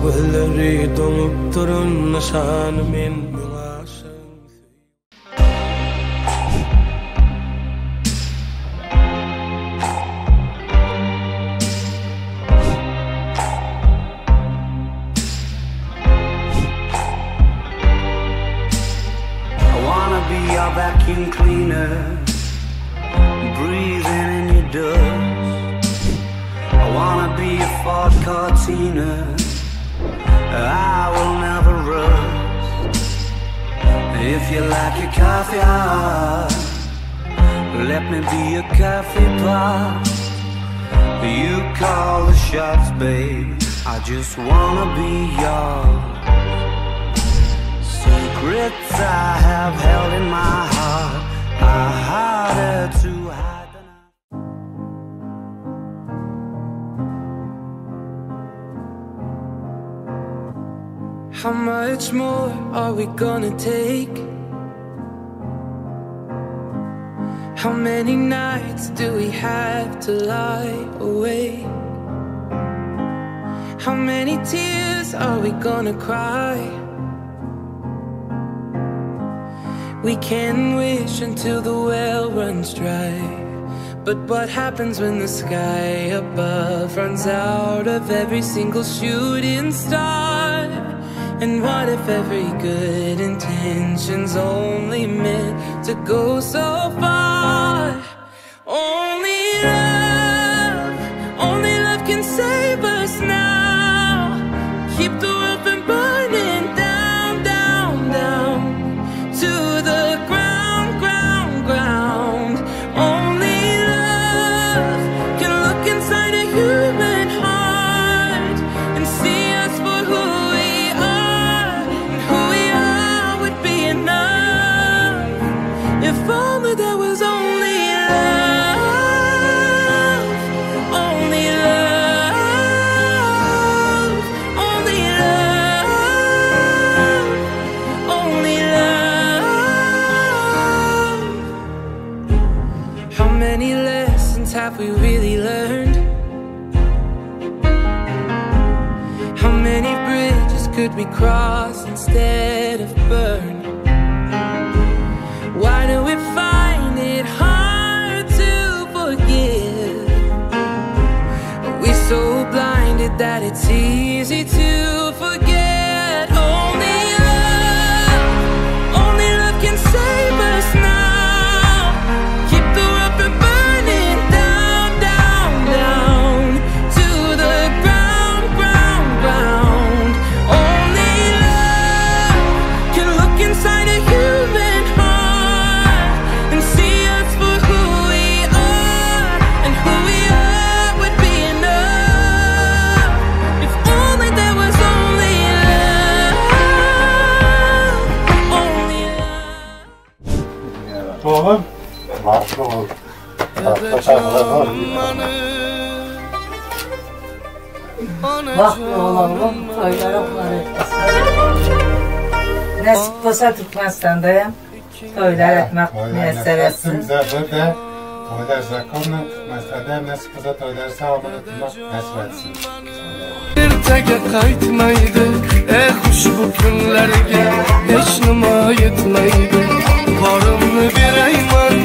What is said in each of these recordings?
gözleri donup durun nişanı men vacuum cleaner, breathing in your dust. I wanna be a Ford Cortina, I will never rust. If you like your coffee hot, let me be a coffee pot. You call the shots, babe, I just wanna be yours. Secrets I have held in my heart are harder to hide than How much more are we gonna take? How many nights do we have to lie awake? How many tears are we gonna cry? We can wish until the well runs dry, but what happens when the sky above runs out of every single shooting star? And what if every good intention's only meant to go so far? Only love can save us now. Keep the world from burning down, down, down to the ground, ground, ground. Only love can look inside a human heart and see us for who we are, and who we are would be enough. If only there was only love, only love, only love, only love. How many lessons have we really learned? How many bridges could we cross instead of burn? Why do we find it hard to forgive? Are we so blinded that it's easy to forget? Only love can save us now. Keep the world from burning down, down, down to the ground, ground, ground. Only love can look inside a human heart and see us for who we are, and who we are would be enough. If only there was only love, only love. Oğlum, başka ol. Bak oğlum, toylara bunlar etmesin. Nasip olsa Türkmenistan'dayım. Toylar etmek müessir etsin. Bize burada toylar zakonla Türkmenistan'da nasip olsa toyları sağlamını tutmak nasip etsin. Ertege qaytmaydı, xush bu kunlarga hech nima yetmaydi. Borimni berayman,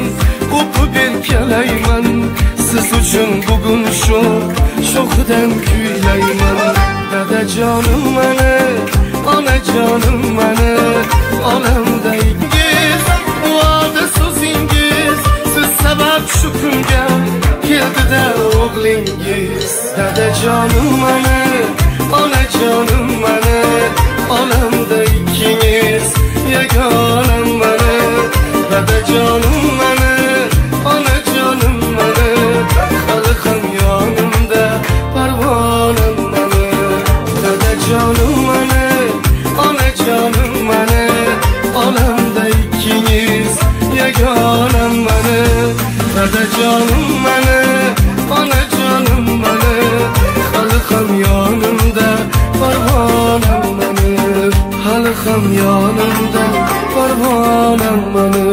o'qib erkalayman. Siz uchun bugun sho'xidan kuylayman. Dadajonim mani, onajonim mani, olamda ikkiz, duoda so'zingiz. Siz sabab shu kunga keldi-da o'g'lingiz. Dadajonim mani, onajonim mani, olamda ikkingiz, yagonam mani. Dadajonim mani, onajonim mani, hali ham yonimda parvonam mani. Dadajonim mani, onajonim mani, olamda ikkingiz, yagonam mani. Dadajonim mani, onajonim mani, hali ham yonimda parvonam mani. Hali ham yonimda parvonam mani.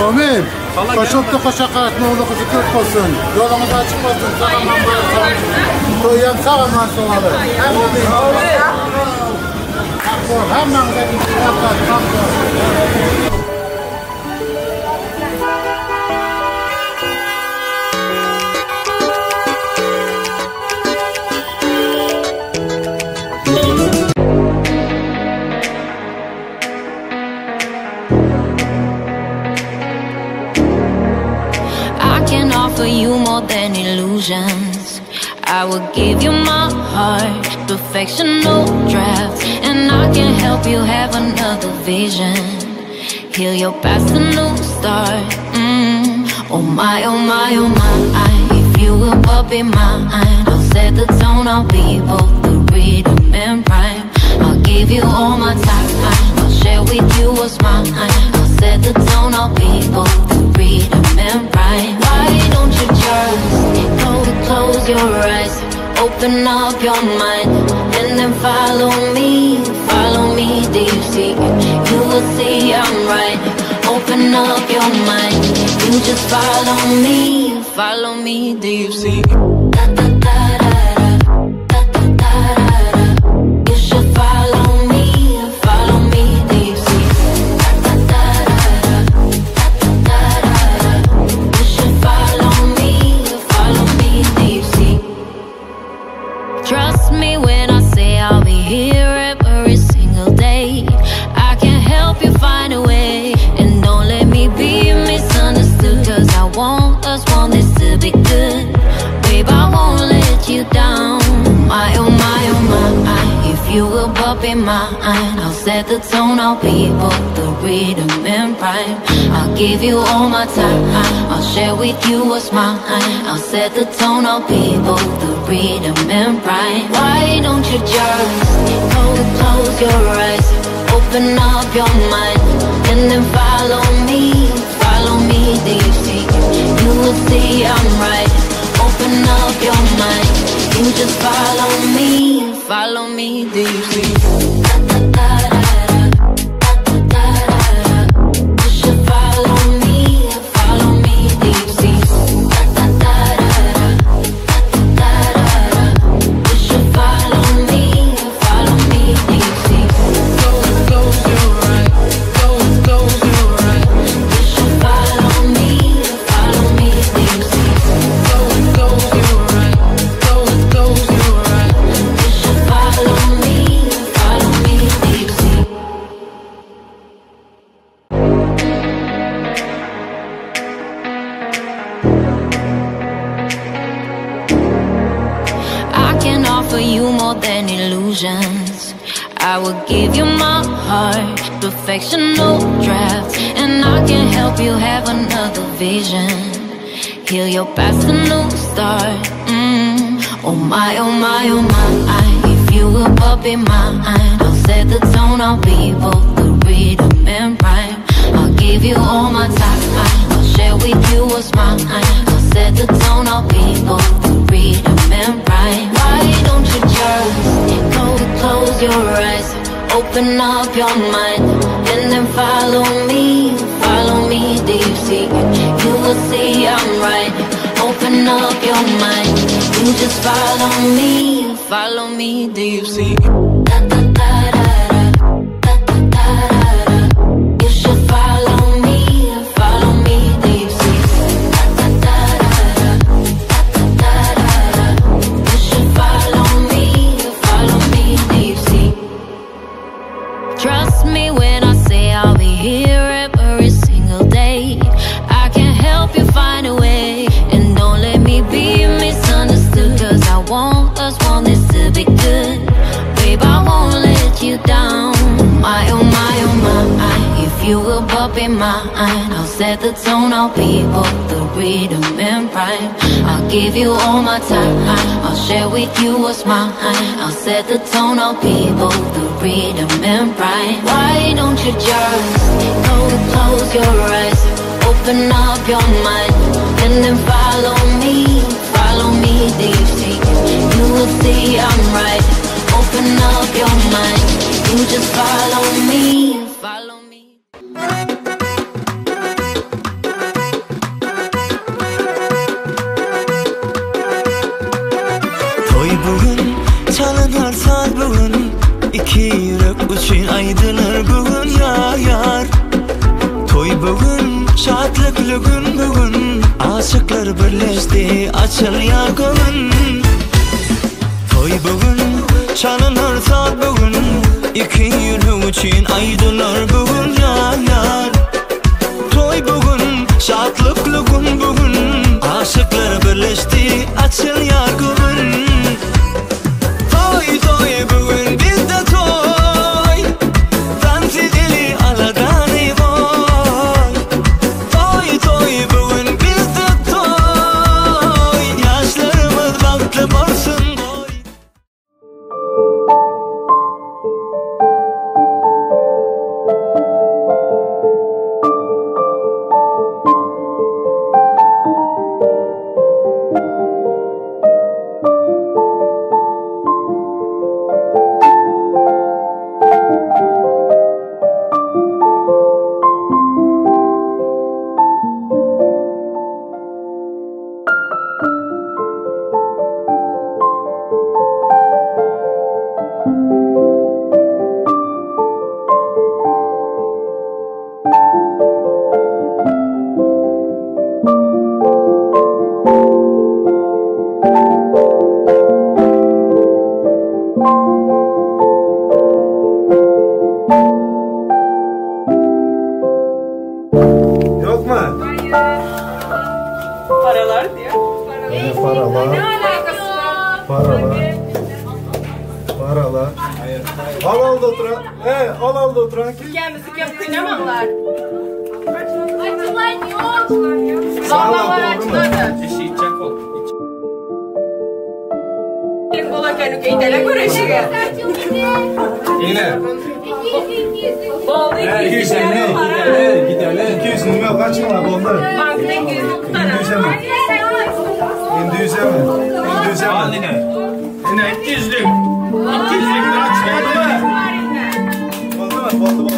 Mumin, koşup koşa kaçma oğlu kızı kırk olsun. Yolumuz açık olsun, sağaman bıraksın. Koyuyam sağaman soğalı. Hem Mumin, hemen de bir yapar, offer you more than illusions. I will give you my heart, perfection, no draft. And I can help you have another vision. Heal your past, a new start. Oh my, oh my, oh my. If you will but be mine, I'll set the tone, I'll be both the rhythm and rhyme. I'll give you all my time, I'll share with you what's mine. I'll set the tone, I'll be both the rhythm and rhyme. Why don't you just close your eyes, open up your mind, and then follow me, do you see? You will see I'm right. Open up your mind, you just follow me, do you see? You should follow me, do you see? You should follow me, do you see? Trust me when I say I'll be here every single day. I can help you find a way, and don't let me be misunderstood, 'cause I want us, want this to be good. Babe, I won't let you down. My, oh my, oh my. If you will but be mine, I'll set the tone, I'll be both the rhythm and rhyme. I'll give you all my time, I'll share with you what's mine. I'll set the tone, I'll be both the rhythm and rhyme. Why don't you just close your eyes, open up your mind, and then follow me, do you see? You will see I'm right. Open up your mind, you just follow me, do you see? You should follow me, do you see? You should follow me, do you see? Close your eyes, close your eyes. You should follow me, do you see? Close your eyes, close your eyes. You should follow me, do you see? I can offer you more than illusions. I will give you my heart, perfection, no draft. And I can help you have another vision. Heal your past, a new start. Oh my, oh my, oh my. If you will but be mine, I'll set the tone, I'll be both the rhythm and rhyme. I'll give you all my time, I'll share with you what's mine. I'll set the tone, I'll be both the rhythm and rhyme. Why don't you just close your eyes, open up your mind, and then follow me, do you see? You will see I'm right. Open up your mind, you just follow me, do you see? You should follow you will but be mine. I'll set the tone, I'll be both the rhythm and rhyme. I'll give you all my time, I'll share with you what's mine. I'll set the tone, I'll be both the rhythm and rhyme. Why don't you just close your eyes, open up your mind, and then follow me deep sea. You will see I'm right. Open up your mind, you just follow me, follow me. Toy bugün, çalınar saat bugün, iki yürek için aydınır bugün yar. Toy bugün, şadlıklı gün bugün, aşıklar birleşti, açılıyor gönül. Toy bugün, çalınar saat bugün, iki yürek için aydınır bugün yar. Toy bugün, şadlıklı gün bugün, aşıklar birleşti, açılıyor gönül. Toy toy bugün bizde toy, dans edili aladanı boy. Toy toy bugün bizde toy, yaşlarımız baklı olsun boy. Yok mu? Paralar diyor. Paralar. Paralar. Al da oturan. Al da oturan. Kendisi yapınamalar. Açılan yok. Zorbalar açıladı. Eşi içecek ol. Bola kendi keytele göre şey. Yine. Bol 200 lira para. Gidelim. 200 lira kaç mı var onda? Bankta 200 tutar. 200 mi? Al yine. Yine 200'lük. 200'lük daha çıkardı mı? Oldu mu?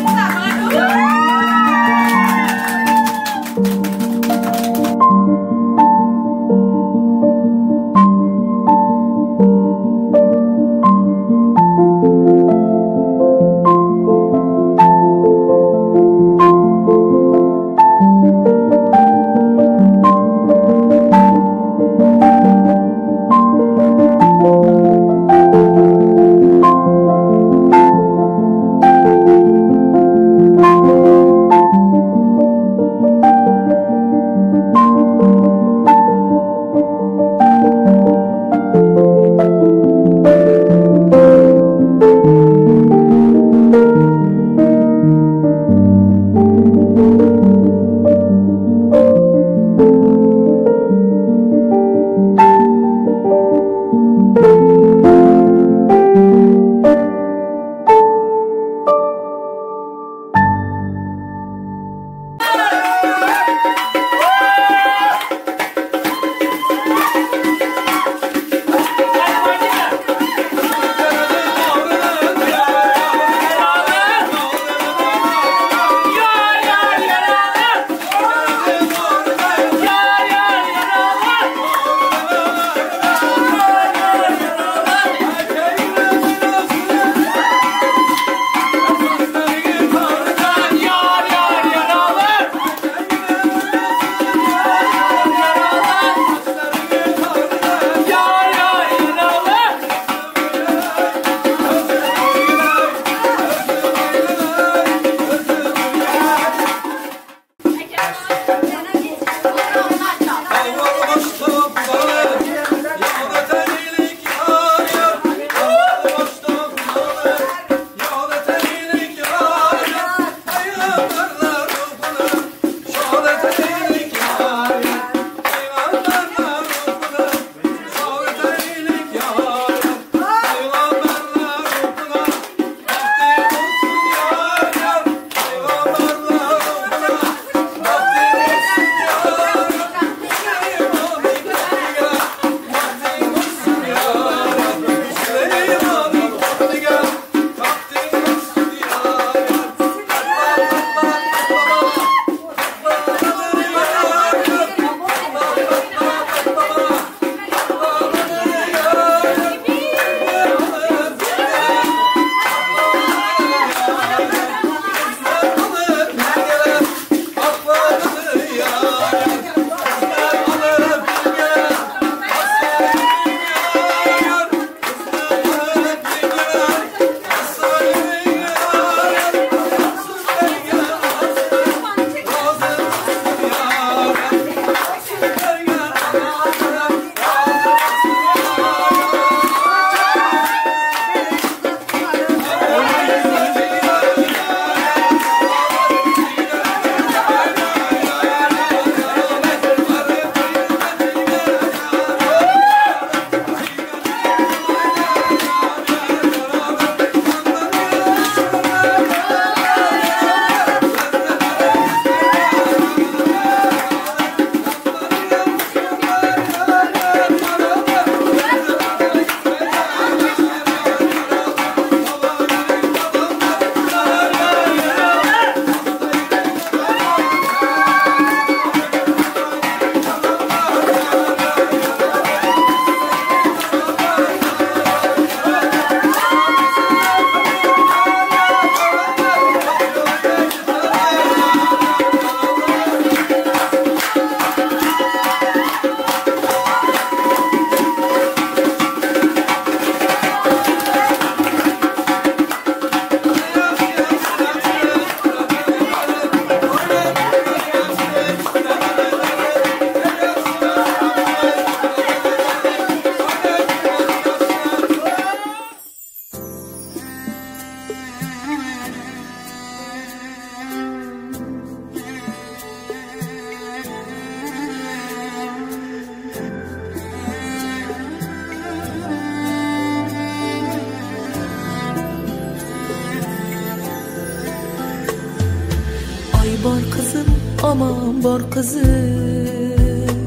omon bor qizim,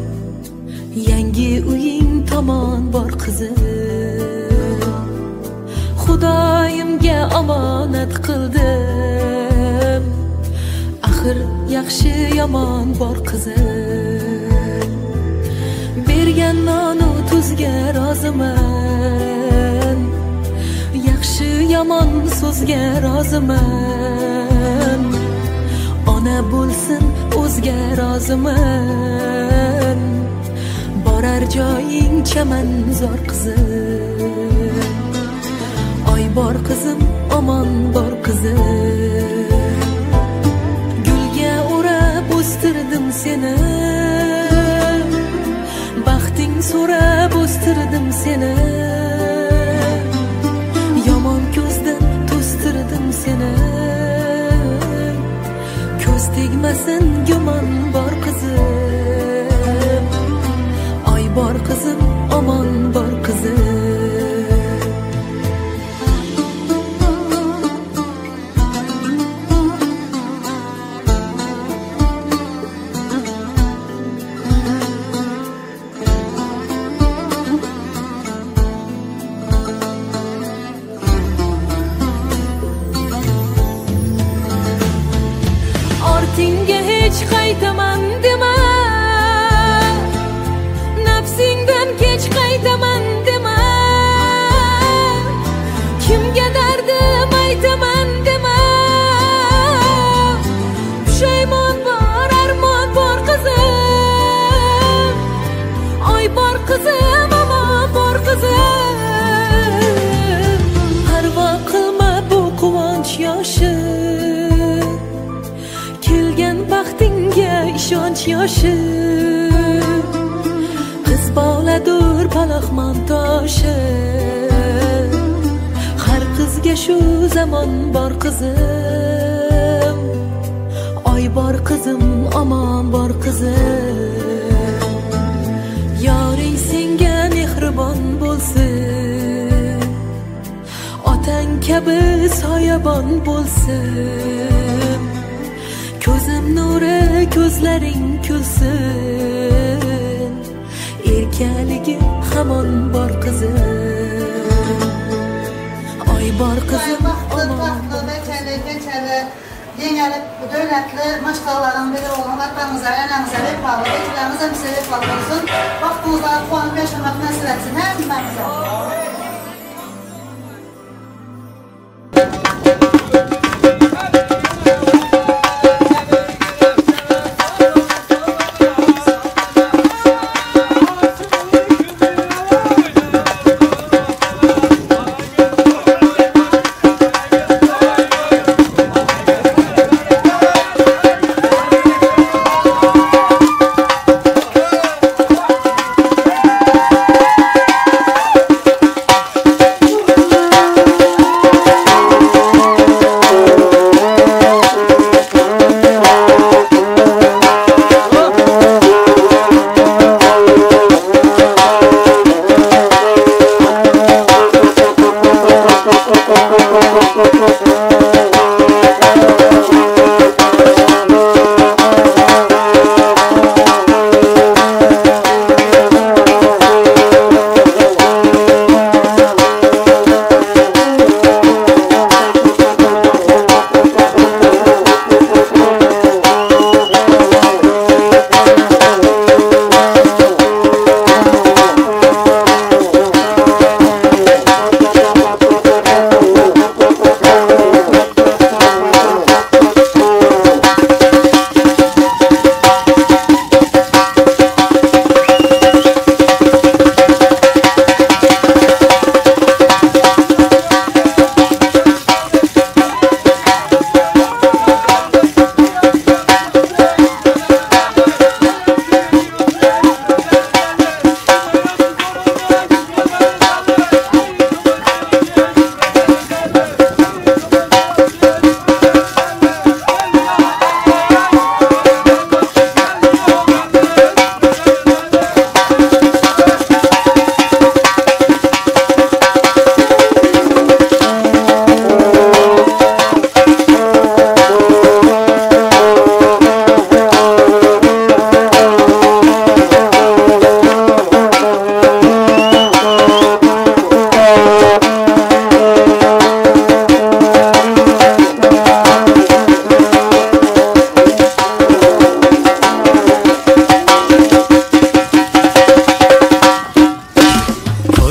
yangi uying tomon bor qizim. Xudoyimga omonat qildim, axir yaxshi yomon bor qizim. Bergan nonu tuzga roziman, yaxshi yomon so'zga roziman. Ona bo'lsin o'zga roziman, borar joying chaman zor qizim. Oy bor qizim, omon bor qizim. Gulga o'rab o'stirdim seni, baxting so'rab o'stirdim seni. Yomon ko'zdan to'stirdim seni, ko'z tegmasin gumon bor qizim. Oy bor qizim, omon bor qizim. Ortingga hech qaytaman dema, nafsingdan kech qaytaman dema. Kimga dardim aytaman dema. Pushaymon bor, armon bor qizim. Oy bor qizim, omon bor qizim. Parvo qilma bu quvonch yoshi, kelgan baxtingga ishonch yoshi. Qiz boladur palaxmon toshi, har qizga shu zamon bor qizim. Oy bor qizim, omon bor qizim. Yoring senga mehribon bo'lsin, otang kabi soyabon bo'lsin. Ko'zim nuri, ko'zlaring kulsin, erkaligi hamon bor qizim. Oy bor qizim, omon bor qizim. Yengelip devletli maşgallardan biri olan atamıza, anamıza vefalı, beklerimize müsebep olsun. Vaktimize puanı yaşamak nasip etsin hepimize.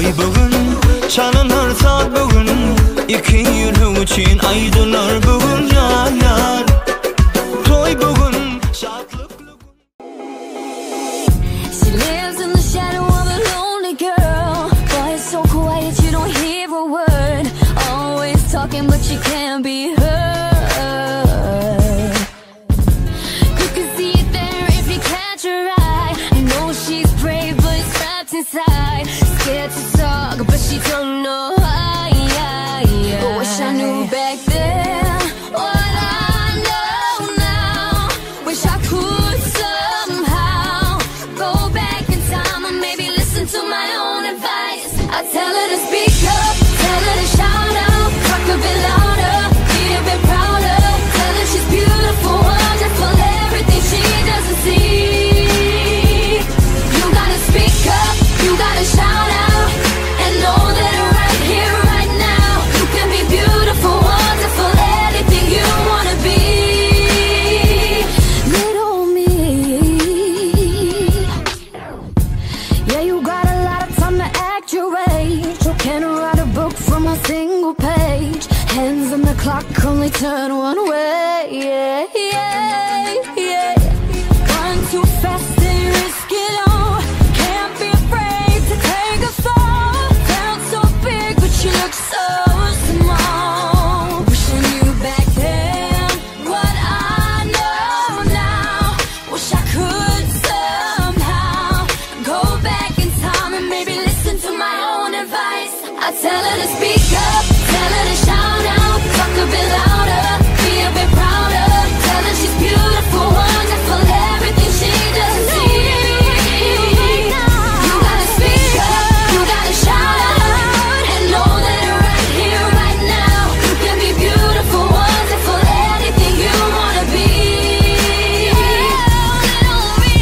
Toy bugün çalınır saat bugün İki yürü için aydılar bugün yar Toy bugün şatlıklı She lives in the shadow of a lonely girl. Boy, it's so quiet you don't hear a word. Always talking but she can't be heard. You can see it there if you catch her eye. I know she's brave but it's trapped inside. Scared to talk but she don't know why. But wish I knew back then what I know now. Wish I could somehow go back in time and maybe listen to my own advice. I tell her to speak up, tell her to shout out, talk a bit louder, be a bit prouder. Tell her she's beautiful, wonderful, everything she doesn't see. You gotta speak up, you gotta shout out, and know that right here, right now, you can be beautiful, wonderful, anything you wanna be. Little me. Yeah, you got a lot of time to act your age. You can't write a book from a single page. Hands on the clock, only turn one way. Yeah, yeah, yeah. Run too fast and risk it all. Can't be afraid to take a fall. Sound so big, but you look so small. Wish I knew back then what I know now. Wish I could somehow go back in time and maybe listen to my own advice. I tell her to speak up, tell her to shout out, talk a bit louder, be a bit prouder. Tell her she's beautiful, wonderful, everything she doesn't see. You gotta speak up, you gotta shout out, and know that right here, right now, you can be beautiful, wonderful, anything you wanna be. Little me.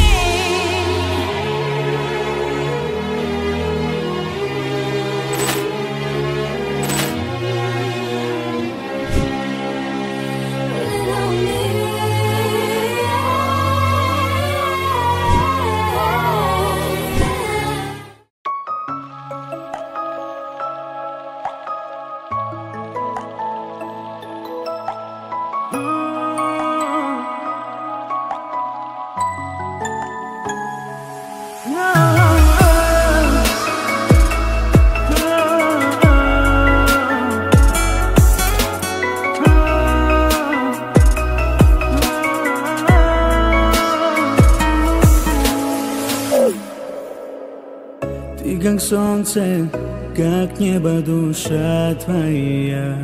Ты как солнце, как небо, душа твоя.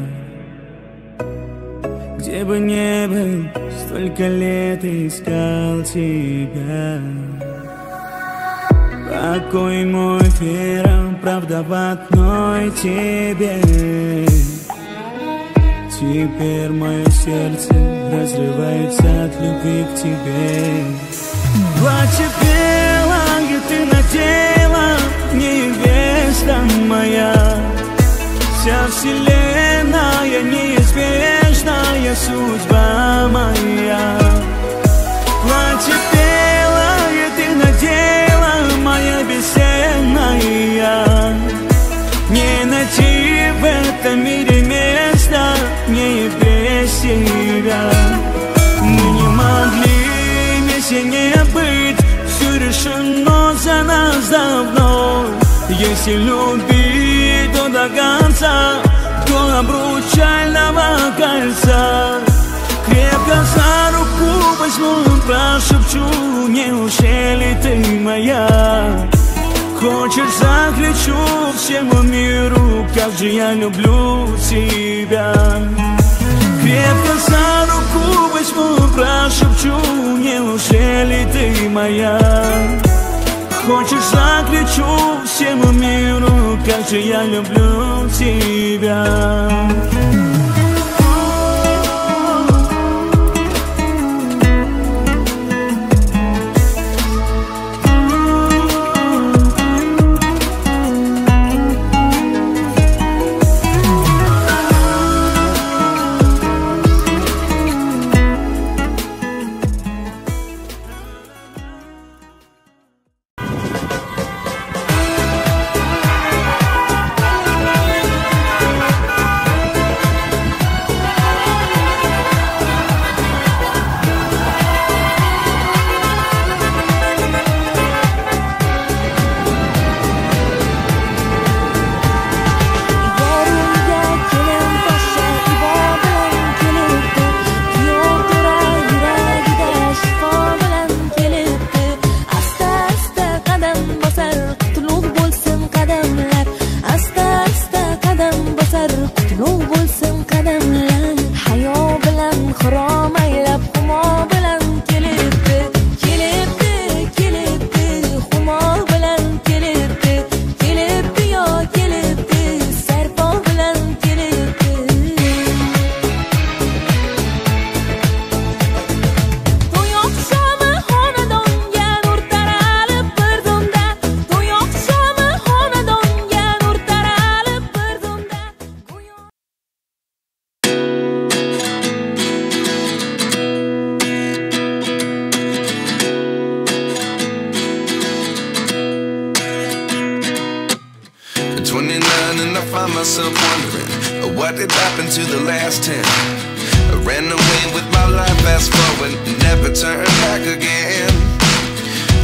Где бы ни был, столько лет искал тебя. Покой мой вером, правда в одной тебе. Теперь мое сердце разрывается от любви к тебе. Платье белое ты надела, невеста моя. Вся вселенная, неизбежная судьба моя. Платье белое ты надела, моя бесценная. Не найти в этом мире места мне без тебя. Мы не могли вместе не быть, все решено за нас давно. Если любить, то до конца, до обручального кольца. Крепко за руку возьму, прошепчу, неужели ты моя? Хочешь, закричу всему миру, как же я люблю тебя. Крепко за руку возьму, прошепчу, неужели ты моя? Хочешь, закричу всему миру, как же я люблю тебя. find myself wondering what did happen to the last 10. I ran away with my life, fast forward, never turn back again.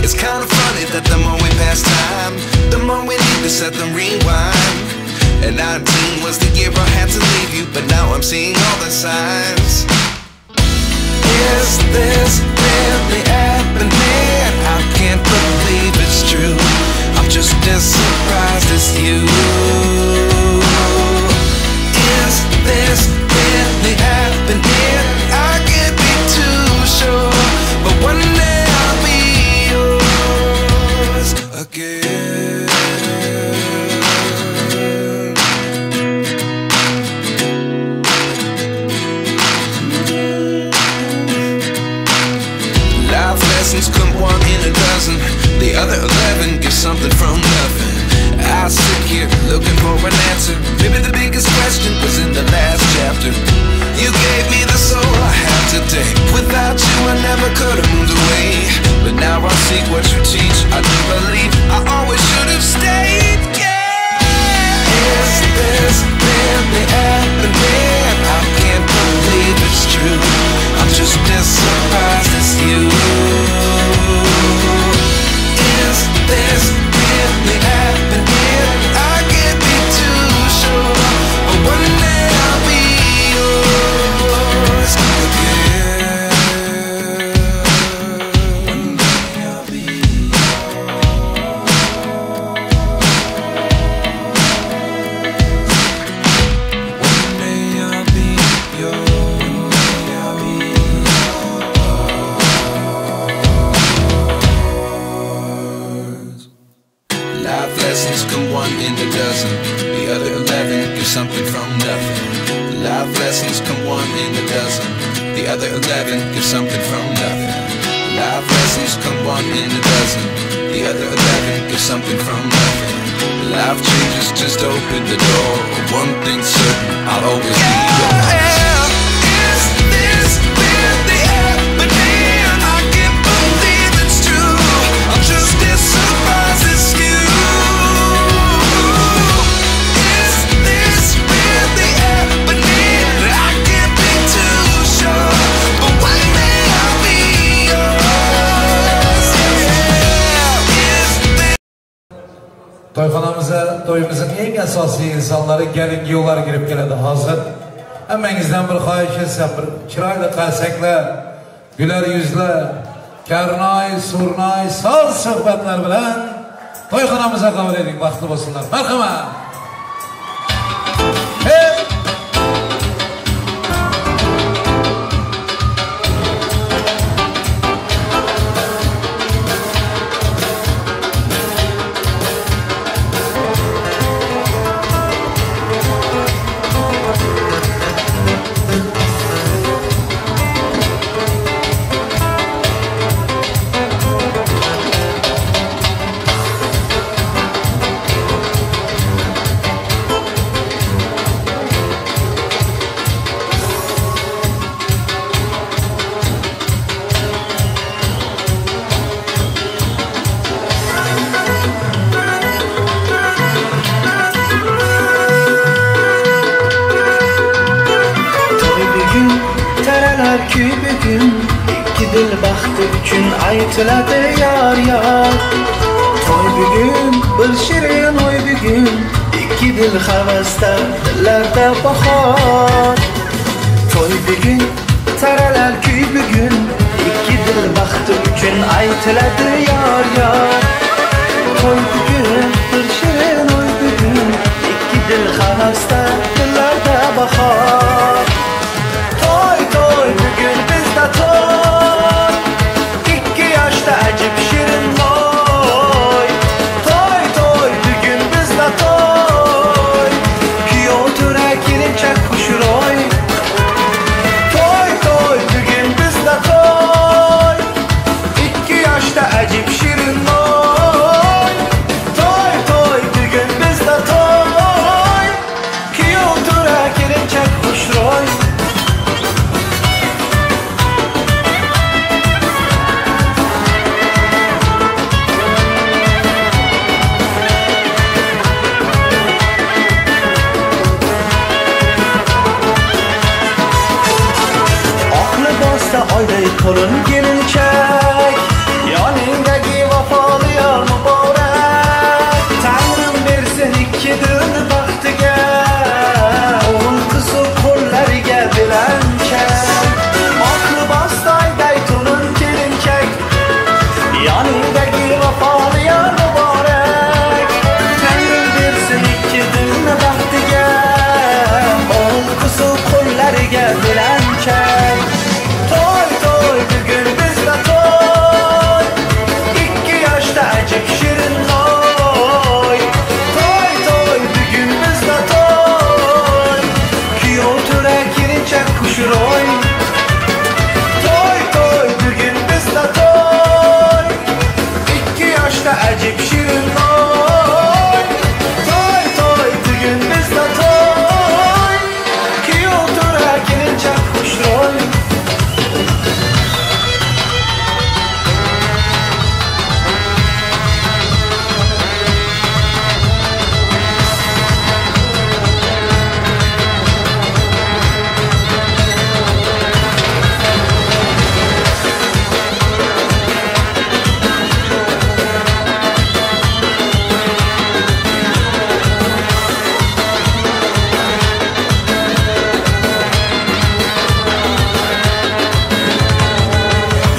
It's kind of funny that the more we pass time, the more we need to set them rewind. And 19 was the year I had to leave you, but now I'm seeing all the signs. Is this really happening? I can't believe it's true. I'm just as surprised as you. Is this really happening? I can't be too sure, but one day I'll be yours again. Life lessons come one in a dozen. The other 11 get something from nothing. I sit here looking for an answer. Maybe the biggest question was in the last chapter. You gave me the soul I have today. Without you I never could have moved away. But now I see what you teach. I do believe I always should have stayed. Yeah. Is this really happening? I can't believe it's true. I'm just as surprised as you. Is this really happening? I can't be too sure, but one day I'll be yours again. One day I'll be One day I'll be yours. Life lessons come one in a dozen. The other 11 get something from nothing. Life lessons come one in a dozen. The other 11 get something from nothing. Life lessons come one in a dozen. The other 11 get something from nothing. Life changes just open the door. One thing's certain, I'll always be yours. Is this really happening? I can't believe it's true. I'm just as surprised as you. Is this really happening? I can't be too sure, but one day I'll be yours. Toyxonamıza, toyumuzun en asosiy insonlari gelin yo'llar girib keladi hozir. Hammangizdan bir xohish etsam, bir chiroyli qarsaklar, güler yuzlar, karnoy, surnoy, so'z suhbatlar bilan toyxonamıza qabul eding, vaqtli bo'lsinlar. Marhamat. Dil baxti uchun aytiladi yar yar. To'y bugun bir shirin o'y bugun, ikki dil havasda, dillarda bahor. To'y bugun taralar kuy bugun, ikki dil baxti uchun aytiladi yar yar. To'y bugun bir shirin o'y bugun, ikki dil havasda, dillarda bahor. To'y to'y bugun bizda to'y, ikki yoshda ajib shirin moy. To'y to'y bugun bizda to'y, kuyov to'ra kelinchak xushro'y. To'y to'y bugun bizda to'y, ikki yoshda ajib shirin moy. To'y torun gelinçek Yanındaki vafalı yar mübarek Tanrım versin iki dil baxtiga Oğul kızı qo'llariga belanchak Oqli bostayday torun gelinchek Yanındaki vafalı yar mübarek Tanrım versin iki dil baxtiga Oğul kızı qo'llariga belanchak Toy toy bugün bizde toy 2 yaşta acık şirin oy Toy toy bugün bizde toy Kiyov türe girince kuşur oy Toy toy bugün bizde toy 2 yaşta acık şirin oy Toy toy bugün bizde toy Kiyov türe girince kuşur oy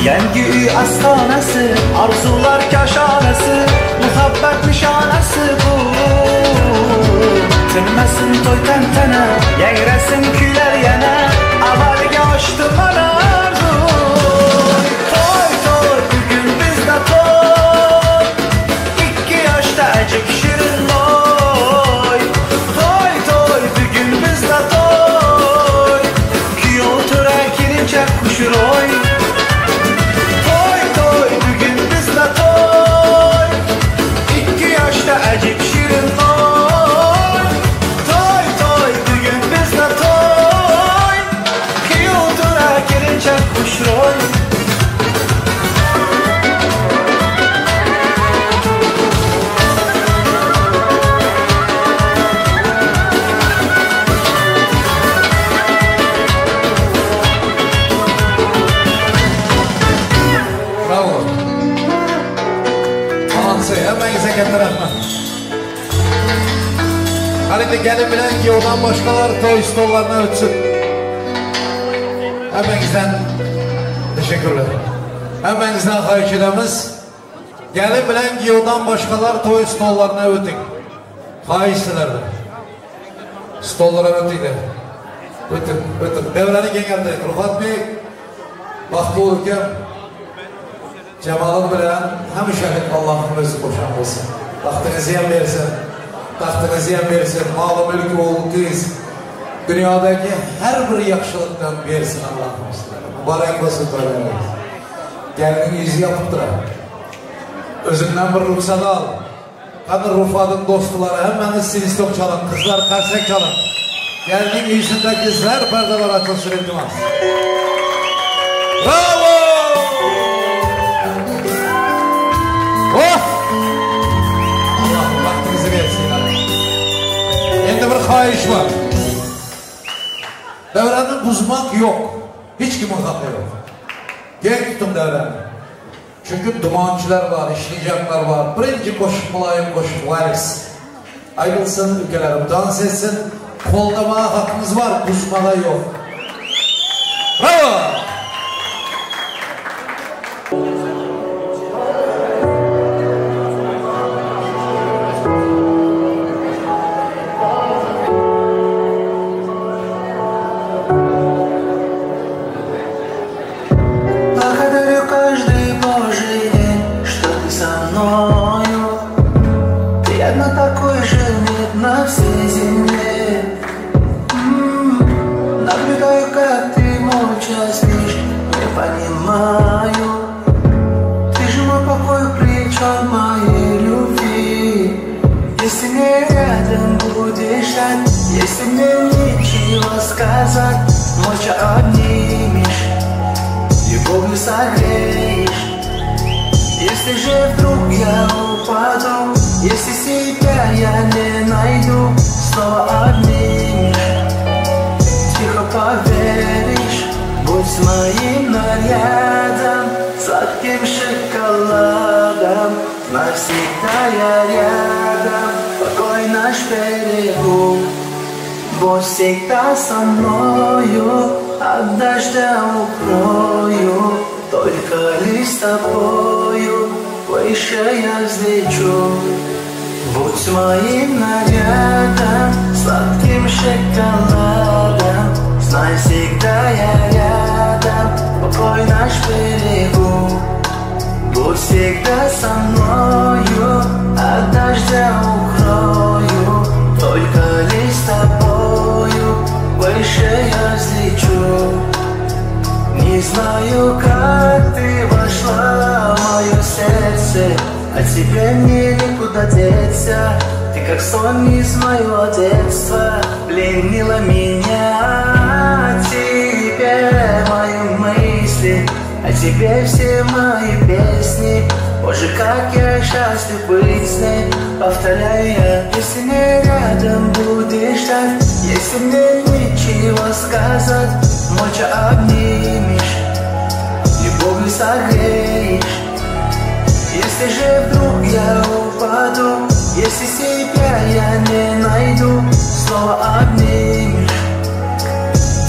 Yangi uy astonasi, arzular kashanasi, muhabbat nishonasi bu. Tinmasin to'y tantana, yangrasin kuylar yana, avvalga oshdi mana arzu. To'y to'y bugun bizda to'y, 2 yoshda ajib shirin loy. To'y to'y bugun bizda to'y, kuyov to'ra kelinchak qushroy. Acip şirin toy Toy toy bugün bizde toy Kıyıldura gelince kuşroy Bravo. Tansi, hemen katta rahmat. Hadi gelin bilen ki ondan başkalar toy stollarına ötsün. Hemenizden teşekkürler. Hemenizden xahiş edemiz. Gelin bilen ki ondan başkalar toy stollarına ötün. Xahişsilerdi. Stollara ötüyle. Ötün, ötün. Devreni genelde. Rufat Bey, baxtlı olurken Cemal'ın bilen hem şahit Allah'ın özü koşan olsun. Tahtınızı yan versin. Tahtınızı yan versin. Malı mülkü oğlu kız. Dünyadaki her bir yakışılıktan versin Allah'ın mübarek olsun böyle. Gelinin yüzü yapıp durar. Özünden bir ruhsat al. Kadın Rufat'ın dostları hemen sinistok çalın. Kızlar karsek çalın. Gelinin yüzünde kızlar perdeler açılsın iltimas. Bravo! Oh! Allah'ım vaktinizi versin. Endi bir xahiş var. Devreni buzmak yok. Hiç kimin hakkı yok. Gel tutun devreni. Çünkü dumançılar var, işleyecekler var. Birinci koşuk mulayim koşuk varis. Ayrılsın ülkelerim, dans etsin. Koldamaya hakkımız var, buzmada yok. Bravo! На всей земле Наблюдаю, как ты молча спишь Не понимаю Ты же мой покой, причем моей любви Если мне рядом будешь ждать Если мне нечего сказать Молча обнимешь Любовью согреешь Если же вдруг я упаду Если себя я не найду Снова обнимешь Тихо поверишь Будь моим нарядом берегу. Будь всегда со мною, от дождя укрою. Только лишь с тобою выше я взлечу. Будь моим нарядом, сладким шоколадом. Знай, всегда я рядом, покой наш берегу. Будь всегда со мною, от дождя укрою. Только лишь с тобою выше я взлечу. Не знаю, как ты вошла в мое сердце, а тебе мне никуда деться. Ты как сон из моего детства, пленила меня. Тебе мои мысли, а тебе все мои песни. Боже, как я счастлив быть с ней. Повторяю я, если не рядом будешь так, если мне ничего сказать, молча обнимешь, любовью согреешь. Если же вдруг я упаду, если себя я не найду, снова обнимешь,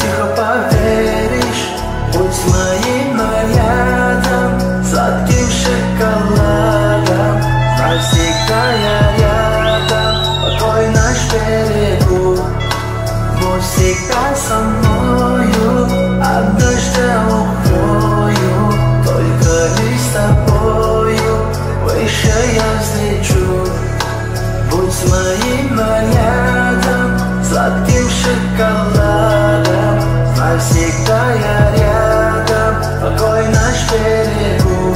тихо поверишь. Будь моим нарядом, сладким шоколадом. Знай, всегда я рядом, покой наш берегу. Будь всегда со мною, от дождя укрою. Только лишь с тобою выше я взлечу. Будь моим нарядом, сладким шоколадом. Знай, всегда я рядом, покой наш берегу.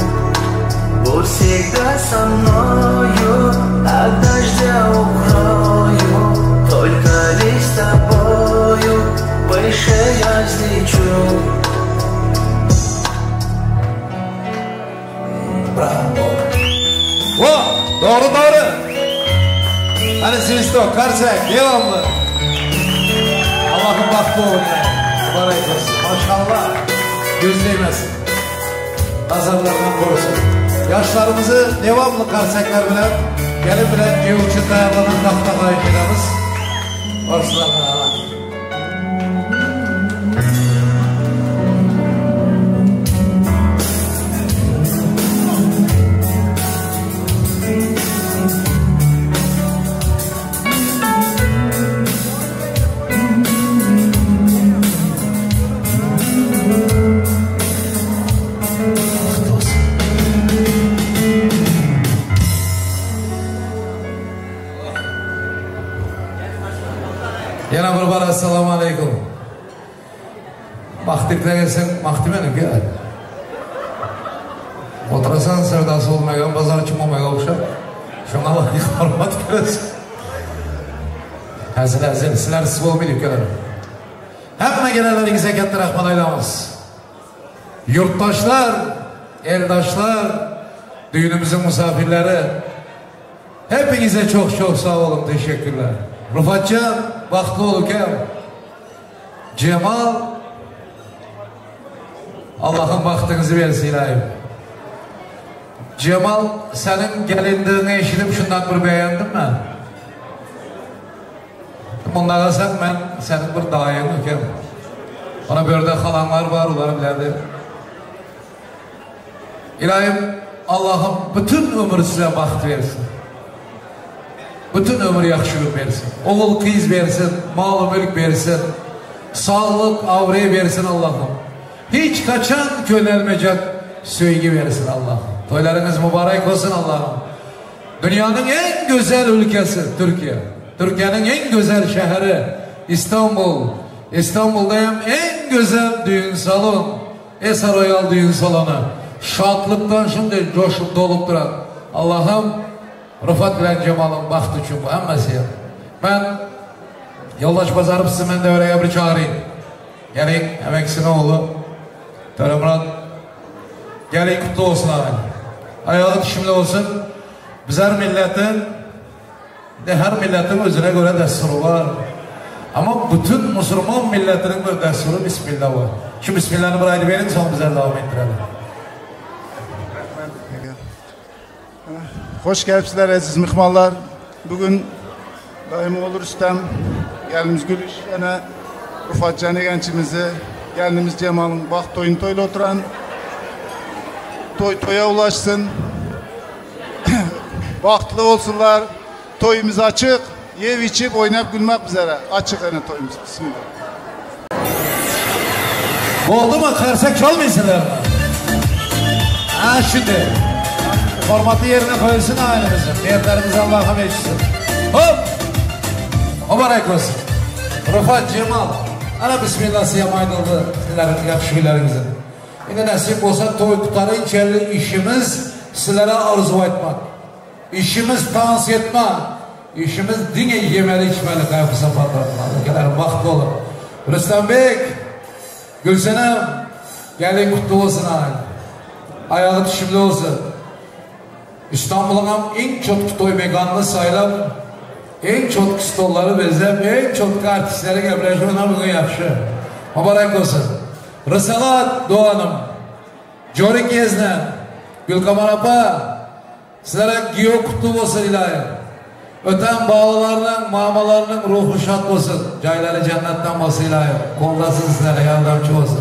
Будь всегда со мною, от дождя укрою. Только лишь с тобою выше я взлечу. Bravo. Doğru. Hani Svisto, Karsak, devamlı. Allah'ın baktı o ne? Mübarek olsun. Maşallah. Göz değmesin. Nazarlardan korusun. Yaşlarımızı devamlı Karsaklar bilen, gelin bilen Gevurçu dayanlanan nakla kayıklarımız. Orsularına. Yana bir bana assalamu alaikum. Maktikle gelsen makti benim ya. Oturasan sevdası olmayan, pazar çıkmamaya okşar. Şuna layık hormat görürsün. Hazır, sizler siz olmayıp gelelim. Hemen gelenlerinize katta rahman aylamız. Yurttaşlar, eldaşlar, düğünümüzün misafirleri, hepinize çok sağ olun, teşekkürler. Rıfatcan, Baktıoğlu Kem, Cemal, Allah'ın baktığınızı versin ilahim. Cemal, senin gelindiğini eşitip şundan bir beğendim mi? Bundan kalsan ben senin bir dayını Kem. Ona böyle kalanlar var, onları bilerdi. İlahim, Allah'ım bütün ömür size baxt versin. Bütün ömür yakışılık versin. Oğul kız versin, mal mülk versin. Sağlık, avreyi versin Allah'ım. Hiç kaçan kölelmeyecek sevgi versin Allah'ım. Toylarınız mübarek olsun Allah'ım. Dünyanın en güzel ülkesi Türkiye. Türkiye'nin en güzel şehri İstanbul. İstanbul'dayım en güzel düğün salon. Esa Royal düğün salonu. Şadlıktan şimdi coşup dolup duran. Allah'ım Rıfat bilen Cemal'ın baktı için bu emmesi ya. Ben yoldaş bazarıp sizi ben de oraya bir çağırayım. Gelin emeksine oğlu. Töre gelin kutlu olsun abi. Ayağı şimdi olsun. Bizler milletin her milletin özüne göre desturu var. Ama bütün Müslüman milletinin bir desturu Bismillah var. Şu Bismillah'ını burayı verin sonra bizler devam ettirelim. Hoş geldiniz aziz mihmanlar. Bugün Daim olur Rüstem, gelimiz Gülüş, yine Rufat Cani gençimizi, gelimiz Cemal'ın bak toyun toyla oturan, toya ulaşsın, vakitli olsunlar, toyumuz açık, yev içip oynayıp gülmek üzere, açık yine toyumuz, bismillah. Oldu mu? Karsak çalmıyorsunlar mı? Ha şimdi. Formatı yerine koyulsun ailemizin. Niyetlerimiz Allah'a meclisin. Hop! Mübarek olsun. Rufat Cemal. Ana bismillah siyamaydı sizlerin yakışıklarınızın. Yine nasip olsa toy kutarı içerli işimiz sizlere arzu etmek. İşimiz tavsiye etmek. İşimiz dine yemeli içmeli kayıpı sapatlatmak. Ülkelerin vakti olur. Rüstem Bey, Gülsenem, gelin kutlu olsun ağabey. Ayağı düşümlü olsun. İstanbul'un en çok toy mekanını sayılan, en çok stolları bezlep, en çok artistleri gebreşi ona bugün yapışı. Mübarek olsun. Rısalat Doğan'ım, Jorik Geznen, Gülkaman Apa, sizlere giyo kutlu olsun ilahi. Öten bağlılarının, mamalarının ruhu şad olsun. Cayları cennetten olsun ilahi. Koldasın sizlere yardımcı olsun.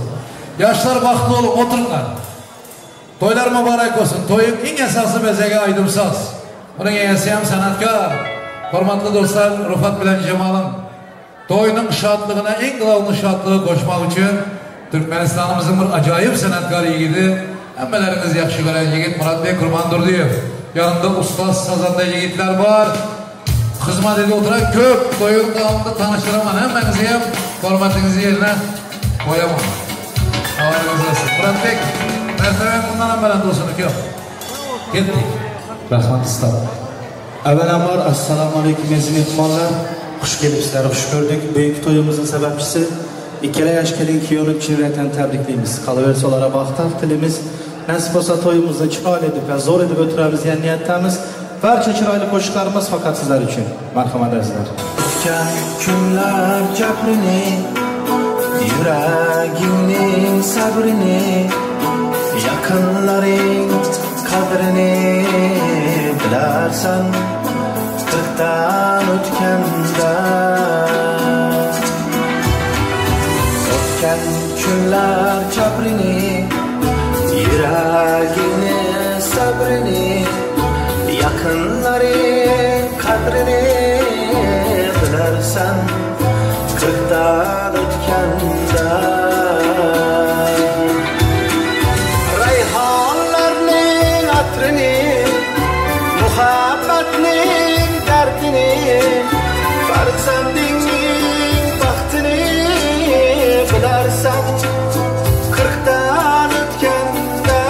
Yaşlar baktı olup oturunlar. Toylar mübarek olsun. Toyun en esası bezege aydımsaz. Bunun eyesi hem sanatkar. Hormatlı dostlar Rufat bilen Cemal'ın toyunun şadlığına en kılavlı şadlığı koşmak için Türkmenistan'ımızın bir acayip sanatkar yiğidi. Emmeleriniz yakşı gören yiğit Murat Bey Kurmandır diyor. Yanında ustaz sazanda yiğitler var. Hizmet edip oturan köp. Toyun devamında tanıştıramam. Hemmenizi hem hormatınızı yerine koyamam. Havaliniz olsun. Murat Bey merteben bundan amelen dostunu yok. Gittik. Rahmat istab. Avvalambor assalomu alaykum aziz mehmonlar. Xush kelibsizlar, xush ko'rdik. Bugünkü to'yimizning sababchisi ikkala yosh kelin kuyovni chinakam tabriklaymiz. Qolaversa ularga baxt tilimiz. Nasib bo'lsa to'yimizni chiroyli deb va zo'r deb o'tiramiz degan niyatdamiz. Barcha chiroyli qo'shiqlarimiz faqat sizlar uchun. Marhamat azizlar. O'tgan kunlar jabrini, yuragingning sabrini, yaqinlaring qadrini bilarsan qirqdan o'tganda. O'tgan kunlar jabrini, yuragingni sabrini, yaqinlaring qadrini bilarsan qirqdan o'tganda. Rayhonlarning atrini, muhabbatning dardini, farzandingning baxtini bilarsan qirqdan o'tganda.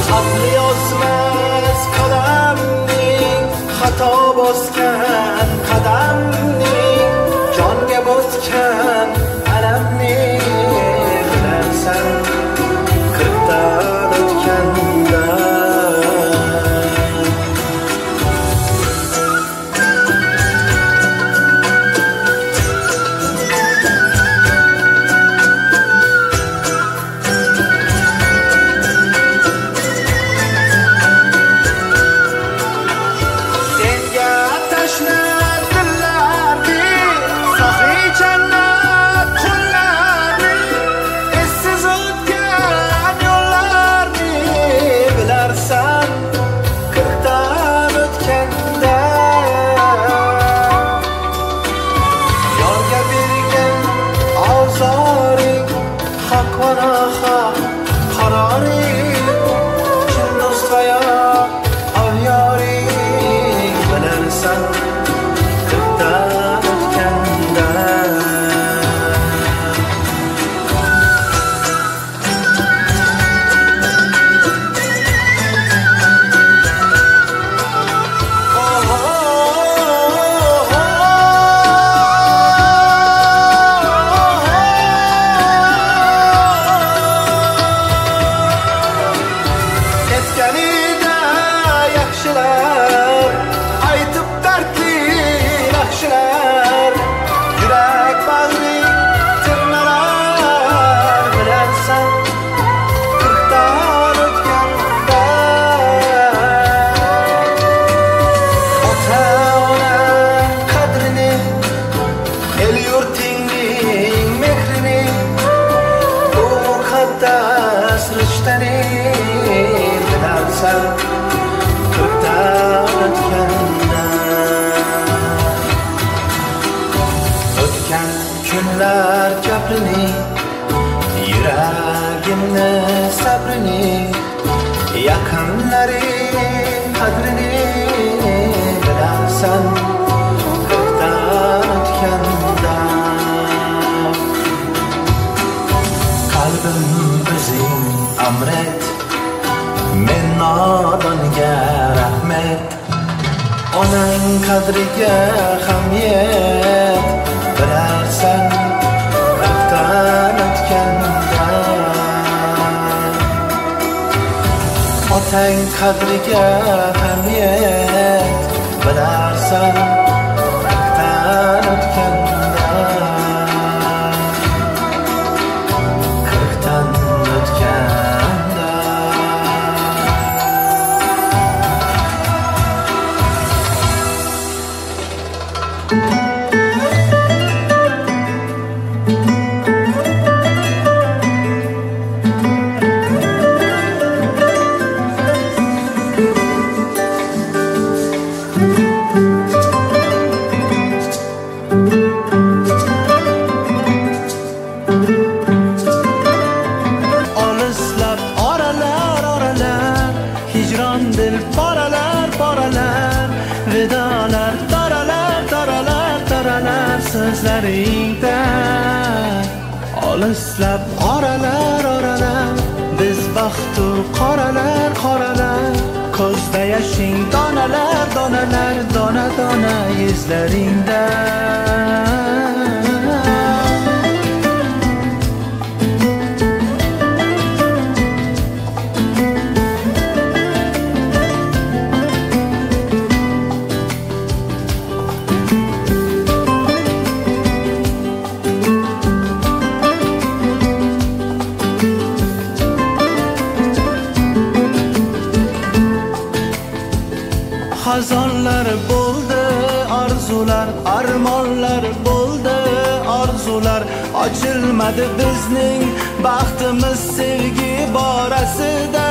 Xatli yozmas qalamning, xato bosgan qadamning, jonga botgan alamning bilarsan qirqdan o'tganda. Senga tashna dillarni, sohi jannat qullarni anglar kaprini, yuragimni sabrini, yaqinlaring qadrini bilarsan ko'kdan o'tganda. Qalbim o'zing amret, men nodonga rahmat. Onang qadriga ham yet, bilarsan vaqtdan o'tganda. Otang qadriga ham yet, bilarsan vaqtdan o'tganda. Ko'kdan o'tganda. Olislab oralar oralar, hijron dil poralar poralar, vidolar taralar taralar taralar so'zlaringda. Olislab oralar oralar, biz baxtu qoralar qoralar, ko'zda yashing donalar donalar, dona dona yuzlaringda. Xazonlar bo'ldi arzular, armonlar bo'ldi orzular, ochilmadi bizning baxtimiz sevgi borasida.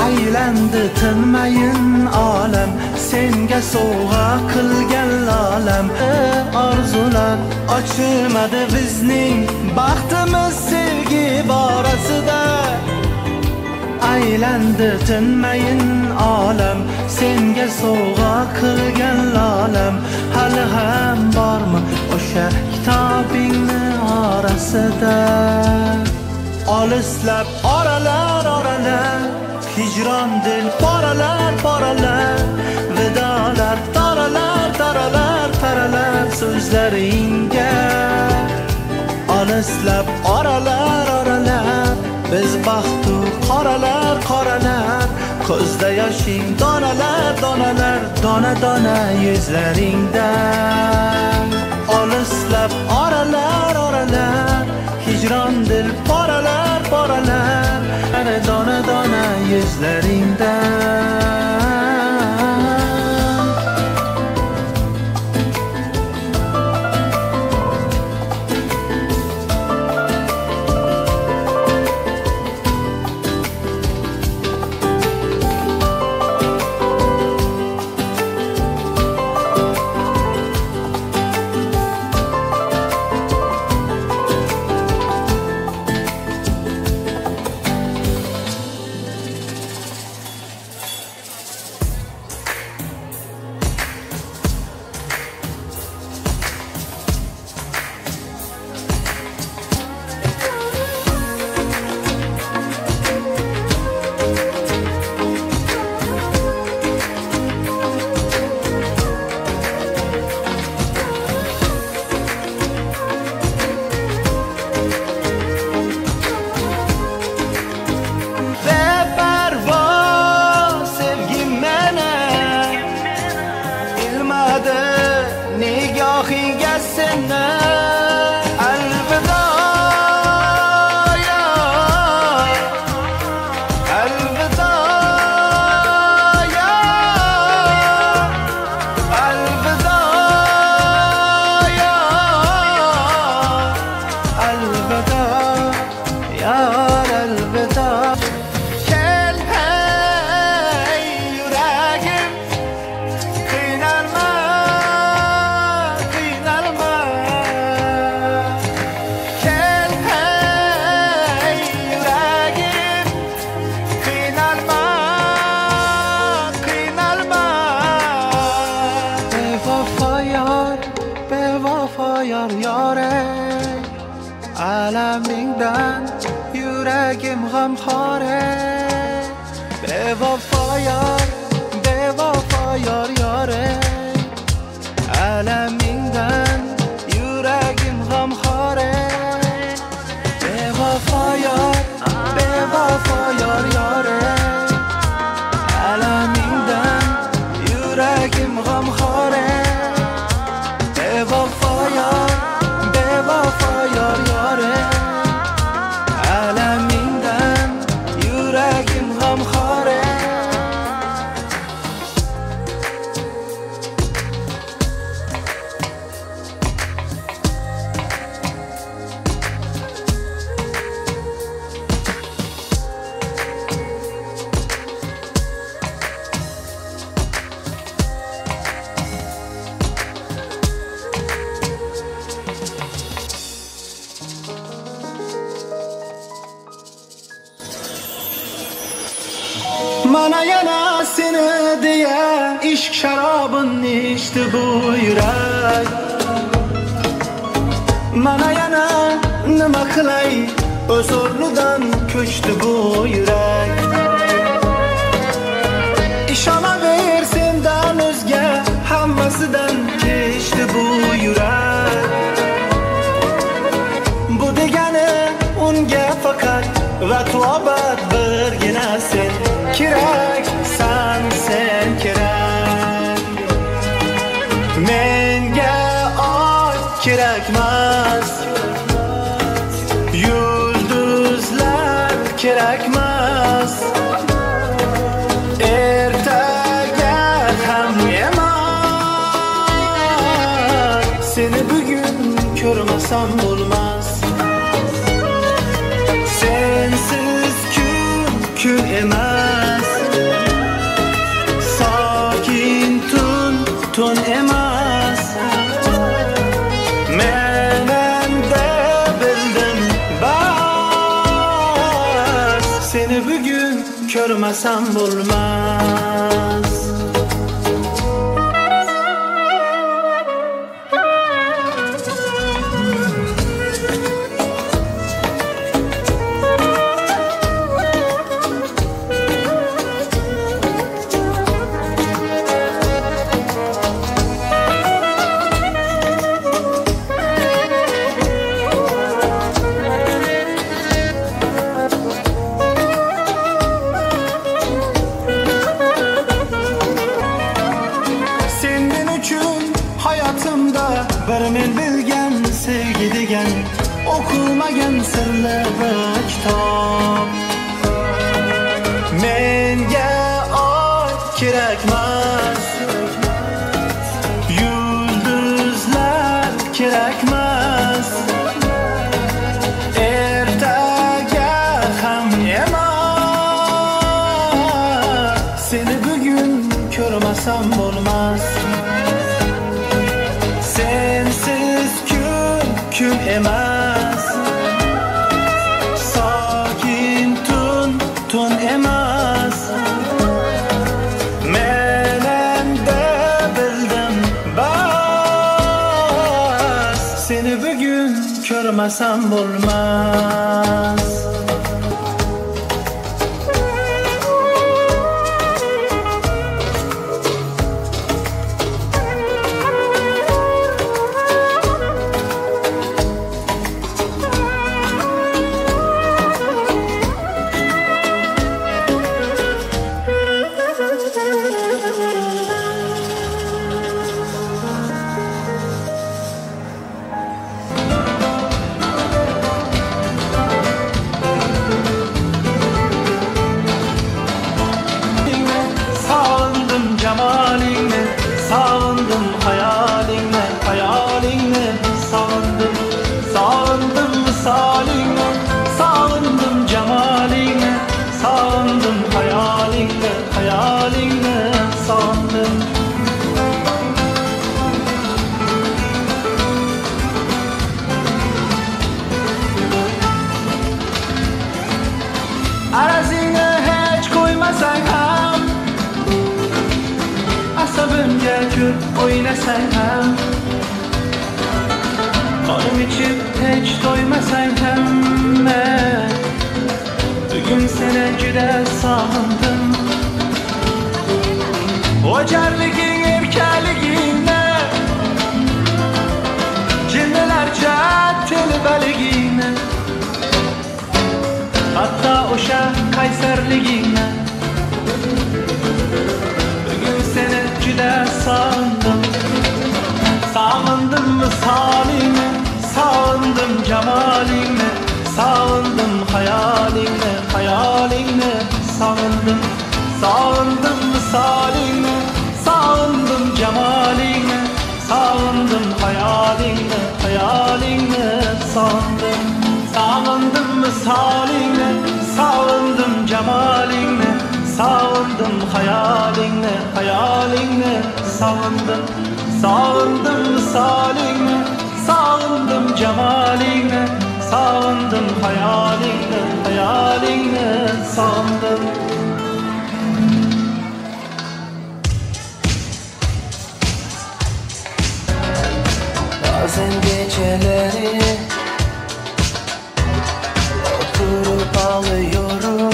Aylandi tinmayin olam, senga sovg'a qilgan lolam. Orzular ochilmadi bizning baxtimiz sevgi borasida. Aylandi tinmayin olam, senga sovg'a qilgan lolam. Hali ham bormi o'sha kitobingni orasida? Olislab oralar oralar, hijron dil poralar poralar, vidolar taralar taralar taralar so'zlaringga. Olislab oralar oralar, biz baxtu qoralar qoralar, ko'zda yoshing donalar donalar, dona dona yuzlaringda. Olislab oralar oralar, hijron dil poralar poralar, dona dona yuzlaringda. alamingdan yuragim g'amxore bevafo yor yore alamingdan yuragim g'amxore bevafo yor yore alamingdan yuragim g'amxore bevafo yor yore alamingdan yuragim g'amxore Mana yana seni diye ishq sharobini ichdi bu yurak Mana yana nima qilay o'z o'rnidan ko'chdi bu yurak Ishonaver sendan o'zga hammasidan kechdi bu yurak Bu degani unga faqat vaqt birgina sen kerak sen kerak menga oy kerakmas yulduzlar kerakmas ertaga ham emas seni bugun ko'rmasam bo'lmas sensiz kun emas sokin tun emas men endi bildim bas seni bugun ko'rmasam bo'lmas bir men bilgan sevgi degan o'qilmagan sirli kitob menga oy kerakmas yulduzlar kerakmas ertaga ham emas seni bugun ko'rmasam bo'lmas sensiz kun emas sokin tun emas men endi bildim bas seni bugun ko'rmasam bo'lmas sağındım hayalinle sağındım misalinle sağındım cemalinle sağındım hayalinle sağındım arazini hiç koymasan ham asabimga ko'p o'ylasang ham Kanım içip hiç doymasan hemme Bugün seni juda sağındım O carligin erkaliginle Cinnelerce telbeligine Hatta oşa Kayserligine Bugün seni juda sağındım Sağındım misaline Sağındım cemaline Sağındım hayaline Hayaline sağındım Sağındım misaline Sağındım cemaline Sağındım hayaline Hayaline sağındım Sağındım misaline Sağındım cemaline Sağındım hayaline Hayaline sağındım Sağındım misaline Sağındım cemaline Sağındım hayaline Hayaline sağındım Bazen geceleri Oturup ağlıyorum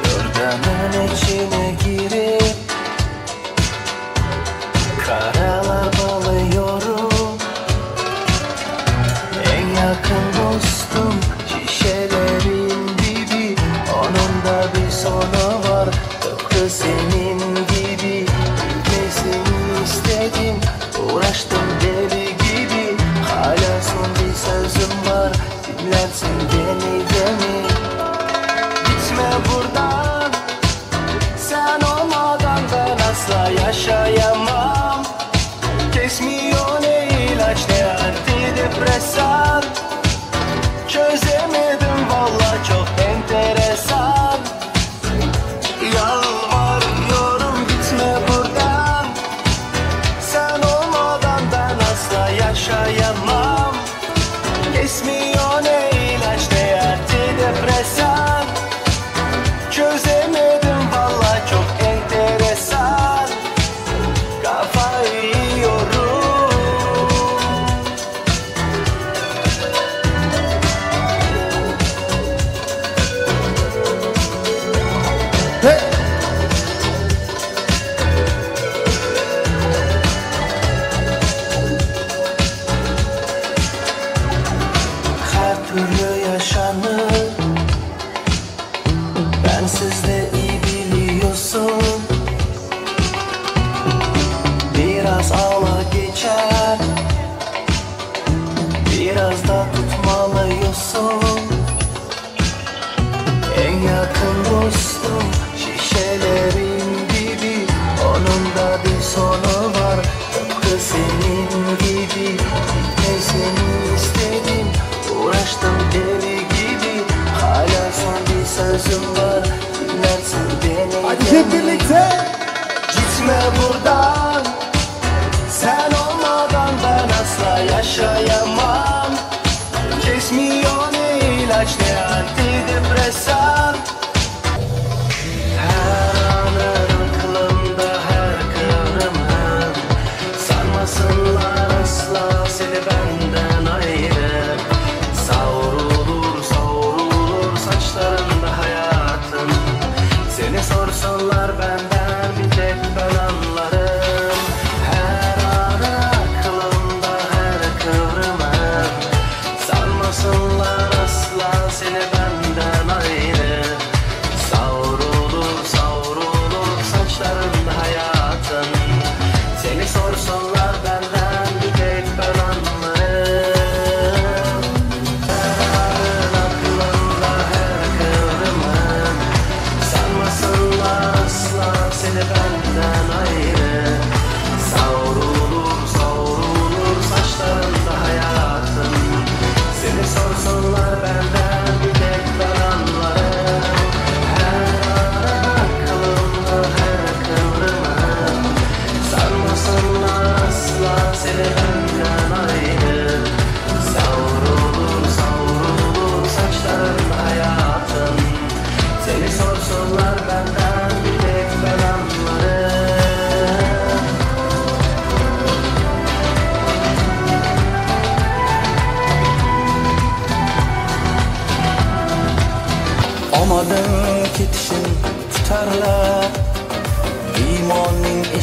Yorganın içine girip Karalar balıyorum En yakın dostum şişelerin dibi Onun da bir sonu var Tıpkı senin gibi Bitmesini istedim Uğraştım deli gibi Hala son bir sözüm var Dinlersin beni beni Gitme buradan Sen olmadan ben asla yaşayamam Kesmiyor ne ilaç ne antidepresan Çözemedim valla çok enteresan Yalvarıyorum gitme buradan Sen olmadan ben asla yaşayamam Kesmiyor ne ilaç ne antidepresan Çözemedim valla çok enteresan Kafayı yiyorum Her türlü yaşanır Bensiz de iyi biliyorsun Biraz ağla geçer Biraz da tutmalıyorsun En yakın dostum şişelerin gibi Onun da bir sonu var Tıpkı senin gibi Bitmesini istedim Uğraştım deli gibi Hala son bir sözüm var Dinlersin beni Hadi hep birlikte Gitme buradan Sen olmadan ben asla yaşayamam Kesmiyor ne ilaç ne antidepresan Her anın aklımda her kıvrımım Sarmasınlar asla seni benden ayrı Savrulur savrulur saçlarında hayatım Seni sorsunlar benden bir tek ben anlarım Her an aklımda her kıvrımım Sanmasınlar asla seni benden ayrı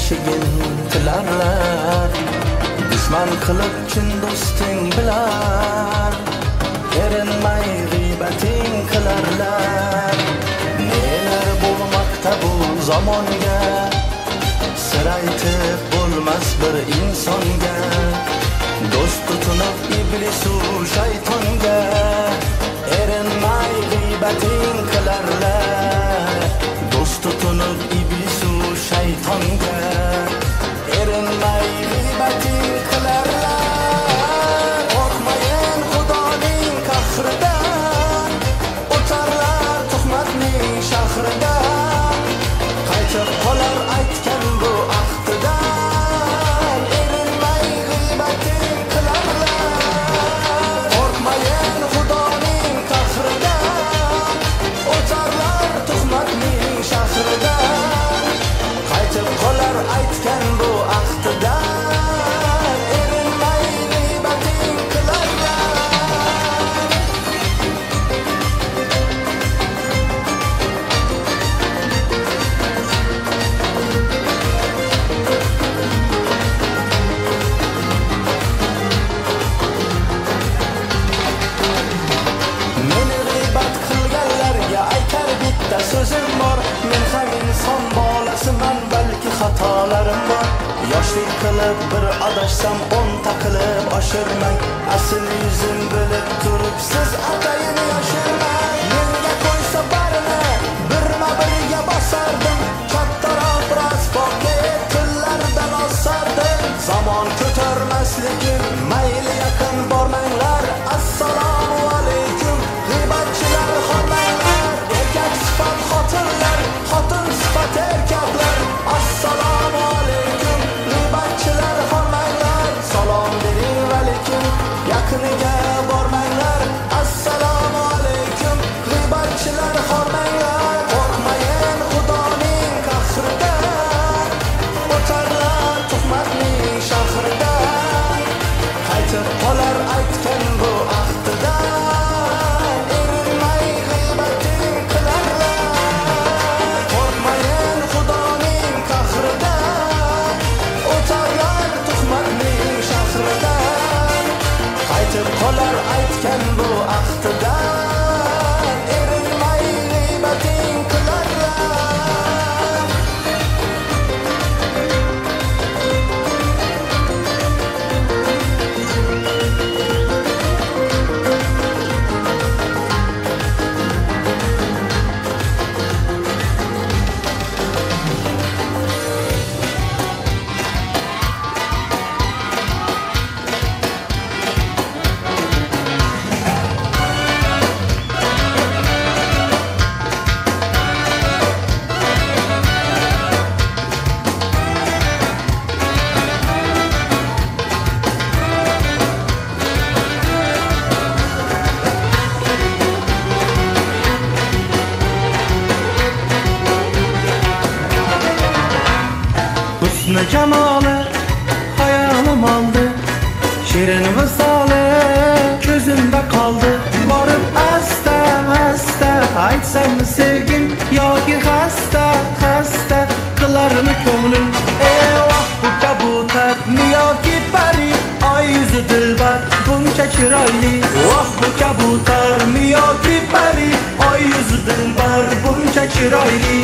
yashagin tilarlar dushman qilib chin do'sting bilar erinmay g'iybating qilarlar nelar bo'lmoqda bu zamonga sir aytib bo'lmas bir insonga do'st tutunib iblisu shaytonga erinmay g'iybating qilarlar do'st tutunib iblisu shaytonga erinmay g'iybating qilarlar qo'rqmayin xudoning qahridan o'tarlar tuhmatning shahridan qaytib qolar aytgan bu ahdidan erinmay g'iybating qilarlar qo'rqmayin xudoning qahridan o'tarlar tuhmatning shahridan qaytib qolar aytgan bu ahdidan erinmay g'iybating qilarlar meni g'iybat qilganlarga aytar bitta so'zim bor men ham inson bolasiman balki xatolarim bor yoshlik qilib bir adashsam o'nta qilib oshirmang asl yuzim bilib turib siz atayin yoshirmang menga qo'ysa barini birma birga bosardim kattaroq rasboga tillardan osardim zamon ko'tarmasligim mayli yaqin bormanglar assalomu alaykum g'iybatchilar hormanglar erkak sifat xotinlar xotin sifat erkaklar assalomu alaykum g'iybatchilar hormanglar salom bering valikim yaqiniga bormanglar assalomu alaykum g'iybatchilar hormanglar qo'rqmayin xudoning qahridan o'tarlar tuhmatning shahridan qaytib qolar aytgan bu ahdidan erinmay g'iybating qilarlar qo'rqmayin xudoning qahridan o'tarlar tuhmatning shahridan qaytib qolar aytgan bu ahdidan erinmay g'iybating qilarlar husni jamoli hayolim oldi shirin visoli ko'zimda qoldi borib asta asta aytsam sevgim yoki xasta xasta qilarmi ko'nglim eyvah bu kabutar yoki pari oy yuzi dilbar buncha chiroyli voh bu kabutar yoki pari oy yuzi dilbar buncha chiroyli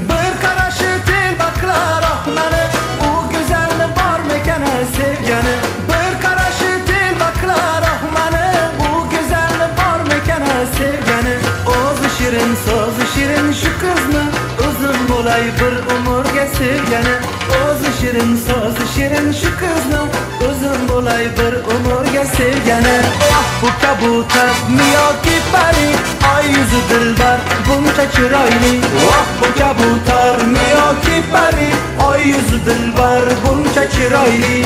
bir qarashi telbaqlar ohnani u go'zalni bormikan sevgani bir qarashi telbaqlar ohnani u go'zalni bormikan sevgani o'zi shirin so'zi shirin shu qizni o'zim bo'lay bir umrga sevgani o'zi shirin so'zi shirin shu qizni o'zim bo'lay bir umrga sevgani bu kabutar yoki pari oy yuzi dilbar buncha chiroyli bu kabutar yoki pari oy yuzi dilbar buncha chiroyli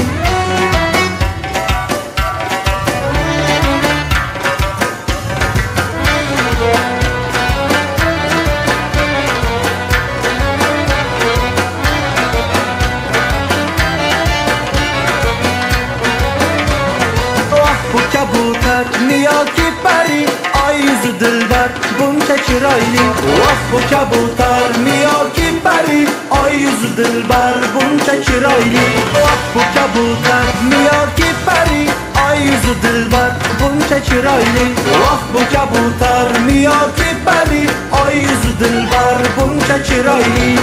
dilbar buncha chiroyli voh bu kabutar yoki pari oy yuzi dilbar buncha chiroyli voh bu kabutar yoki pari oy yuzi dilbar buncha chiroyli voh bu kabutar yoki pari oy yuzi dilbar buncha chiroyli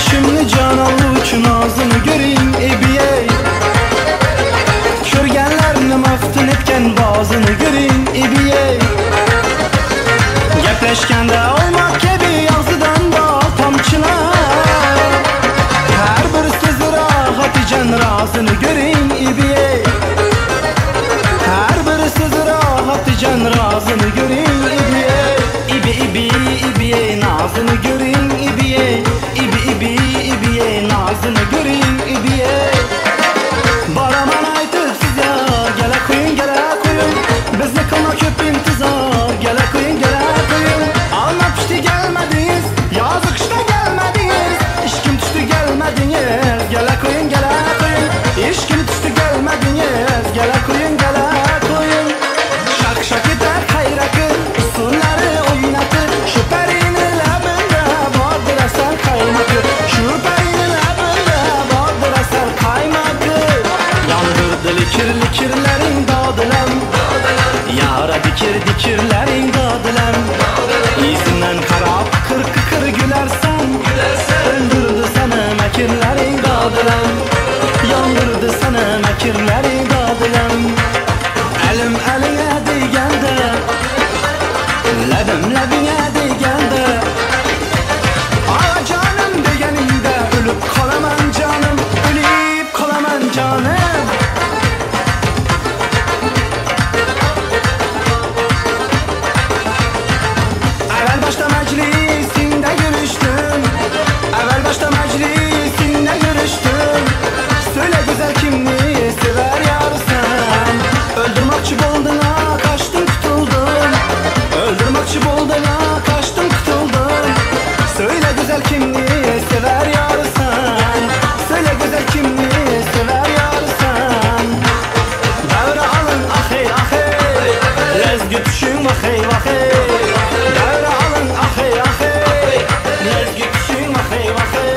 Şimdi cananlı üçün ağzını göreyim ebiyey Körgenlerini maftun etken bazını göreyim ebiyey Gepleşkende olmak gibi yazıdan da tamçılar Her bir sözü rahat icen razını göreyim ebiyey Her bir sözü rahat icen razını göreyim ebiyey İbi nazını göreyim ebiyey İbiye nazını göreyim ibiye Baraman aytıp size gele koyun Bizni kılma köp intizar gele koyun Alma pişti gelmediniz yazık işte gelmediniz İşkim düştü gelmediniz gele koyun İşkim düştü gelmediniz gele koyun Şak şak eder hayrakı usulları oynatır Şu perinin labında vardır asal kaymakı Şu perinin labında vardır asal kaymakı Yandırdı likirlerin dadılam Yara dikirlerin dadılam İzinden karab kır gülersen Öldürdü sana mekirlerin dadılam Yandırdı sana mekirlerin dadılam Elim eline değgende Lebim lebine değgende Aa canım degeninde ölüp kalaman canım Ölüp kalaman canım Evvel başta meclisinde görüştüm Evvel başta meclisinde görüştüm Söyle güzel kimliği sever yar sen Öldürmakçı bolduna kaçtım tutuldum Öldürmakçı bolduna kaçtım tutuldum Söyle güzel kimliği sever yar sen Söyle güzel kimliği sever yar sen Devre alın ahey ahey Lezgü düşün vahey vahey Devre alın ahey ahey Lezgü düşün vahey vahey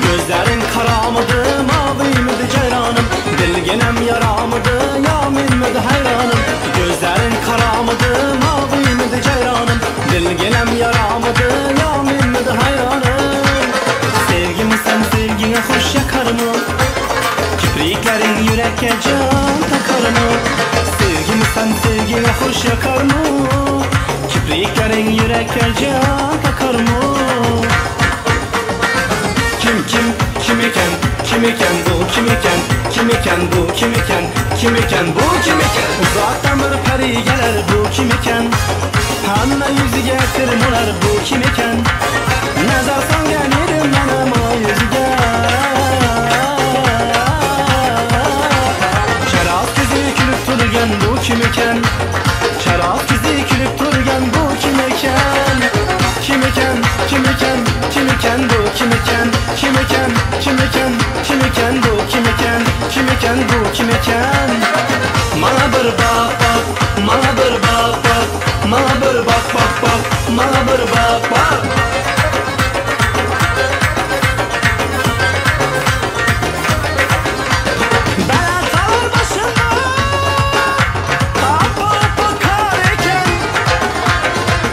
Gözlerin kara mıdı, mavi miydi ceyranım Dilgenem yara mıdı, yamin miydi hayranım Gözlerin kara mıdı, mavi miydi ceyranım Dilgenem yara mıdı, yamin miydi hayranım Sevgimi sen sevgine hoş yakar mı? Kipriklerin yürekke can takar mı? Sevgimi sen sevgine hoş yakar mı? Kipriklerin yürekke can takar mı? Kim iken bu kim iken bu kim iken Uzaktan bir peri gelir bu kim iken Hanna yüzü getirmeler bu kim iken Nazarsan gelirim benim o yüzüge Şarap yüzü külüp durgen bu kim iken Şarap yüzü külüp durgen bu kim iken Kim iken bu kim iken bu kim iken Bana bir bak bana bir bak bana bir bak bana bir bak Ben kalır başında bakar eken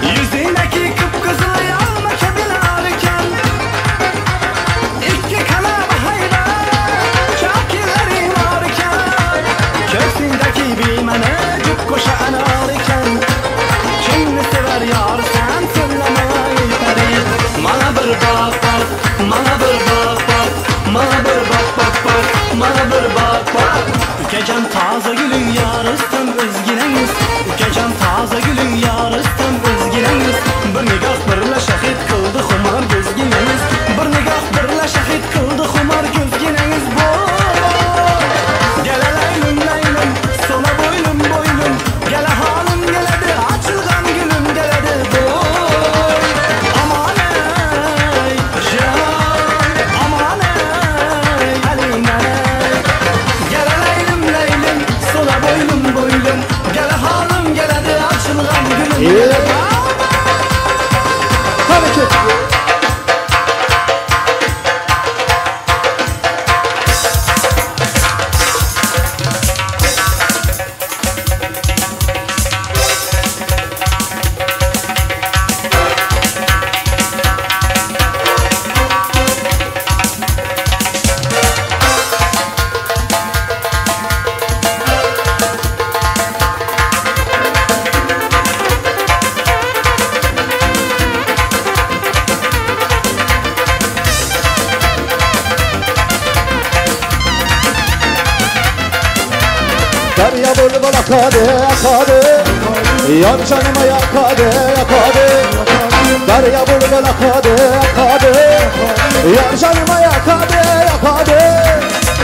Yüzündeki kıpkızıl yağma kedin ağrıken İki kanal hayvan Çakillerin ağrıken Köksündeki bilmene cüp koşa anarken Kimini sever yar sen söylemeyi peri Bana bir bak bana bir bak Bana bir bak bana bir bak Ülkecem taze gülün yarıstan özgileniz Ülkecem taze gülün yarıstan özgileniz Bir nigah birle şahit kıldı xumar gözgileniz Bir nigah birle şahit kıldı xumar gözgileniz Bu bulbul akadı akadı Yar canıma yakadı yakadı Derya bulbul akadı akadı Yar canıma yakadı yakadı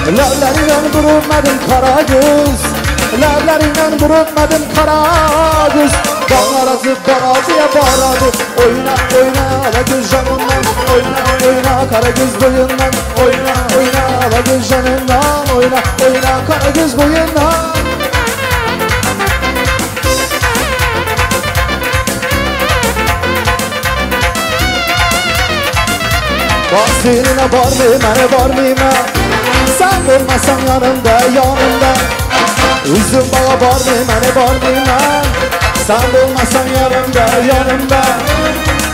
Lavlarıyla durulmadım kara göz Lavlarıyla durulmadım kara göz Dağlar atıp baradıya baradı Oyna oyna ala göz canından Oyna oyna kara göz boyundan Oyna oyna ala göz canından Oyna oyna kara göz boyundan Bahsinine var mı mene var mı me Sen olmasan yanımda yanımda Üzüm bağa var mı mene var mı me Sen olmasan yanımda yanımda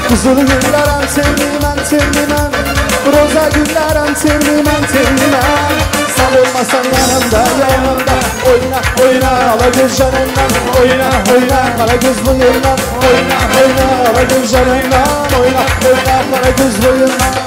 Kızılı günlerem sevmeymen sevmeymen Roza günlerem sevmeymen sevmeymen Sen olmasan yanımda yanımda Oyna oyna ala göz canından Oyna oyna kara göz boyundan Oyna oyna ala göz canından Oyna oyna kara göz boyundan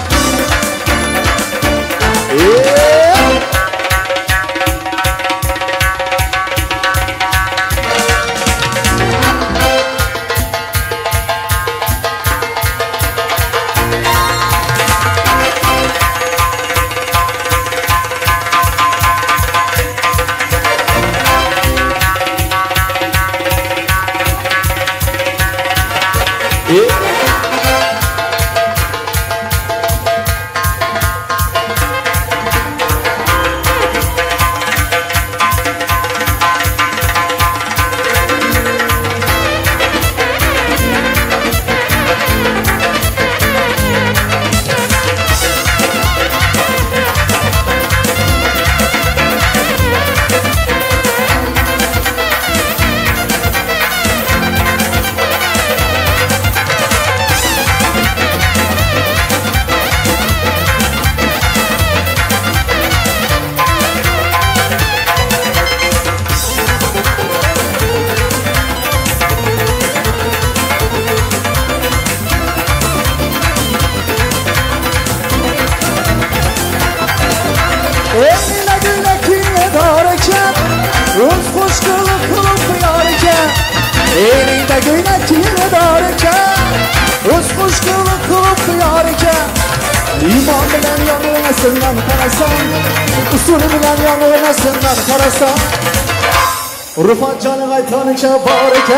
Rıfat canı gaytanıca barike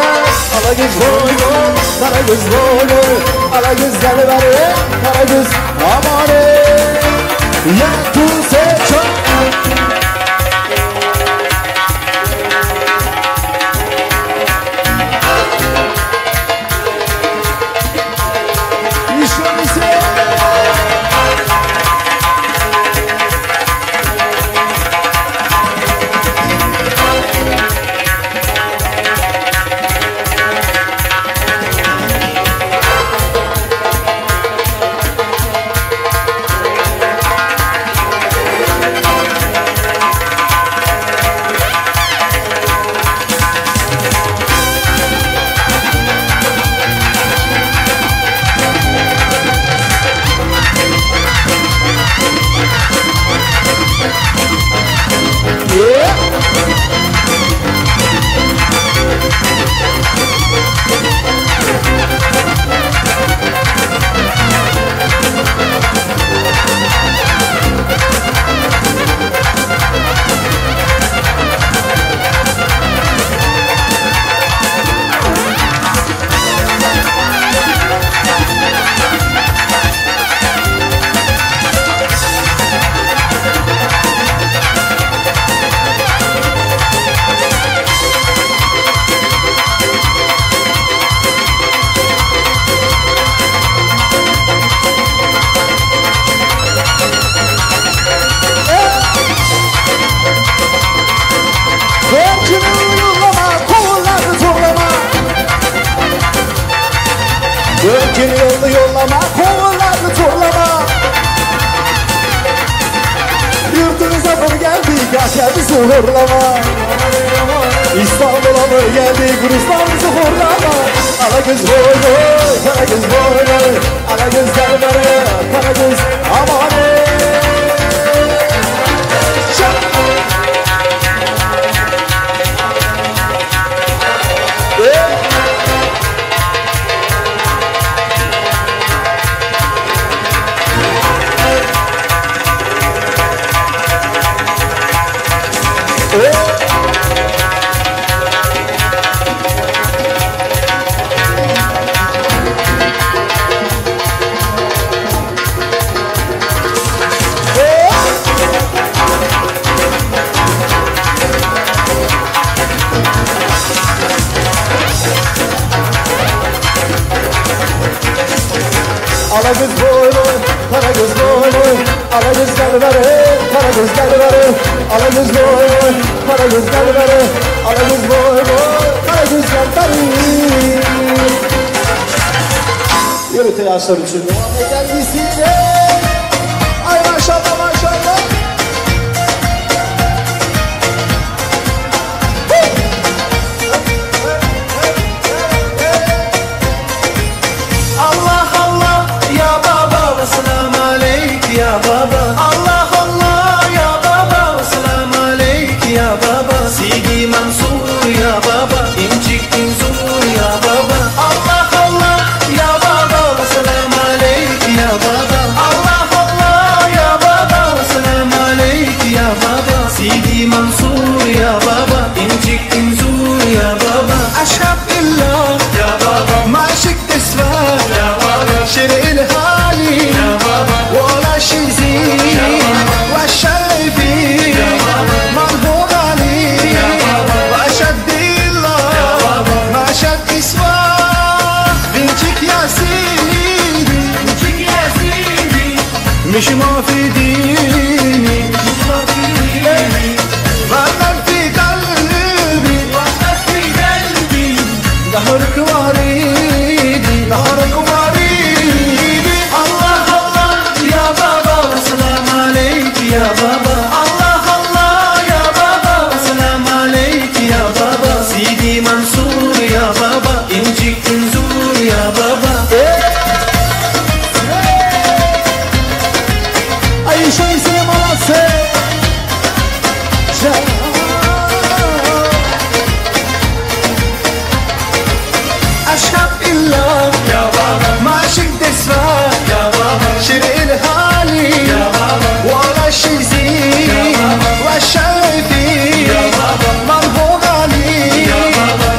Ala göz boylu, kara göz boylu Ala gözleri veri, kara göz amane Yaktı seçen Gökçeni yollu yollama, kovalarını zorlama Yurtunuza mı geldik, yaşa bizi horlama İstanbul'a mı geldik, Ruslarımızı horlama Ala göz boylu, kara göz boylu Ala gözler vere, kara göz amane Ala göz boy boy, kara göz boy boy, ala gözler vere, kara gözler vere, ala göz boy boy, kara gözler vere, ala göz boy boy, kara gözler vere. Yürü teyaşlar için ne geldiysin ay maşallah maşallah. Selam aleyk ya baba. Allah Allah ya baba. Selam aleyk ya baba. Sigi Mansur ya baba. İncik Dinzur ya baba. Allah Allah ya baba. Selam aleyk ya baba. Allah Allah ya baba. Selam aleyk ya baba. Sigi Mansur ya baba. İncik Dinzur ya baba. Aşhab illah ya baba. Maşık desvar ya baba. Şer'il hali ولا شي زين والشايفي منظور علي واشد الله ما شد اسمه بنتك يا سيدي بنتك يا سيدي مش ما في ديني مش ما في ديني وقف في قلبي وقف في قلبي ظهرك وريدي ظهرك وريدي ya baba Allah Allah ya baba selam aleyk ya baba Sidi Mansur ya baba İncik Dinzur ya baba Ay şeysine malası Aşhab illah ya baba Maşık desva ya baba Şer'il hali ya baba شي زين والشايفي منظور علي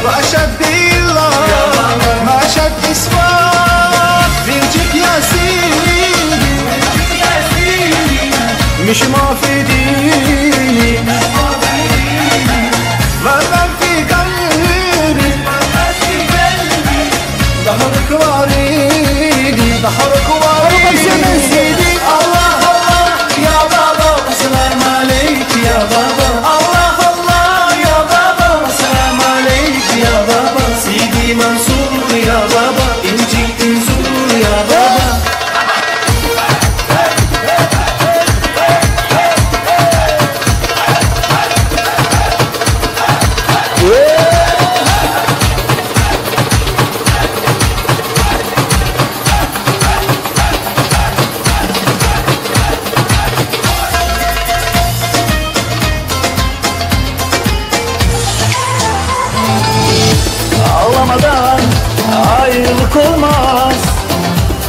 واشد الله ما شد اسمه بنتك يا سيدي مش ما في ديني وقف في قلبي ظهرك وريدي ظهرك وريدي الله ya baba selam aleyk ya baba Allah Allah ya baba selam aleyk ya baba Sidi Mansur ya baba İncik Dinzur ya baba ayrılık olmaz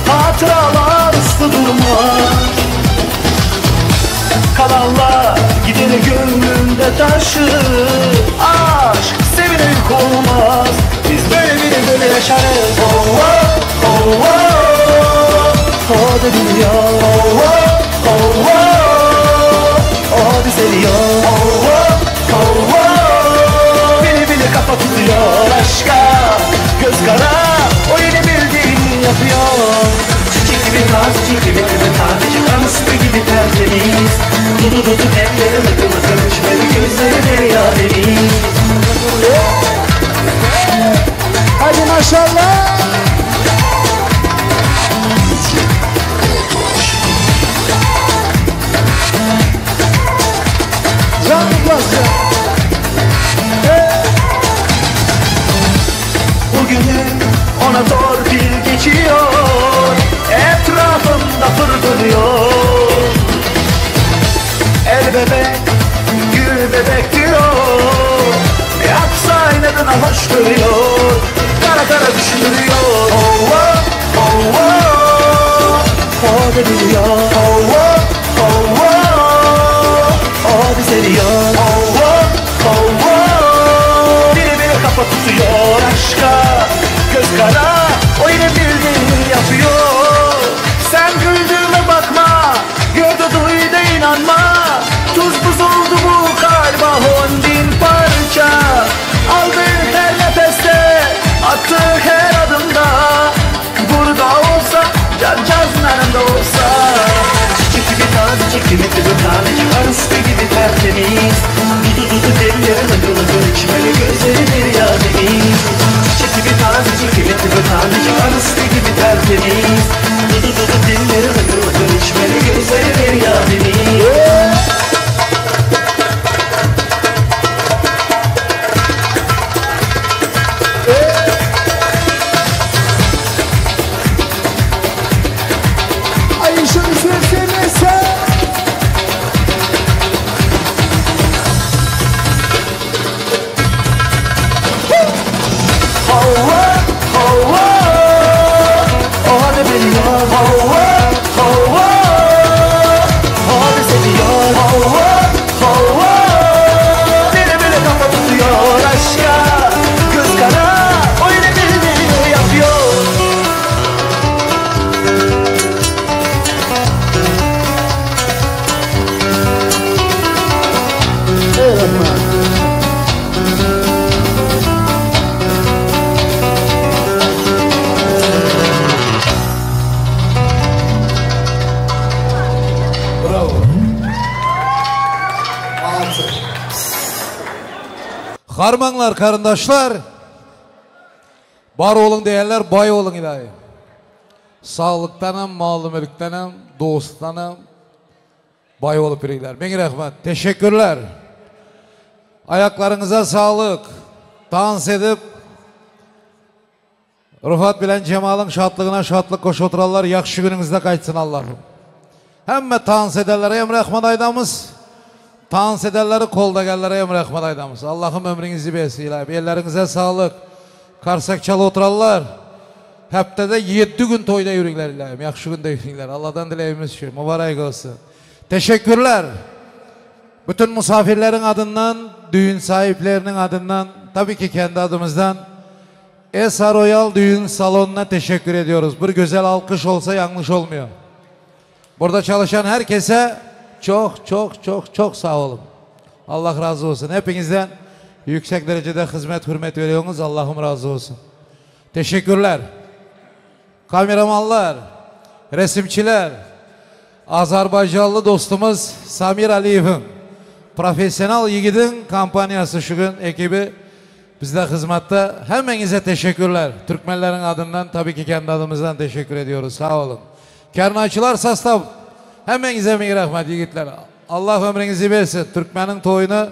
hatıralar ıslı durmaz kalanlar gideni gönlümde taşır aşk sevine yük olmaz biz böyle yaşarız oh oh oh oh hadi dünya oh oh oh oh hadi seviyor oh oh oh oh beni kafa tutuyor aşka göz kara o yeni bildiğini yapıyor çiçek gibi naz çiçek gibi tanecik anısı gibi tertemiz dudu elleri lıkı lıkı içmeli gözleri derya deniz hadi maşallah canım klasya bugünüm ona torpil geçiyor etrafımda fırtınıyor el bebek gül bebek diyor yapsa inadına hoş görüyor kara kara düşünüyor oh oh oh oh hadi biliyor oh oh oh oh hadi seviyor oh oh Tuz buz oldu bu kalba 10.000 parça. Aldı her nefeste, attı her adımda. Burada olsa, can cazlarında olsa. Çiçek gibi taze, çekimeti bir tanecik arısı gibi tertemiz. Dudu dudu dellerin ıgıl ıgıl içmeli gözleri bir yadimiz. Çiçek gibi taze, çekimeti bir tanecik arısı gibi tertemiz. Dudu dudu dellerin ıgıl ıgıl içmeli gözleri bir yadimiz. Harmanlar, karındaşlar. Bar olun değerler, bay olun ilahi. Sağlıktanım, malı mülktanım, dosttanım, bay olup bireyler. Meni rahmet, teşekkürler. Ayaklarınıza sağlık. Dans edip, Rıfat bilen Cemal'ın şatlığına şatlık koş oturarlar. Yakşı gününüzde kaytsın Allah'ım. Hemme dans ederlere hem rahmet aydamız. Dans ederleri kolda gelleri hem rahmet aydamız. Allah'ım ömrünüzü versin ilahi. Ellerinize sağlık. Karsak çalı oturarlar. Heptede 7 gün toyda yürürler ilahim. Yakşı günde yürürler. Allah'tan dileğimiz şu. Mübarek olsun. Teşekkürler. Bütün misafirlerin adından, düğün sahiplerinin adından, tabii ki kendi adımızdan Esa Royal Düğün Salonu'na teşekkür ediyoruz. Bir güzel alkış olsa yanlış olmuyor. Burada çalışan herkese çok sağ olun. Allah razı olsun. Hepinizden yüksek derecede hürmet veriyorsunuz. Allah'ım razı olsun. Teşekkürler. Kameramanlar, resimçiler, Azerbaycanlı dostumuz Samir Aliyev'in profesyonel yiğidin kampanyası şu gün ekibi bizde hizmette. Hemenize teşekkürler. Türkmenlerin adından tabii ki kendi adımızdan teşekkür ediyoruz. Sağ olun. Karnaçılar sastav. Hemenize mi rahmet yiğitler. Allah ömrünüzü versin. Türkmenin toyunu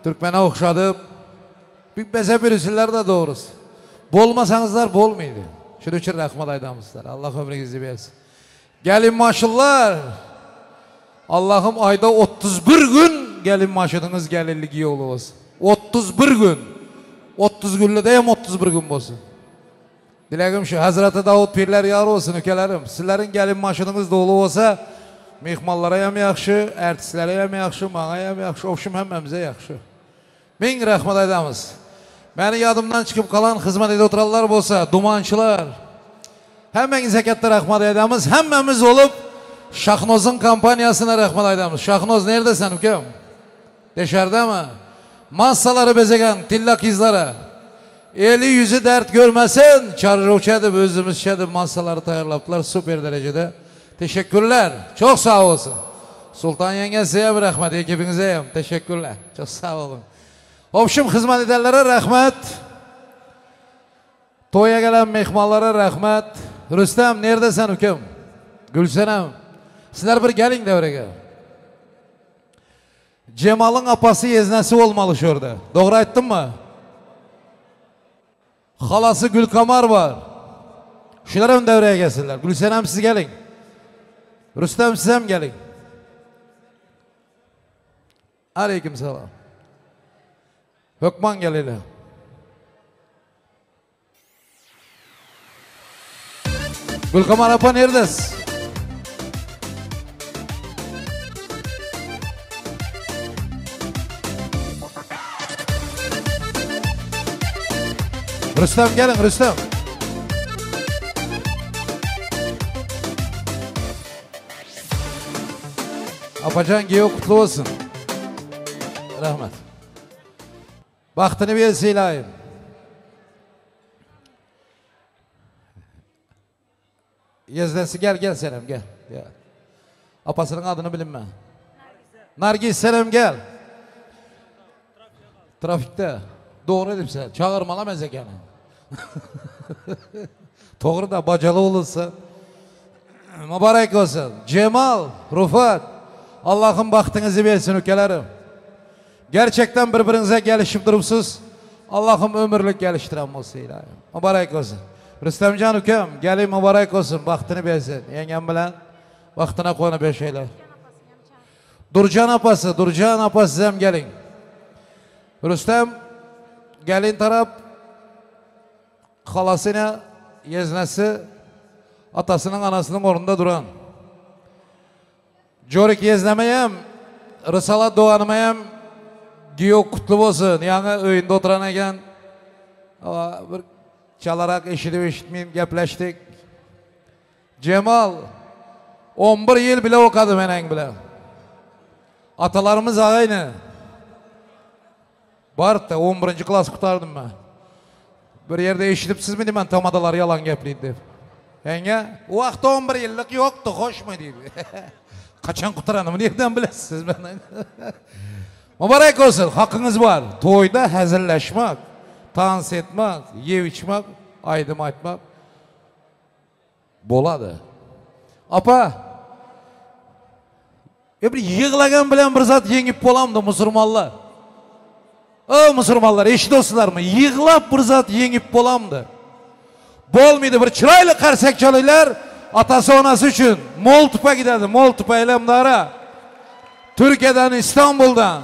Türkmen'e okşadı. Bir beze birisiler de doğrusu. Bolmasanızlar bol muydu? Şunu için rahmet aydamızlar. Allah ömrünüzü versin. Gelin maşallah. Allah'ım ayda 31 gün gelin maşadınız gelinlik iyi olsun. 31 gün. 30 günlü deyim 31 gün olsun. Dileğim şu Hazreti Davut pirler yar olsun ülkelerim. Sizlerin gelin maşadınız dolu olsa mihmallara hem yakşı, ertislere hem yakşı, bana hem yakşı, ofşum hemmemize yakşı. Min rahmet aydamız. Beni yadımdan çıkıp kalan hizmet ede oturarlar olsa, dumançılar. Hemen zekatlar rahmet aydamız. Hemmemiz olup Şahnoz'un kampanyasına rahmet aydamız. Şahnoz neredesin ülkem? Dışarıda mı? Masaları bezegen, tillak izlere. Eli yüzü dert görmesin. Çarşı uçadı, özümüz şadı. Masaları tayarladılar süper derecede. Teşekkürler. Çok sağ olsun. Sultan yengesiye bir rahmet, ekibinize teşekkürler. Çok sağ olun. Hopşum hizmet edenlere rahmet. Toya gelen mehmallara rahmet. Rüstem neredesin ülkem? Gülsenem. Sizler bir gelin devreye. Cemal'ın apası yeznesi olmalı şurada. Doğru ettin mi? Halası Gülkamar var. Şunlar ön devreye gelsinler. Gülsenem siz gelin. Rüstem siz hem gelin. Aleyküm selam. Hökman geliyle. Gülkamar apa neredesin? Rüstem gelin Rüstem. Apacan giyo kutlu olsun. Rahmet. Vaktini bir ilayim. Yezdesi gel Senem gel. Apasının adını bilinme. Nargis Senem gel. Trafikte. Doğru edip sen. Çağırmala mezekeni. Doğru da bacalı olursa. Mübarek olsun. Cemal, Rufat. Allah'ın baktığınızı versin ülkelerim. Gerçekten birbirinize gelişip durupsuz. Allah'ım ömürlük geliştiren olsun. Mübarek olsun. Rüstemcan ülkem gelin mübarek olsun. Baktını versin. Yengem bilen vaktine konu bir şeyler. Durcan apası hem gelin. Rüstem gelin taraf halasına yeznesi atasının anasının orunda duran. Jorik yezlemeyem, Rısalat doğanmayem, Giyok kutlu olsun. Yani öyünde oturan eken bir çalarak eşitmeyim gepleştik. Cemal 11 yıl bile okadı menen bile. Atalarımız aynı. Bart'ta 11. klas kurtardım ben. Bir yerde eşitip siz mi demen tam adalar yalan gepliydi deyip. Yenge, o vakti 11 yıllık yoktu, hoş mu deyip. Kaçan kurtaranımı nereden bilesiniz benden? Mübarek olsun, hakkınız var. Toyda hazırlaşmak, dans etmek, yev içmek, aydım aytmak. Boladı. Apa, bir yığılagan bilen bir zat yengip bolamdı Müslümanlar. O Müslümanlar eşit olsunlar mı? Yığılap bir zat yengip bolamdı. Bolmaydı bir çıraylı karsak çalıylar. Atası onası için Moltup'a giderdi. Moltup'a elemdara. Türkiye'den İstanbul'dan.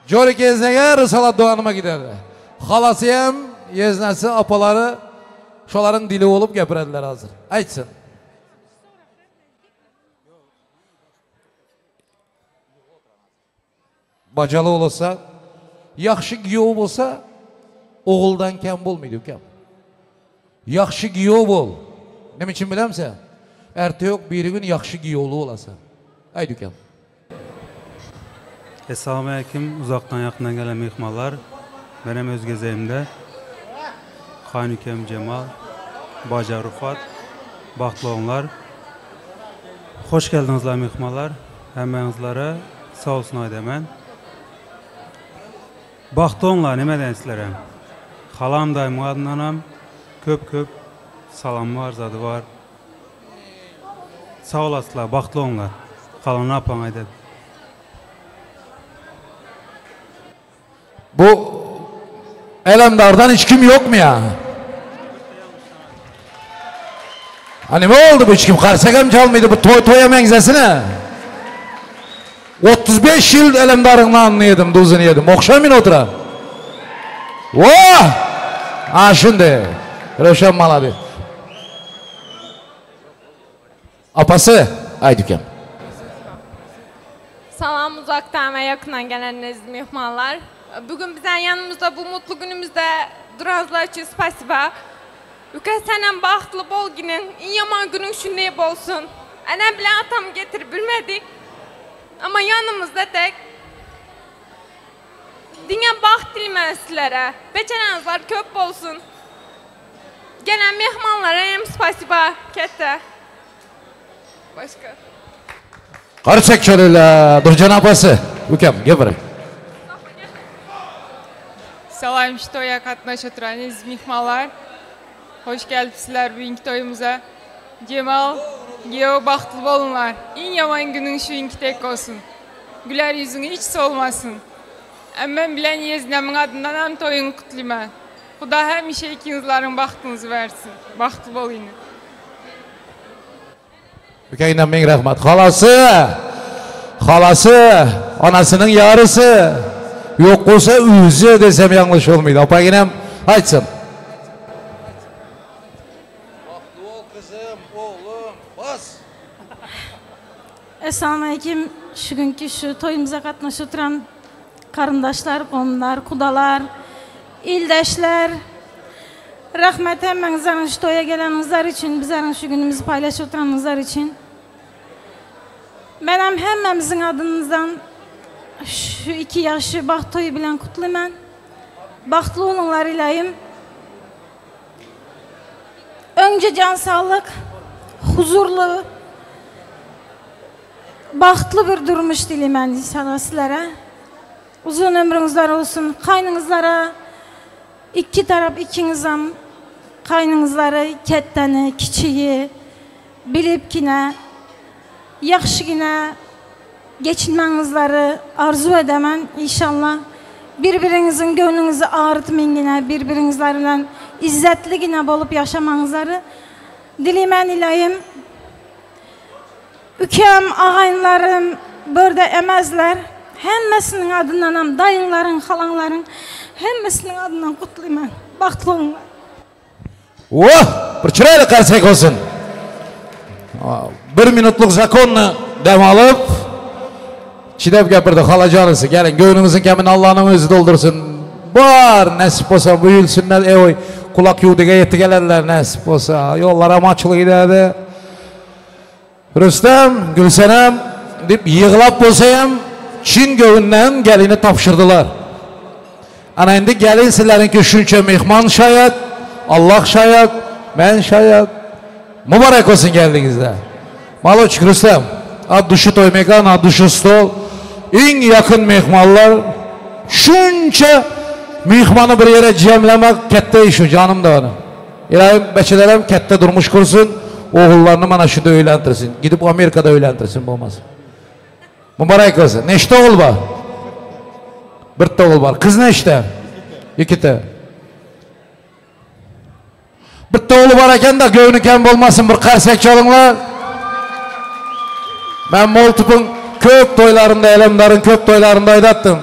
Jorik Yezne'ye Rısalat Doğan'ıma giderdi. Halası hem Yeznesi apaları şoların dili olup gepirediler hazır. Aytsın. Bacalı olursa, yaxşı giyov olsa, oğuldan kem bolmaydı kem. Yaxşı giyov bol. Ne için bilemse? Erte yok bir gün yaxşı giyovlu olasa. Haydi kem. Esselamu Aleyküm. Uzaktan yakından gelen mihmallar. Benim öz gezeyimde Xanükem Cemal, Baca Rufat, Baxtlı onlar. Hoş geldinizler mihmallar. Hemenizlere sağ olsun aydemen. Baxtlı onlar nemeden sizlere. Xalam dayımın adınanam. Köp salam var, zadı var. Sağ olasılar, baxtlı onlar. Xalanı apan aydedim. Bu Elemdar'dan hiç kim yok mu ya? Hani ne oldu bu hiç kim? Karsakam çalmıydı bu toya mengzesine. 35 yıl Elemdar'ınla anlıyordum, duzunu yedim. Okşamayın otura. Vah! Ha şimdi. Röşen malabi. Apası. Aydükem. Salam uzaktan ve yakından geleniniz mihmanlar. Bugün bizden yanımızda bu mutlu günümüzde duranızlar için spasiba. Ülke senen baxtlı bol günün, en yaman günün şunday bolsun. Annem bile atamı getirip bilmedik. Ama yanımızda tek. Dine baxt dilmez sizlere. Beçenenizler köp bolsun. Gelen mehmanlara hem spasiba kette. Başka. Karçak çölüyle Durcan apası. Ülkem gel bırak. Salam toya katnaşıp turanız mihmalar. Hoş geldinizler bugünkü toyumuza. Cemal, Geo baxtlı bolunlar. En yaman günün şu inki tek olsun. Güler yüzünü hiç solmasın. Emmem bilen Yeznemin adından hem toyunu kutlayman. Xuda hemişe ikinizlerin baxtınızı versin. Baxtlı bol yine. Ülkeyinden min rahmet. Halası, anasının yarısı. Yok olsa üzü desem yanlış olmaydı. Apa yinem açsın. Esselamu Aleyküm. Şu günkü şu toyumuza katnaşıp duran karındaşlar, komlar, kudalar, ildeşler. Rahmet hemen şu toya gelenizler için, bizlerin şu günümüzü paylaşıp duranızlar için. Benim hemmemizin adınızdan şu 2 yaşı baxt toyu bilen kutlayman. Baxtlı olunlar ilayim. Önce can sağlık, huzurlu, baxtlı bir durmuş dilemen sana sizlere. Uzun ömrünüzler olsun. Kaynınızlara, 2 taraf ikinizam, kaynınızları, ketteni, kiçiyi, bilipkine, yaxşıgine geçinmenizleri arzu edemem inşallah. Birbirinizin gönlünüzü ağrıtmayın, birbirinizlerle izzetligine bolup yaşamanızları dilemen ilayim. Ükem, ağayınlarım burada emezler. Hemmesinin adından, dayınların, halanların, hemmesinin adından kutlayman. Baxtlı olunlar. Bir çıraylı karsak olsun. 1 minutluk zakonunu dem alıp çidep gapirdi halacanısı. Gelin göğününüzün kemini Allah'ın özü doldursun. Var nasip olsa buyulsunlar. Kulak yudiga yetti gelirler nasip olsa. Yollara maçılı giderdi. Rüstem, Gülsenem deyip yığılap bolsayam Çin göğünden gelini tapşırdılar. Ana indi gelin sizlerinki şunca mehman şayet, Allah şayet, ben şayet. Mübarek olsun geldiğinizde. Maloçik Rüstem, adduşu toymekan, adduşu stol. En yakın mehmanlar şunca mehmanı bir yere cemlemek kette işi canım da onu. İlahim beçelerim kette durmuş kursun. Oğullarını bana şurada öylendirsin. Gidip Amerika'da öylendirsin olmaz. Mübarek olsun. Neçte oğul var? 1 oğul var. Kız neçte? 2 te. 1 oğlu var eken de göğünü kem olmasın. Bir karsak çalınlar. Ben Moltup'un köp toylarında, elemlerin köp toylarında aydattım.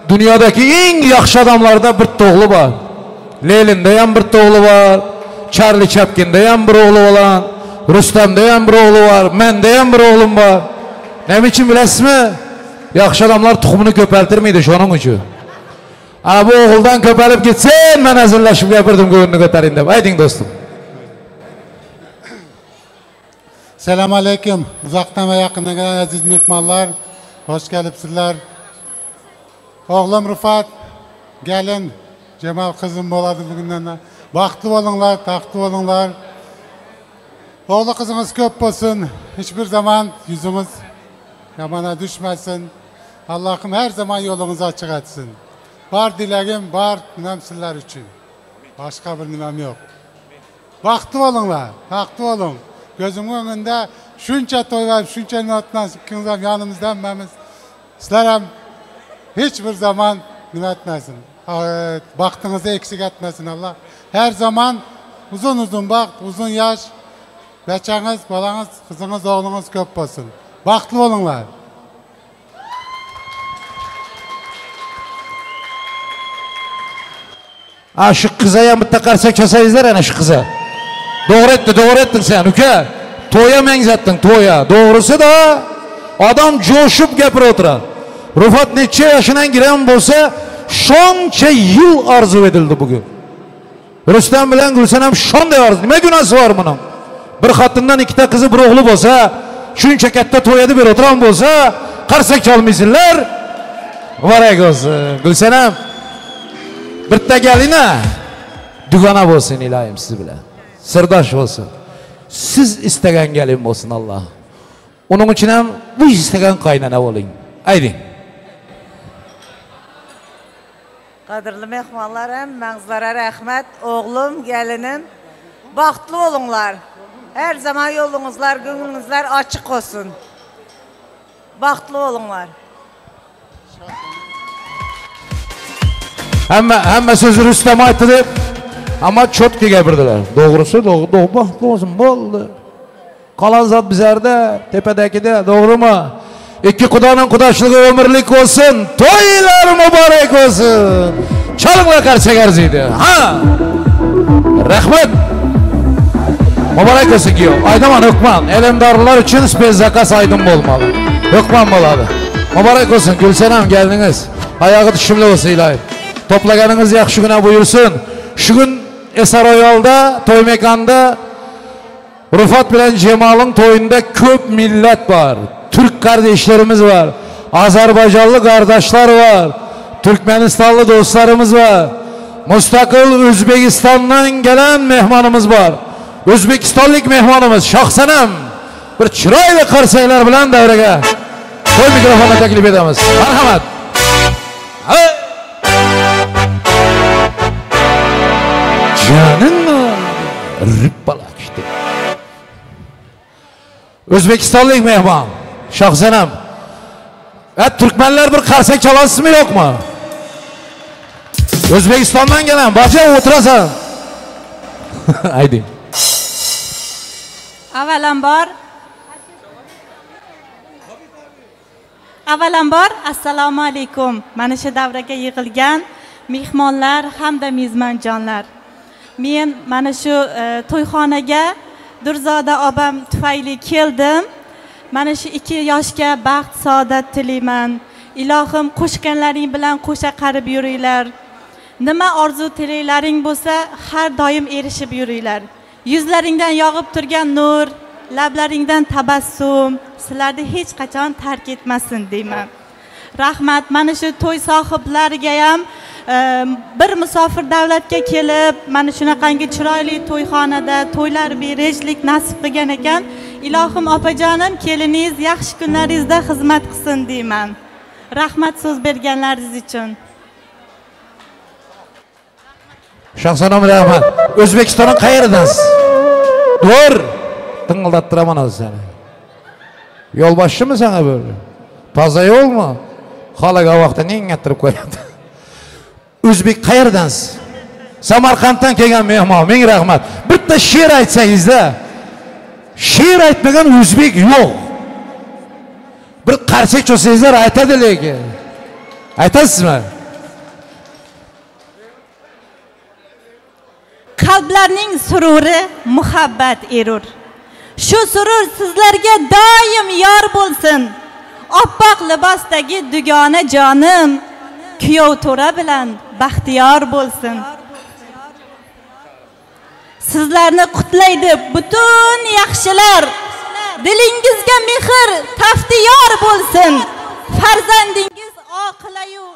Dünyadaki en yaxşı adamlarda 1 oğlu var. Leylin'de yan 1 oğlu var. Charlie Chapkin'de yan 1 oğlu olan. Rüstem'de yan 1 oğlu var. Mende yan 1 oğlum var. Ne için bilesiz mi? Yaxşı adamlar tuxumunu köpeltir miydi şunun için? Bu oğuldan köpelip gitsin, ben hazırlaşıp yapırdım göğününü götüreyim de. Haydin dostum. Selamun aleyküm. Uzaktan ve yakından gelen aziz mihmanlar. Hoş gelipsizler. Oğlum Rıfat, gelin. Cemal kızım boladı bugünden. Baxtlı olunlar, taxtlı olunlar. Oğlu kızınız köp olsun. Hiçbir zaman yüzünüz yamana düşmesin. Allah'ım her zaman yolunuzu açık etsin. Var dileğim, var ninem sizler için. Başka bir ninem yok. Baxtlı olunlar, taxtlı olun. Gözümün önünde şunca toy var, şunca notla ikiniz yanımızda emmemiz. Sizler hem hiçbir zaman nime etmesin. Baktığınızı eksik etmesin Allah. Her zaman uzun uzun bak, uzun yaş. Beçeniz, balanız, kızınız, oğlunuz köp olsun. Baxtlı olunlar. Şu kıza yan bir takarsak çasayızlar ana şu kıza. Doğru ettin sen üke. Toya menzettin toya. Doğrusu da adam coşup gapir oturar. Rıfat neçe yaşından giren bolsa şonça yıl arzu edildi bugün. Rüstem bilen Gülsenem şonday arzu. Nime günahsı var bunun? Bir xatından 2 ta kızı bir oğlu bolsa, şuncha katta to'yada bir oturan bolsa, qarsak chalmaysizlar. Mübarek olsun. Gülsenem. Bitta gelina dugona bo'lsin ilohim siz bilan. Sirdosh bo'lsin. Siz istagan gelin bo'lsin Allah. Onun için ham bu istagan qaynana bo'ling. Ayting. Qadrli mehmonlarim, mangizlara rahmat. Oğlum, gelinim, baxtlı olunlar. Her zaman yolunuzlar, gönlünüzler açık olsun. Baxtlı olunlar. Hemme sözü Rüstem aytdı deb, ama çotki gapirdilar. Doğrusu doğru baxtlı olsun bo'ldi. Qalan zat bizlarda, tepedekide, doğru mu? İki kudanın kudaşlığı ömürlük olsun. Toylar mübarek olsun. Çalınla karşı garziydi. Ha! Rahmet. Mübarek olsun ki o. Aydaman Hükman. Elemdarlar için spez zakas aydın olmalı. Hükman boladı. Mübarek olsun. Gülsenem geldiniz. Ayağı düşümlü olsun ilahi. Toplaganınız yaxşı güne buyursun. Şu gün Eser Oyal'da, toy mekanda Rıfat bilen Cemal'ın toyunda köp millet var. Türk kardeşlerimiz var. Azerbaycanlı kardeşler var. Türkmenistanlı dostlarımız var. Müstakil Özbekistan'dan gelen mehmanımız var. Özbekistanlık mehmanımız Şahsenem. Bir çıraylı karsaylar bilen devrege. Koy mikrofona teklif edemiz. Merhamet. Canın rıpbalak işte. Özbekistanlık mehman Şahsenem. Türkmenler bir karsak çalası mı yok mu? Özbekistan'dan gelen bacı oturasın. Haydi. Avvalambor assalomu alaykum. Mana shu davraga yig'ilgan mehmonlar hamda mezmonjonlar. Men mana shu to'yxonaga Durzoda opam tufayli keldim. Mana shu 2 yoshga baxt, saodat tilayman. Ilohim qo'shganlaring bilan qo'sha qarib yuringlar. Nima orzu tilaylaring bo'lsa, har doim erishib yuringlar. Yuzlaringdan yog'ib turgan nur, lablaringdan tabassum sizlarni hech qachon tark etmasin deyman. Rahmat. Mana shu to'y sohiblariga ham bir musofir davlatga kelib, mana shunaqangi chiroyli to'yxonada to'ylar berishlik nasib qilgan ekan. Ilohim opajonim, keliningiz yaxshi kunlaringizda xizmat qilsin deyman. Rahmat so'z berganlaringiz uchun. Şahsanam rahmat. O'zbekistonning qayeridansiz? Dur. Tıngıldattırman az seni. Yolbaşçı mı sana böyle? Toza yol mu? Xalaga vaqtdan engattirib qo'yadi. O'zbek qayerdansiz? Samarqanddan kelgan mehmon, ming rahmat. Bitta she'r aytsangizda. She'r aytmagan o'zbek yo'q. Bir qarsak cho'sangizlar aytadi lekin. Aytasizmi? Qalblarning sururi muhabbat erur. Shu surur sizlarga doim yor bo'lsin. Oppoq libosdagi dugona jonim kuyov to'ra bilan baxtiyor bo'lsin. Sizlarni qutlaydi butun yaxshilar. Dilingizga mehr taftiyor bo'lsin. Farzandingiz oqilayu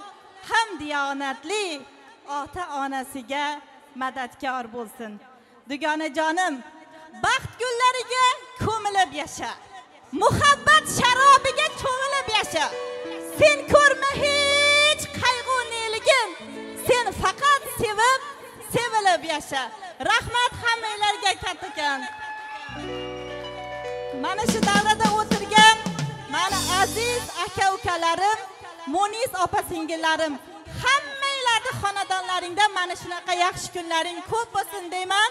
ham diyonatli, ota-onasiga madadkor bo'lsin. Dugona jonim, baxt gullariga ko'milib yasha. Muhabbat sharobiga cho'milib yasha. Sen ko'rma hech qayg'u-neligin. Sen faqat sevib, sevilib yasha. Rahmat hammanglarga kattakon. Mana shu davrada o'tirgan mana aziz aka-ukalarim, Munis opa-singillarim, hammanglarning xonadonlaringda mana shunaqa yaxshi kunlaring ko'p bo'lsin deyman.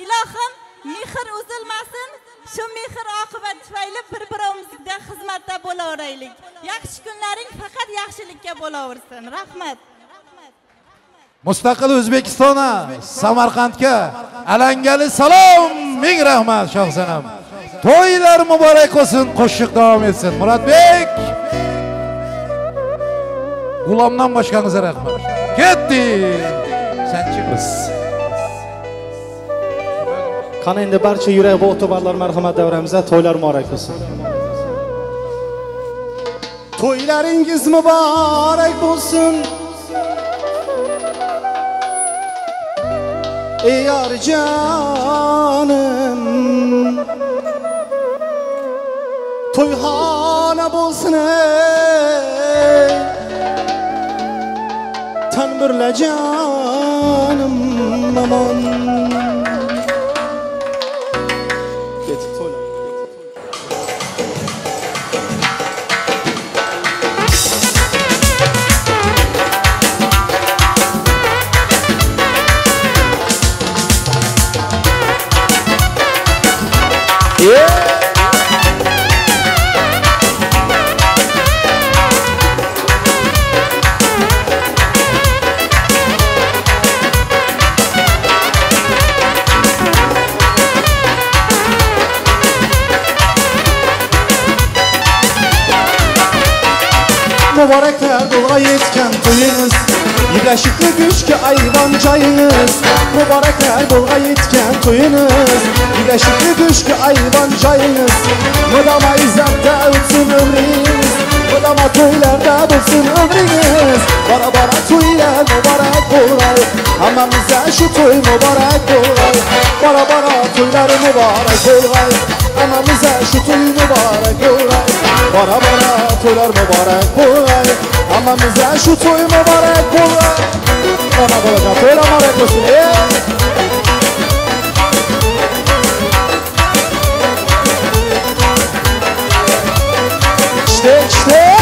Ilohim mehr uzilmasin. Shu mehr oqibat tufayli bir-birimizga xizmatda bo'laveraylik. Yaxshi kunlaring faqat yaxshilikka bo'laversin. Rahmat. Mustaqil O'zbekistona, Samarqandga alangali salom, ming rahmat Shohsanam. To'ylar muborak bo'lsin, qo'shiq davom etsin. Muratbek G'ulomdan boshqangizga rahmat. Ketdi. Sanchimiz. Qani endi barcha yurak va o'tobarlar marhamat davramizda to'ylar muborak bo'lsin. To'ylaringiz muborak bo'lsin. Ey yar canım, to'yxona bo'lsin ey tanbirla canım aman. Mübarekler dola yetken toyunuz, Birleşikli güçke ayvan çayınız. Mübarekler dola yetken toyunuz, Birleşikli güçke ayvan çayınız. Mudama izzatta ötsün ömriniz, Bulama toylarda bulsun ömrünüz. Bara bara toylar mübarek olay. Hamamıza şu toy mübarek olay. Bara bara toylar mübarek olay. Hamamıza şu toy mübarek olay. Bara bara toylar mübarek olay. Hamamıza şu toy mübarek olay. Tamam olacak, toylar mübarek olsun. İşte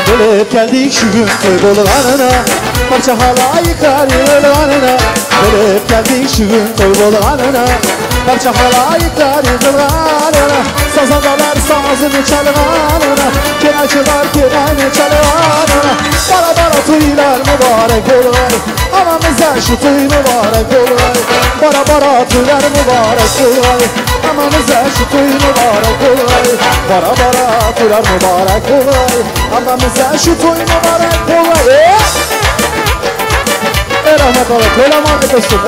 Gelip geldik şu gün toy bolğanına. Parça halayıklar yığılğanına. Gelip geldik şu gün toy bolğanına. Parça halayıklar yığılğanına. Sazandalar sazını çalğanına. Kenaçılar kenayını çalğanına. Bara bara toylar mübarek olay. Anamıza şu toy mübarek olay. Bara bara toylar mübarek olay. Anamıza şu toy mübarek olay. Bara bara toylar mübarek olay. Anamıza şu toy mübarek olay. Rahmet ola, rahmet olsun.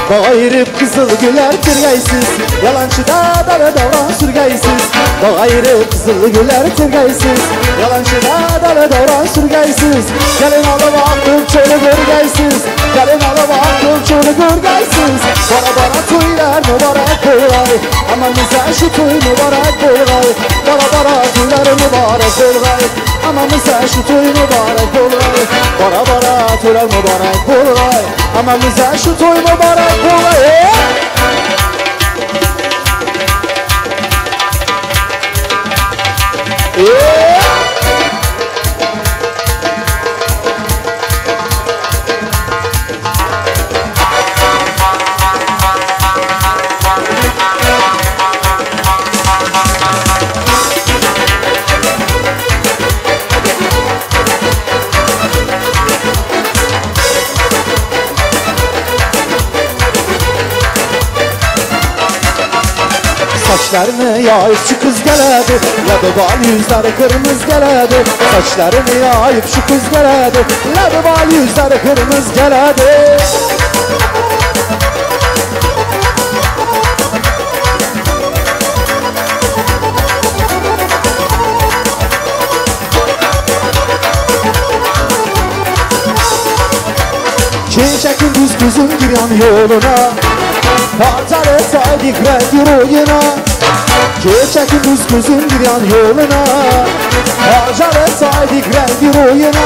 Bağırıp kızıl güler tirgaysiz. Yalancıda dara davran sürgaysiz. Bağırıp kızıl güler tirgaysiz. Yalancıda dara davran sürgaysiz. Gelin alıp aklım çölü görgaysiz. Gelin alıp aklım çölü görgaysiz. Bara bara toylar mübarek olay. Amanıza şu toy mübarek olay. Bara bara toylar mübarek olay. Amanıza şu toy mübarek olay. Bara bara toylar mübarek olay. Amanıza şu toy mübarek olay. Saçlarını yayıp şu kız geledi. Ladı bal yüzleri kırmızı geledi. Saçlarını yayıp şu kız geledi. Ladı bal yüzleri kırmızı geledi. Çiçekin düz kızın giren yoluna. Parçal etsaydık rengi royuna. Çiçekin düz kızın giren yoluna. Parçal etsaydık rengi royuna.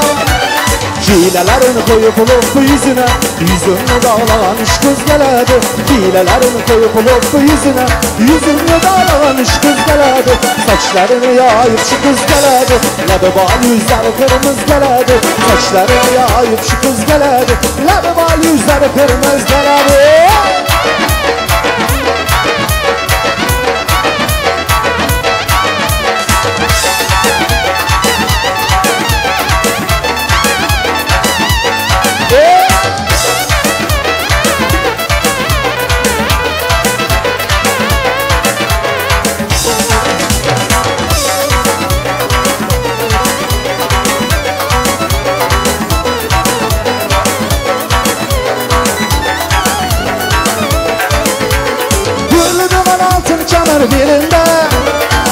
Hilelerini koyup loftu yüzüne. Yüzünü dağlayan iş kız geledi. Hilelerini koyup loftu yüzüne. Yüzünü dağlayan iş kız geledi. Saçlarını yayıp şu kız geledi. Ladı bal yüzleri kırmızı geledi. Saçlarını yayıp şu kız geledi. Ladı bal yüzleri kırmızı geledi. Birinde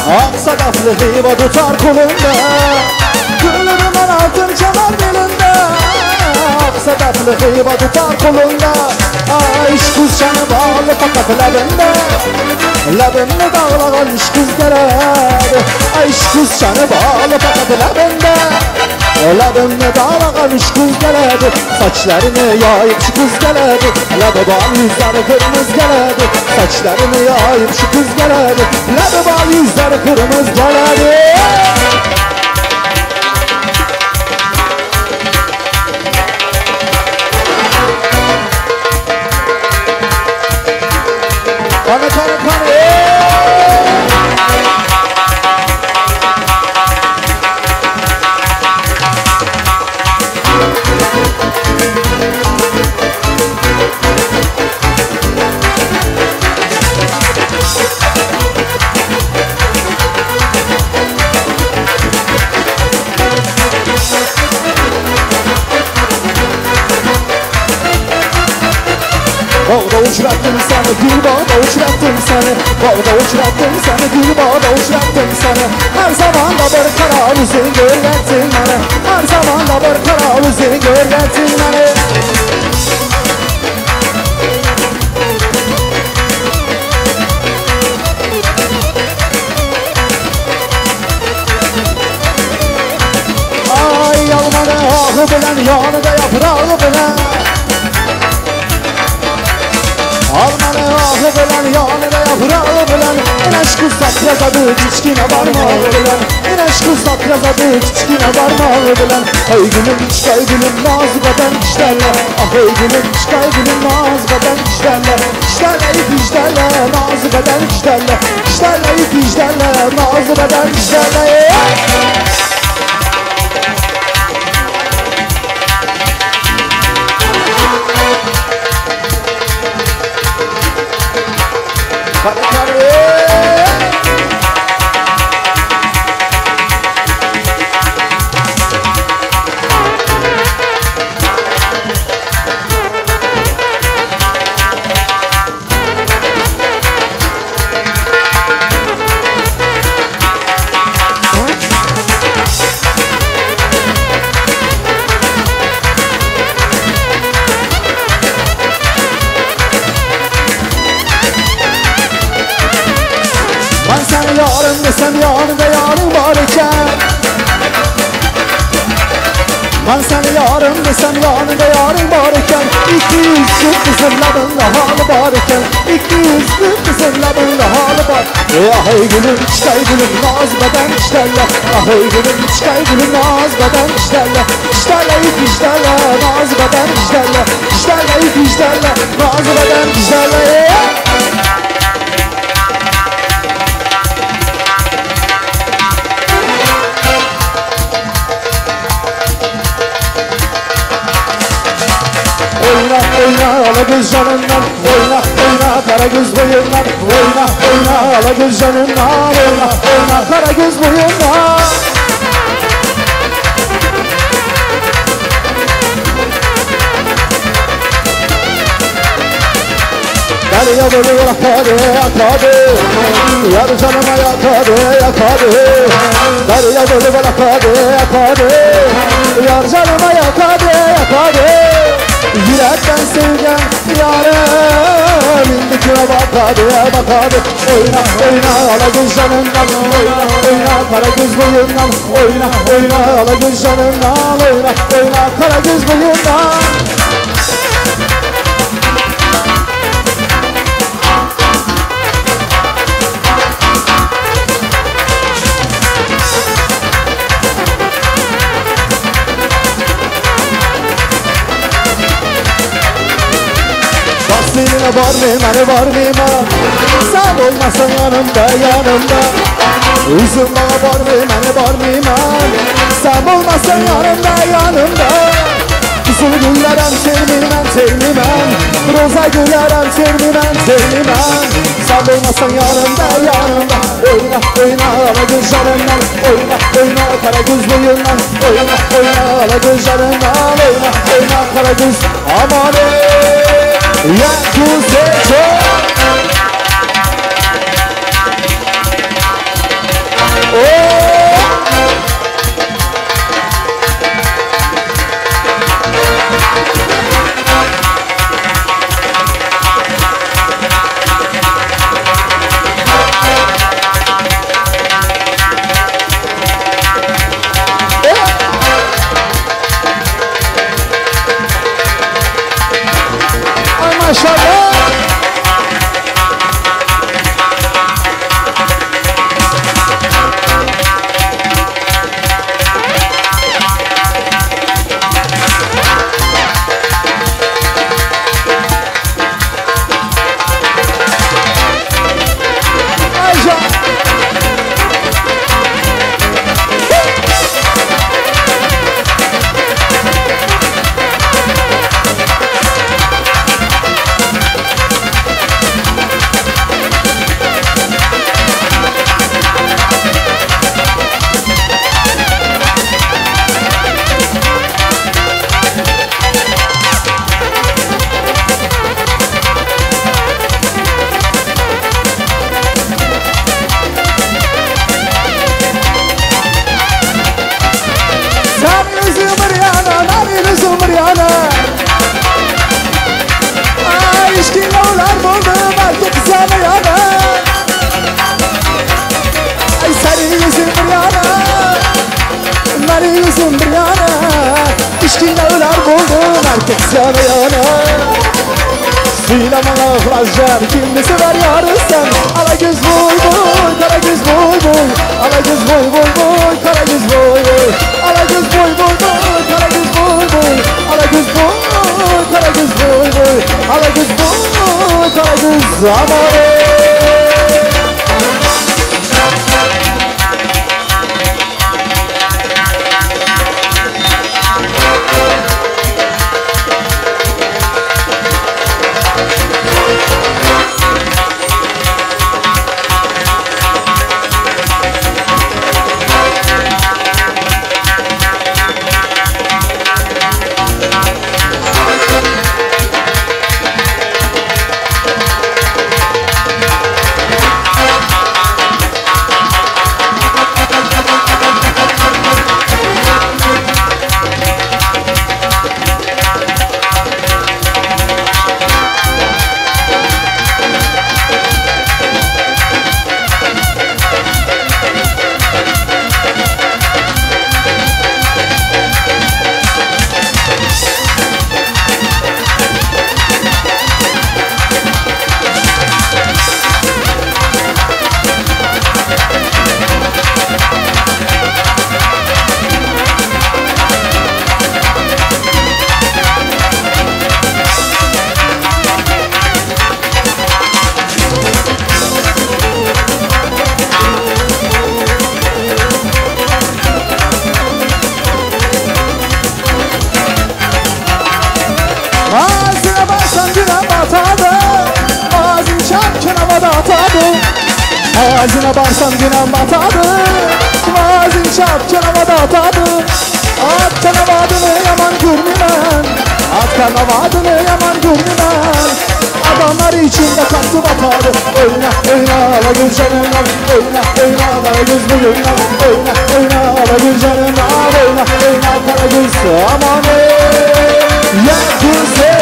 ak sadaflı heyva tutar kolunda. Gülümün altın çanar belinde. Ak sadaflı heyva tutar kolunda. Ay iş kız canı bağlı fakat labında. Labını dağlayan iş kız geledi. Ay iş kız canı bağlı fakat labında. Labimni dağlagamış kız geledi, saçlarını yayıp şu kız geledi. Labi bal yüzleri kırmızı geledi, saçlarını yayıp şu kız geledi. Labi bal yüzleri kırmızı geledi. Kanı kanı kanı. Bağda uçrattım seni, gül bağda uçrattım seni. Bağda uçrattım seni, gül bağda uçrattım seni. Her zaman da bir kara yüzün görgetsin beni. Her zaman da bir kara yüzün görgetsin beni. Ay yalmanı ahı bilen, yanıda yaprağı bilen. Almanı ahı bilen, yanıda yaprağı bilen. İneş kuzak yazadı, küçkine parmağı bilen. İneş kuzak yazadı, küçkine parmağı bilen. Ey gülüm, çıkay gülüm, nazı beden kişlerle. Ah ey gülüm, çıkay gülüm, nazı beden kişlerle. Kişlerle ip işlerle, nazı beden kişlerle. Kişlerle ip işlerle, nazı beden kişlerle. Yarın desem yanında yarın var iken. Ben seni yarın desem yanında yarın var iken. 200'lü kızın labında halı var iken. 200'lü kızın labında halı var. Ah ey gülüm, çıkay gülüm, naz beden kişlerle. Ah ey gülüm, çıkay gülüm, naz beden kişlerle. Kişlerle ip işlerle, naz beden kişlerle. Kişlerle ip işlerle, naz beden kişlerle. Oyna oyna ala göz canından, oyna oyna kara göz boyundan. Oyna oyna ala göz canından, oyna oyna kara göz boyundan. Derya böyle yakadı yakadı, yar canıma yakadı yakadı. Derya böyle yakadı yakadı, yar canıma yakadı yakadı. Yürekten sevgen yarım, indikine bakadı bakadı. Oyna oyna ala göz canından, oyna oyna kara göz boyundan. Oyna oyna ala göz canından, oyna oyna kara göz boyundan. Seninle var mıyım, hani var mıyım ha? Sen olmasan yanımda, yanımda. Üzüm bana var mıyım, hani var mıyım ha? Sen olmasan yanımda, yanımda. Kızıl güllerem sevmem, sevmem. Roza güllerem sevmem, sevmem. Sen olmasan yanımda, yanımda. Oyna, oyna, ala göz canından. Oyna, oyna, kara göz boyundan. Oyna, oyna, ala göz canından. Oyna, oyna, kara göz. Aman ya güzel çok. yana yana Söyleme ağlaşlar kimdi sever yarı sen Ala göz boy boy kara göz boy boy Ala göz boy boy boy kara göz boy boy Ala göz boy boy boy kara göz boy boy Ala göz boy kara göz boy boy Ala göz boy kara göz aman Ağzına barsam günem batadı Vazin şapçın havada atadı At kanavadını yaman gürmümen At kanavadını yaman gürmümen Adamlar içinde kalktı batadı Oyna oyna ala gülcanım Oyna oyna ala gözlü oyna Oyna oyna ala gülcanım Oyna oyna kara gülsü aman ya güzel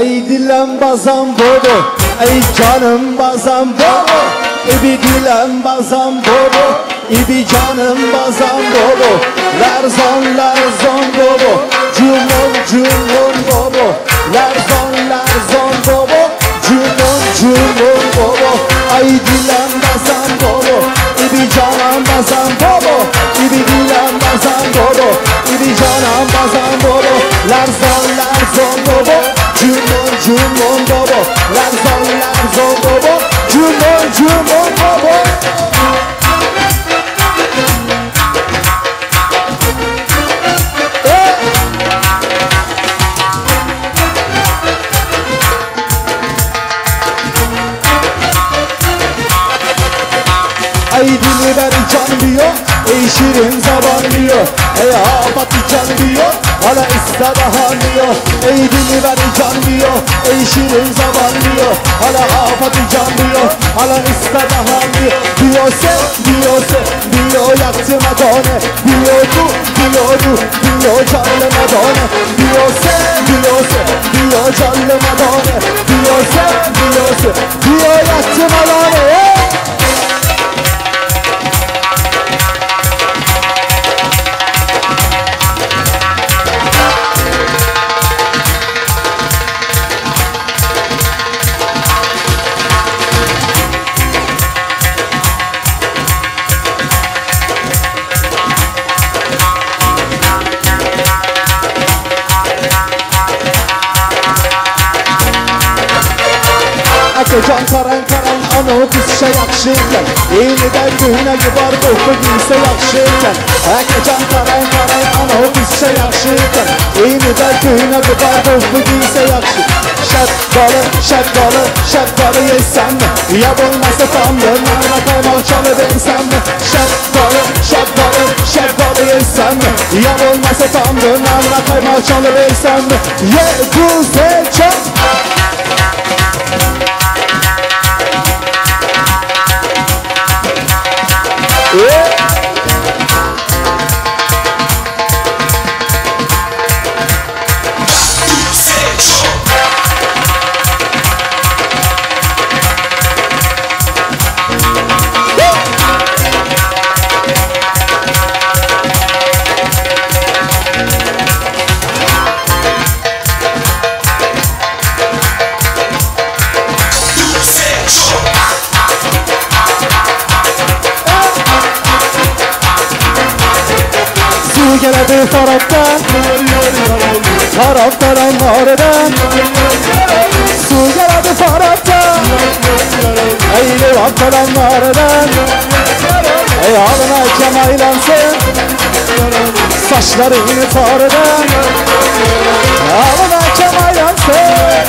Ey dilem bazam bobo, ey canım bazam bobo İbi dilem bazam bobo, ibi canım bazam bobo Lerzon bobo, cumon bobo Lerzon bobo, cumon bobo Ey dilem bazam bobo, ibi canım bazam bobo İbi dilem bazam bobo, ibi canım bazam bobo Lerzon bobo Cumon bobo, Lerzon bobo, Cumon bobo. Ey dili ver can diyor, ey şirin zaman diyor Ey afatı can diyor, hala istadahan diyor Ey dili ver can diyor, ey şirin zaman diyor Hala afatı can diyor, hala istadahan diyor Diyor yaktım adone Diyor canlım adone Diyor canlım adone Diyor yaktım adone Can karan ana kızışa yakışırken Yeniden düğüne gibar boku giyse yakışırken Can karan o bizsə yaxşıdır Eyni də göynə qıbar qovlu giysə yaxşı Şəbdalı yeysən mi? Yab olmasa tamlarına qaymaq çalı versən mi? Şəbdalı yeysən mi? Yab olmasa tamlarına qaymaq çalı versən mi? Ye, güze, çok Geledi taraftan Taraftarın oradan Su geledi taraftan Eyli vaktadan oradan Ey alına kemaylansın Saçlarını tarıdan Alına kemaylansın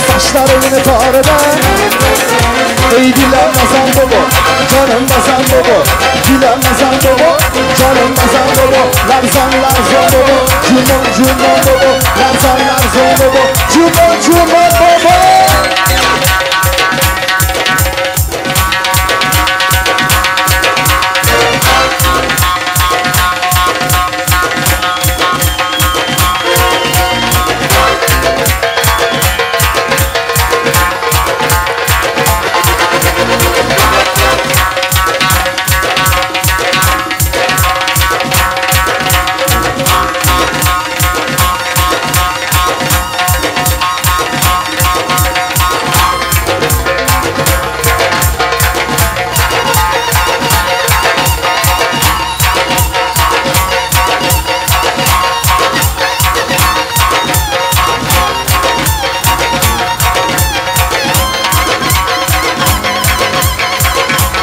Saçlarını tarıdan Ey dilenmesen baba Canımdasan baba Dilenmesen baba Canımdasan baba Larsan baba Cumon baba Larsan baba Cumon baba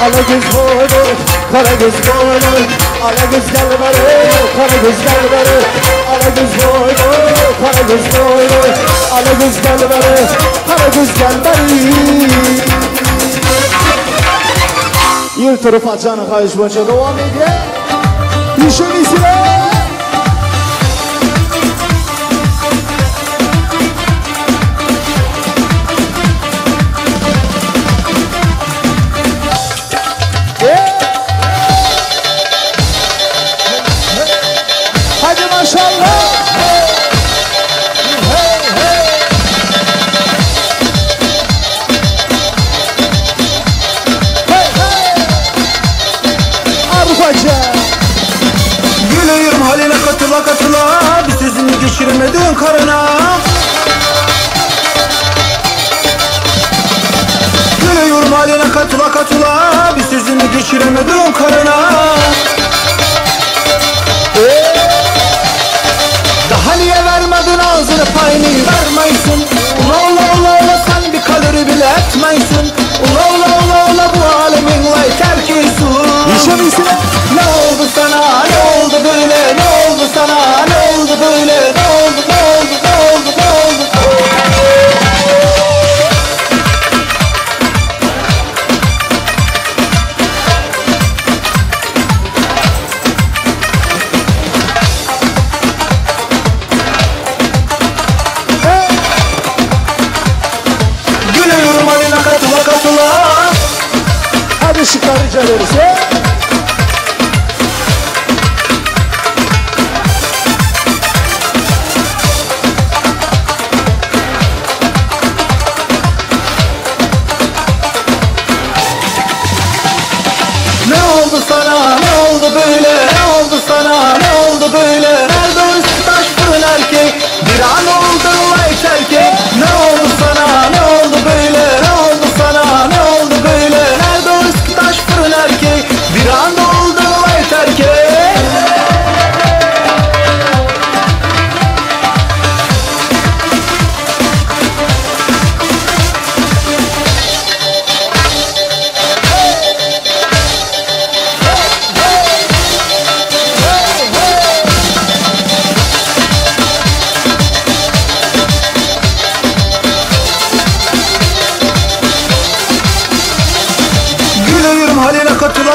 Alagöz boylu, karagöz boylu Alagöz gel bari, karagöz gel bari Alagöz boylu, karagöz boylu Alagöz gel bari, karagöz gel bari Yırtırıp açanı kayış boyunca devam ediyor İşin iyisiyle Gülüyorum haline katıla katıla Bir sözünü geçirmedin karına Gülüyorum haline katıla katıla Bir sözünü geçiremedin karına Daha niye vermedin ağzını payını vermeysin Ula ula ula ula sen bir kalori bile etmeysin Ula ula ula ula bu alemin lay terkisin Ne oldu sana ne oldu böyle ne oldu sana ne oldu böyle ne oldu ne oldu ne oldu ne oldu Gülüyorum haline katıla katıla Hadi çıkarıca verirse Ne oldu sana ne oldu böyle ne oldu sana ne oldu böyle Nerede o taş fırın erkek bir an oldu light erkek Ne oldu sana ne oldu böyle ne oldu sana ne oldu böyle Nerede o taş fırın erkek bir an oldu light erkek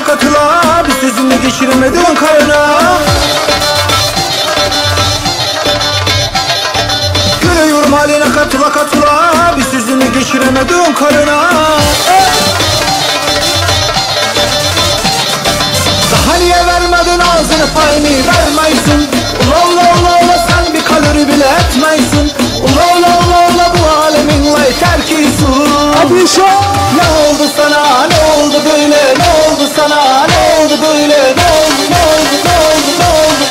katıla bir sözünü geçiremedin karına. Görüyorum haline katıla katıla bir sözünü geçiremedin karına. Daha niye vermedin ağzını payını vermeysin. Ula ula ula ula sen bir kalori bile etmeysin. Ula ula ula ula bu aleminle terkisin. Ne oldu sana ne oldu böyle ne oldu sana ne oldu böyle ne oldu ne oldu ne oldu ne oldu.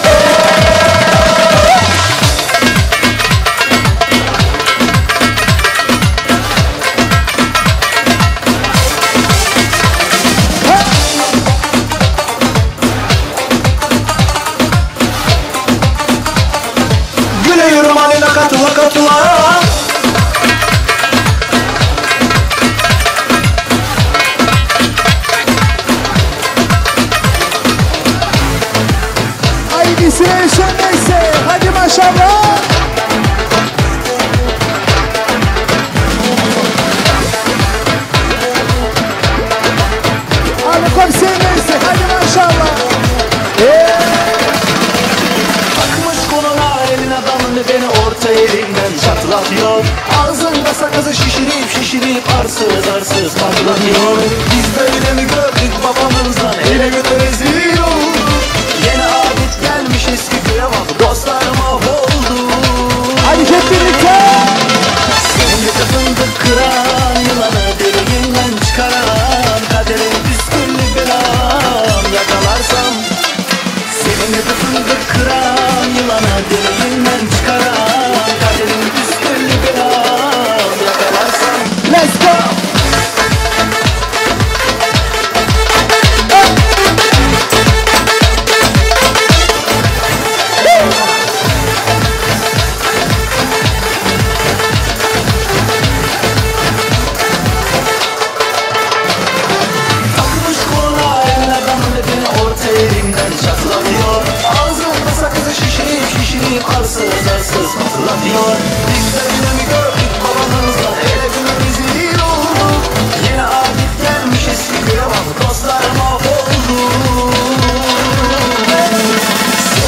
Gülüyorum haline katıla katıla. Haydi neyse hadi maşallah. Hadi komiser neyse hadi maşallah. Takmış konular eline damını beni orta yerinden çatlatıyor. Ağzında sakızı şişirip arsız arsız patlatıyor. Biz böyle mi gördük babamızdan ele götür rezil olduk. Yeni adet gelmiş eski köye bak dostlar mahvoldu. Hadi hep birlikte. Senin gibi fındık kıran yılanı deliğinden çıkaran kaderin püsküllü belam yakalarsam. Senin gibi fındık kıran yılanı deliğinden çıkaran kaderin püsküllü belam yakalarsam. Let's go. Takmış kola eline damını beni orta yerinden çatlatıyor. Ağzında sakızı şişirip arsız arsız patlatıyor. Biz de yine mi gördük babamızdan ele günü rezil olduk. Yine adet gelmiş eski köye bak dostlar mahvoldu.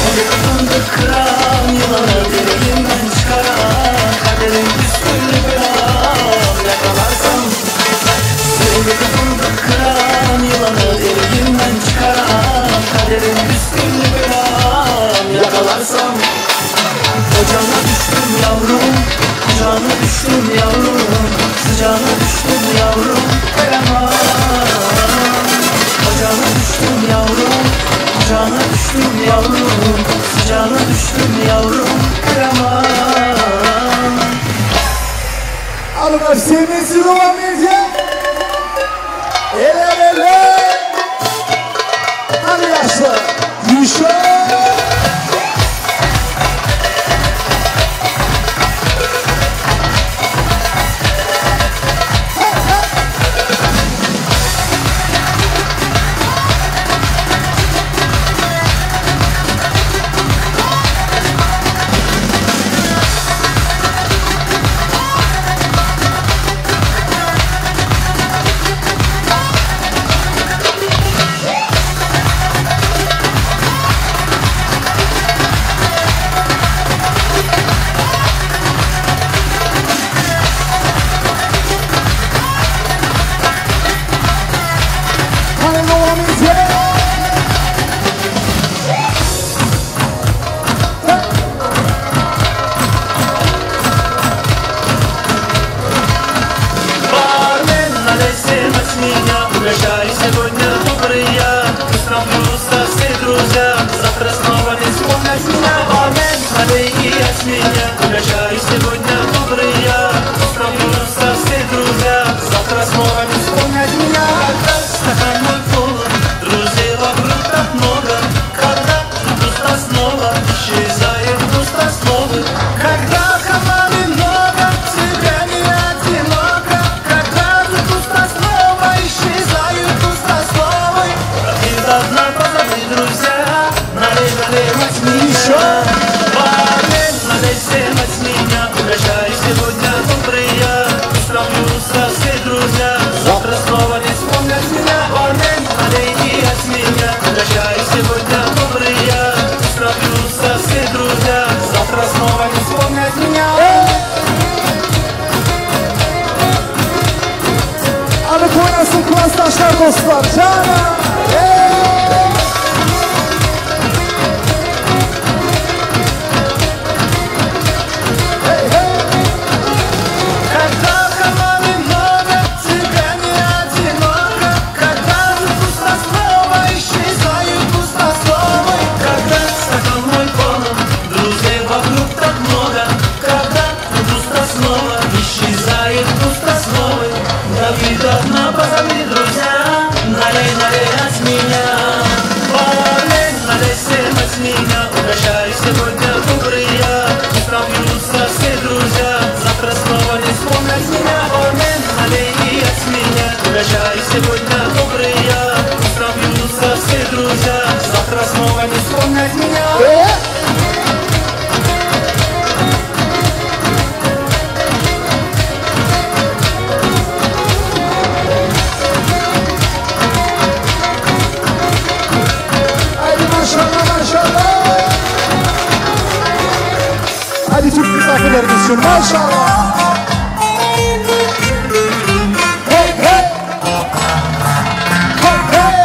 Seni fındık kıran yılanı deliğinden çıkaran kaderin püsküllü belam yakalarsam. Seni fındık kıran yılanı deliğinden çıkaran kaderin püsküllü belam yakalarsam. Ocağına düştüm yavrum, kucağına düştüm yavrum, sıcağına düştüm yavrum, veremem. Ocağına düştüm yavrum, kucağına düştüm yavrum, sıcağına düştüm yavrum, veremem. Alın sevmesi devam edeceğim. Ele ele. Hadi yaşlı. Yuşa. Еще. Парень, надо снимать меня, угрожай. Прощай сегодня, добрый я. Сравнются все друзья. Завтра снова не вспомнят меня. Abi oynasın klastaşlar dostlar. Cana. Видно, позови, друзья, налей, налей от меня. Налей, налей всем от меня. Прощай сегодня, добрый я. Не сравнются все друзья. Завтра снова не вспомнят меня. Налей, налей и от меня. Прощай сегодня, добрый я. Не сравнются все друзья. Завтра снова не вспомнят меня. Hadi Türk misafirlerimiz için maşallah. Hey hey. Hey hey.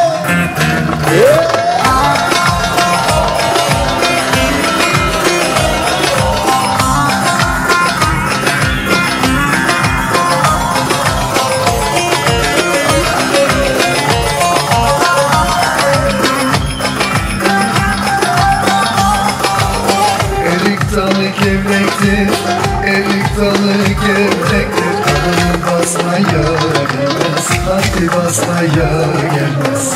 Erik dalı gevrektir. Amanın basmaya gelmez. Hadi basmaya gelmez.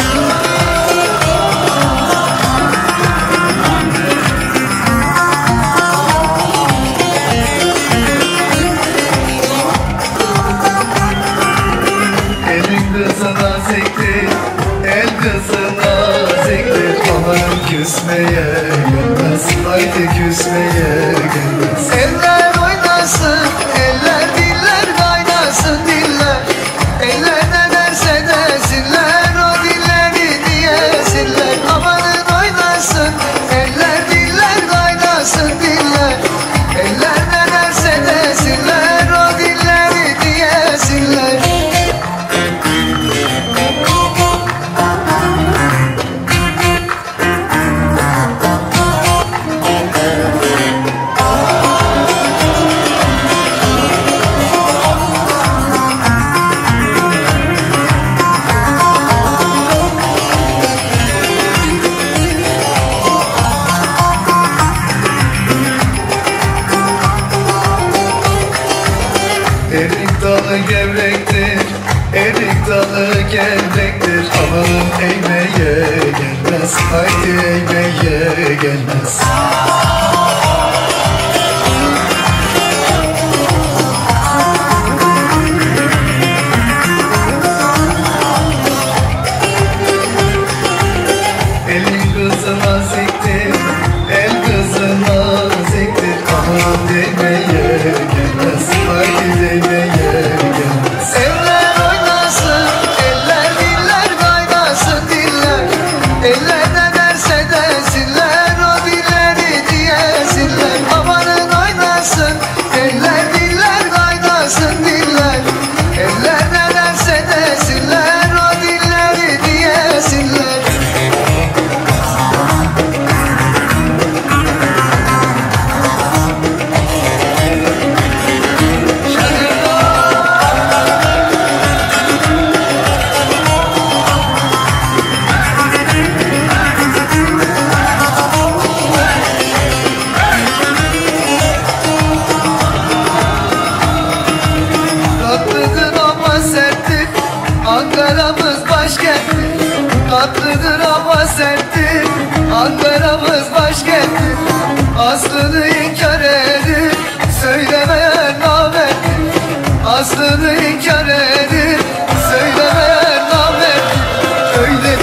Elin kızına zektir, el kızına zektir. Amanın küsmeye gelmez. Haydi küsmeye gelmez. Eller oynasın, eller diller kaynasın diller. Eller ne derse desinler, o dilleri diyesinler. Amanın oynasın, eller diller kaynasın diller. Eller ne derse desinler, o dilleri diyesinler. Erik dalı gevrektir, erik dalı gevrektir. Amanın eğmeye gelmez, haydi eğmeye gelmez. Elin kızına ziktir, el kızına ziktir. Amanın değmeye gelmez, haydi değmeye gelmez. Eller oynasın, eller diller kaynasın diller. Eller ne derse desinler, o dilleri diyesinler. Amanın oynasın, eller diller kaynasın diller. Eller ne derse desinler, o dilleri diyesinler. Tatlıdır ama serttir, Ankara'mız başkenttir. Tatlıdır ama serttir, Ankara'mız başkenttir. Aslını inkar edip söylemeyen namerttir. Aslını inkar edip söylemeyen namerttir. Öyle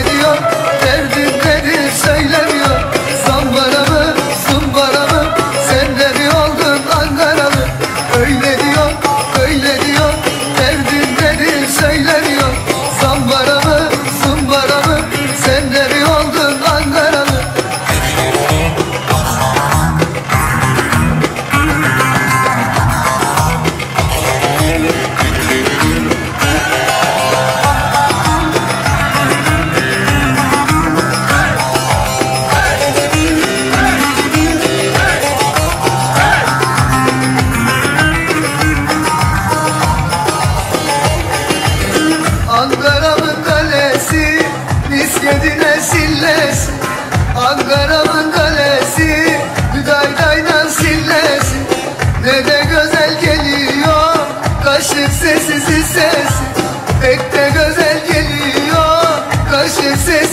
diyor, derdim nedir söylemiyor. Zambara mı, zumbara mı, sen de mi oldun Ankaralı? Öyle diyor, derdim nedir söylemiyor. Zambara mı, zumbara mı,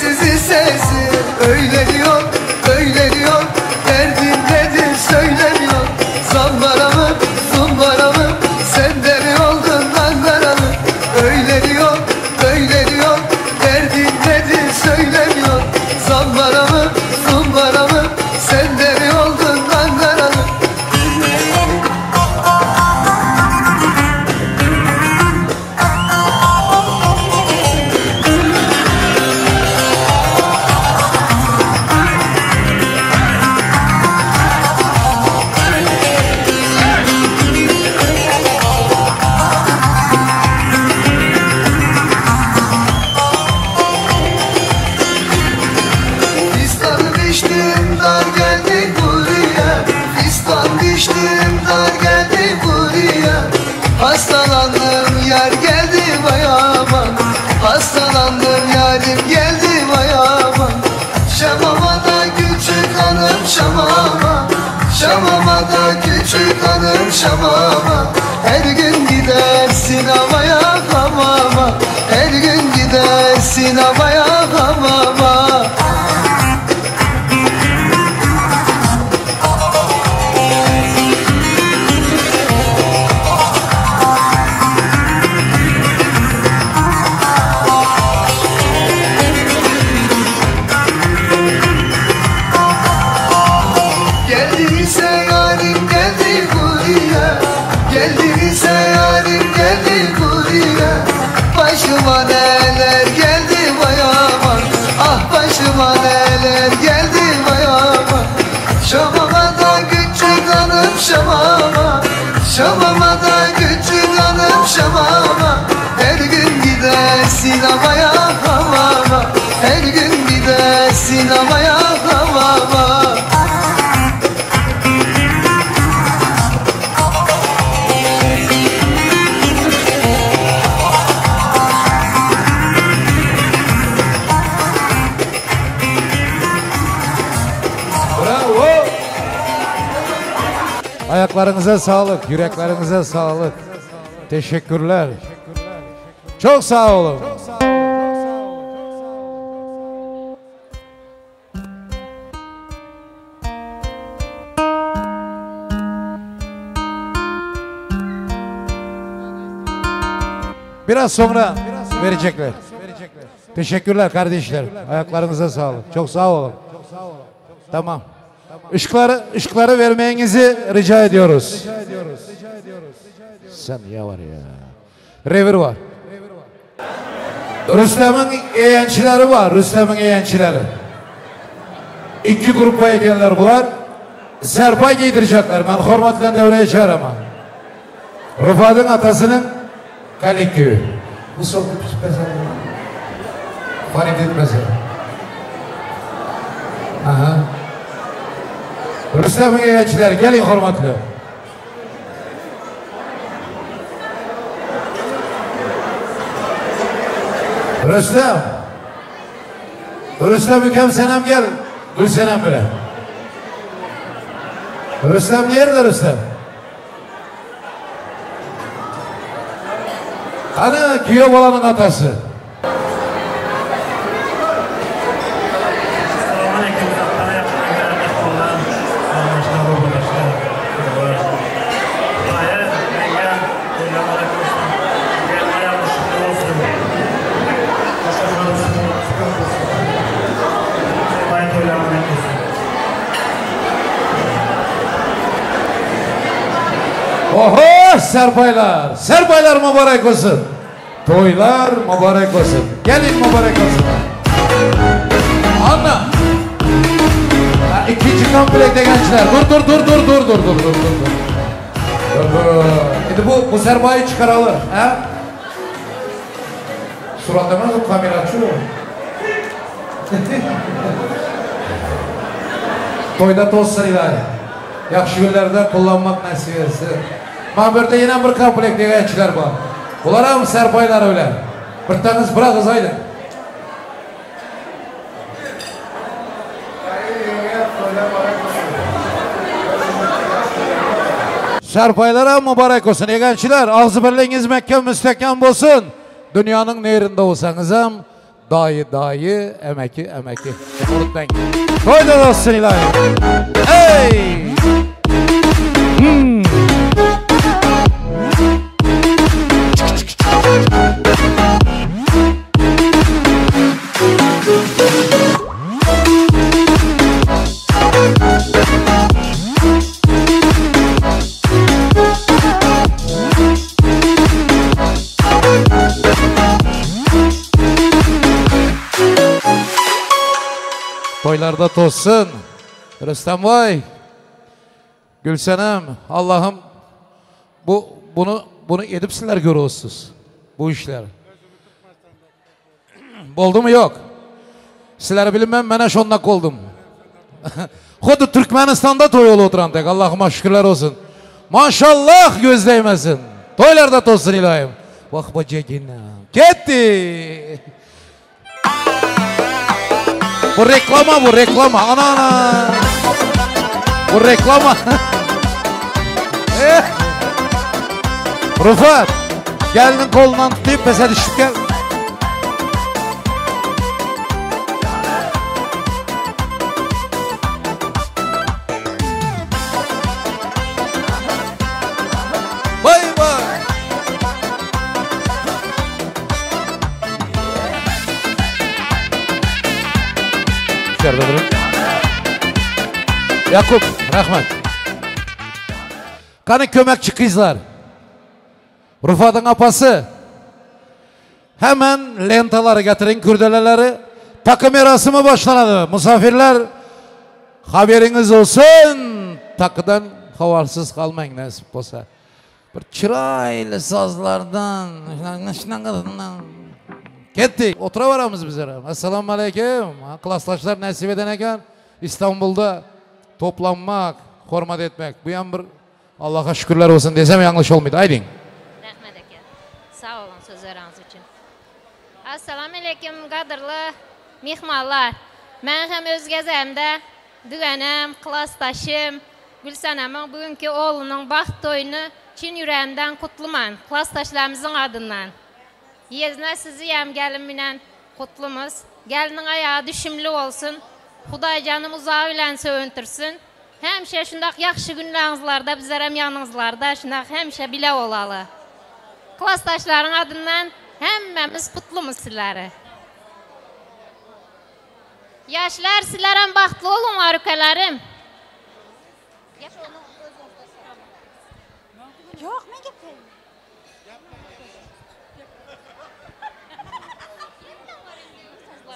Sessizin sesi öyle diyor, öyle diyor. Derdin nedir söylemiyor. Zambara mı, zumbara mı, sen de mi oldun Ankaralı? Öyle diyor, öyle diyor. Derdin nedir söylemiyor. Zambara mı, zumbara mı, sen de mi oldun Ankaralı? Hastalandım yar geldi bayama, hastalandım yarim geldi bayama. Şamama da küçük hanım şamama, şamama da küçük hanım şamama. Her gün gidersin havaya hamama, her gün gidersin havaya hamama. Başıma neler geldi bayaman, ah başıma neler geldi bayaman. Şamama da küçük hanım şamama, şamama da küçük hanım şamama. Her gün gidersin havaya hamama, her gün gidersin havaya hamama. Ayaklarınıza sağlık, yüreklerinize sağlık. Teşekkürler. Çok sağ olun. Biraz sonra verecekler. Teşekkürler kardeşler. Ayaklarınıza sağlık. Çok sağ olun. Tamam. Işıkları vermenizi rica ediyoruz. Sen ya var ya. Revir var. Rüstem'in eğençileri var. Rüstem'in eğençileri. İki grupa ekenler bunlar. Serpa giydirecekler. Ben hürmetle devreye çağıramam. Rıfat'ın atasının Kalekköy'ü. Bu soğuk mesela. Farid etmese. Aha. Rüstem'in eğençileri gelin hürmetle. Rüstem. Rüstem Hüküm Senem gel. Gül Senem bile. Rüstem nerede Rüstem? Hani Güyo Bolan'ın atası. Oho Serbaylar, Serbaylar mübarek olsun. Toylar mübarek olsun. Gelin mübarek olsun. Anla. İkinci komplekte gençler. Dur. Şimdi bu Serbayı çıkaralım. He? Suratıma da kamera açıyor. Toyda tozsun ilahi. Yaxşı günlerde kullanmak nasip etsin. Mabirde yine bir komplekte gençler var. Ular ham Serbaylar öyle. Bir tanesi bırakız haydi. Serbaylar ham mübarek olsun. Gençler ağzı birliğiniz Mekke müstehkem olsun. Dünyanın nerinde olsanız ham Dayı, emeki. Unutmayın. Toylar olsun ilahi. Hey! Toylarda tozsun. Rüstem Bey, Gülsenem, Allah'ım bunu edip sizler görüyorsunuz. Bu işler. Oldu mu yok? Sizler bilmem, ben şondak oldum. Xudu Türkmenistan'da toy olup oturan tek. Allah'ıma şükürler olsun. Maşallah göz değmesin. Toylarda tozsun ilahim. Bak bacagina. Gitti. Bu reklama. Ana. Bu reklama. Rıfat. Gelinin kolundan tutayım pese düşüp gel. Vay. Yakup, rahmet. Kanı kömekçi kızlar. Rıfat'ın apası. Hemen lentaları getirin, kürdeleleri. Takım merasımı başlanadı. Misafirler, haberiniz olsun. Takıdan havarsız kalmayın nasip olsa. Bir çıraylı sazlardan. Gittik. Oturavaramız bizlere. Esselamu Aleyküm. Klastaşlar nasip eden eken İstanbul'da toplanmak, hürmet etmek. Bu yan bir Allah'a şükürler olsun desem yanlış olmaydı. Aydın. Rahmet eke. Sağ olun sözleriniz için. Assalamu Aleyküm qadırlı mihmallar. Ben hem öz gezemde düğenim, klastaşım, Gülsenem'in bugünkü oğlunun baxt toyunu Çin yüreğimden kutluman. Klastaşlarımızın adından. Yezine sizi yem gelinminen kutlumuz. Gelinin ayağı düşümlü olsun. Xuday canım uzağı bilen söğüntürsün. Hemşe şundak yaxşı günlerinizlarda, bizlerem yanınızlarda şundak hemşe bile olalı. Klastaşların adından hemmemiz kutlumuz sizleri. Yaşlar sizlerem baxtlı olun ülkelerim. Yok, ne gittin?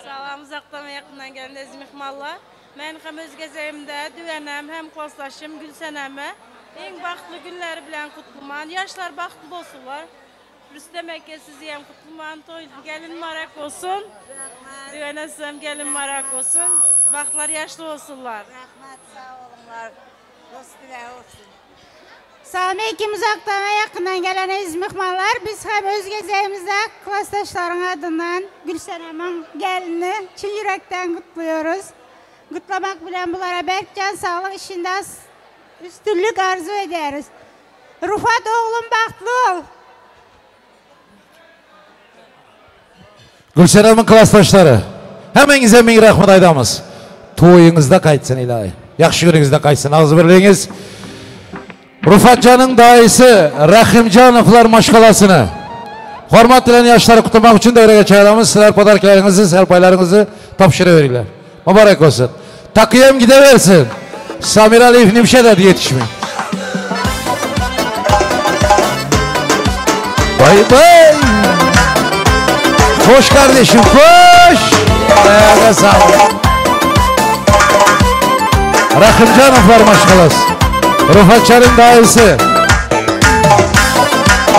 Salam uzaqdan və yaxından gələn əziz mehmanlar. Mən hem öz gəzəyimdə düvənəm, həm klastaşım Gülsənəmə en baxtlı günləri bilən kutluman. Yaşlar baxtlı olsunlar. Rüstəm Əkke sizi hem kutluman. Gəlin marak olsun. Düvənəsəm gəlin marak olsun. Baxtlar yaşlı olsunlar. Rahmet, sağ olunlar. Dost bile olsun. Salam Aleyküm uzaqdan və yaxından gələn əziz mehmanlar. Biz hem öz gəzəyimizdə klastaşların adından Gülsənəmin gəlini Çin yürekten kutluyoruz. Kutlamak bilen bunlara Berkcan sağlık işinde üstünlük arzu ederiz. Rufat oğlum baxtlı ol. Gülsenem'in klastaşları. Hemen min rahmet aydamız. Toyunuzda kaytsın ilahi. Yaxşı gününüzde kaytsın. Ağzı birliğiniz. Rufatcan'ın dayısı Rahimcanovlar maşgalasını hürmet edilen yaşları kutlamak için devreye çağıramız. Sizler podarkalarınızı, serpaylarınızı tapşırıverirler. Mübarek olsun. Takıyem gideversin. Samir Aliyev Nimşe de yetişmeyin. Bay. Koş kardeşim, koş. Ayağa sağlık. Rahimcanovlar maşgalası. Rufatçar'ın dayısı.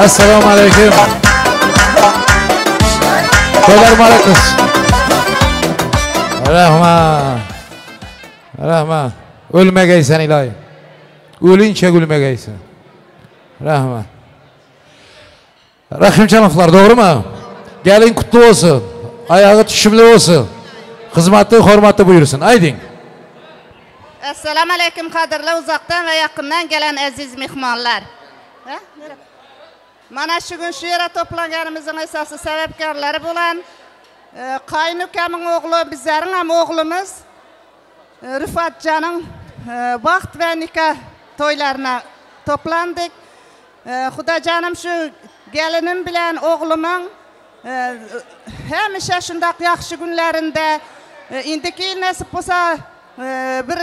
Esselamu Aleyküm. Toylar marakız. Rahman. Ölme geysen ilahi. Ölünçe gülme geysen. Rahman. Rahimcanovlar doğru mu? Gelin kutlu olsun. Ayağı düşümlü olsun. Hizmetli, hürmetli buyursun. Aydın. Esselamu Aleyküm qadırlı uzaktan ve yakından gelen aziz mihmanlar. Mana şu gün şu yere toplanganımızın esası sebepkarları bulan Kaynukem'in oğlu, bizlerin hem oğlumuz Rıfat Can'ın vaxt ve nikah toylarına toplandık. Xuda canım şu gelinim bilen oğlumun hemişe şundak yaxşı günlerinde indiki nasip olsa bir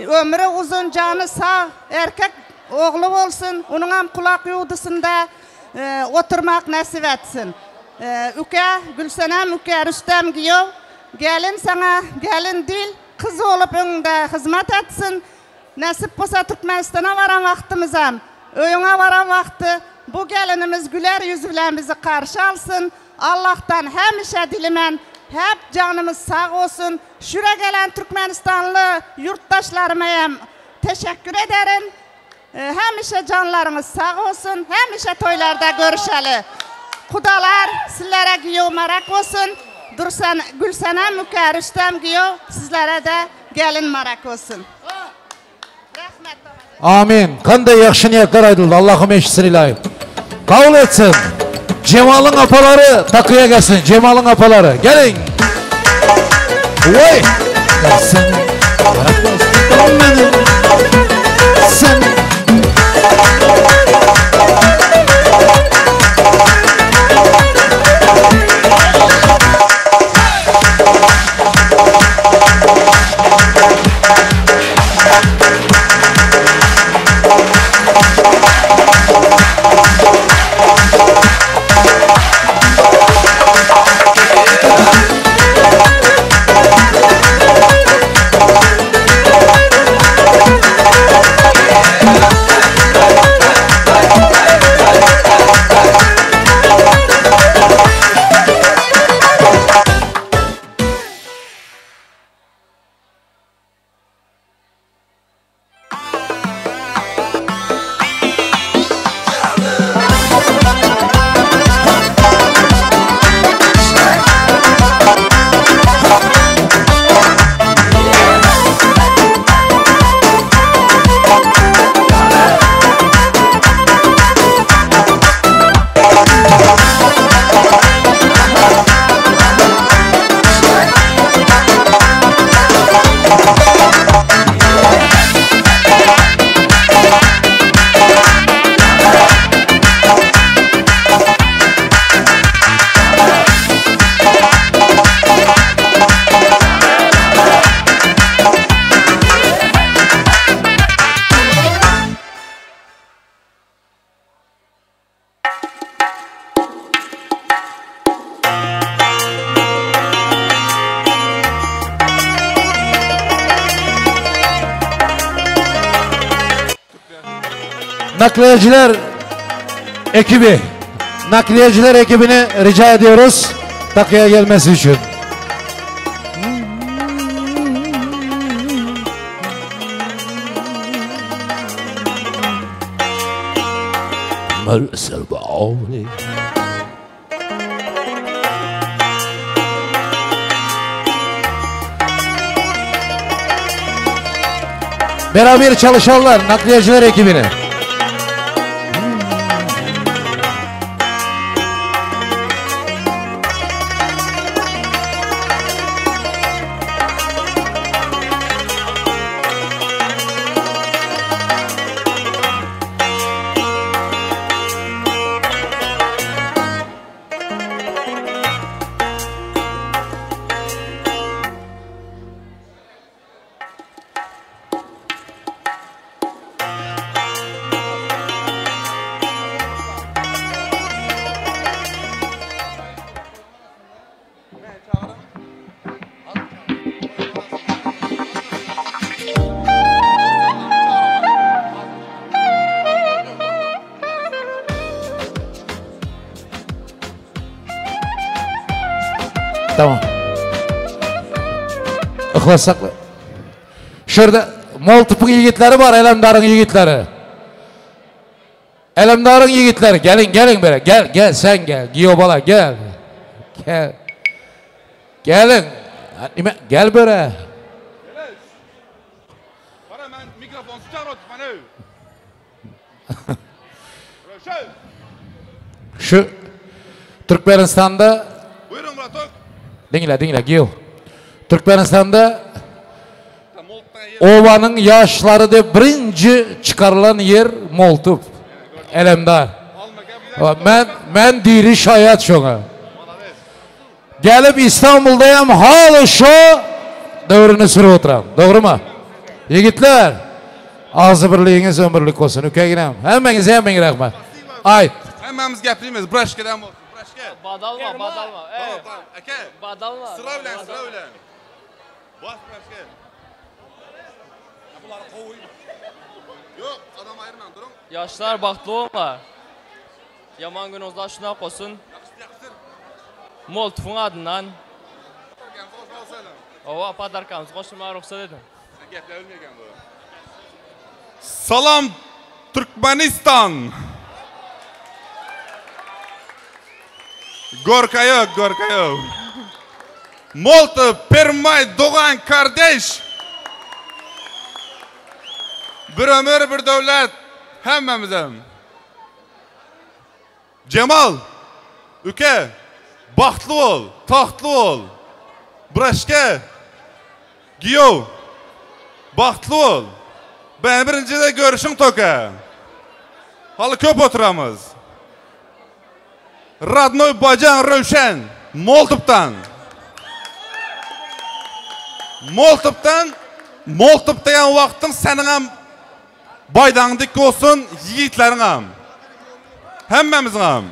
ömrü uzun, canı sağ erkek oğlu olsun, onun hem kulak yudusunda oturmak nasip etsin. Üke Gülsenem, üke Rüstem Giyov, gelin sana gelin değil, kız olup önünde hizmet etsin. Nasip olsa Türkmenistan'a varan vaktimiz hem, öyüne varan vakti bu gelinimiz güler yüzüyle bizi karşı alsın. Allah'tan hemişe dilimen hep canımız sağ olsun. Şuraya gelen Türkmenistanlı yurttaşlarıma hem teşekkür ederim. Hemişe canlarımız sağ olsun. Hemişe toylarda görüşeli. Kudalar sizlere giyiyor merak olsun. Gülsenem Müke Rüstem giyiyor. Sizlere de gelin merak olsun. Amin. Kanday yaxşı niyetler aydıldı. Allah'ım eşitsin ilahim. Kabul etsin. Cemal'ın apaları takıya gelsin. Cemal'ın apaları. Gelin. Vay. Gelsin. Sen. Nakliyeciler ekibini rica ediyoruz takıya gelmesi için. Beraber çalışanlar nakliyeciler ekibini. Tamam. Iklasakla. Şurada multiple yigitleri var, Elemdar'ın yigitleri. Elemdar'ın yigitleri, gelin böyle. Gel sen gel. Giyo bala gel. Gelin. Gel böyle. Bana ben mikrofon tutar bana. Şu Türkmenistan'da Dinle Giyo. Türkmenistan'da Ova'nın yaşları de birinci çıkarılan yer Moltup. Elemdar. Men diri şayet şuna. Gelip İstanbul'dayım halı şu dövrünü sürü oturam. Doğru mu? Yigitler. Ağzı birliğiniz ömürlük olsun. Ükeginem. Hemmenize rahmet. Ayt. Hemmemiz geprimiz. Braşkeden olsun. Badalma. Tamam. Eke. Badalma. Sıra bilen. Bas braşke. Bunları kovuy. Yok adam ayırman durun. Yaşlar baxtlı olma. Yaman gününüzde şuna qosun. Moltufun adından. Ova padarkamız qoşulmağa ruxsat edin. Gepler ölmeyken bu. Salam Türkmenistan. Gorkayo. Moltu, Permay, Doğan kardeş. Bir ömür bir devlet. Hemmemizden. Cemal, Üke, baxtlı ol, taxtlı ol. Braşke, Giyo, baxtlı ol. Ben birinci de görüşün toka. Halı köp oturamız. Radnoy Bacan Rövşen, Moltup'tan. Moltup'tayan vaxtın senin baydandık olsun, yiğitlerin am. Hemmemizin am.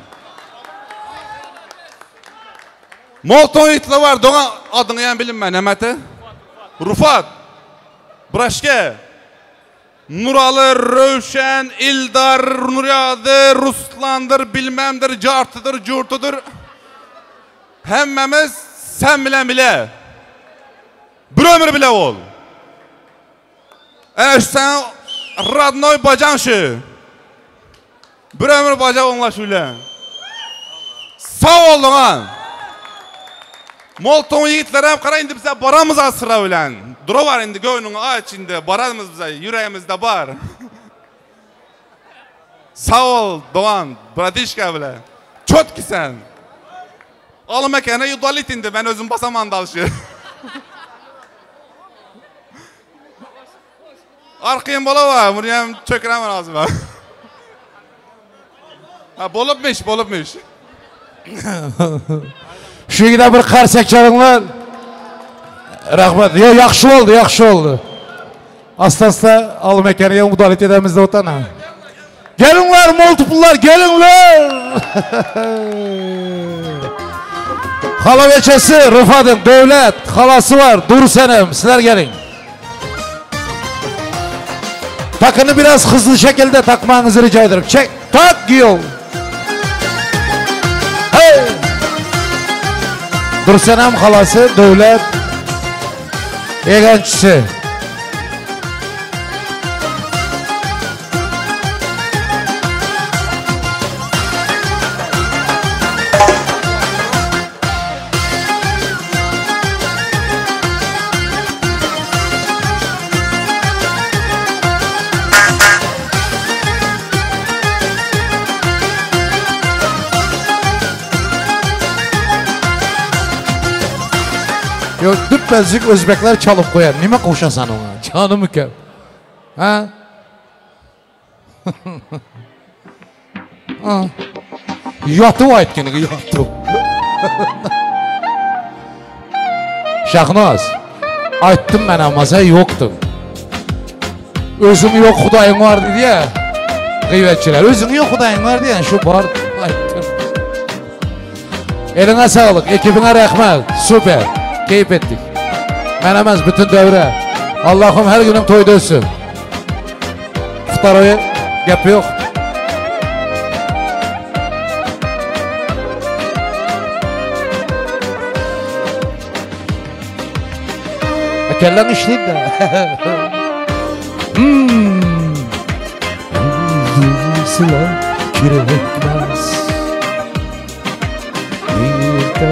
Molton yiğitli var, Doğan adını yan bilinme, Nemeti. Rufat, Braşke, Nuralı, Rövşen, İldar, Nuriyadı, Ruslandır, bilmemdir, cartıdır, curtudur. Hemmemiz sen bile. Bir ömür bile ol. Sen Radnoy Bacan şu. Bir ömür baca onunla şöyle. Sağ ol Doğan. Molton yiğitler hem kara indi bize baramıza sıra ölen. Dura var indi göğünün aç indi. Baramız bize yüreğimizde var. Sağ ol Doğan. Bradişka bile. Çöt ki sen. Alın mekana yudalit indi. Ben özüm basamam dalışı. Arkayım bola var. Bunu hem çökürem lazım. Ha bolupmuş. Şu gide bir karsak çalınlar. Rahmet. Yo yaxşı oldu. Asta alım ekeniye mudalit edemizde otana. Gelinler Moltuplular, gelinler. Hala veçesi Rıfat'ın devlet halası var. Dur senem sizler gelin. Takını biraz hızlı şekilde takmanızı rica ederim. Çek, tak giyo. Hey! Dursenem halası, devlet egençisi. Yok düppezcik Özbekler çalıp koyar. Nime koşasan ona? Canım mükemmel. Ha? Yatı var etkeni, yatı. Şahnaz, ayttım ben ama sen yoktun. Özüm yok Hudayın var dedi ya. Gıyvetçiler, özüm yok Hudayın var diye şu bar ayttım. Eline sağlık, ekibine rahmet, süper. Keyif ettik. Ben emez bütün devre. Allah'ım her günüm toyda olsun. Futaroyu gap yok. Kellen işleyip de. Sıla kirekmez. Bir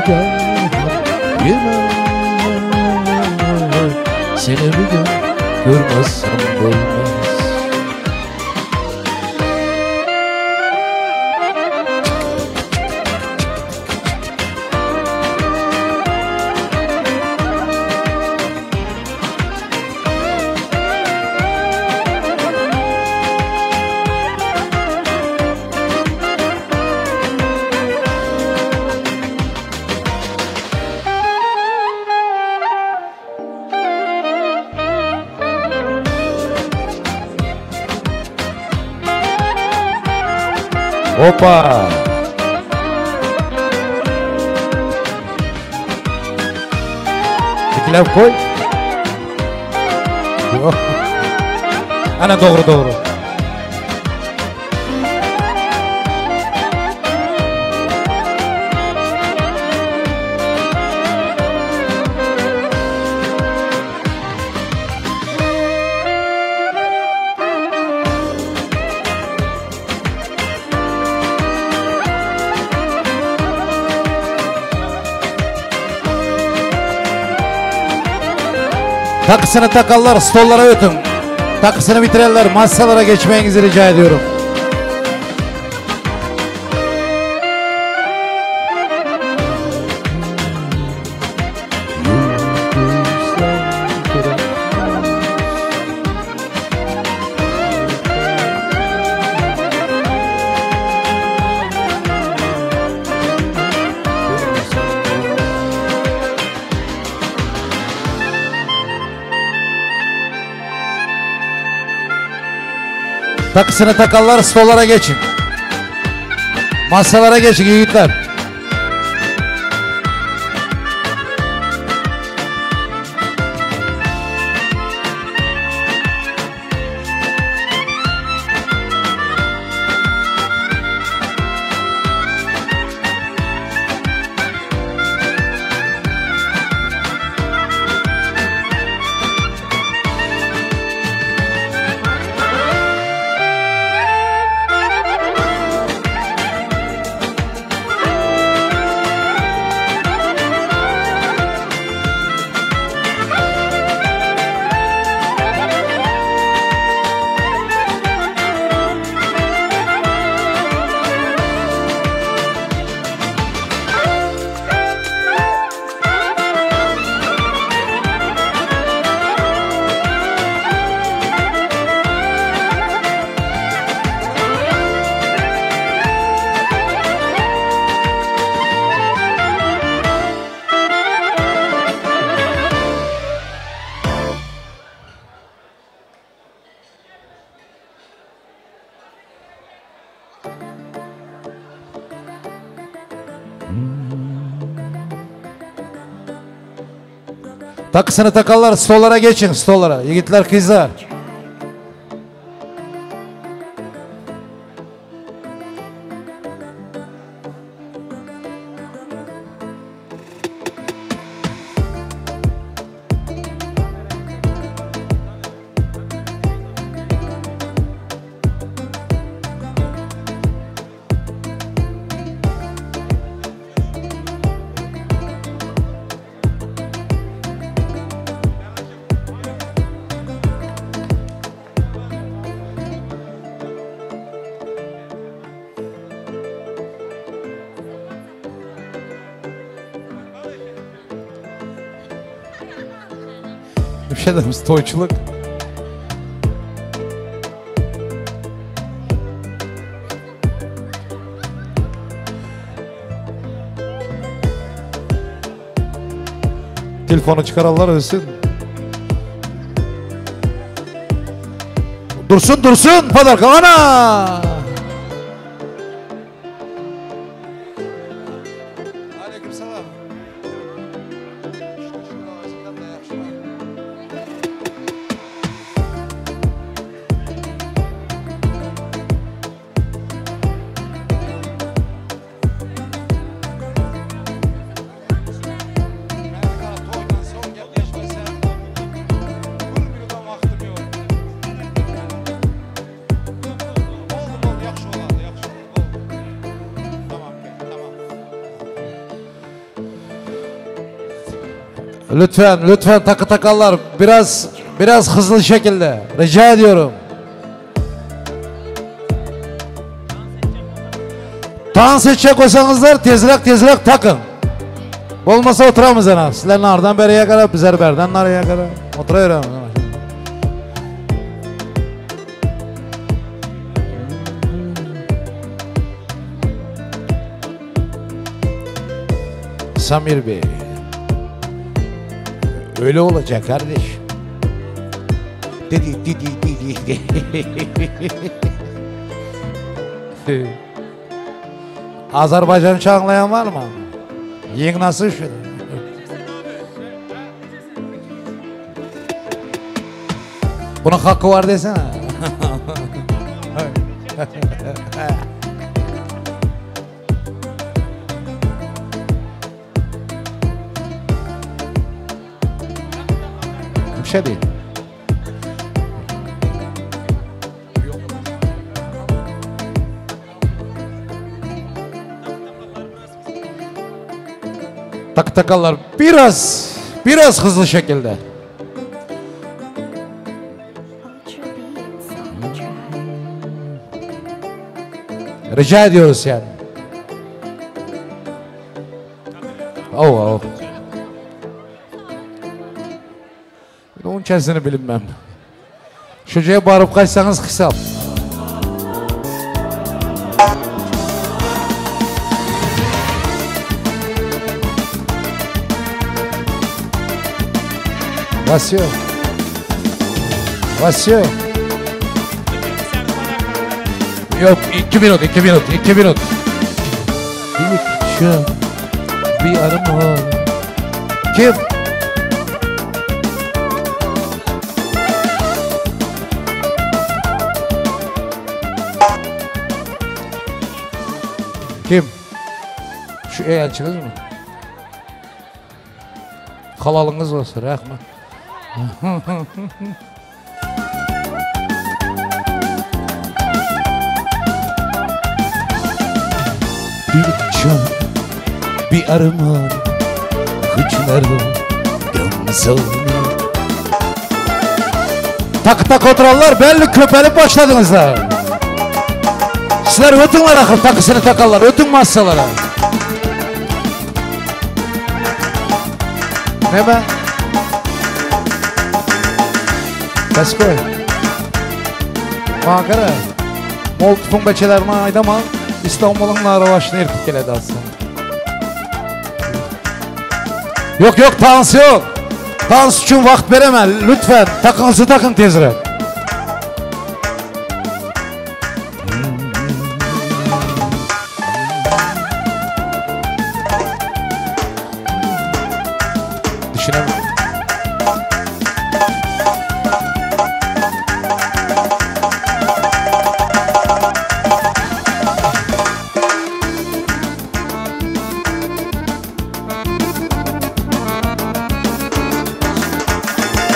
gel. Seni bir gün görmezsem olmaz. Hoppa. Dikilep koy. Yok. Ana doğru. Takısını takarlar, stollara ötün. Takısını bitirenler masalara geçmenizi rica ediyorum. Takısını takarlar, stollara geçin. Masalara geçin yiğitler. Takısını takarlar, stollara geçin, stollara. Yiğitler, kızlar. Bir şey demiş, toyçuluk. Telefonu çıkararlar ölsün. Dursun Padarka ana. Aleykümselam. Lütfen takı takarlar biraz hızlı şekilde rica ediyorum. Dans edecek olsanızlar tezrak takın. Olmasa oturamız ana. Sizler nardan beriye kadar, bizler berden naraya kadar. Oturuyorum. Samir Bey. Öyle olacak kardeş. Dedi. Azerbaycanca anlayan var mı? Yeng nasıl şu? Bunun hakkı var desene. Bir şey değil. Takallar biraz hızlı şekilde. Rica ediyoruz yani. Oh. Onun kendisini bilinmem. Şuraya barıp kaçsanız hesap. Vasyo. Yok 2 minut. Bir arım var. Kim? Şu elçiniz mi? Halalınız olsun, rahmet. Bir armağan kıçlarda gamsal. Tak oturanlar belli köpelip başladınız da. Sizler ötünler akıl takısını takarlar, ötün masalara. Ne be? Bas koy. Makara. Moltufun beçelerini aydama. İstanbul'un naravaşını erkek geledi aslında. Yok dans yok. Dans için vakt veremem. Lütfen takınızı takın tezre. Düşünemem.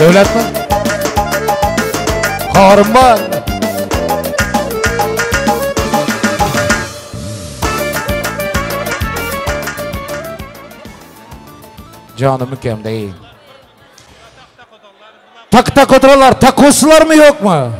Devlet mi? Harım var. Canım mükemmel değil. Tak otururlar. Takoslar mı yok mu?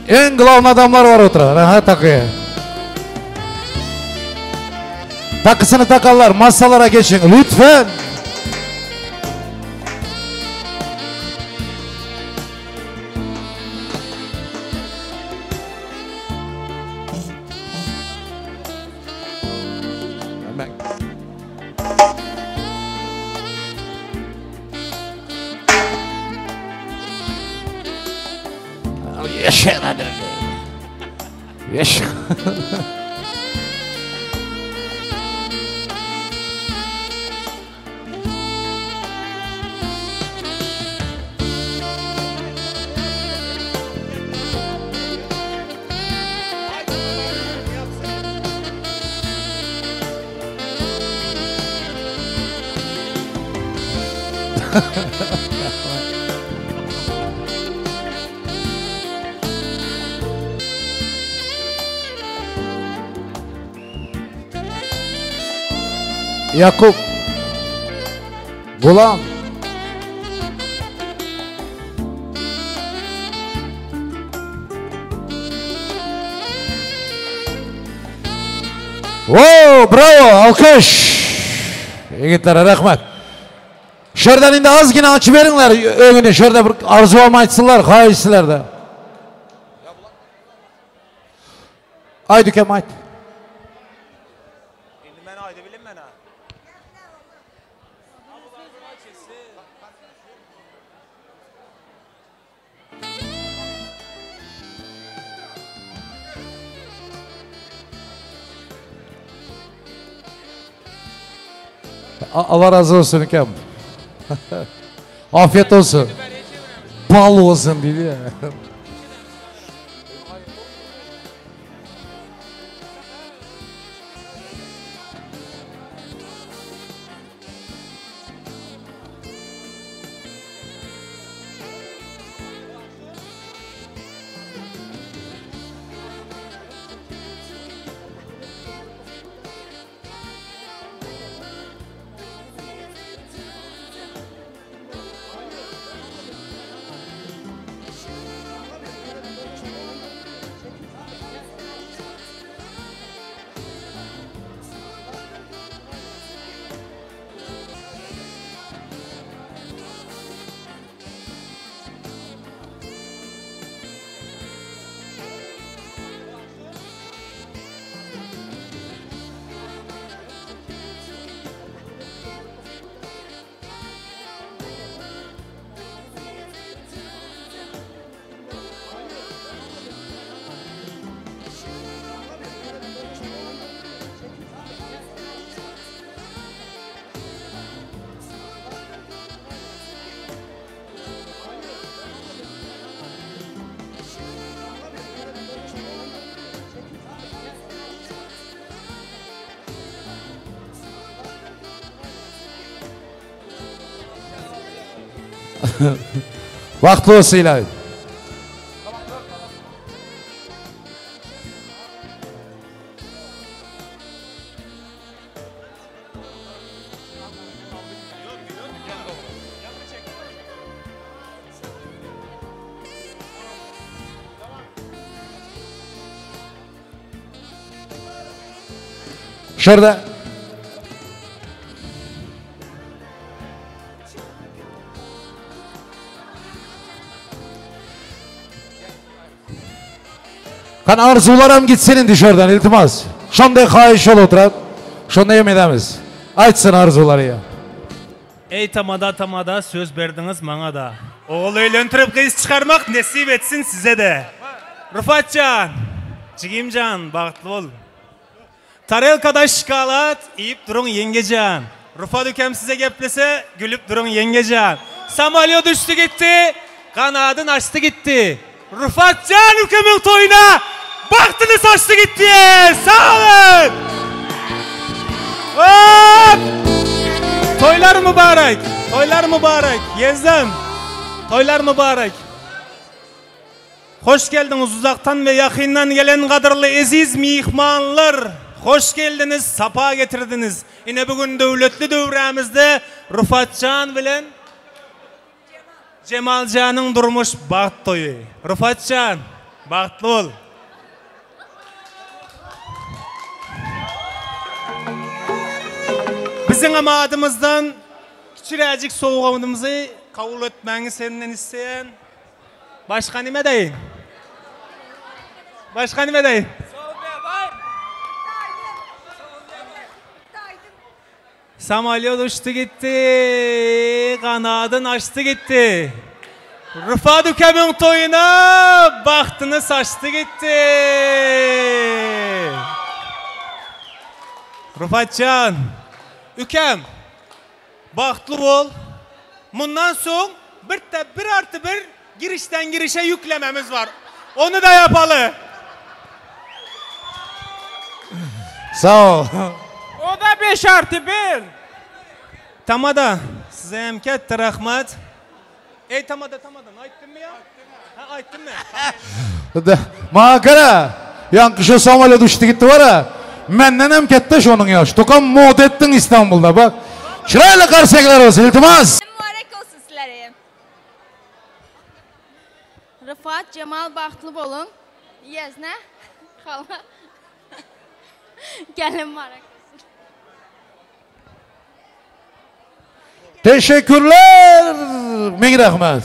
En glavni adamlar var oturan. Ha takıya. Takısını takarlar. Masalara geçin. Lütfen. Yaşa. Yakup. Gulam. Wow, bravo, alkış. Yigitlere rahmet. Şuradan indi azgina açı veringler öňüne, şurada bir arzuwam aýtsylar, haýyslar da. Aýdykem aýt. Endi men aýdy bilinmen ha. Allah razı olsun ikem. Afiyet olsun. Bal olsun dedi ya. Vakti olsun ilahi. Şurada. Kan arzularım gitsin dışarıdan iltimas. Şonday hayiş ol oturan. Şonday emedemiz. Açsın arzuları ya. Ey tamada söz verdiniz bana da. Oğul öylentürüp kız çıkarmak nasip etsin size de. Rıfatcan, Cigimcan, bağıtlı ol. Tarelkada şikalat, iyip durun yengecan. Rıfat ükem size geplese, gülüp durun yengecan. Samalyo düştü gitti, kanadın açtı gitti. Rıfatcan ükemin toyuna, baktını saçtı gitti. Sağ olun. Hop! Toylar mübarek, toylar mübarek. Yezdem, toylar mübarek. Hoş geldiniz uzaktan ve yakından gelen kadırlı aziz mihmanlar. Hoş geldiniz, sapa getirdiniz. Yine bugün devletli dövremizde Rıfatcan bilen Cemalcan'ın durmuş baht toyu. Rıfatcan, bahtlı ol. Bizim amadımızdan küçürecik soğuğumumuzu kabul etmeni senden isteyen başka nime deyin? Başka nime deyin? Samalyo uçtu gitti, kanadın açtı gitti. Rıfat Ükemin toyuna baktını saçtı gitti. Rıfatcan, Ükem, baktlı ol. Bundan sonra bir artı bir girişten girişe yüklememiz var. Onu da yapalım. Sağ ol. O da 5 artı 1. Tamada, size emket rahmet. Ey tamada, ayttın mı ya? Ha, ayttın mı? Makara, yankışı Samalya düştü gitti var ha. Menden emkette şunun yaş. Tokan mod ettin İstanbul'da bak. Şurayla karşıyakiler olsun, iltimas. Mübarek olsun sizlere. Rıfat, Cemal, baktlı olun. Yes, ne? Hala. Gelin mübarek olsun. Teşekkürler. Min rahmet.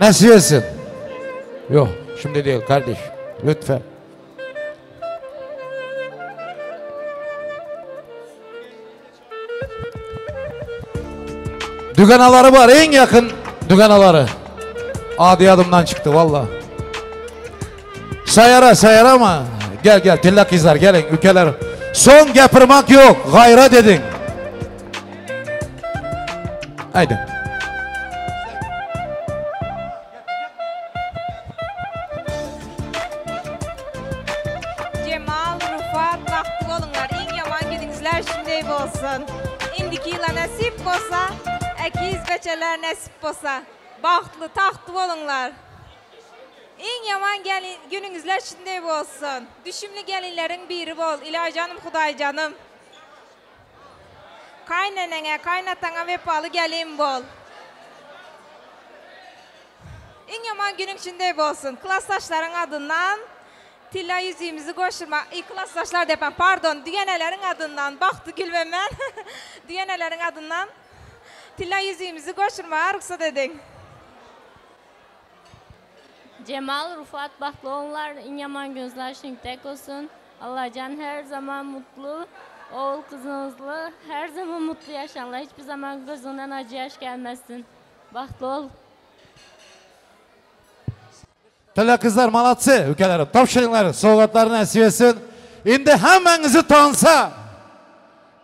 Nasıl yesin? Yok, şimdi değil kardeş. Lütfen. Düganaları var, en yakın düganaları. Adi adımdan çıktı valla. Sayara ama. Gel tillak kızlar gelin ülkeler. Son gapırmak yok, gayret edin. Haydi. Cemal, Rıfat, baktı olunlar. En yaman gününüzler şimdi olsun. İndiki yıla nasip olsa, ekiz beçeler nasip olsa. Baktlı, tahtlı olunlar. En yaman gününüzler şimdi olsun. Düşümlü gelinlerin biri bol. İlahi canım, Huday canım. Kaynanana, kaynatana vefalı gelin bol. En yaman günün şimdi olsun. Klastaşların adından Tilla yüzüğümüzü koşurma. Klastaşlar depen, pardon, düğenelerin adından. Baktı gülmem ben. Düğenelerin adından Tilla yüzüğümüzü koşurma. Ruhsat edin. Cemal, Rıfat, Bahloğullar, en yaman gözler şinktek olsun. Allah'can her zaman mutlu, oğul kızınızlı, her zaman mutlu yaşanlar. Hiçbir zaman gözünden acı yaş gelmesin. Bahloğul. Tilla kızlar malatsı ülkelerim. Topşırınlar, soğukatlarını nasip etsin. Şimdi hemenizi tansa.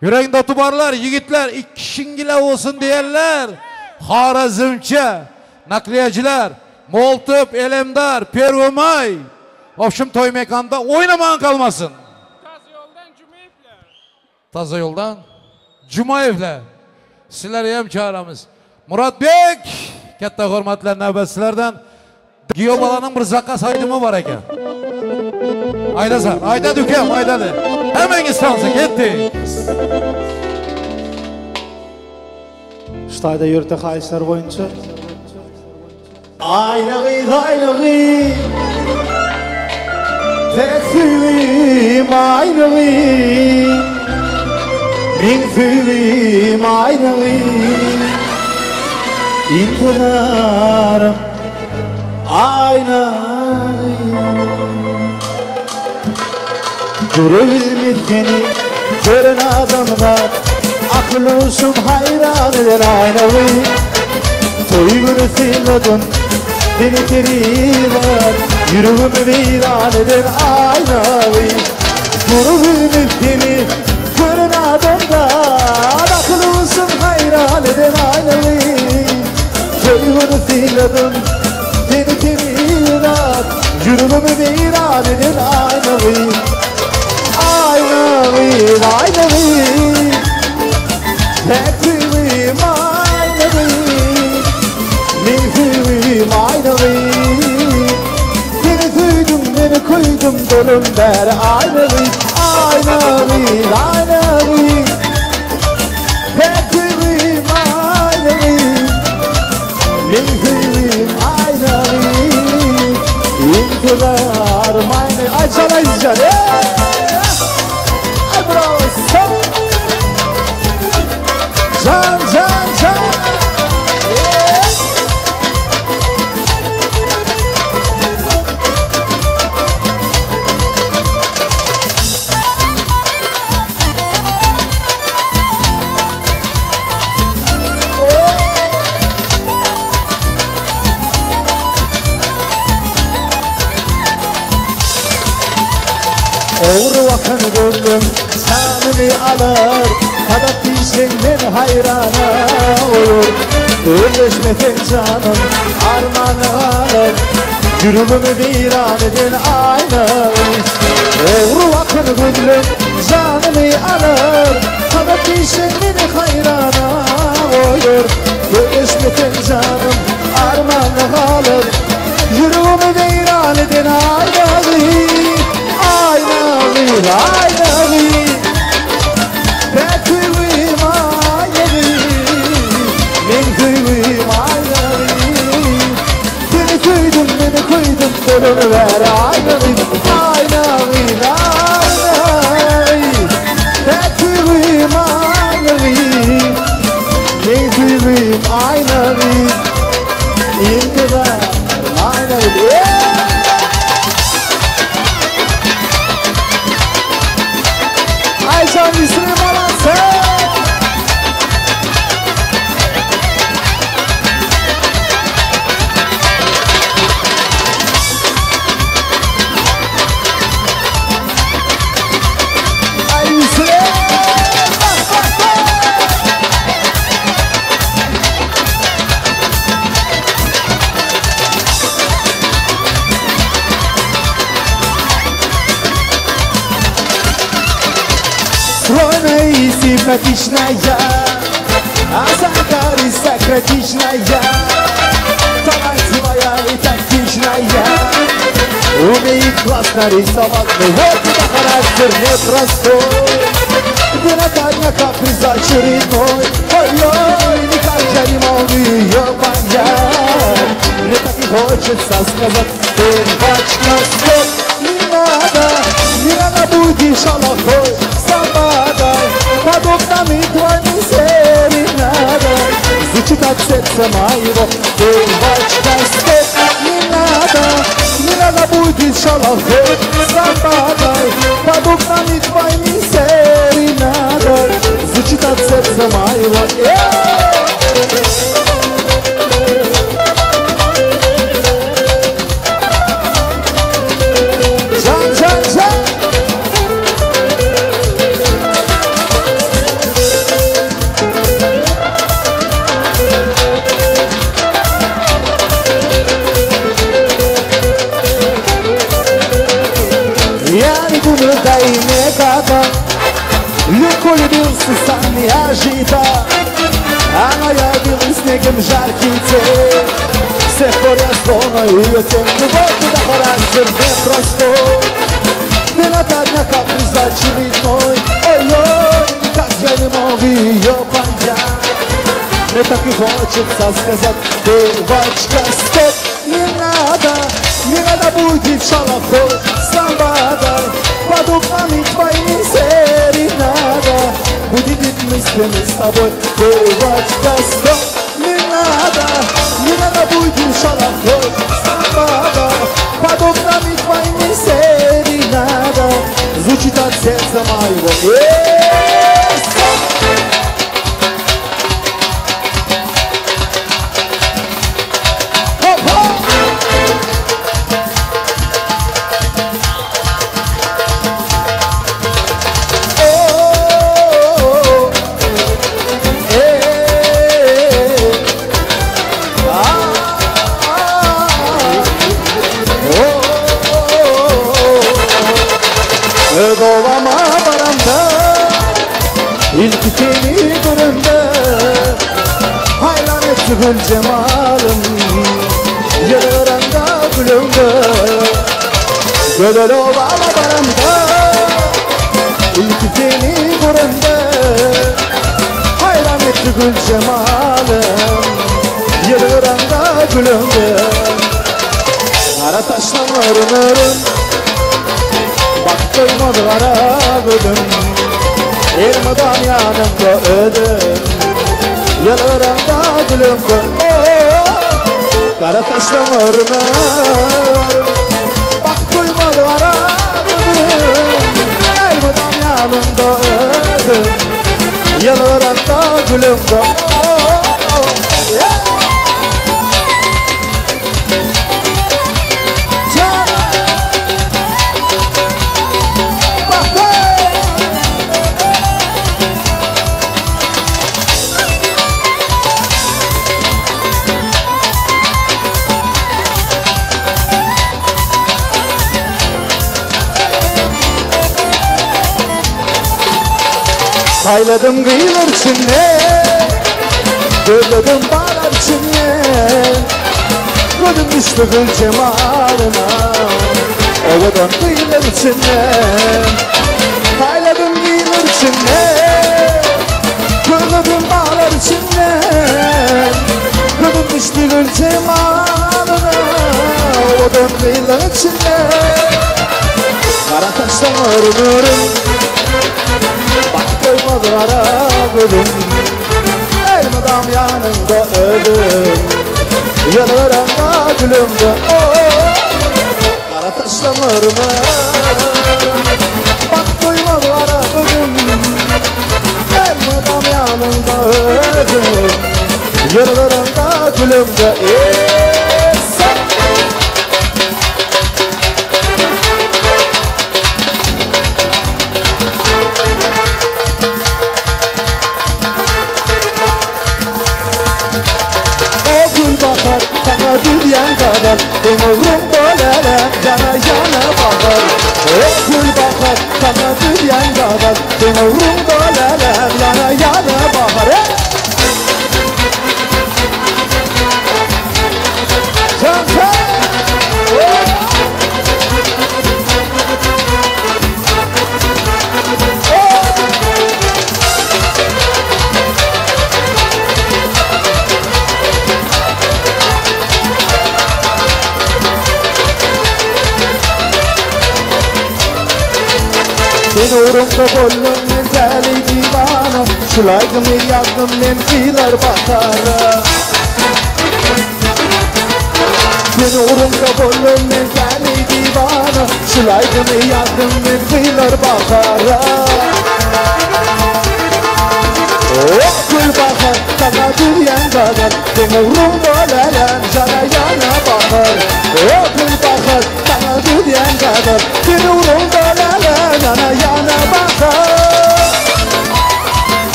Yüreğinde tubarlar, yiğitler, ikişingile olsun diyenler. Harazımçı, nakliyeciler. Moltup, Elemdar, Pervumay. Ofşum toy mekanda oynaman kalmasın. Taza yoldan Cumayev'le. Sizleri hem çağıramız. Murat Bek. Katta hürmetler nöbetçilerden. Giyobalanın bir zakka saydımı var eken. Ayda sen, ayda dükem, ayda de. Hemen istansın, gitti. Ştayda yurtta kayıslar boyunca. Aynağı tek fülim aynağı min fülim aynağı intiharım aynağı Durur bilmekeni gören adamlar akılısım hayran eden aynağı Toyunu silladın beni teriler Yüreğimi viran eden aynavi Duru ümidini gören adamdan Akılısın hayran eden aynavi Toyunu silladın beni teriler Yüreğimi viran eden aynavi Aynavi, aynavi Tekfilim aynavi Mihrim aynavi Seni duydum, beni koydum dolum der aynavi Aynavi, aynavi Tekfilim aynavi Mihrim aynavi İntidarım aynavi Ay sana izcan, Ay bravo, Can, can, can Oğru vakın gördüm canımı alır Fakat dişinden hayrana olur Özleşmeden canım armanı alır Yürümümü viran edin aynı Oğru vakın gördüm canımı alır Fakat dişinden hayrana olur Özleşmeden canım armanı alır Yürümümü viran edin aynı Aynalı Ben kıymıyım aynalı Ben kıymıyım aynalı Beni kıydın kolunu ver aynalı Aynalı Ben kıymıyım aynalı Ben kıymıyım aynalı İntizar aynalı Ayşan Müslüm Alansı Ay Müslüm Стройная симпатичная, а симпатичная, талантливая и тактичная, умеет классно рисовать, но вот это характер непростой. Генетально каприз очередной, ой-ой, никак я не могу ее понять. Мне так и хочется сказать, ты бачка, стоп, не надо будешь шалохой. Под окнами твоими серенада Звучит от сердца моего Девочка, стоп, не надо будет шалохой Западай, под окнами твоими серенада Звучит от сердца моего Дай мне года, легко любился сам не ожидал. Она явилась снегом жаркий день, всех пор я звону ее тем, ну вот куда характер непростой. Мелодия каприз очередной, ой-ой, как я не могу ее понять. Мне так и хочется сказать, девочка, стоп, не надо будет шалохой, самбадай. Под окнами твоими серенада Будет мыслями с тобой, девочка, стоп. Не надо будет шалохой, самбада. Под окнами твоими серенада Звучит от сердца моего Doğama varanda İlk seni göründe Hayran etti gül cemalım Yararanda gülümde Göler ovama varanda İlk seni göründe Hayran etti gül cemalım Yararanda gülümde Kara taşlanırın Bak duymadılara gülüm Elmadan yanımda ödüm Yalarında gülüm Kara taşlı mırmır Bak duymadılara gülüm Elmadan yanımda ödüm Yalarında gülüm Hayladım kıyılar içinde, gözledim bağlar içinde. Gözüm düştü gül cemalına, ovadan kıyılar içinde. Hayladım kıyılar içinde, gözledim bağlar içinde. Gözüm düştü gül cemalına, ovadan kıyılar içinde. Kara taşlar nurun, bak koymadılar gülüm. Elmadam yanında ölüm, yanarım da gülümde. Kara taşlarıma bak koymadılar gülüm. Elmadam yanında ölüm, yanarım da gülümde. Dünyan kadar ömrüm böyle yana yana bakar. Gül bakar sana dünyan kadar ömrüm böyle yana yana bakar. Ben uğrumda bollum men deli divana, şulaydım yazdım men kıyılar bakara. Ben uğrumda bollum men deli divana, şulaydım yazdım men kıyılar bakara. Gül bakar sana dünyan kadar, ben uğrumda lelen cana yana bakar. Gül bakar sana dünyan kadar, ben uğrumda lelen cana yana bakar.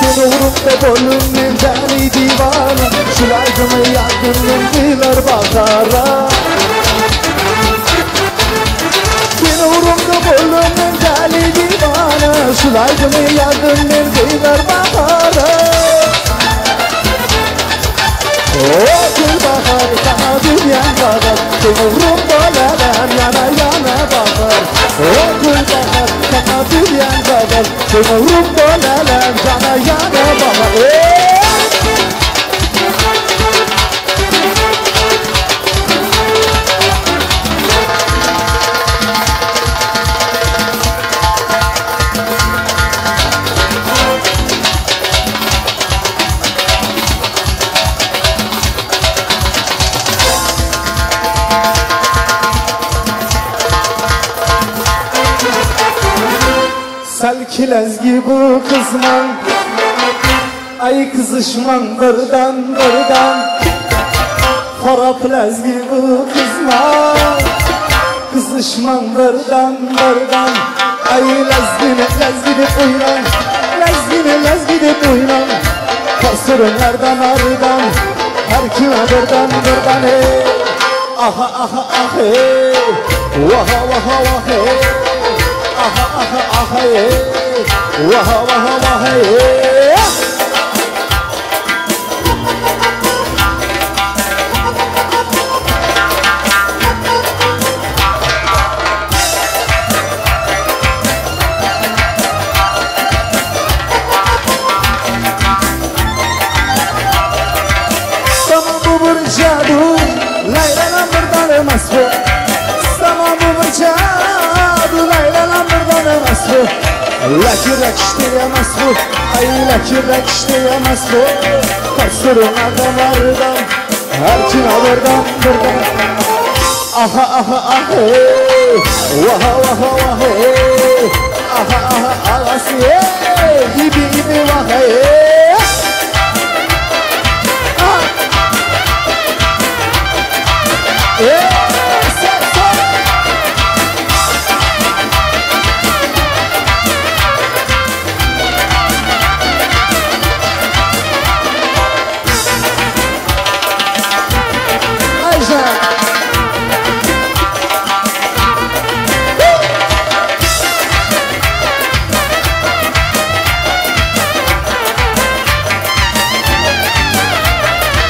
Ben uğrumda bollum men deli divana, şulaydım yazdım men kıyılar bakara. Ben uğrumda bollum men deli divana, şulaydım yazdım men kıyılar bakara. Gül bakar sana dünyan kadar, ben uğrumda lelen yana yana bakar. Gül bakar sana dünyan kadar, ben uğrumda lelen yana yana bakar. Selkilez gibi kızman, ay kızışman birden birden. Faraplez gibi kızman, kızışman birden birden. Ay lezgini uylan, lezgini uylan. Kasırlardan ardan, her kime birden birden hey. Aha aha ah hey, vaha vaha vah hey. Aha aha aha hey, vaha vaha vah hey. Tamam bu bir cadu, Leyla'nın birden emasbu. Tamam bu bir cadu, Leyla'nın birden emasbu. Lakirek işleyemezbu, ay lakirek işleyemezbu. Kasırın adamlardan, her kim alırdan birden. Aha aha ah hey, vaha vaha vah hey. Aha aha ağası hey, gibi vah hey.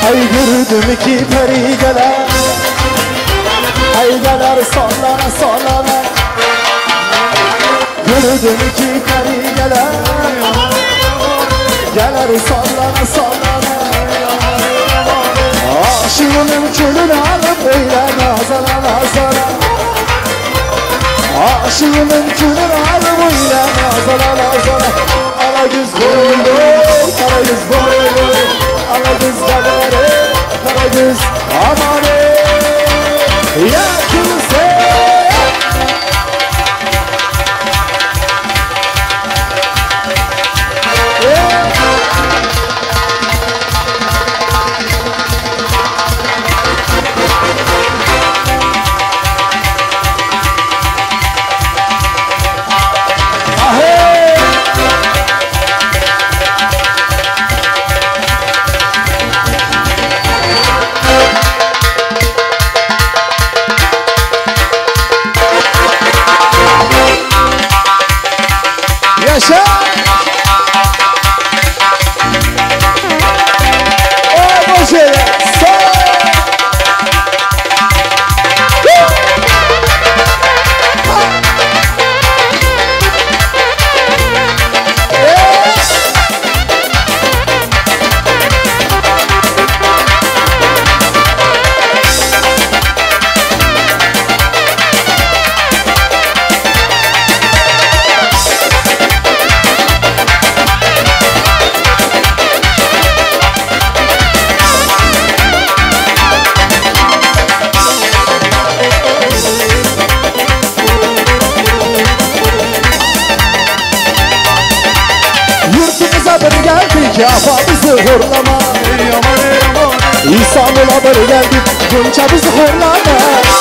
Ay gördüm ki peri geler Ay geler sallana sallana Gördüm ki peri geler Geler sallana sallana Aşığının külünü alıp öyle nazana nazana Aşığının külünü alıp öyle nazana nazana Ala güz boylu, kara güz boylu Ala güz kaderi, kara güz amanı Ya kimse Yaşa! O boşele! Yapamızı horlama İstanbul'a böyle geldik Gonçamızı horlama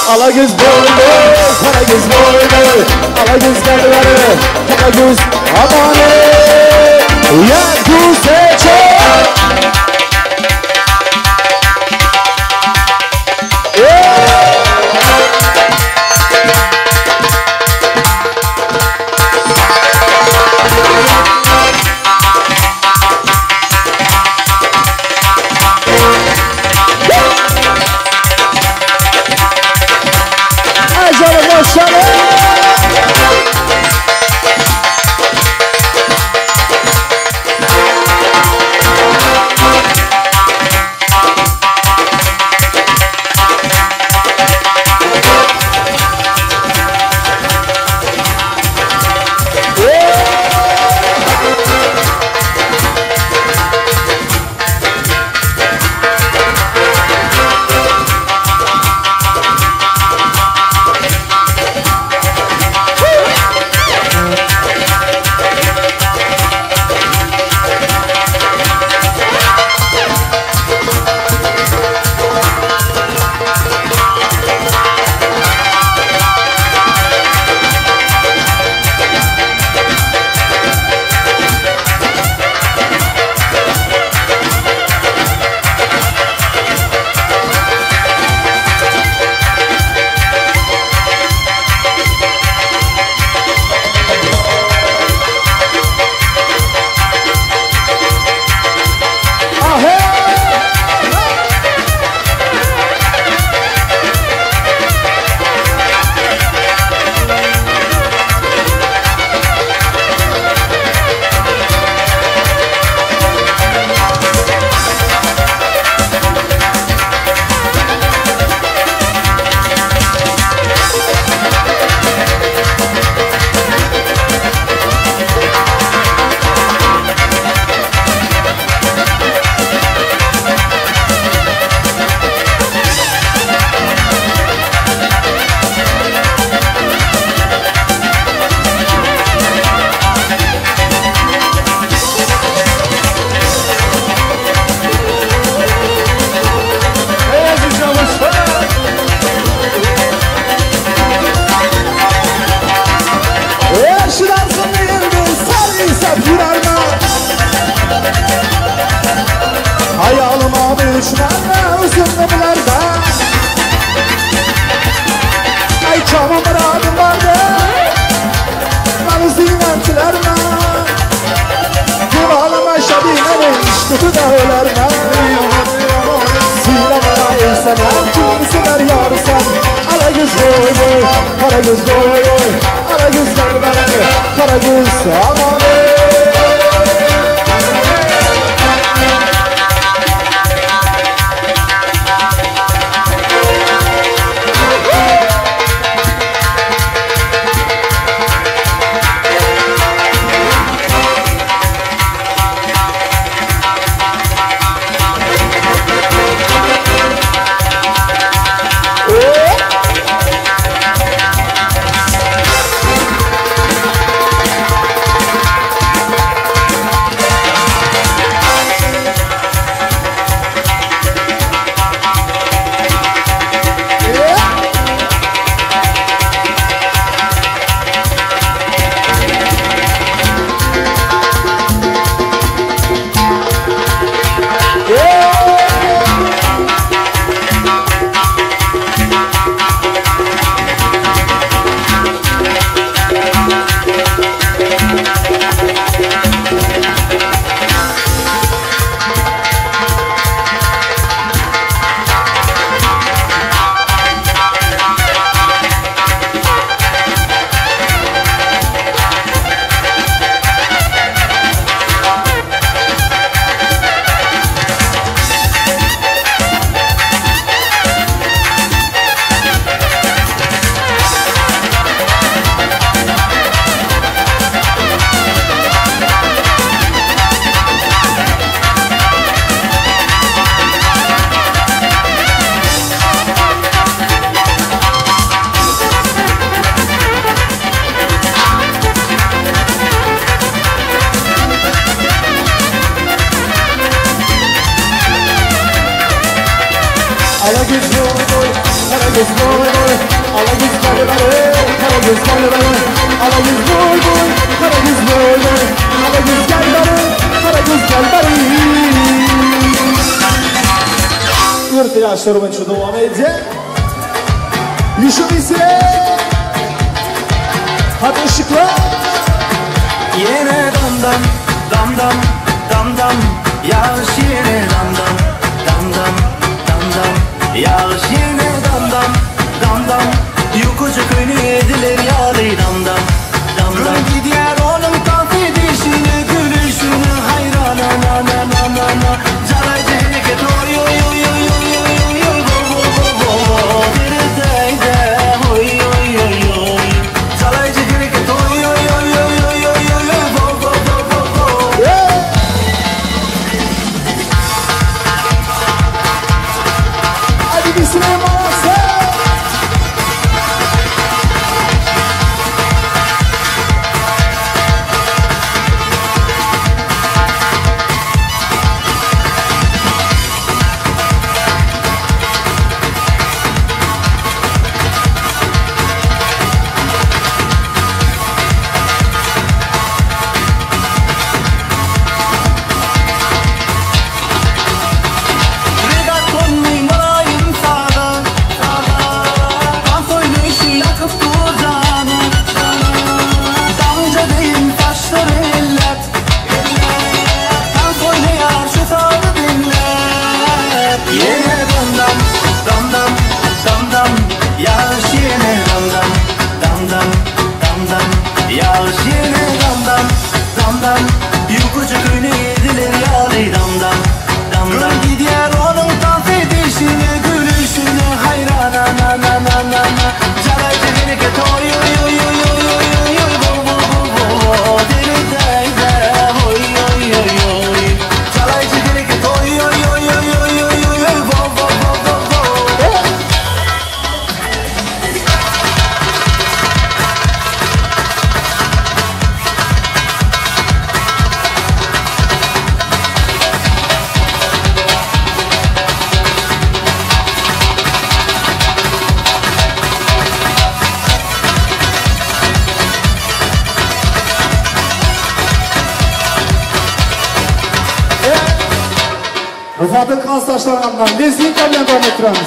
Ala göz boylu Kara göz boylu Ala göz gelleri Kara göz amanı Ya güzel çok Karagöz boy boy, Karagöz boy boy, Karagöz gel bana, Karagöz aman Yaşlarımın şu devam edecek. Yuşum ise hadi ışıkla. Yine damdam, damdam, damdam, yağış yine damdam, damdam, damdam, yağış yine damdam, damdam, yukucu köyünü yediler yağlı damdam, damdam. Gidiyor onun dans edişini, gülüşünü hayrana na na na na na. Caray cehenneket oy oy oy oy oy oy oy vo vo vo vo vo. Deredeyde oy oy oy oy. Caray cehenneket oy oy oy oy oy oy oy vo vo vo vo vo. Hadi bir sinema varsa. Rıfat'ın kan saçlarından Lezgin'le devam ettiremiz.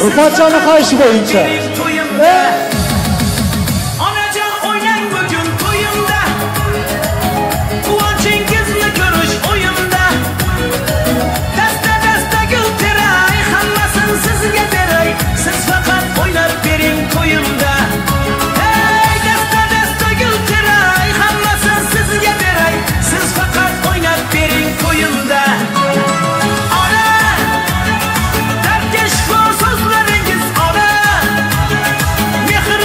Rıfatcan'ın kayışı boyunca. Anacan oynan bugün toyumda, Kuvvancingizli görüş oyunda. Dasta dasta gül teray, hammasın sizge beray, siz fakat oynar bering toyumda. Hey dasta dasta gül teray, hammasın sizge beray, siz fakat oynar bering toyumda. Ana, dertkeş bu sözleringiz ana, mehr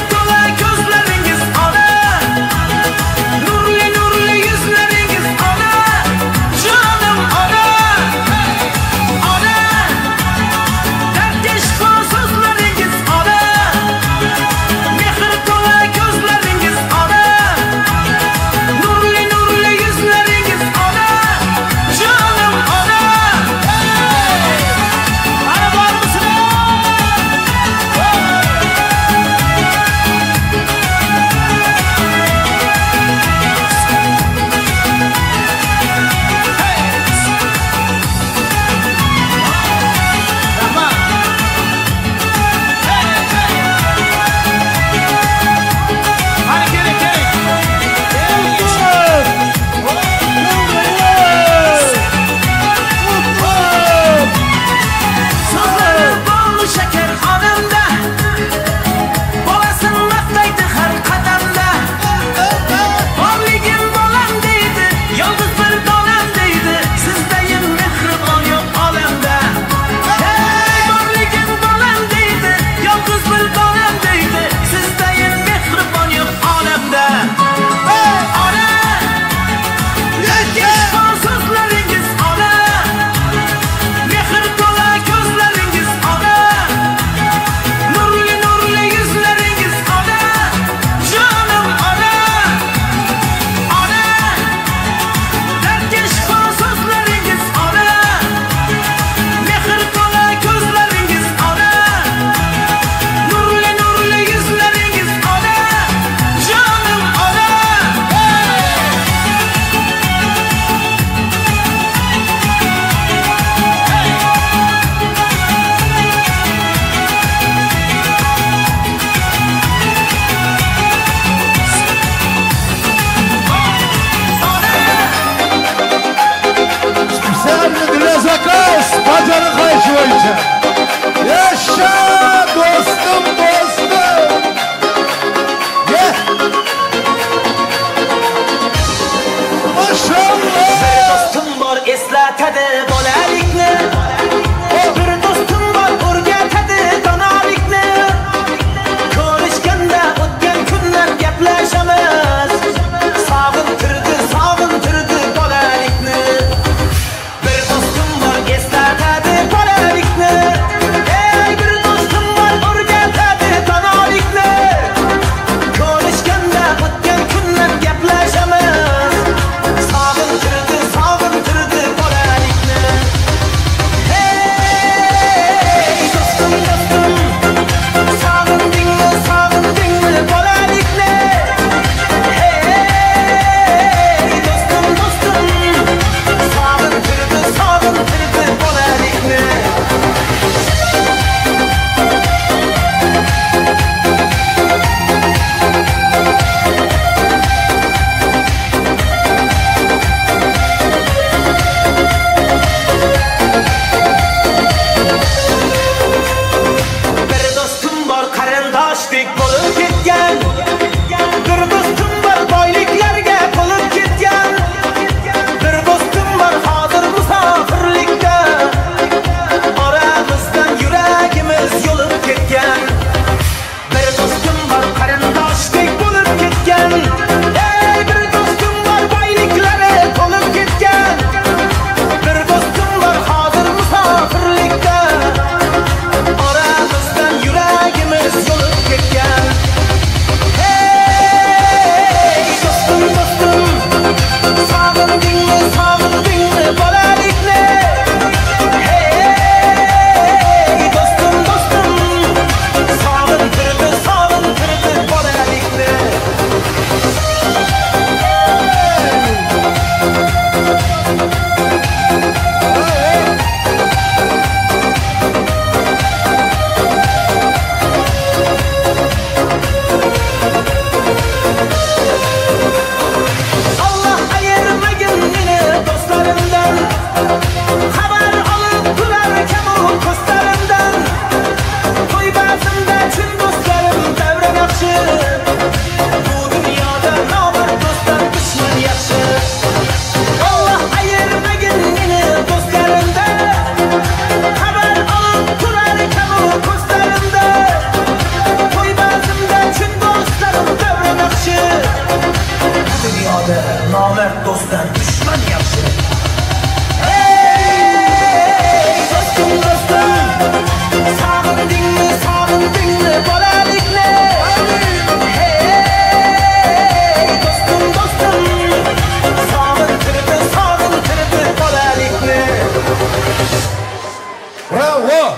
Bravo.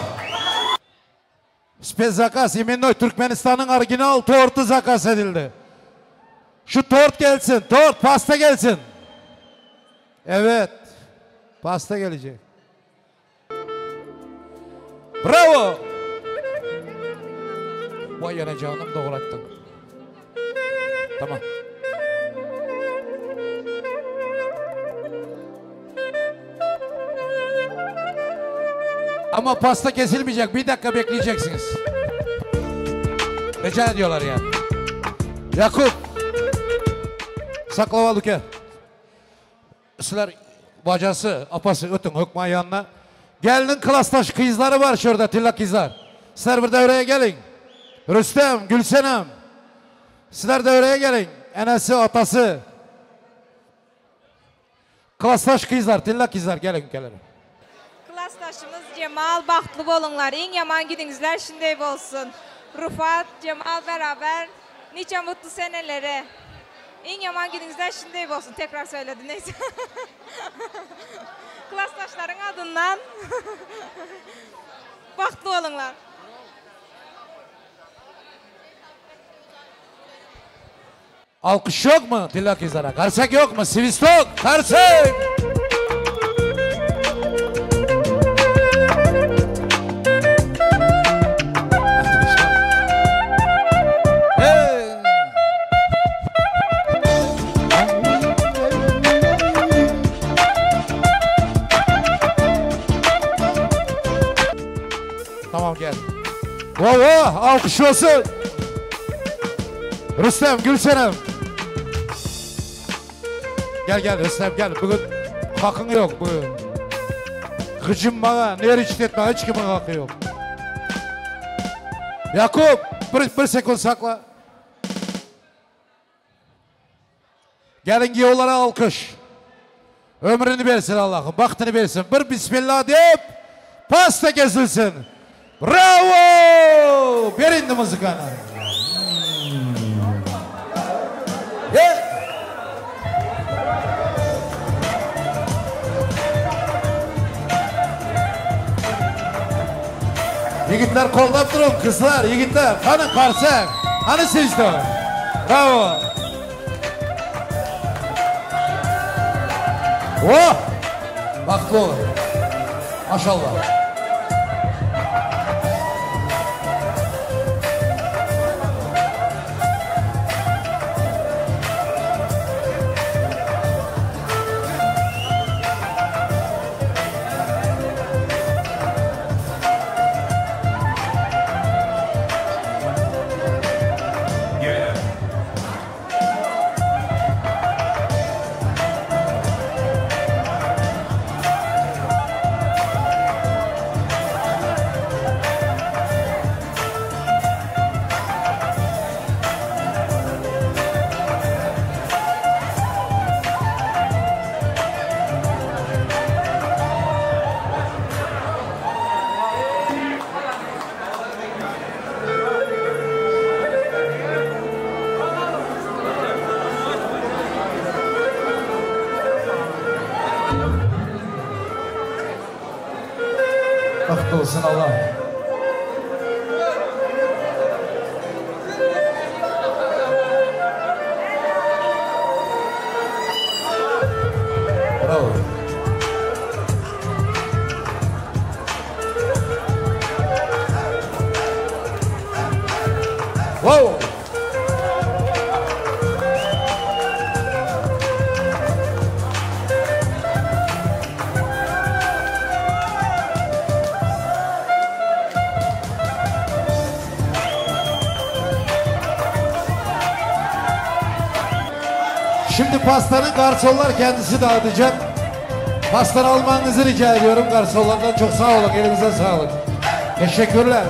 Spezakaz imennoy Türkmenistan'ın orijinal tortu zakaz edildi. Şu tort gelsin, tort, pasta gelsin. Evet, pasta gelecek. Bravo. Vay yanacağım doğrattım. Tamam. Ama pasta kesilmeyecek. Bir dakika bekleyeceksiniz. Rica ediyorlar yani. Yakup. Saklava Luke. Sizler bacası, apası ötün hükman yanına. Gelinin klastaş kızları var şurada, tilla kızlar. Sizler bir devreye gelin. Rüstem, Gülsenem. Sizler devreye gelin. Enesi, atası. Klastaş kızlar, tilla kızlar gelin gelin. Klastaşımız Cemal, baxtlı bolunlar. En yaman gidinizler şunday bolsun. Rufat, Cemal beraber nice mutlu senelere. En yaman gidinizler şunday bolsun. Tekrar söyledim neyse. Klastaşların adından baxtlı olunlar. Alkış yok mu tilla kızlara? Karsak yok mu? Sivistok, karsak! Tamam gel. Bravo, alkış olsun. Rüstem, Gülsenem. Gel gel Rüstem gel. Bugün hakkın yok bugün. Gıcım bana, ne riçt etme, hiç kimin hakkı yok. Yakup, bir sekund sakla. Gelin giyolara alkış. Ömrünü versin Allah'ım, baktını versin. Bir bismillah deyip pasta kesilsin. Bravo! Verin de mızıkanı. Gel. Yigitler kollab durun, kızlar, yigitler. Hani karsak, hani sizde. Bravo. Oh! Baklı olur. Maşallah. Bahtlı olsun Allah. Bravo. Wow. Şimdi pastanın garsonlar kendisi dağıtacak. Pastanı almanızı rica ediyorum garsonlardan. Çok sağ olun, elinize sağlık. Teşekkürler.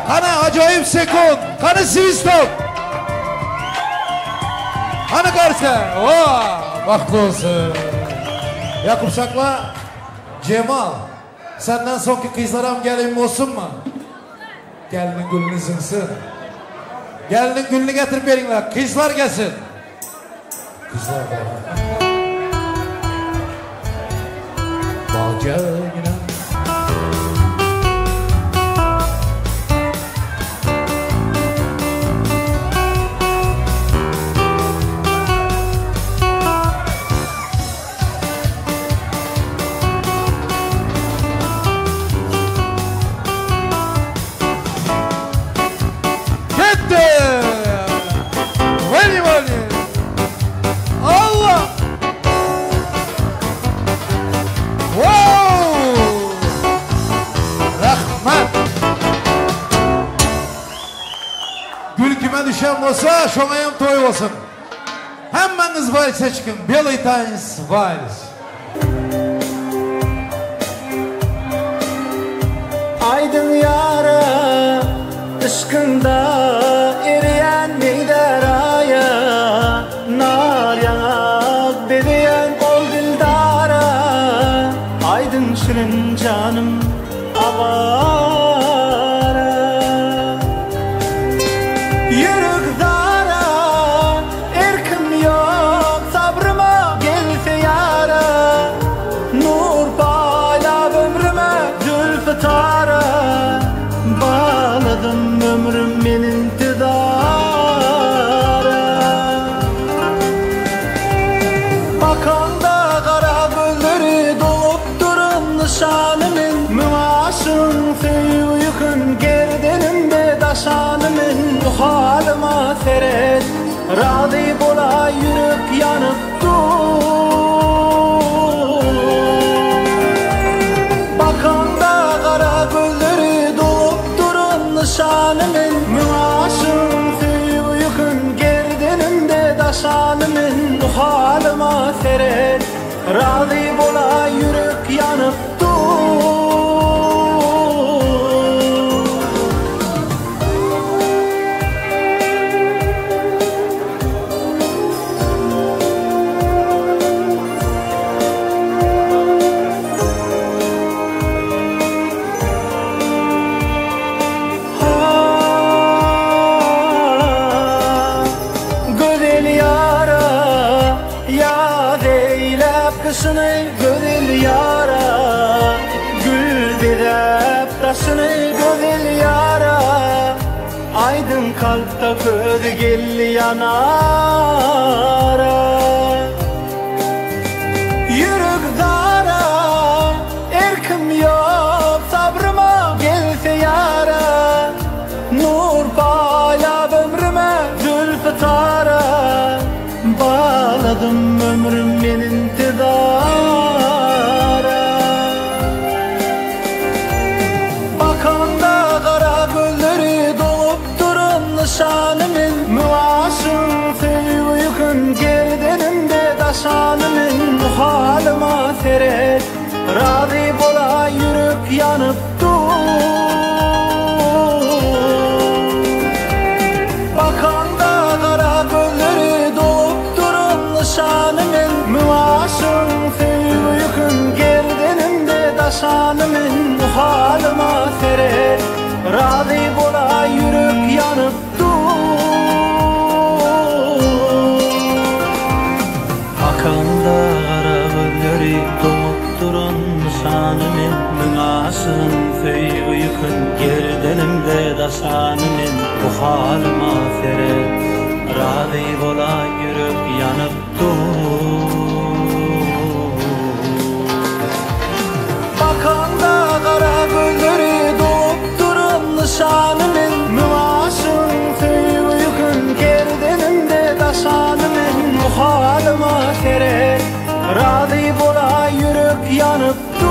Hani acayip sekund, hani sivistok. Hani garson, baklı olsun. Yakup Şakla, Cemal, senden sonki kızlaram gelin olsun mu? Gelinin gülünü zınsın. Gelinin gülünü getirip verinler. Kızlar gelsin. Kızlar gelsin. yücegine. Düşen olsa şoňayam toy bolsun. Hemmeňiz valse çıkın. Belitans vals. Aydın yara ışkında eriyen neyderaya, nar yanak bediyen ol dildara. Aydın şirin canım avara. Yürük dara erkim yok sabrıma gelse yara. Nur bağla ömrüme zülfü tara. Bağladım ömrümün intidara. Bakanda kara gölleri dolup durun nişanımın. Müaşın suyu yıkın gerdenimde daşanımın. Bu halıma seret razı bola yürük yanıp dur. Bakanda kara gölleri dolup durun nişanımın. Müaşın suyu yıkın gerdenimde daşanımın. Bu halıma seret razı bola yürük yanıp dur. Kışını gödel yara, gül direp taşını gödel yara. Aydın kalpta ködü gel yanara. Yürük dara erkim yok sabrıma gelse yara. Nur bağla ömrüme zülfü tara. Bağladım ömrümün intidara. Bakanda kara gölleri dolup durun nişanımın. Müaşın suyu yıkın gerdenimde daşanımın. Bu halıma seret razı bola yürük yanıp dur. Bakanda kara gölleri dolup durun nişanımın. Müaşın suyu yıkın gerdenimde daşanımın. Bu halıma seret razı bola yürük yanıp dur. Bakanda kara gölleri dolup durun nişanımın. Müaşın suyu yıkın gerdenimde daşanımın. Bu halıma seret razı bola yürük yanıp dur. Bakanda kara gölleri dolup durun nişanımın. Müaşın suyu yıkın gerdenimde daşanımın. Bu halıma seret razı bola yürük yanıp dur.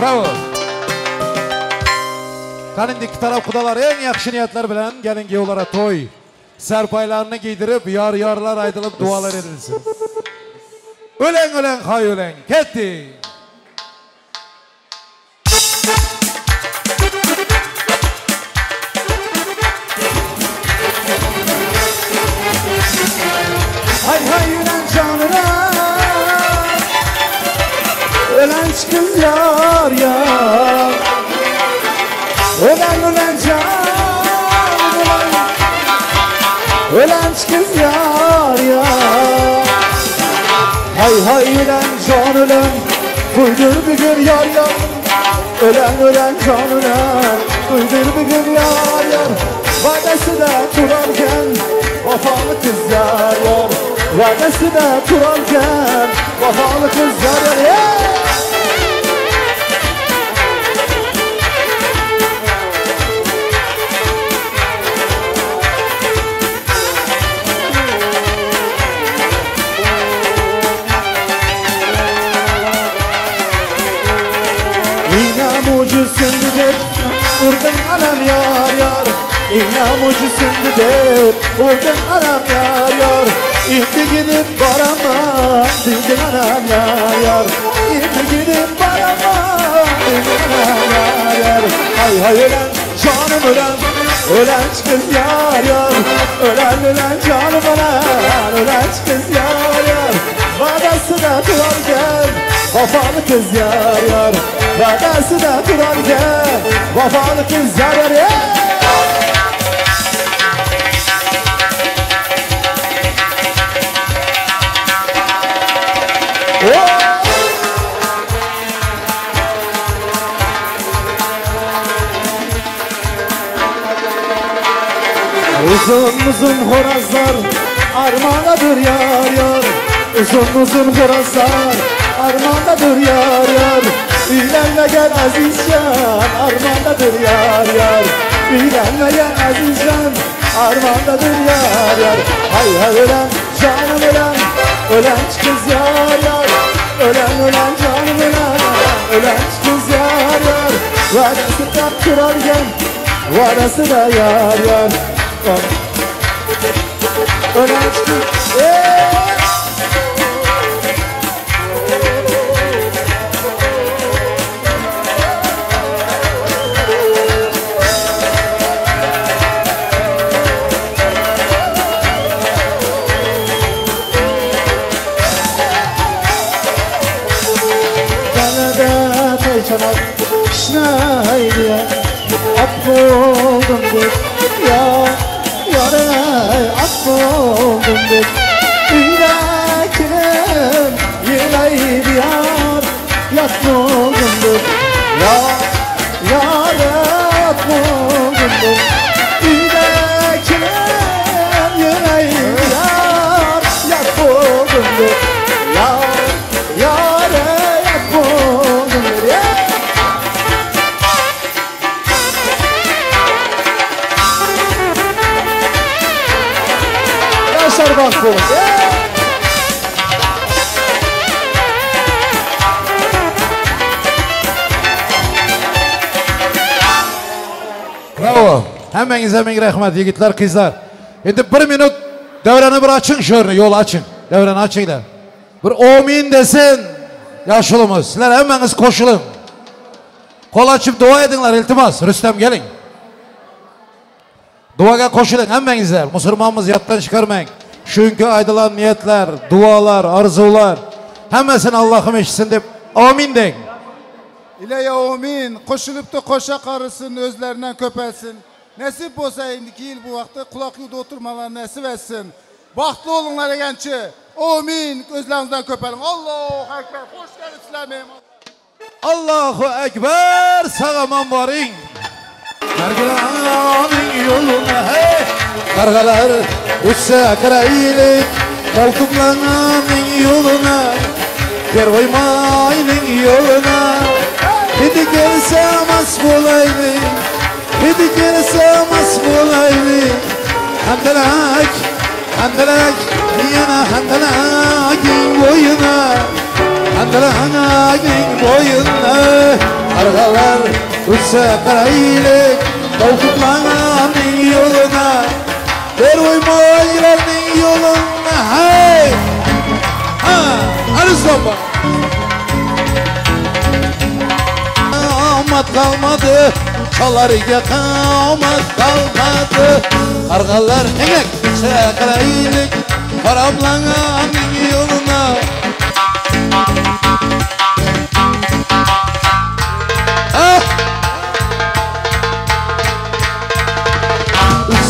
Bravo. Kanın iki taraf kudalar en yakşı niyetler bilen gelin geyulara toy. Serpaylarını giydirip yarlar aydılıp dualar edilsin. Ölen hay ölen. Ketti. kız yar yar. Ölen ölen can ölen, ölen kız yar yar. Hay hay ölen can ölen, buydur bir gün yar yar. Ölen ölen can ölen, buydur bir gün yar yar. Vadesi de durarken vafalı kız yar yar. Vadesi de durarken vafalı kız yar yar. Mucizindi de vurdun anam yar yar. İna mucizindi de vurdun anam yar yar. İndi gidip varamam dildin anam yar yar. İndi gidip varamam dildin anam yar yar. Hay hay ölen canım ölen, ölen kız yar yar. Ölen ölen canım ölen, ölen kız yar yar. Vadası da durarken vafalı kız yar yar. Vadası da durarken vafalı kız yar yar yar. Uzun uzun horazlar armağanadır yar yar. Uzun uzun horazlar armağanadır yar yar. İlerle gel azizcan armağanadır yar yar. İlerle gel azizcan armağanadır yar yar. Hay hay ölen canım ölen, ölen kız yar yar. Ölen ölen canım ölen, ölen kız yar yar. Vadesi da kurarken vadesi da yar yar. Ölen kız çanak şnaydiye at buldum bir ya yare at buldum bir yürekim yeleydi yar yat buldum bir ya yare at buldum bir yürekim yeleydi yar yat buldum bir ya yare yat buldum bir ya. Yaşar Bankolu. Bravo. Hemmenize ming rahmat yigitlar, qizlar. Endi 1 minut davrani bir açın şöyle, yol açın. Davrani açinglar. Bir amin desin. Yaşılımız. Sizler hemmeniz koşulun. Kol açıp dua edinler iltimas. Rüstem gelin. Duaga koşulun hemmenizler. Müslümanımız yattan çıkarmayın. Çünkü aydılan niyetler, dualar, arzular hemmesini Allah'ım eşitsin deyip amin deyin. İle amin. Koşulup da koşa karısın, özlerinden köpelsin. Nasip olsa indiki yıl bu vakti kulak yudu oturmalar nasip etsin. Bahtlı olunlar gençi. Amin. Özlerinizden köpelin. Allahu Ekber. Hoş geldin İslam'ım. Allahu Ekber. Sağaman varın. Kargalanın yoluna hey. Kargalar uçsa karaylık. Koltuklanın yoluna. Kervaymayın yoluna. Hadi gelse mas bulaylı. Hadi gelse mas bulaylı. Handelak, handelak, yana handelakin boyuna. Handelakin boyuna. Kargalar uçsa karaylık. Koltuklanın yoluna. Kervaymayın yoluna hey. Ha, hadi sopa. Kamat kalmadı, çalarıya kamat kalmadı. Kargalar emek, sakaraylık, karamlanın yoluna.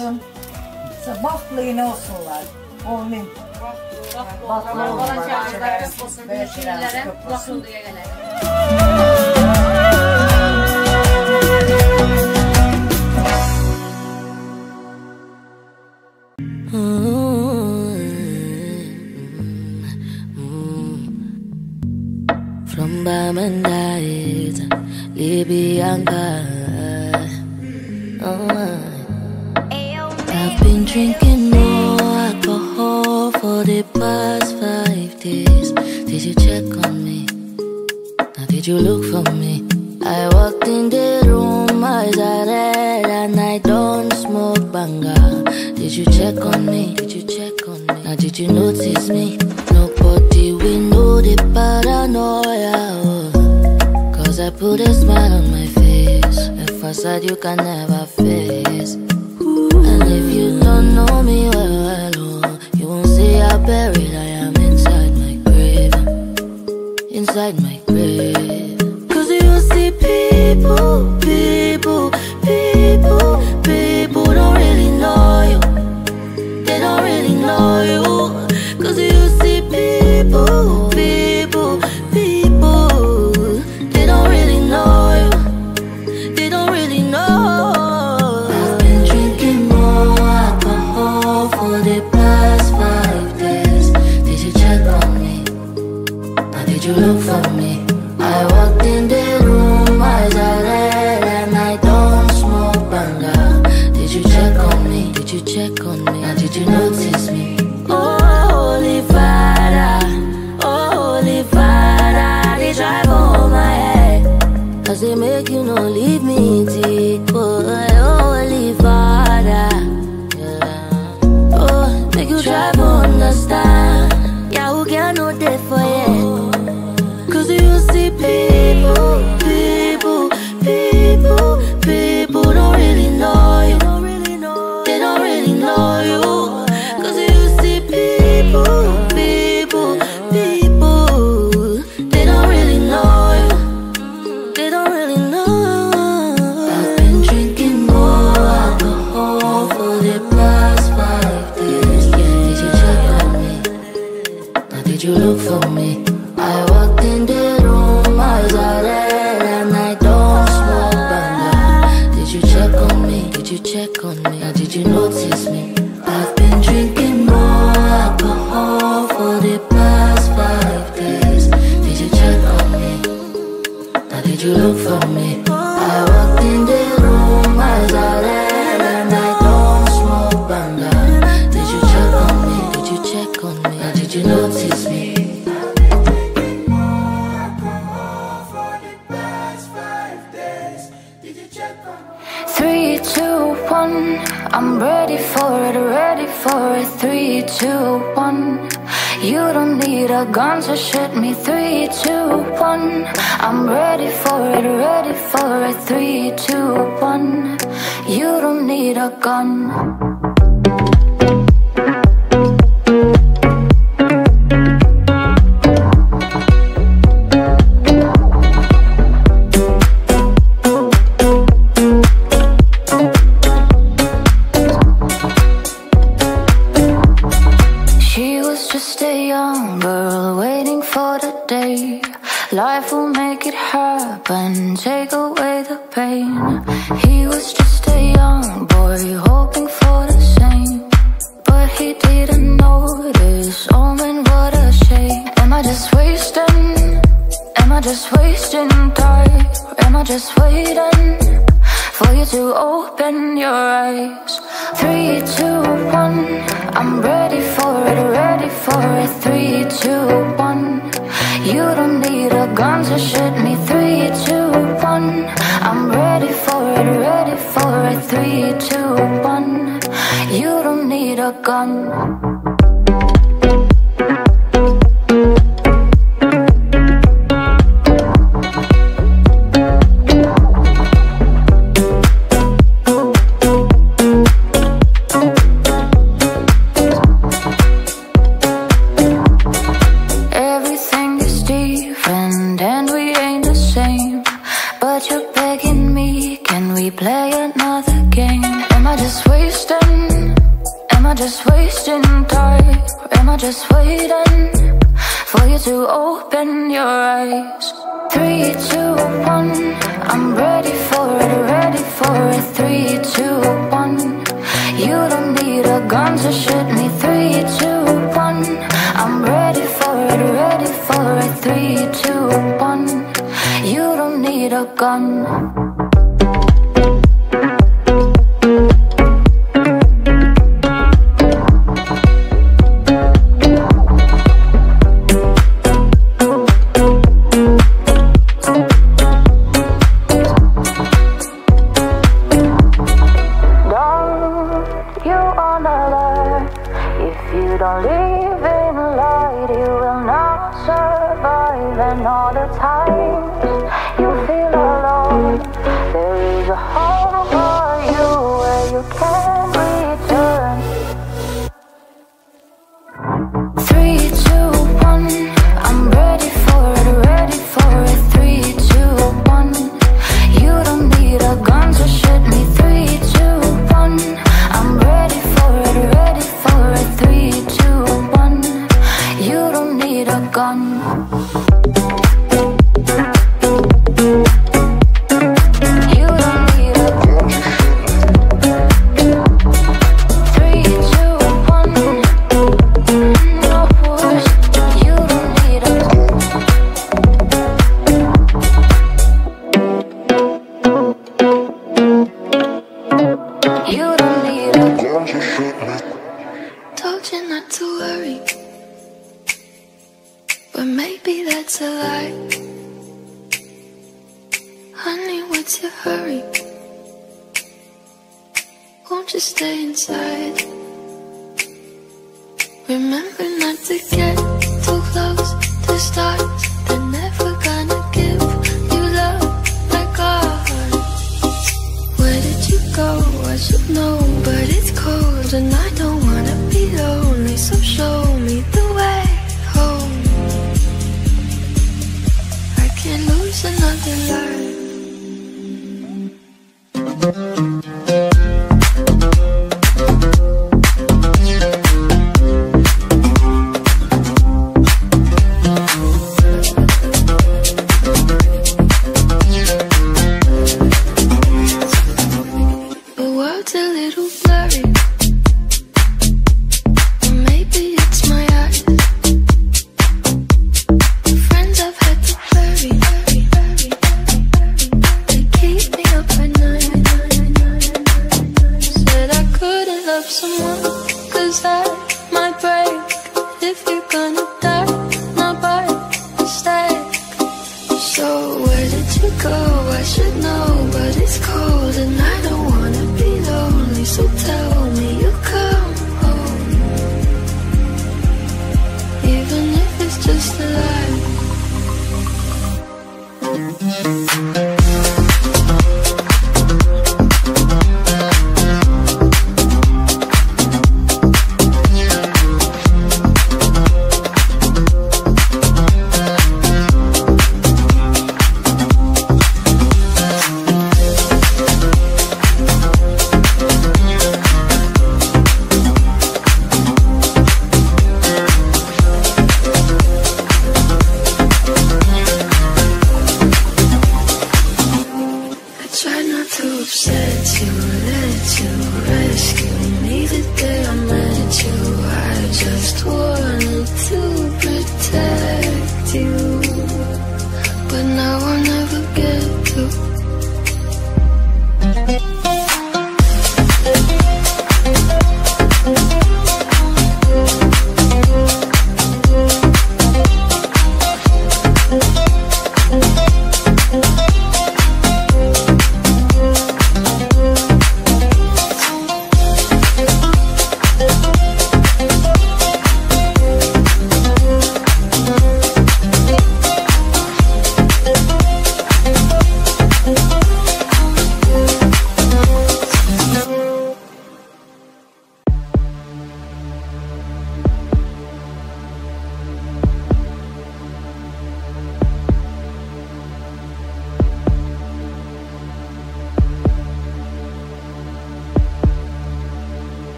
olsun. Bahtlı yine olsunlar. Amin. Bahtlı olsunlar. Şiirlere kulak duya gelelim. From Bamandai to Libyanka, I've been drinking more alcohol for the past 5 days. Did you check on me? Now did you look for me? I walked in the room, eyes are red, and I don't smoke banga. Did you check on me? Did you check on me? Now did you notice me? Nobody will know the paranoia, oh. Cause I put a smile on my face, a facade you can never face. And if you don't know me well, oh, you won't see how buried I am inside my grave. Inside my grave. Cause you see people, people, people, people don't really know you. They don't really know you. Cause you see people, people, people, they don't really know you. They don't really know. I've been drinking more alcohol for the past 5 days. Did you check on me? Or did you look for me? I walked in the room, eyes are red, and I don't smoke banga. Did you check on me? Did you check on me? Or did you notice me? Oh, Holy Father, they drive on my head. Cause they make you no leave me deep. Oh, Holy Father, yeah. Oh, make you drive understand. Yeah, who can know that for you? Cause you see people, people, people, people don't really know you. They don't really know you. Cause you see people, people, people, they don't really know you. They don't really know. I've been drinking more alcohol for the past 5 days. Did you check on me? Or did you look for me? I walked in the room, eyes are red, and I don't smoke banga. Did you check on me? Did you check on me? Or did you notice me? I've been drinking more alcohol for the past 5 days. Did you check on me? Or did you look for me? I walked in the room, eyes are red, and I don't smoke banga. Did you check on me? Did you check on me? Or did you notice me? 3, 2, 1, I'm ready for it, ready for it. 3, 2, 1, you don't need a gun to shoot me. 3, 2, 1, I'm ready for it, ready for it. 3, 2, 1, you don't need a gun. Life will make it happen, take away the pain. He was just a young boy, hoping for the same, but he didn't notice. Oh man, what a shame. Am I just wasting? Am I just wasting time? Or am I just waiting for you to open your eyes? 3, 2, 1, I'm ready for it, ready for it. 3, 2, 1, you don't need a gun to shoot me. 3, 2, 1, I'm ready for it, ready for it. 3, 2, 1, you don't need a gun. Play another game. Am I just wasting? Am I just wasting time? Or am I just waiting for you to open your eyes? 3, 2, 1, I'm ready for it, ready for it. 3, 2, 1, you don't need a gun to shoot me. 3, 2, 1, I'm ready for it, ready for it. 3, 2, 1, you don't need a gun.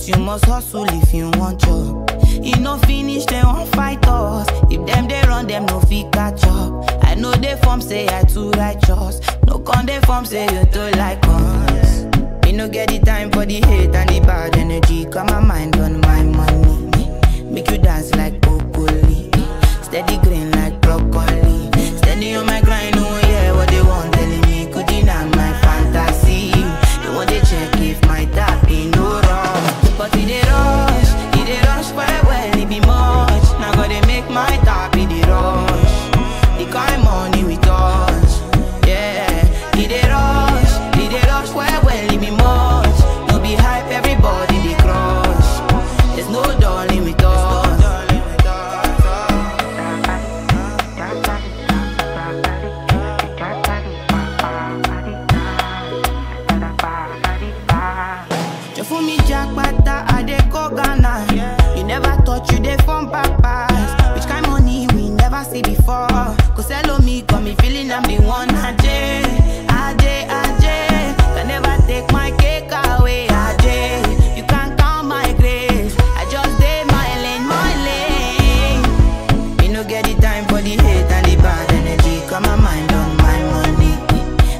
But you must hustle if you want job. You no finish, they won't fight us. If them they run, them no fit catch up. I know they form say I too righteous. No con they form say you too like us. Me no get the time for the hate and the bad energy. Got my mind on my money. Make you dance like broccoli. Steady green like broccoli. Steady on my grind, oh yeah, what they want telling me. Could deny my fantasy. They want to check if my tap ain't no wrong. But it they rush well, it be much. Now gotta make my tap in the rush. The kind money we touch, yeah. It they rush well, it be much. No be hype, everybody they crush. There's no darling with us. Just for me jackpata, I dey go Ghana. You never thought you dey from papas. Which kind money we never see before. Cause hello me, got me feeling I'm the one. Ajay, can never take my cake away. Ajay, you can't count my grace. I just did my lane. Me no get the time for the hate and the bad energy. Got my mind on my money.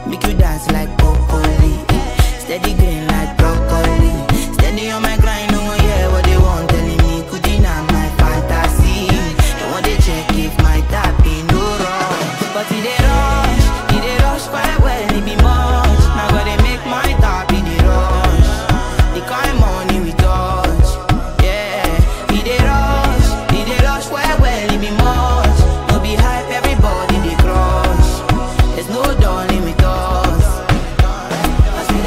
Make you dance like broccoli. Steady green like broccoli. Steady on my grind, oh yeah, what they want telling me. Could deny my fantasy. They want to check if my tap ain't no wrong. But it they rush quite well, it be much. Now gotta make my tap in the rush. The kind money we touch, yeah. It they rush quite well, it be much. No be hype, everybody they crush. There's no darling with us. Cause it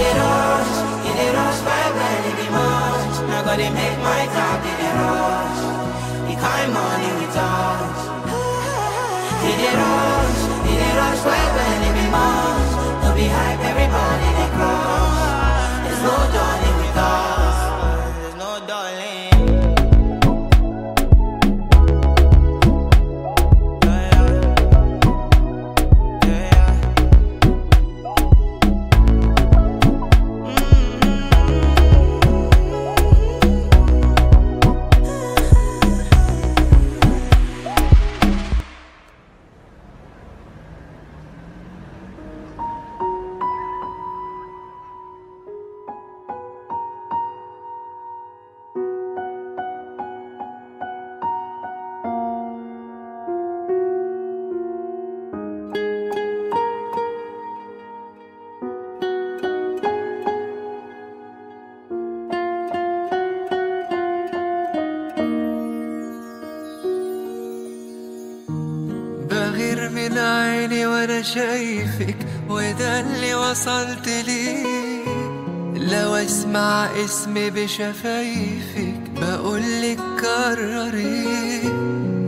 they rush quite well, it be much. Now gotta make my tap in the rush. The kind money we touch. It they rush quite well, it be much. No be hype, everybody they crush. There's no darling with us. There's no darling. بغير من عيني وانا شايفك وده اللي وصلت ليه. لو اسمع اسمي بشفايفك بقولك كرري.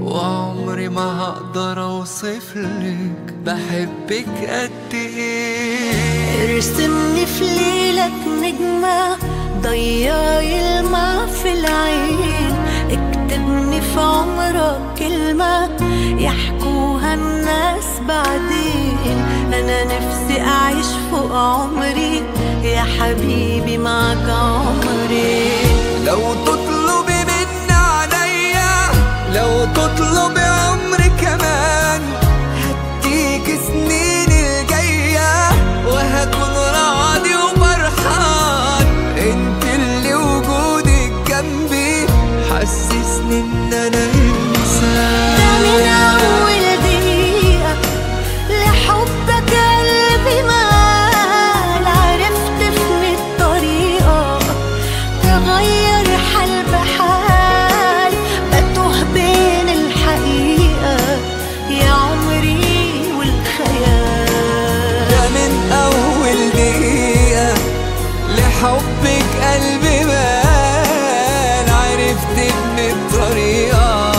وعمري ما هقدر اوصفلك بحبك قد ايه. ارسمني في ليلك نجمة ضيعي الماء في العين. اكتبني في عمرك كلمة يحكوها الناس بعدين. انا نفسي اعيش فوق عمري يا حبيبي معك عمري. لو تطلبي مني عليا، لو تطلبي عمري كمان، هديك سنين الجاية وهكون راضي وفرحان. انت اللي وجودك جنبي حسسني ان انا انسان. ده من اول دقيقة لحبك قلبي مال. عرفت في الطريقة تغير حال بحال. بتوه بين الحقيقة يا عمري والخيال. ده من اول دقيقة لحبك قلبي مال. عرفت ان الطريقة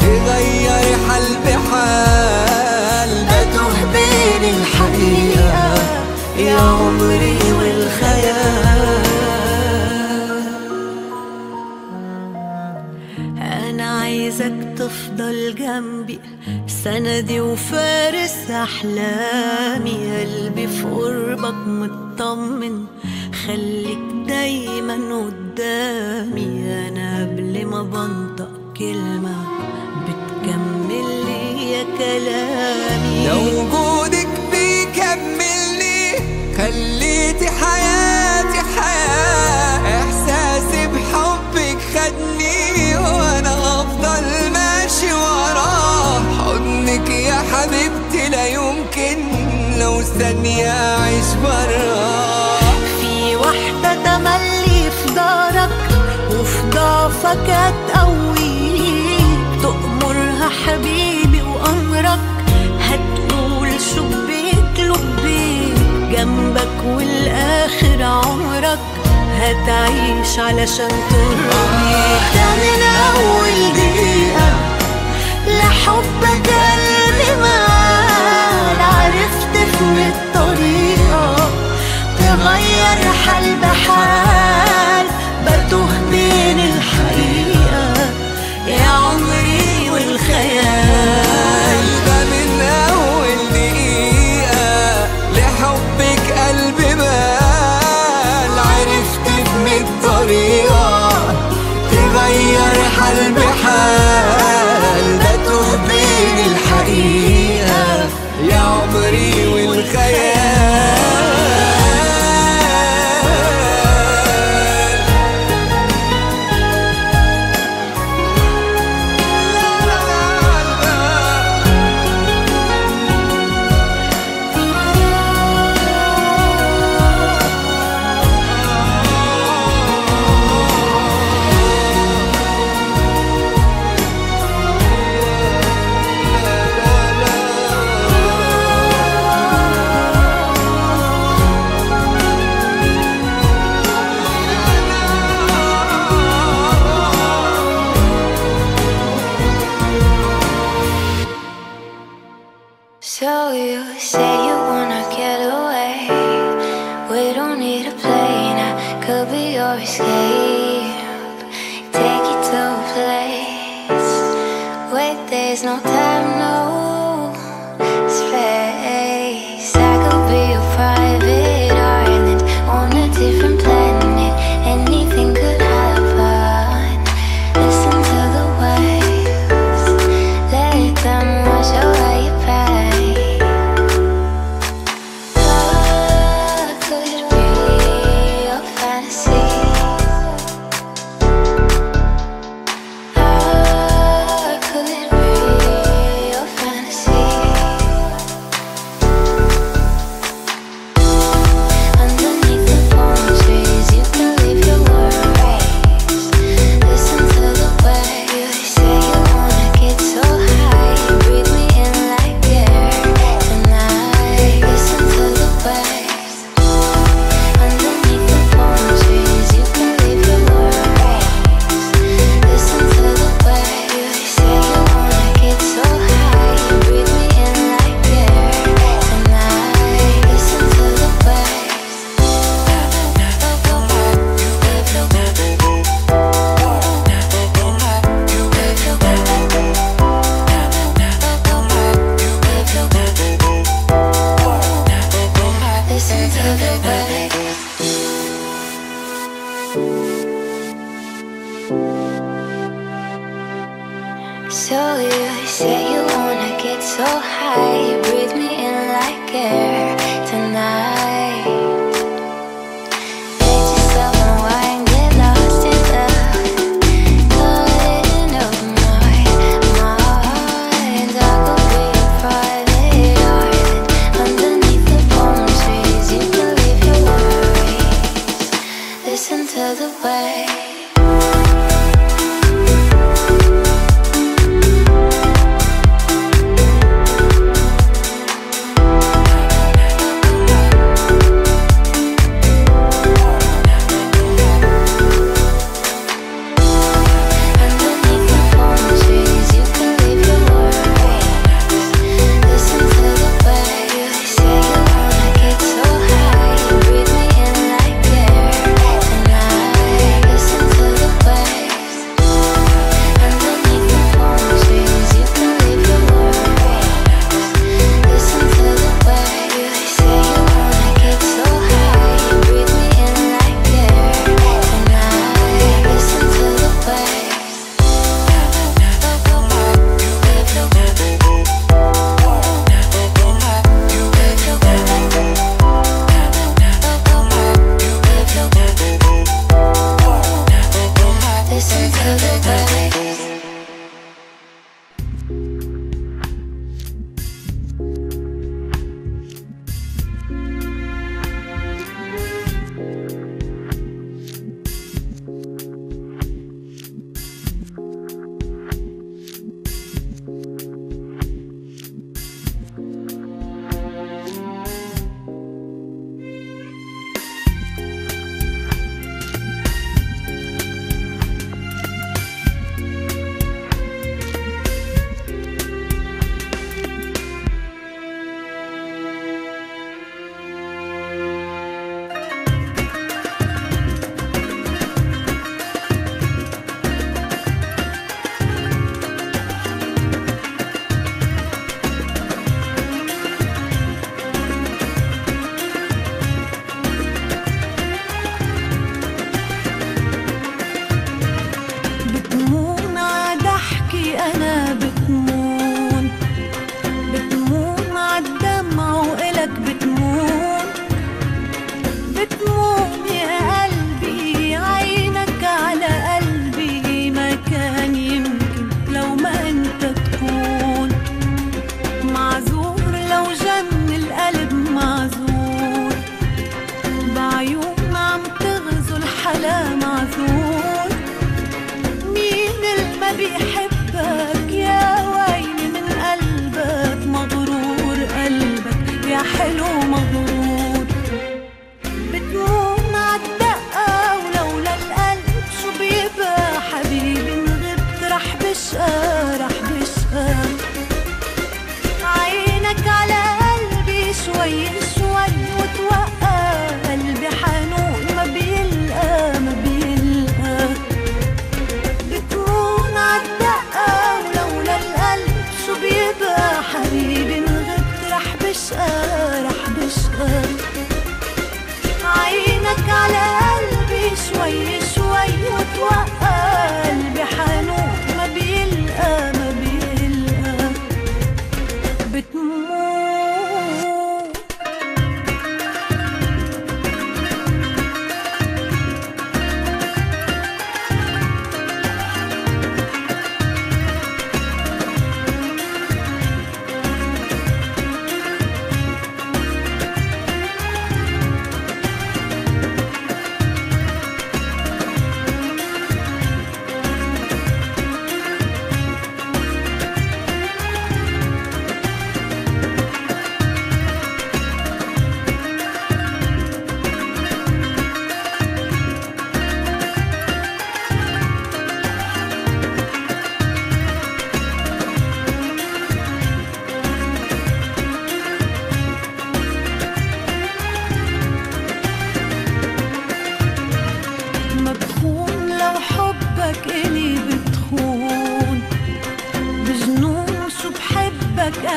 تغير حال بحال. بتوه بين الحقيقة يا عمري والخيال. أنا عايزك تفضل جنبي سندي وفارس أحلامي. قلبي في قربك مطمن خليك دايما دايما قدامي، انا قبل ما بنطق كلمة بتكمل لي كلامي. لو وجودك بيكملني خليتي حياتي حياة، احساسي بحبك خدني وانا افضل ماشي وراه. حضنك يا حبيبتي لا يمكن لو ثانية اعيش براه. في واحدة تملي في دارك وفي ضعفك هتقويك، تأمرها حبيبي وأمرك، هتقول شبيك لبيك جنبك والآخر عمرك هتعيش علشان ترضيك. ده من أول دقيقة لحبك قلبي مال، عرفت في الطريقة تغير حال بحال، بتوه بين الحقيقة يا عمري والخيال. ده من أول دقيقة لحبك قلبي مال، عرفت من الطريقة تغير حال بحال، بتوه بين الحقيقة يا عمري والخيال. So you say you wanna get away, we don't need a plane, I could be your escape. Take you to a place where there's no time, no space. I could be your private island on a different planet, anything could happen. Listen to the waves, let them wash away your pain. So you say you wanna get so high, breathe me in like air tonight. Let yourself unwind, get lost in the cutting of my mind. I could be a private island underneath the palm trees. You can leave your worries, listen to the waves. Listen على معذور. مين اللي ما بيحبك يا ويلي من قلبك مغرور، قلبك يا حلو مغرور. بتقوم عالدقة ولولا القلب شو بيبقى حبيبي، إن غبت رح بشقى رح بشقى. عينك على قلبي شوي شوي وتوقع، قلبي حنون ما بيلقى ما بيلقى. بتكون عالدقة ولولا القلب شو بيبقى حبيبي، إن غبت رح بشقى رح بشقى. عينك على قلبي شوي شوي وتوقع، قلبي حنون ما بيلقى ما بيلقى. بتموت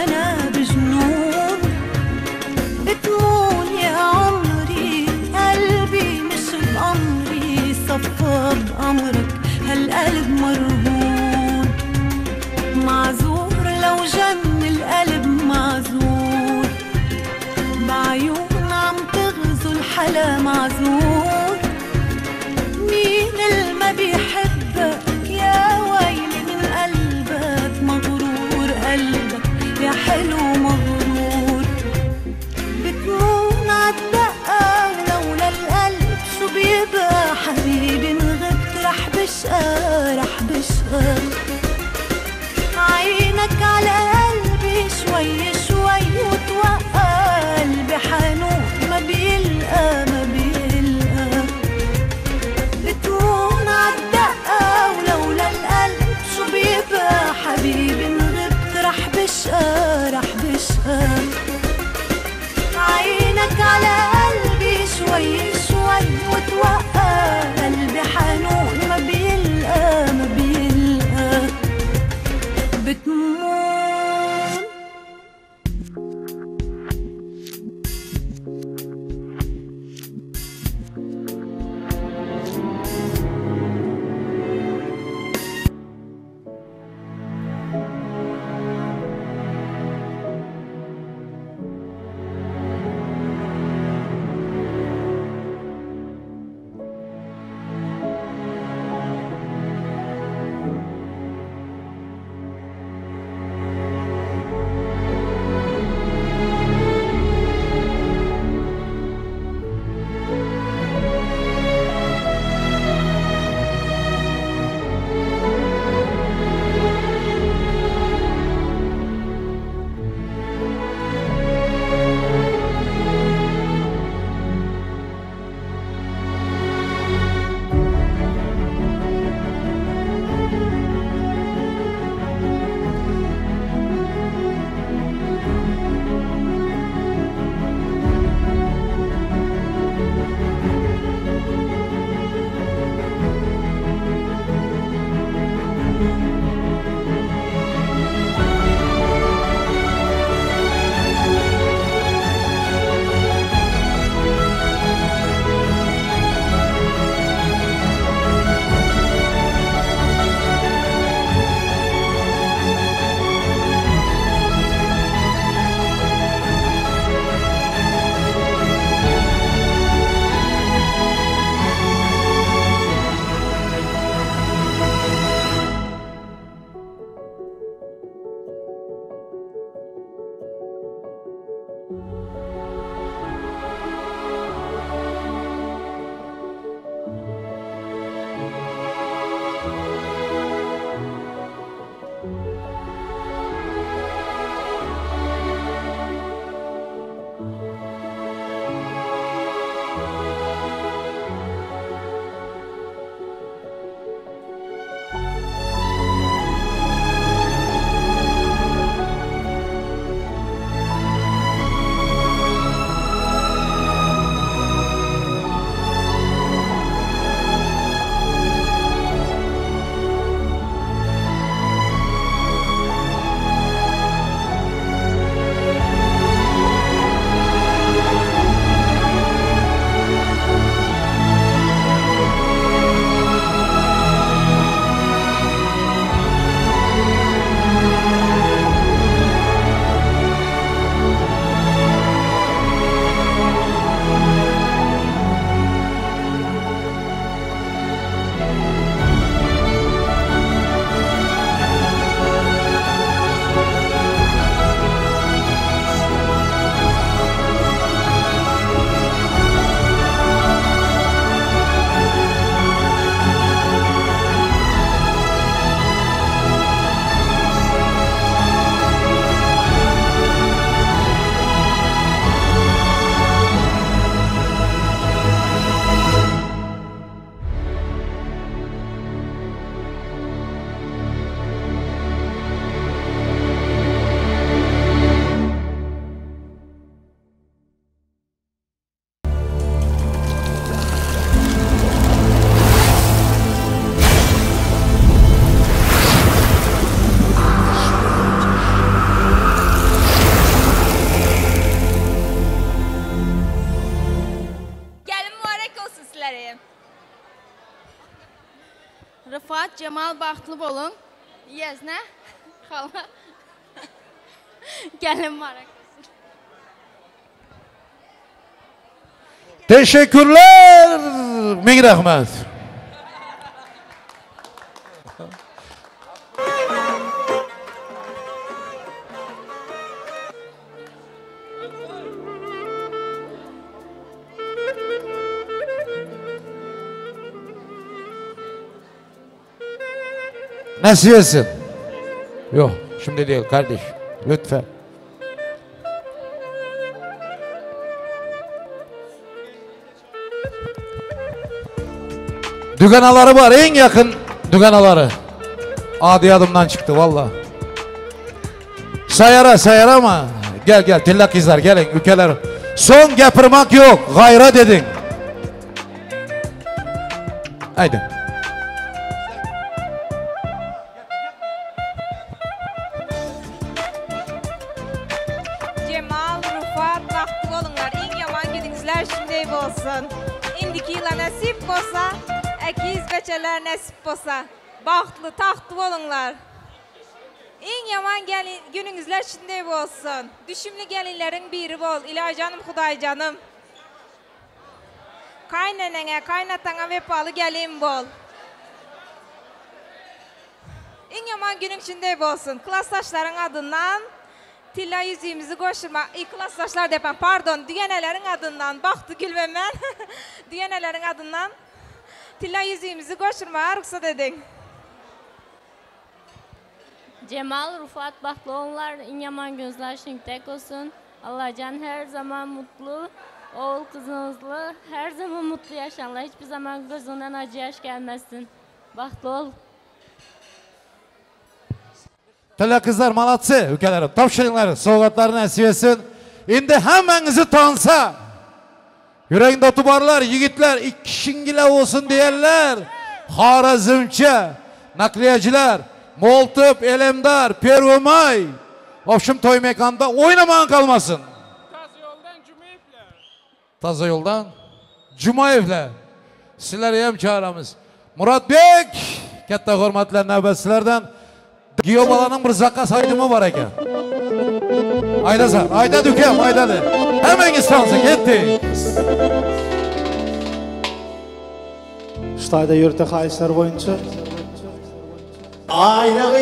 أنا بجنون. بتمون يا عمري قلبي مش بأمري، صفى بأمرك هالقلب مرهون. معذور لو جن القلب معذور، بعيون عم تغزو الحلا معذور. مين اللي ما بيحبك يا ويلي من قلبك مغرور، قلبك يا حلو مغرور. بتمون عالدقة ولولا القلب شو بيبقى حبيبي، إن غبت رح بشقى رح بشقى. عينك على قلبي شوي شوي وتوقع، قلبي حنون ما بيلقى ما بيلقى. Rıfat, Cemal baxtlı olun. Yes, ne? Xala. Gəlin mübarək olsun. Teşekkürler. Ming rahmet. Nasıl yesin? Yok, şimdi değil kardeş. Lütfen. Düganaları var, en yakın düganaları. Adi adımdan çıktı valla. Sayara ama. Gel tillak izler gelin ülkeler. Son gapırmak yok, gayret edin. Haydi. Cemal, Rufat, baxtlı olunlar. En yaman gününüzlər şunday olsun. İndiki yıla nasip olsa, əkiz bəçələr nasip olsa. Baxtlı, taxtlı olunlar. En yaman gününüzlər şunday olsun. Düşümlü gəlinlərin biri bol. İlahi canım, Xuday canım. Kaynanana, kaynatana vefalı gəlin bol. En yaman günün şunday olsun. Klastaşların adından tilla yüzüğümüzü koşurma. Klastaşlar depen, pardon, düyenelerin adından. Baktı gülmem ben. Düyenelerin adından tilla yüzüğümüzü koşurma. Rıksat edin. Cemal, Rufat, Bahloğullar, en yaman gözler şinktek olsun. Allah can her zaman mutlu, oğul kızınızlı, her zaman mutlu yaşanlar. Hiçbir zaman gözünden acı yaş gelmesin. Bahloğul. Tilla kızlar malatsı ülkelerim. Topşırınlar, soğukatlarını esiyesin. Şimdi hemenizi tansa. Yüreğinde tubarlar, yiğitler, iki şingile olsun diyenler. Harazımçı, nakliyeciler. Moltup, Elemdar, Perumay. Ofşum toy mekanda oynaman kalmasın. Taza yoldan Cumayev'le. Sizleri hem çağıramız. Murat Bek, katta hürmetler nöbetçilerden. Giyobalanın bir zakka saydımı var eken. Ayda ayda dükem, ayda de. Hemen istansın, gitti. Ştayda yürüte kayıslar boyunca. Aynağı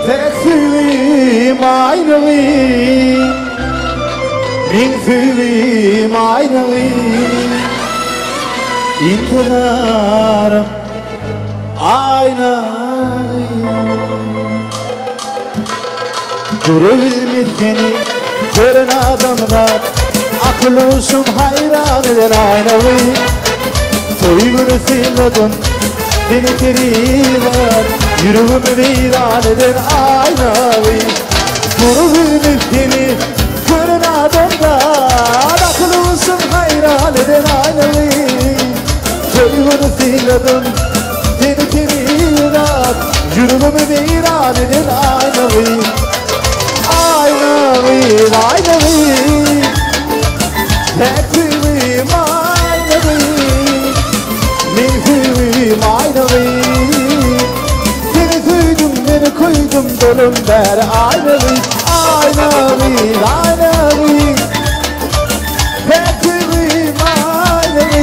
Tekfilim aynağı Minfilim aynağı İntiharım aynağı Durubilmiş seni gören adamlar Akılısım hayran eden aynağı Soygunu silladın beni keriler Yüreğimi viran eden aynağı Durubilmiş seni gören adamlar Akılısın hayran eden aynağı Soygunu silladın beni keriler Yüreğimi viran eden aynağı Aynağı Tekfilim aynağı Minfilim aynağı Seni koydum dolum der aynağı Aynağı Tekfilim aynağı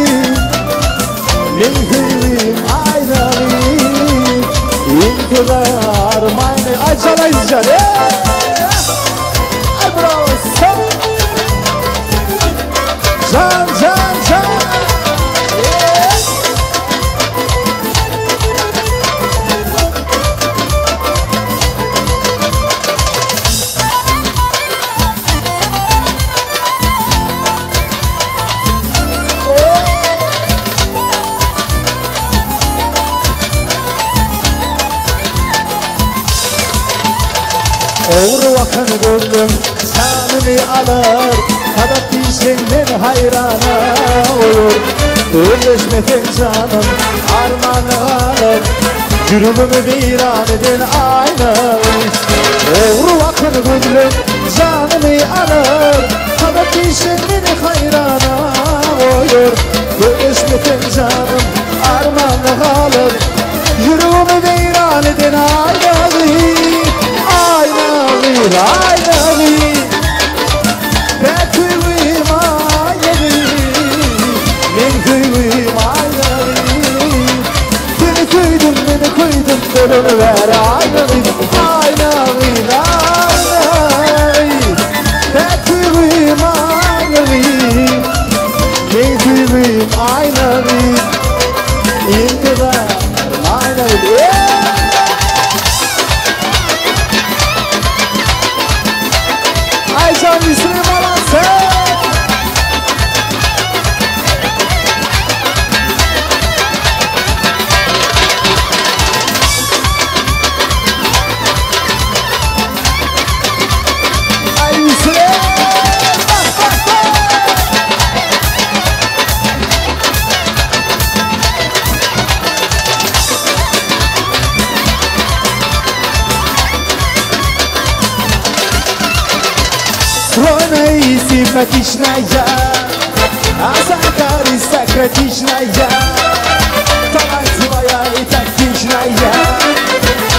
Oğru vakın gördüm sanını alır Kadar dişinden hayrana olur Özleşmedin canım armanı alır Yürümümü viran edin aynı Oğru vakın gördüm canını alır Kadar dişinden hayrana olur Özleşmedin canım armanı alır Yürümümü viran edin aynı Aynali Betüvim aynali Ben kıymıyım aynali Beni koydun Dönünü ver aynali Aynali Betüvim aynali Ben kıymıyım aynali İntizar aynali Aycan Müslüm Alansı Ay Müslüm Стройная и симпатичная А Сакари сократичная Талантливая и тактичная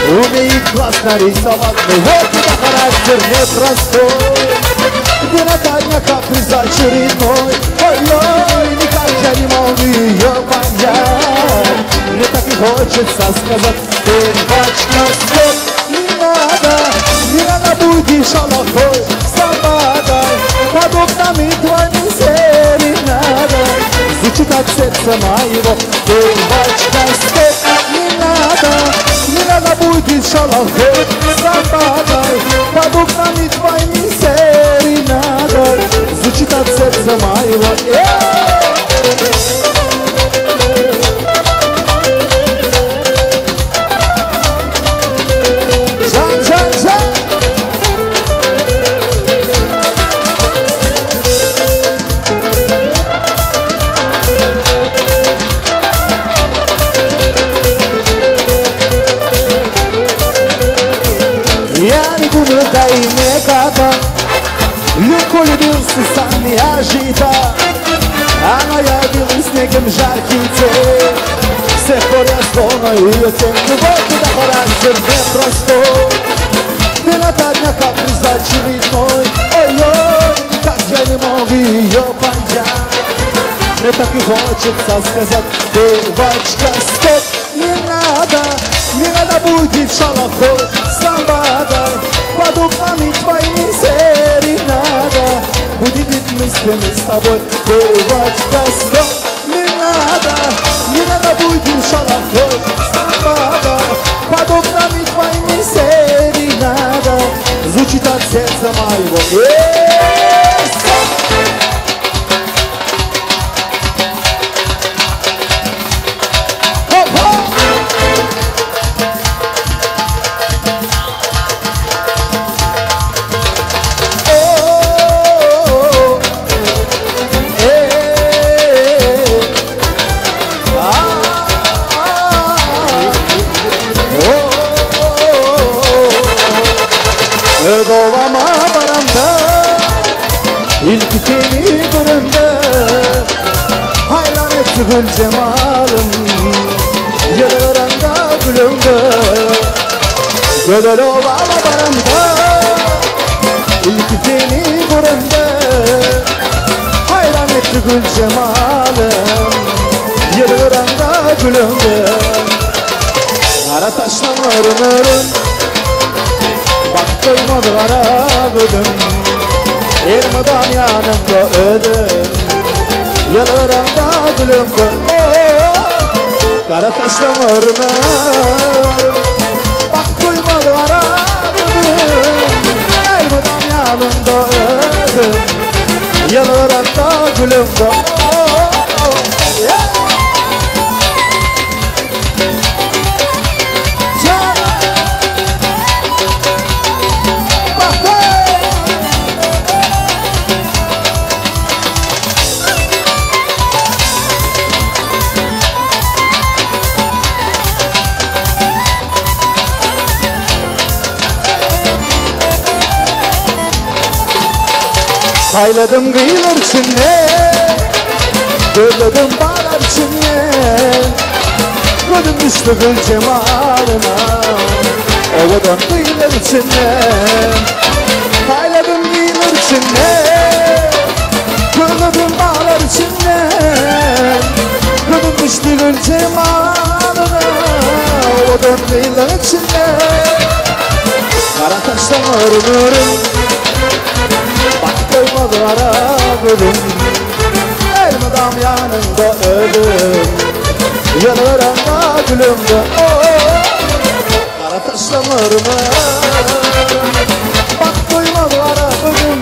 Умеет классно рисовать Вот это характер непростой Где Наталья каприз очередной Ой-ой, никак я не могу ее понять Мне так и хочется сказать Ты, бачка, стоп, не надо будешь шалохой Под окнами твоими серенада Звучит от сердца моего Девочка, стоп, не надо будет шалохой Самбадой Под окнами твоими серенада Звучит от сердца моего Дай мне кота, легко любился, сам не ожидал Она явилась снегом жаркий день С тех пор я словно ее тень Любовь туда характер непростой Ты Наталья каприз очередной Ой-ой, как я не могу ее понять Мне так и хочется сказать Девочка, стоп, не надо будет шалохой Самбадой Под окнами твоими серенада Будет мыслями с тобой Девочка, стоп, не надо будет шалохой Самбадой Под окнами твоими серенада Звучит от сердца моего Dolama baramda İlk seni görümde Hayran etti gül cemalım Yılıranda gülümde Gödel olama baramda İlk seni görümde Hayran etti gül cemalım Yılıranda gülümde Kara taşlanların örün Baktırmadılara bölüm Elmadan yanımda ödüm Yalaranda gülümde Kara taşlanırım Bak duymadı aradım Elmadan yanımda öldüm Yalaranda gülümde Sayladım kıyılar içinde Gözledim bağlar içinde Gözüm düştü gül cemalına Ovadan kıyılar içinde Sayladım kıyılar içinde Gözledim bağlar içinde Gözüm düştü gül cemalına Ovadan kıyılar içinde Kara taştan örmürüm Koymadı aradım Elmadam yanında öldüm Yanaranda gülümde Kara taşlanırım Bak koymadı aradım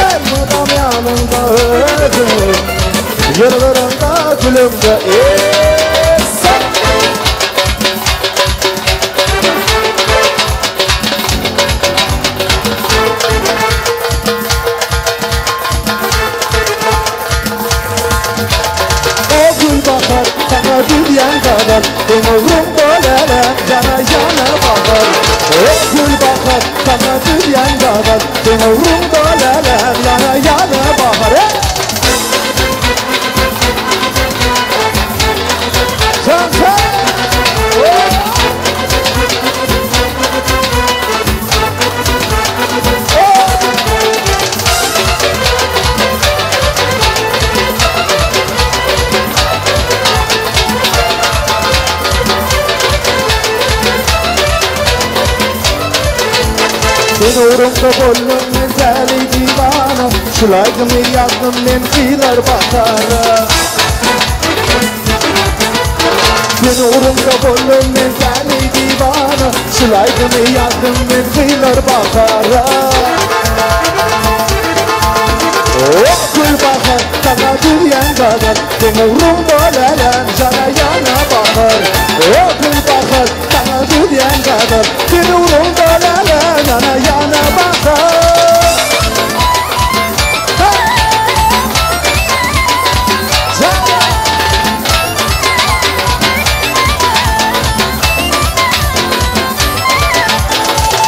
Elmadam yanında öldüm Yanaranda gülümde Dünyan kadar ömrüm böyle yana yana bakar Gül bakar sana dünyan kadar ömrüm böyle yana yana bakar Sen Ben uğrumda bollum mezeli divana Şulaygımı yazdım men kıyılar bakara Ben uğrumda bollum mezeli divana Şulaygımı yazdım men kıyılar bakara Gül bakar sana dünyan kadar Ben uğrumda lelen cana yana bakar Gül bakar sana dünyan kadar Ben uğrumda lelen yana yana bakar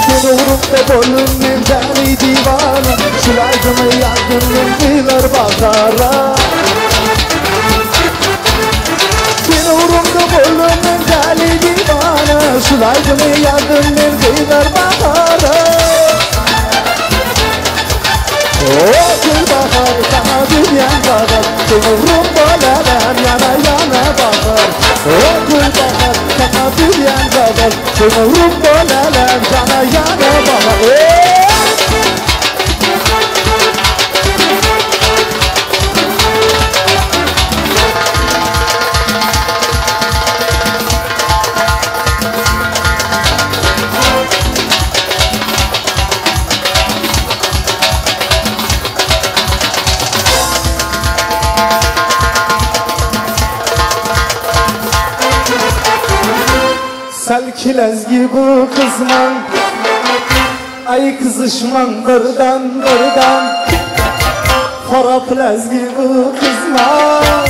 Ben uğrumda bollum mezeli divana Şulaygımı yazdım men kıyılar bakara Ben uğrumda bollum mezeli divana Şulaygımı yazdım men kıyılar bakara Gül bakar sana dünyan kadar Ben uğrumda lelen yana yana bakar Gül bakar sana dünyan kadar Ben uğrumda lelen yana yana bakar Selkilezgi bu kızman Ay kızışman birden Harapilezgi bu kızman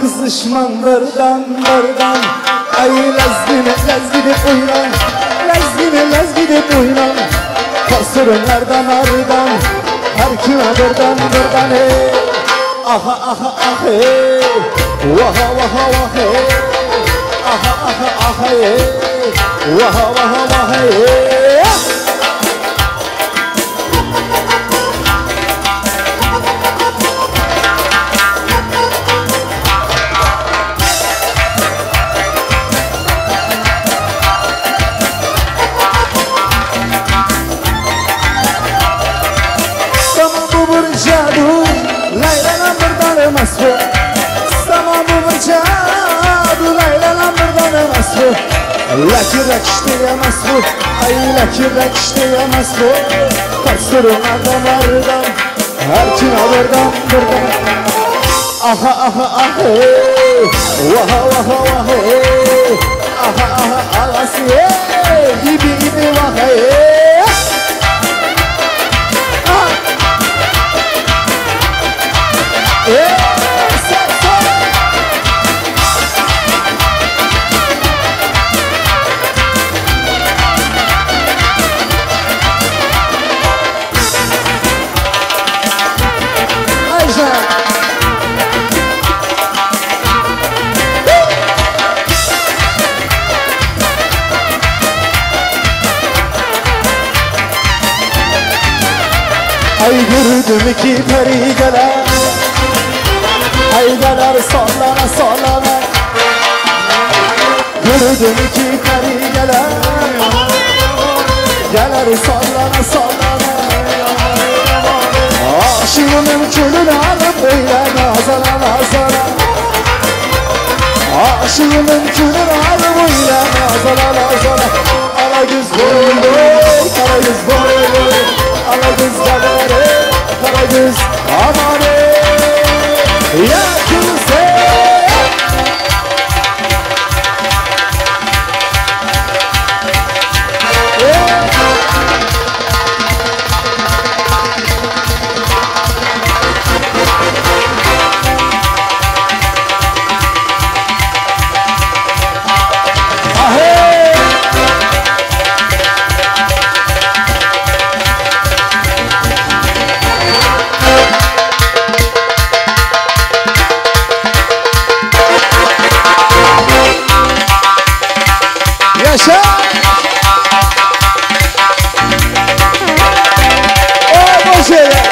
Kızışman birden Ay lezgini oynan Lezgini oynan Kasırınlardan ardan Her kime birden hey Aha aha ah hey Vaha vaha vah hey Aha aha ah hey Vaha vaha vah hey Tamam bu bir jadu Laylanam bir emas bu Zaman bu bir cadu Leylalan birdan emas bu Lekirek işleyemez bu Ay lekirek işleyemez bu Kaçtırın adamlardan Her kim alırdan birden Aha aha aha Vaha vaha vaha Aha aha alasiye Gibi gibi vaha Ay gördüm iki peri geler Ay geler sallana sallana Gördüm iki peri geler Geler sallana sallana Aşığımın külünü alıp öyle nazara nazara Aşığımın külünü alıp öyle nazara nazara Ala güz boy boy, ala güz boy boy Ala güz galere, ala güz amane Ya kimse Yaşa! O boşe!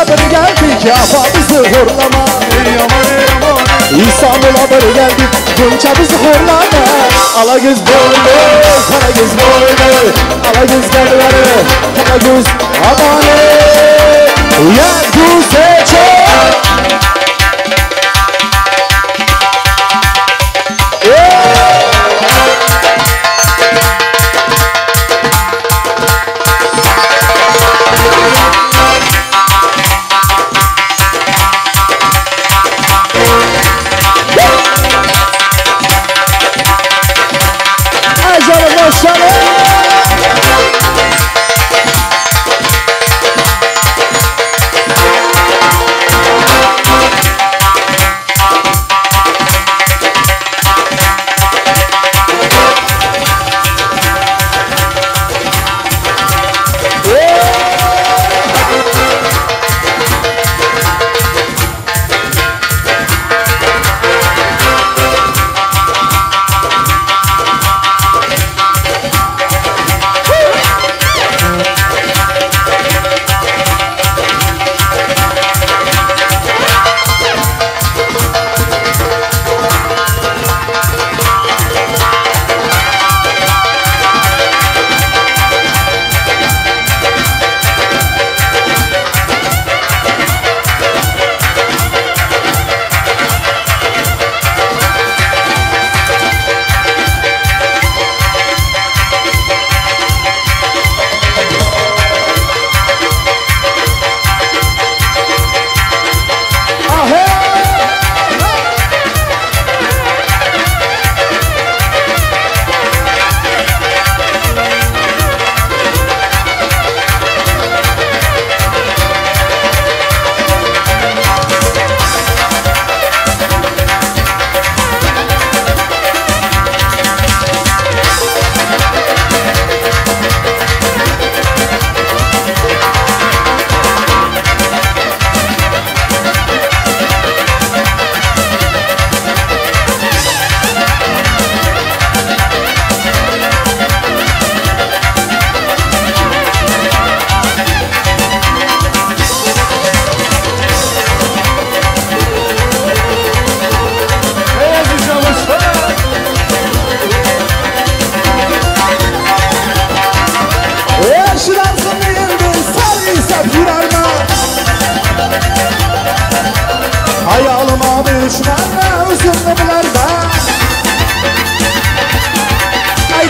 bir geldik yapamızı horlama İstanbul'a bir geldik bunçamızı horlama Ala göz boylu, kara göz boylu Ala göz gelleri, kara göz amane Ya güzel çok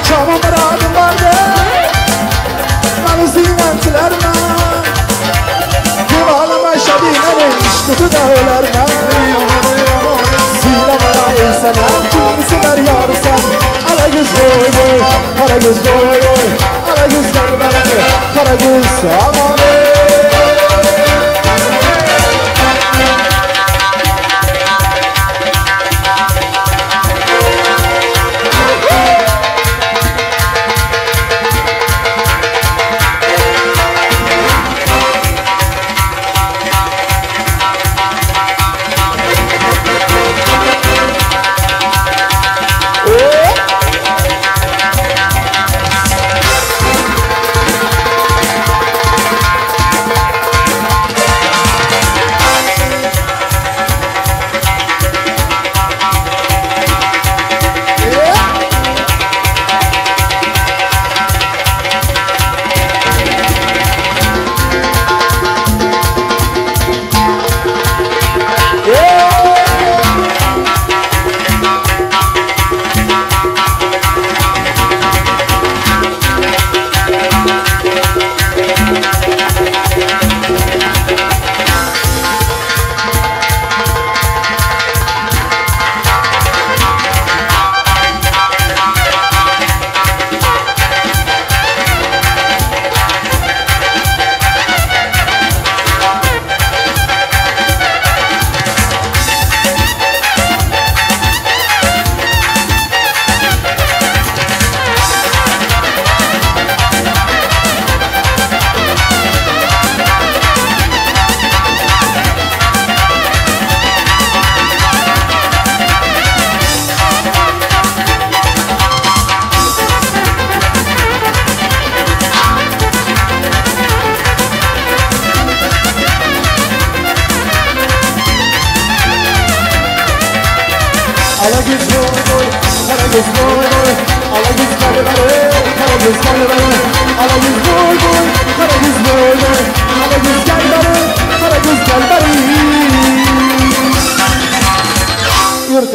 Şamam muradım vardı Beni zinetlerine Güvalama şadine Kutu da ölerme Zile bana insana Kimseler yarsan Ala göz boy boy Kara göz boy boy Ala gözler bana Kara göz aman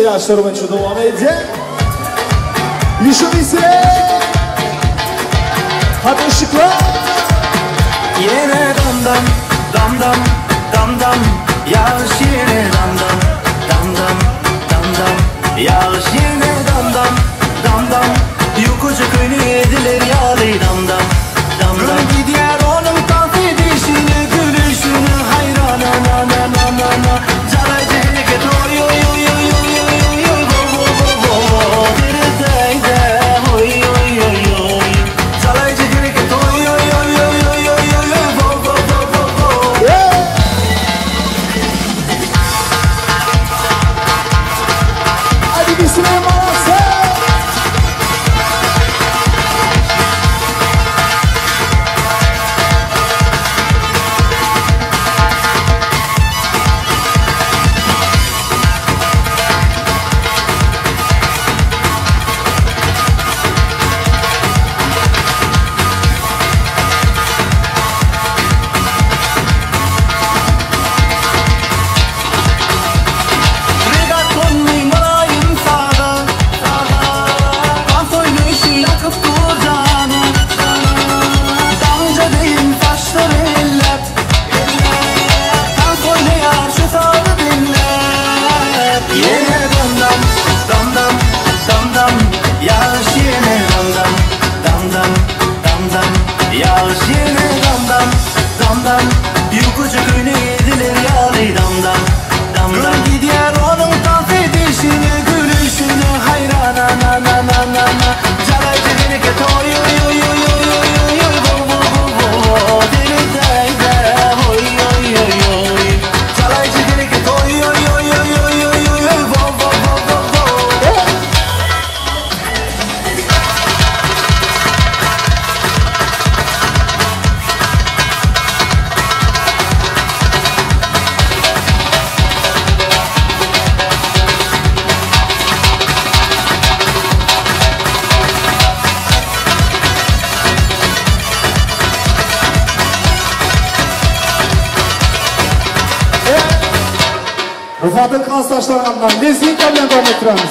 Yaşlarımın şu devam edecek. Yuşum ise hadi ışıklar. Yine damdam, damdam, damdam. Yağış yine damdam, damdam, damdam. Yağış yine damdam, damdam. Yukucu köyünü yediler yağlı damdam, damdam. Gidiyor onun dans edişini, gülüşünü hayran ana ana ana. Caray ceheket oy oy oy oy oy oy oy bo bo bo bo. Dirideyde oy oy oy oy. Caray ceheket oy oy oy oy oy oy oy bo bo bo bo bo. Hadi bir sinema alsın. Rıfat'ın kansaçlarından Lezgin kablen devam ettiremiz.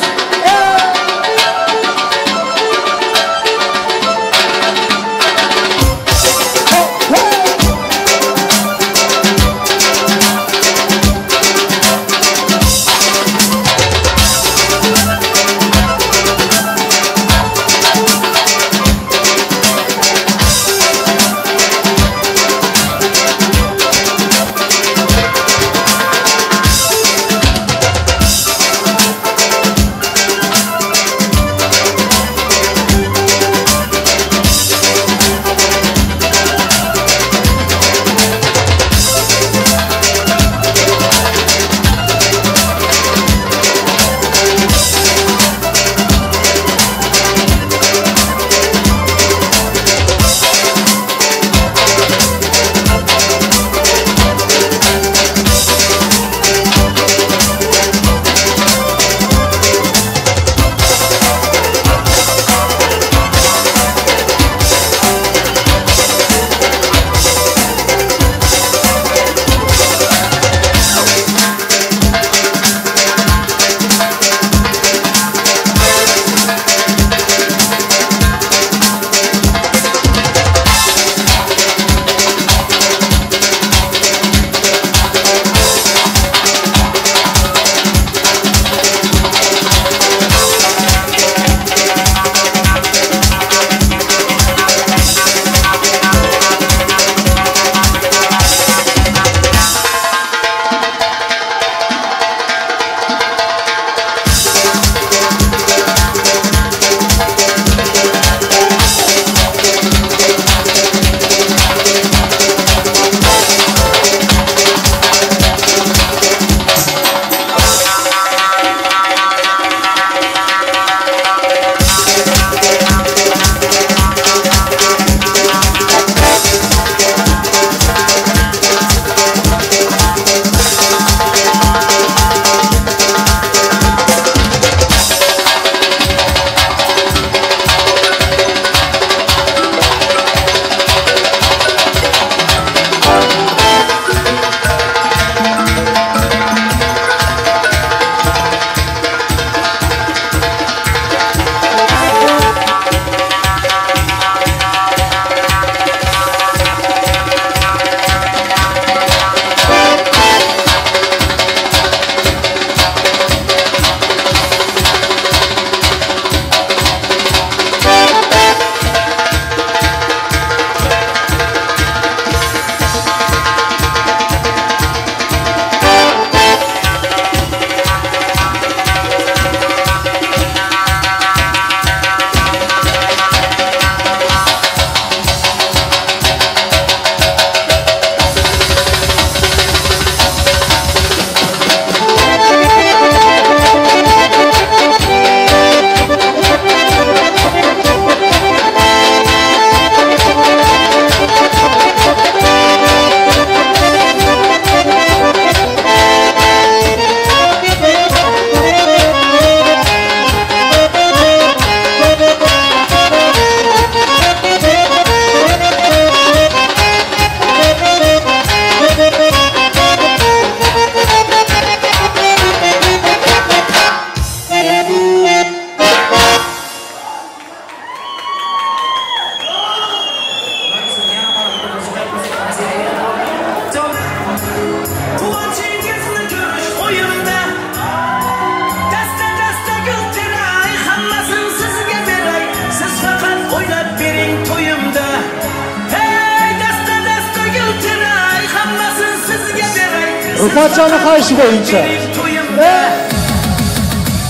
Rıfatcan'ın kayışı boyunca.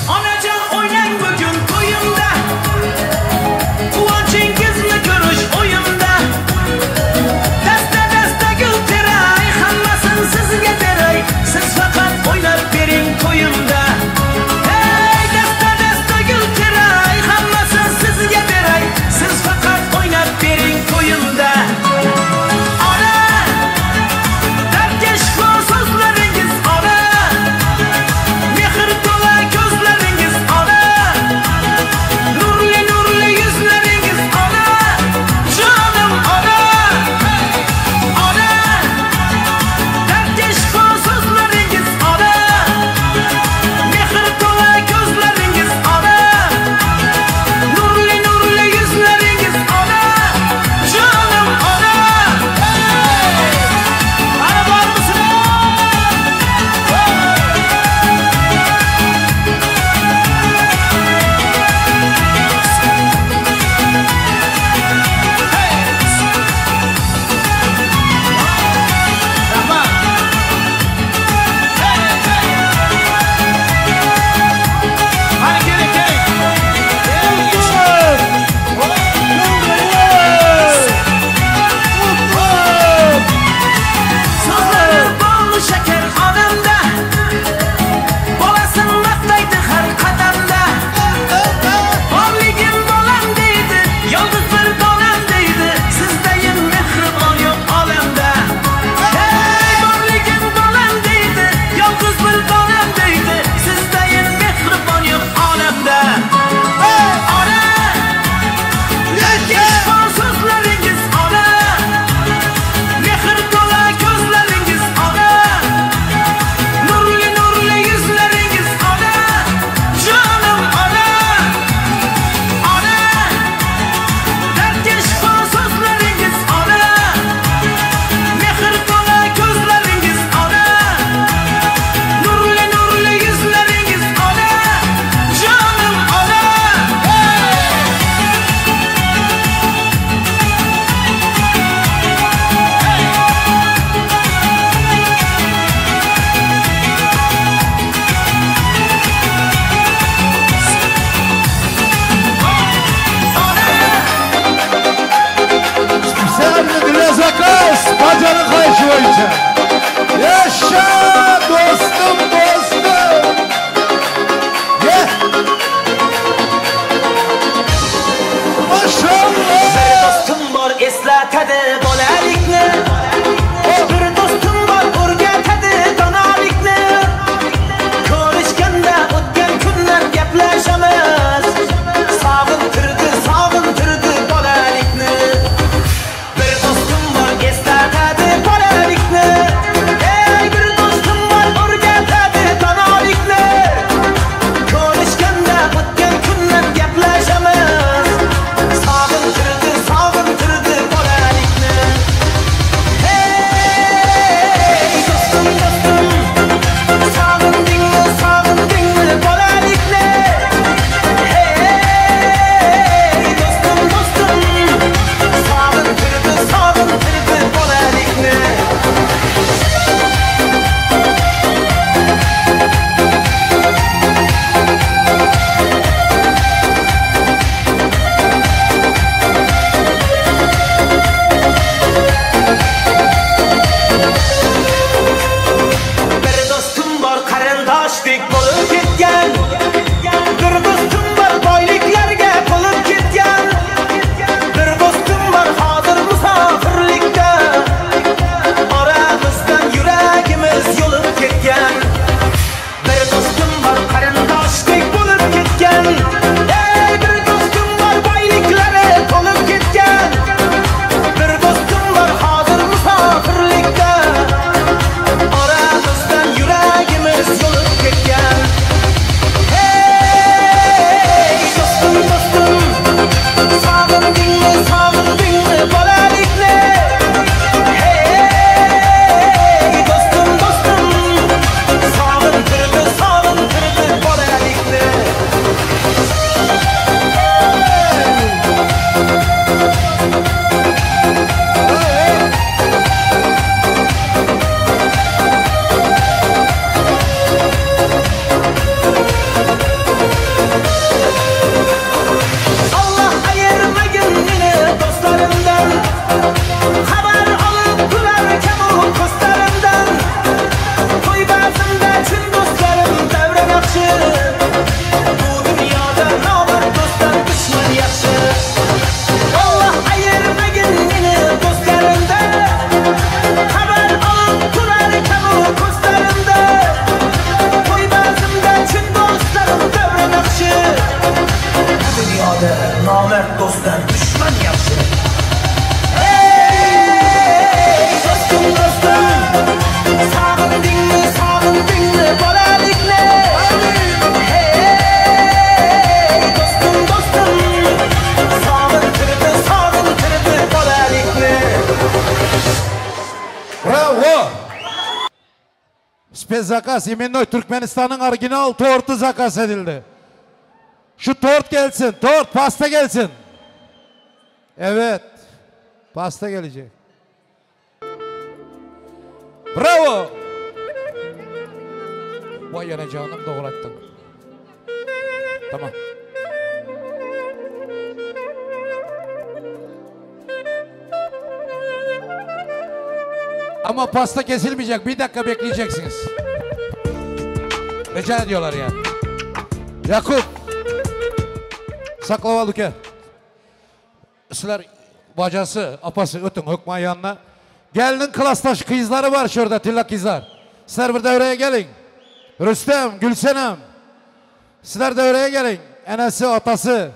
Anacan oynan bugün toyumda, Kuvvancingizli görüş oyumda. Dasta dasta gül teray, hammasın sizge teray, siz fakat oynab bering toyumda. Hey dasta dasta gül teray, hammasın sizge teray, siz fakat oynab bering toyumda. Ana, derkeş sözleringiz ana, mehr tola gözleringiz ana, nurli nurli yüzleringiz ana, canım ana, ana, derkeş sözleringiz ana, mehr tola gözleringiz ana, nurli nurli yüzleringiz ana, canım ana. Ana var mısın? Sazları bağlı şeker adamda, bolasın maktaydı her kadamda. Oğligim bolam deydi, yıldız bir dolam deydi, sizdeyim mihriban yok alemde. Hey oğligim bolam deydi, yıldız bir dolam deydi, sizdeyim mihriban yok alemde. Ana, erkeş sözleringiz ana, mehr tola gözleringiz ana, nurli nurli yüzleringiz ana, canım ana, ana, derkeş sözleringiz ana, mehr tola gözleringiz ana, nurli nurli yüzleringiz ana, canım ana. Sevgili Dilez Akas, Bacan'ın kayışı boyunca. Yaşa dostum dostum. Gel. Maşallah. Bir dostum var eslatadi bolalikni, bir dostum var o'rgatadi donolikni. Ko'rishganda o'tgan kunlar gaplashamiz, sog'intirdi bolalikni. Bir dostum var eslatadi bolalikni, ey bir dostum var o'rgatadi donolikni. Ko'rishganda o'tgan kunlar gaplashamiz, sog'intirdi bolalikni. dostlar düşman yaptı. Hey dostum dostum, sağındın mı bolalikle? Hey dostum dostum, sağındırdı bolalikle. Bravo! Spezakaz imennoy Türkmenistan'ın orijinal tortu zakaz edildi. Şu tort gelsin, tort, pasta gelsin. Evet, pasta gelecek. Bravo! Vay yanacağınım doğrattın. Tamam. Ama pasta kesilmeyecek, bir dakika bekleyeceksiniz. Rica ediyorlar yani. Yakup. Saklava Luke. Sizler bacası, apası ötün hükman yanına. Gelinin klastaş kızları var şurada, tilla kızlar. Sizler bir devreye gelin. Rüstem, Gülsenem. Sizler devreye gelin. Enesi, atası.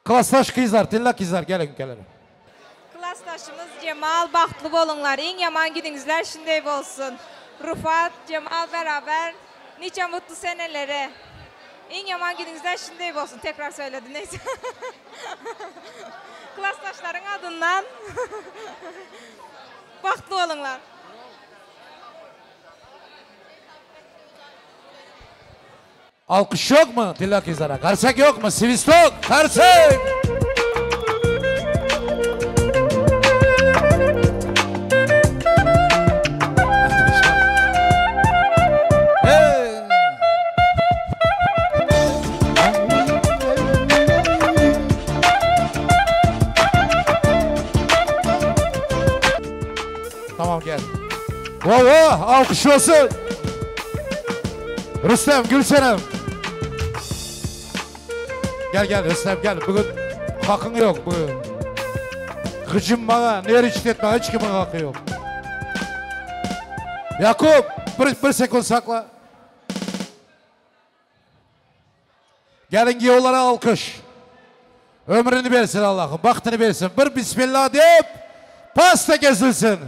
Klastaş kızlar, tilla kızlar gelin gelin. Klastaşımız Cemal, baxtlı bolunlar. En yaman gününüzler şunday olsun. Rufat, Cemal beraber nice mutlu senelere. En yaman gününüzler şunday olsun. Tekrar söyledim neyse. Klastaşların adından baxtlı olunlar. Alkış yok mu tilla kızlara? Karsak yok mu? Sivistok, karsak! Tamam gel. Bravo, alkış olsun. Rüstem, Gülsenem. Gel gel Rüstem gel. Bugün hakkın yok bugün. Gıcım bana, ne riçt etme, hiç kimin hakkı yok. Yakup, bir sekund sakla. Gelin giyolara alkış. Ömrünü versin Allah'ım, baktını versin. Bir bismillah deyip pasta kesilsin.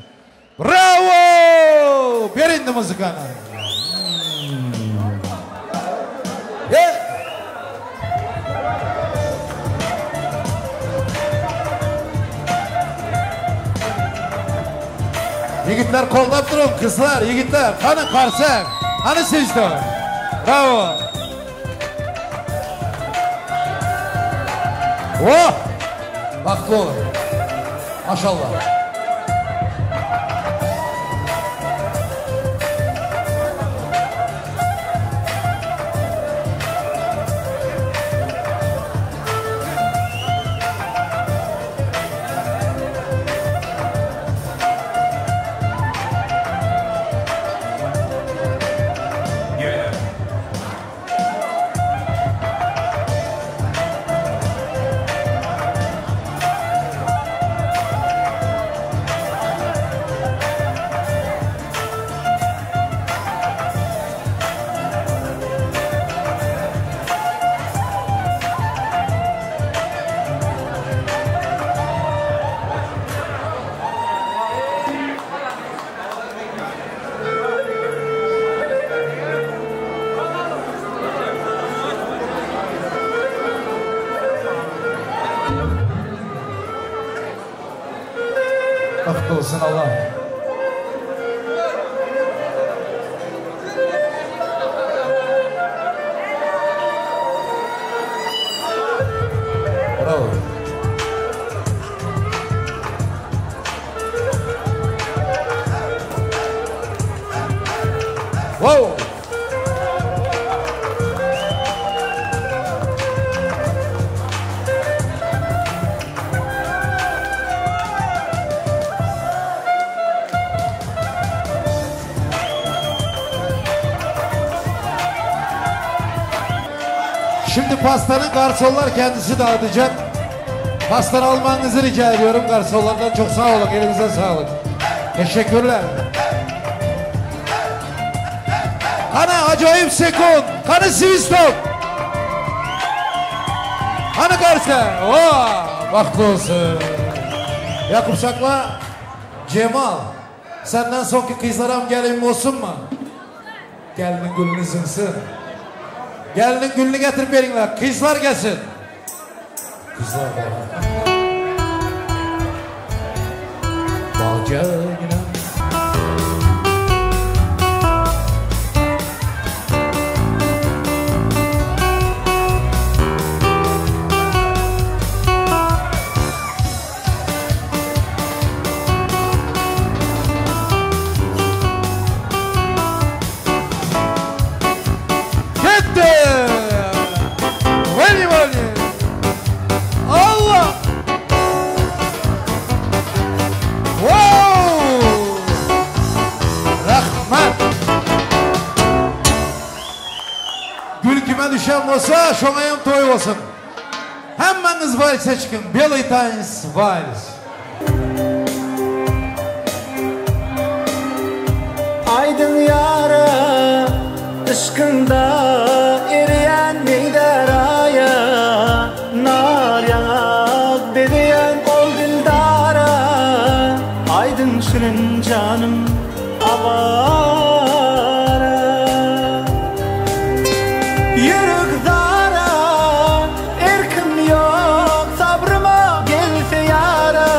Bravo! Verin de müzikanı. Yigitler kollab durun, kızlar, yigitler. Hani karsak, hani sizde. Bravo. Oh! Baklı olun. Maşallah. Afiyet olsun Allah. Bravo. Wow. Şimdi pastanın garsonlar kendisi dağıtacak. Pastanı almanızı rica ediyorum garsonlardan. Çok sağ olun, elinize sağlık. Teşekkürler. Kana acayip sekund. Kana sivistok. Hani karşı? Vakti olsun. Yakup Şakla, Cemal. Senden sonki kızlaram gelin olsun mu? Gelinin gülünü zınsın. Gelinin gülünü getirip verinler. Kızlar gelsin. Kızlar gelsin. Bağcayına. Allah! Wow! Rahmat! Gül kime düşen olsa şonayım toy olsun. Hemmeniz valse çıkın. Billy Times Vals. Aydın yara ışkında eriyen meydaraya nar yanak bediyen ol dildara aydın şirin canım avara yürük dara erkim yok sabrıma gelse yara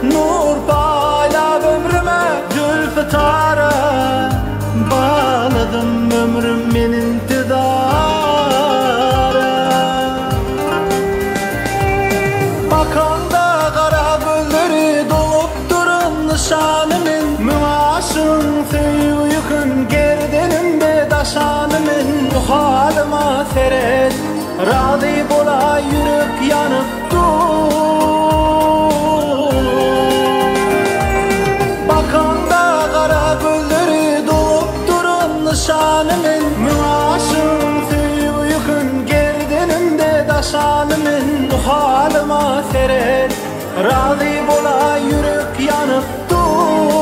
nur payla ömrüme zülfü tara bağladım ömrümün intidara makanda kara gülleri dolup durun nişanımın müaşın suyu yıkın gerdenimde daşanımın bu halıma seret razı bola yürük yanıp dur bakanda kara gülleri dolup durun nişanımın müaşın suyu yıkın gerdenimde daşanımın bu halıma seret razı bola yürük yanıp dur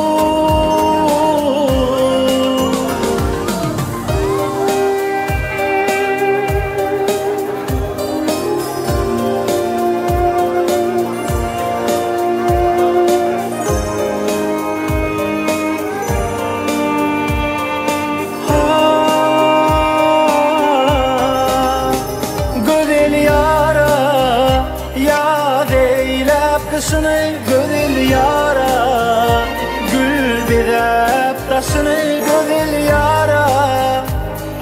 kışını gönül yara gül birep taşını gönül yara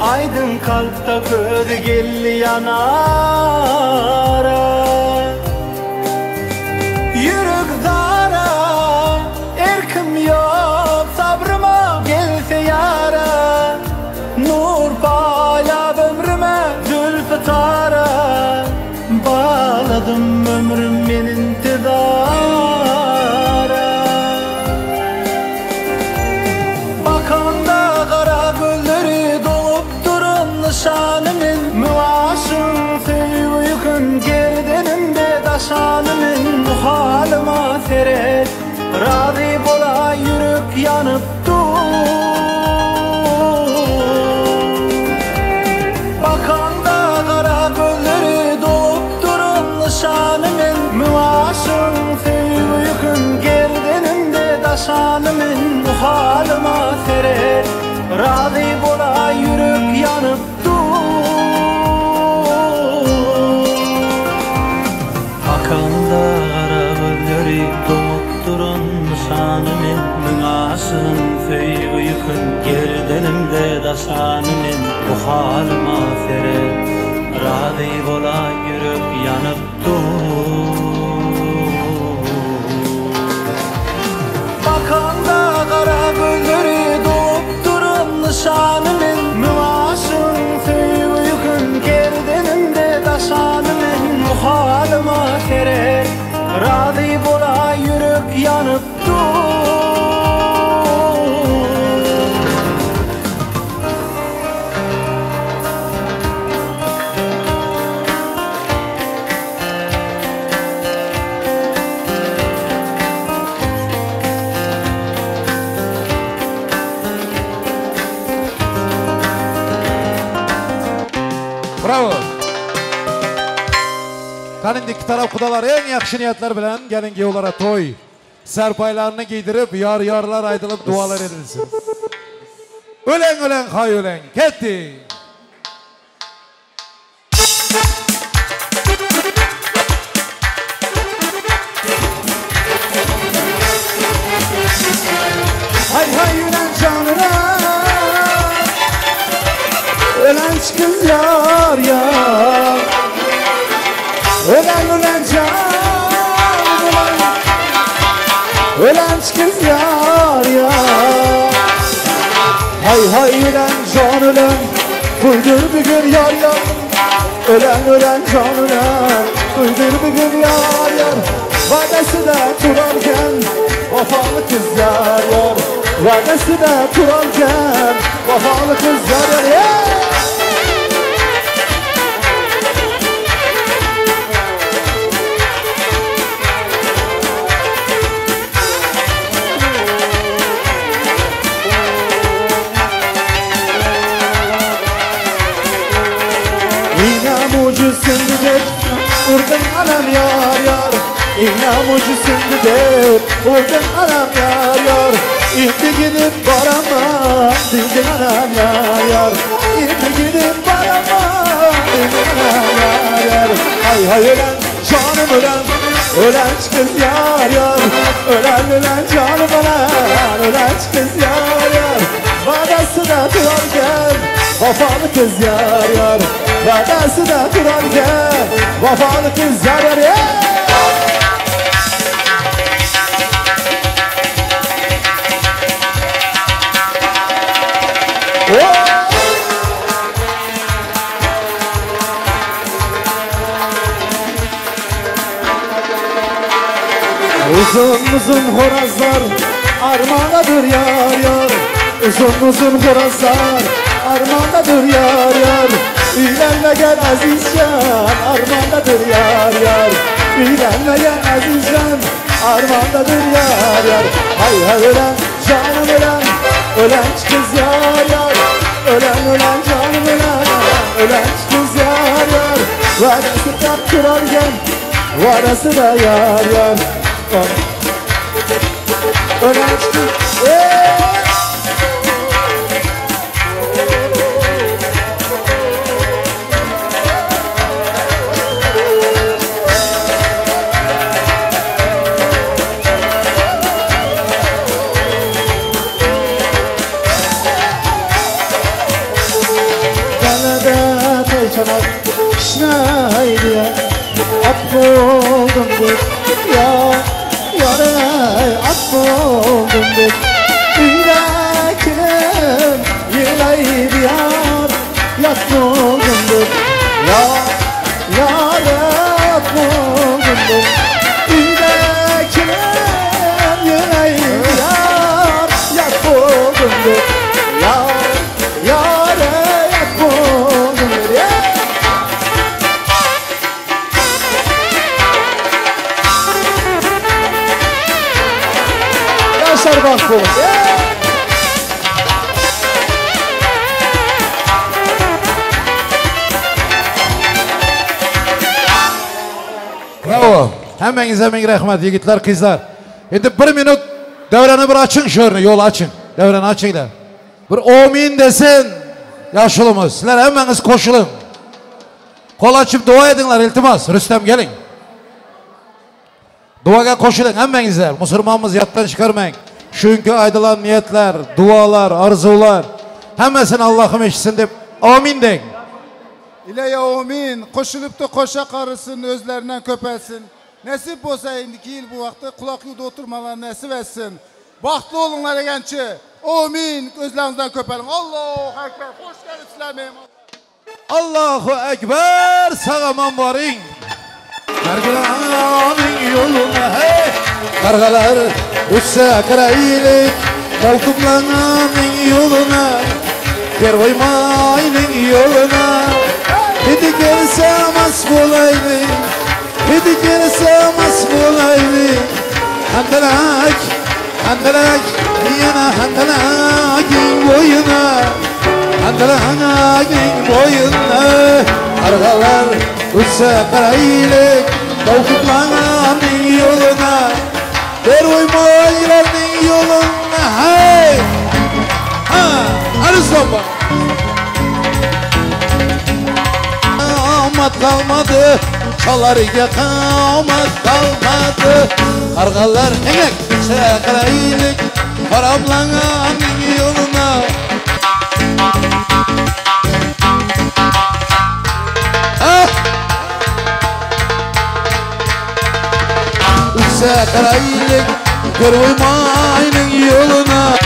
aydın kalpta kör gel yanara yürük dara erkim yok sabrıma gelse yara nur payla ömrüme zülfü tara bağladım ömrümün intidara bakanda kara gülleri dolup durun nişanımın müaşın suyu yıkın gerdenimde daşanımın bu halıma seret razı bola yürük yanıp dur bakanda kara gülleri dolup durun nişanımın müaşın suyu yıkın gerdenimde daşanımın bu halıma seret razı bola yürük yanıp Bakanda kara gülleri dolup durun nişanımın müaşın suyu yıkın gerdenimde daşanımın bu halıma seret razı bola yürük yanıp bakanda kara gülleri dolup durun nişanımın müaşın suyu yıkın gerdenimde daşanımın bu halıma seret razı bola yürük yanıp Bravo. Kanın iki taraf kudalar en yakşı niyetler bilen gelin geyulara toy. Serpaylarını giydirip yarlar aydılıp dualar edilsin. Ölen hay ölen. Ketti. Hay ölen canına, ölen kız yar yar. Ölen canına, ölen kız yar yar. Hay ölen can ölen, duydur bir gün yar yar. Ölen can ölen, duydur bir gün yar yar. Vadesi de durarken vafalı kız yar yar. Vadesi de durarken vafalı kız yar yar. Mucizsin de vurdun anam yar yar. İna mucizsin de vurdun anam yar yar. İndi gidip varamam dildin anam yar yar. İndi gidip varamam dildin anam yar yar. Hay ölen canım ölen, ölen kız yar yar. Ölen canım ölen kız yar yar. Vadası da durarken vafalı kız yar yar. Vadası da durarken vafalı kız yar yar. Uzun horazlar armağanadır yar yar. Uzun horazlar armağanadır yar yar. İlerle gel azizcan armağanadır yar yar. İlerle gel azizcan armağanadır yar yar. Hay ölen canım ölen kız yar yar. Ölen canım ölen kız yar yar. Vadesi da durarken vadesi da yar yar. Ölen kız çanak şnaydiye at buldum bir ya yaray at buldum bir yürekim yılaydı yar yat buldum bir ya yaray at buldum bir yürekim yılaydı yar yat buldum bir ya yaray at buldum bir ya. Bak bu. Bravo. Hemmenize ming rahmet yigitler kızlar. Şimdi bir minut devreni bir açın şöyle yol açın. Devreni açın da. Bir amin desin yaşlımız. Sizler hemmeniz koşulun. Kol açıp dua edinler iltimas. Rüstem gelin. Duaga koşulun hemmenizler. Müslümanımız yattan çıkarmayın. Çünkü aydılan niyetler, dualar, arzular hemmesini Allah'ım eşitsin deyip amin deyin. İle amin. Koşulup da koşa karısın, özlerinden köpelsin. Nesip olsa indiki yıl bu vakti kulak yolda oturmalar nasip etsin. Bahtlı olunlar gençi. Amin. Özlerinizden köpelin. Allahu Ekber. Hoş geldin. Allahu Ekber. Sağaman varın. Kargalanın yoluna hey. Kargalar uçsa karaylık. Kalkımlanın yoluna. Kervaymayın yoluna. Hadi gelse masbulaylı. Hadi gelse masbulaylı. Handalak yana handalakın boyuna. Handalakın boyuna. Kargalar Uçsa karaylık Tavuklananın yoluna Der uymaylarının yoluna Hey Ha Arıslon bak Amat kalmadı Çalarıya kamat kalmadı Kargalar emek Uçsa karaylık Karablananın yoluna Uçsa karaylık Gör uymayının yoluna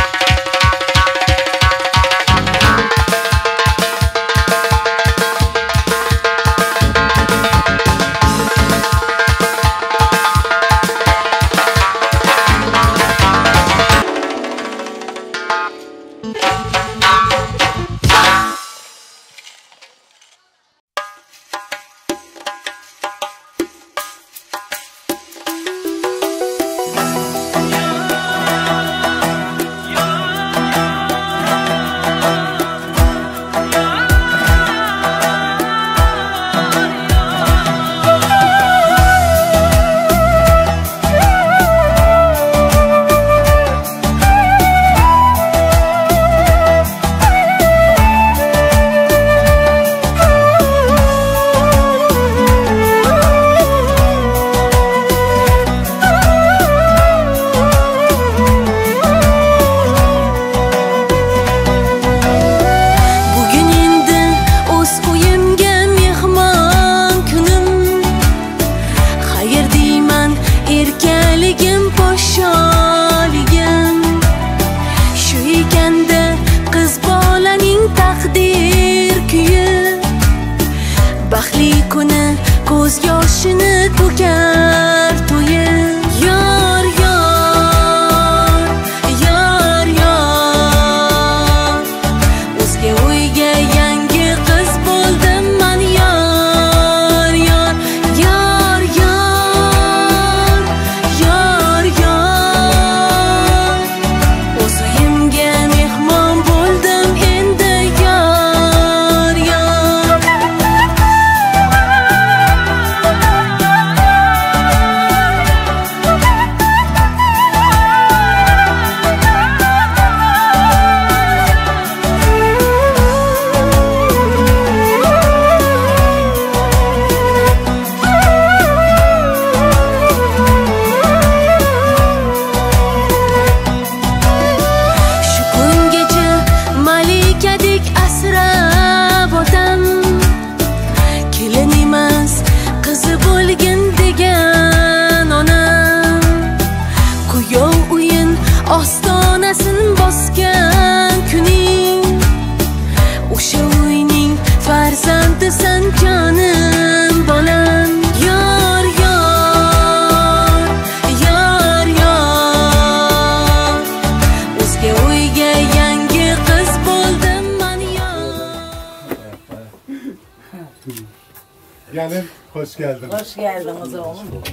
Gelin, hoş geldiniz. Hoş geldiniz oğlum.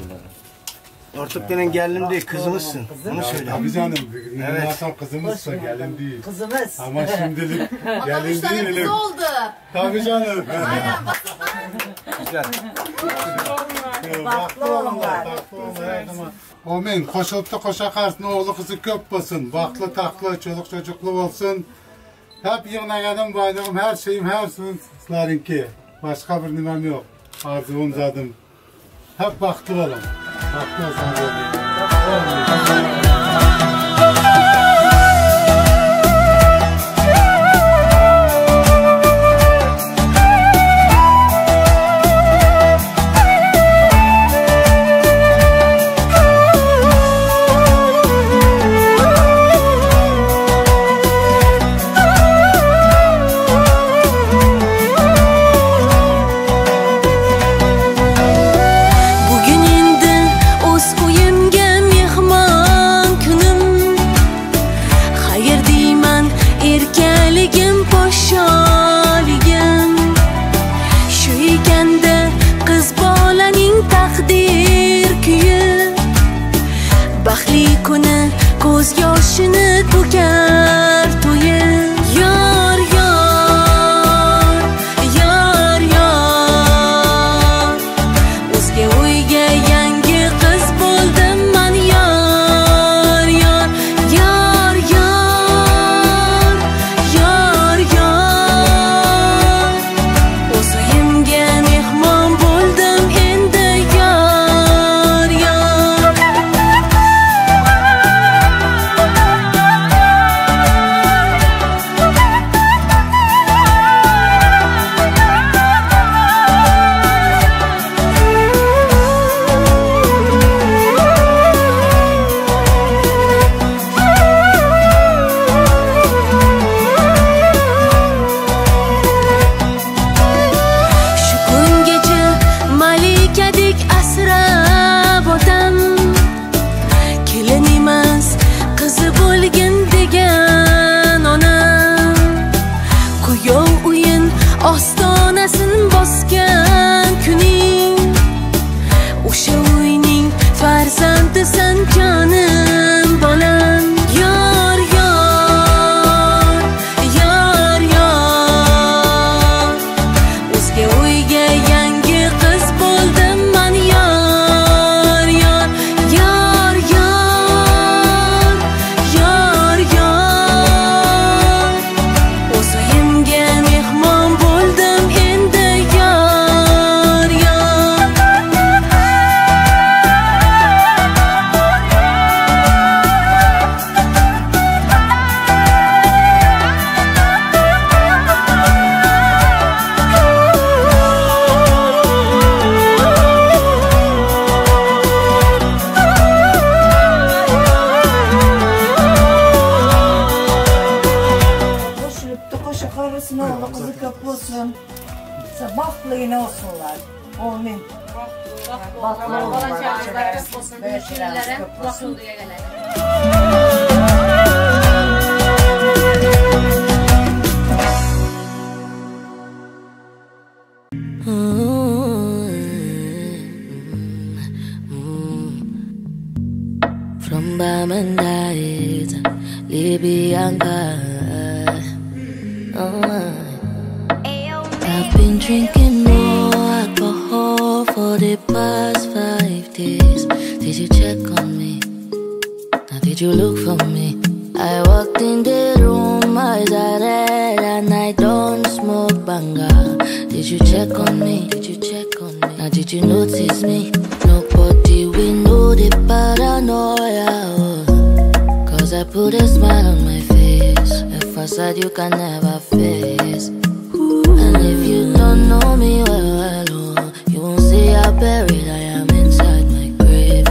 Artık benim gelinim değil, kızımızsın. Onu söyle. Tabii canım, bundan Evet. sonra kızımızsa gelin değil. Kızımız. Ama şimdilik gelin değil. Kız oldu. Tabii canım. Aynen Güzel. Baklı oğlumlar. Amin. Koşulup da koşa karşısına oğlu kızı köp basın. Baklı taklı, çoluk çocuklu olsun. Hep yığınagadım, baylığım, her şeyim, her sizlerinki. Başka bir nimem yok. Arzum, zadım. Hep baktı olun. Baktı olsun. Bugün indi o'z uyimga mehmon kunim Bilmedik asrab odam kelin emas qizi bo'lgin degan onam kuyov o'yin ostonasin bosgan kuning o'sha uyning farzandisan jonim bolam yor yor yor yor o'zga uyga yangi qiz bo'ldim man yor yor yor yor yor yor o'z uyimga mehmon bo'ldim endi yor yor Koşulup da koşa karısına oğlu kızı kapılsın. Bahtlı yine olsunlar. Amin. Bahtlı olsunlar. Böyleşilerimiz kapılsın. From Bamandait, Libyanka. I've been drinking more alcohol for the past 5 days. Did you check on me? Now did you look for me? I walked in the room, eyes are red, and I don't smoke banga. Did you check on me? Did you check on me? Now did you notice me? Nobody will know the paranoia. Cause I put a smile on my face, a facade you can never face. And if you don't know me well, you won't see how buried I am inside my grave.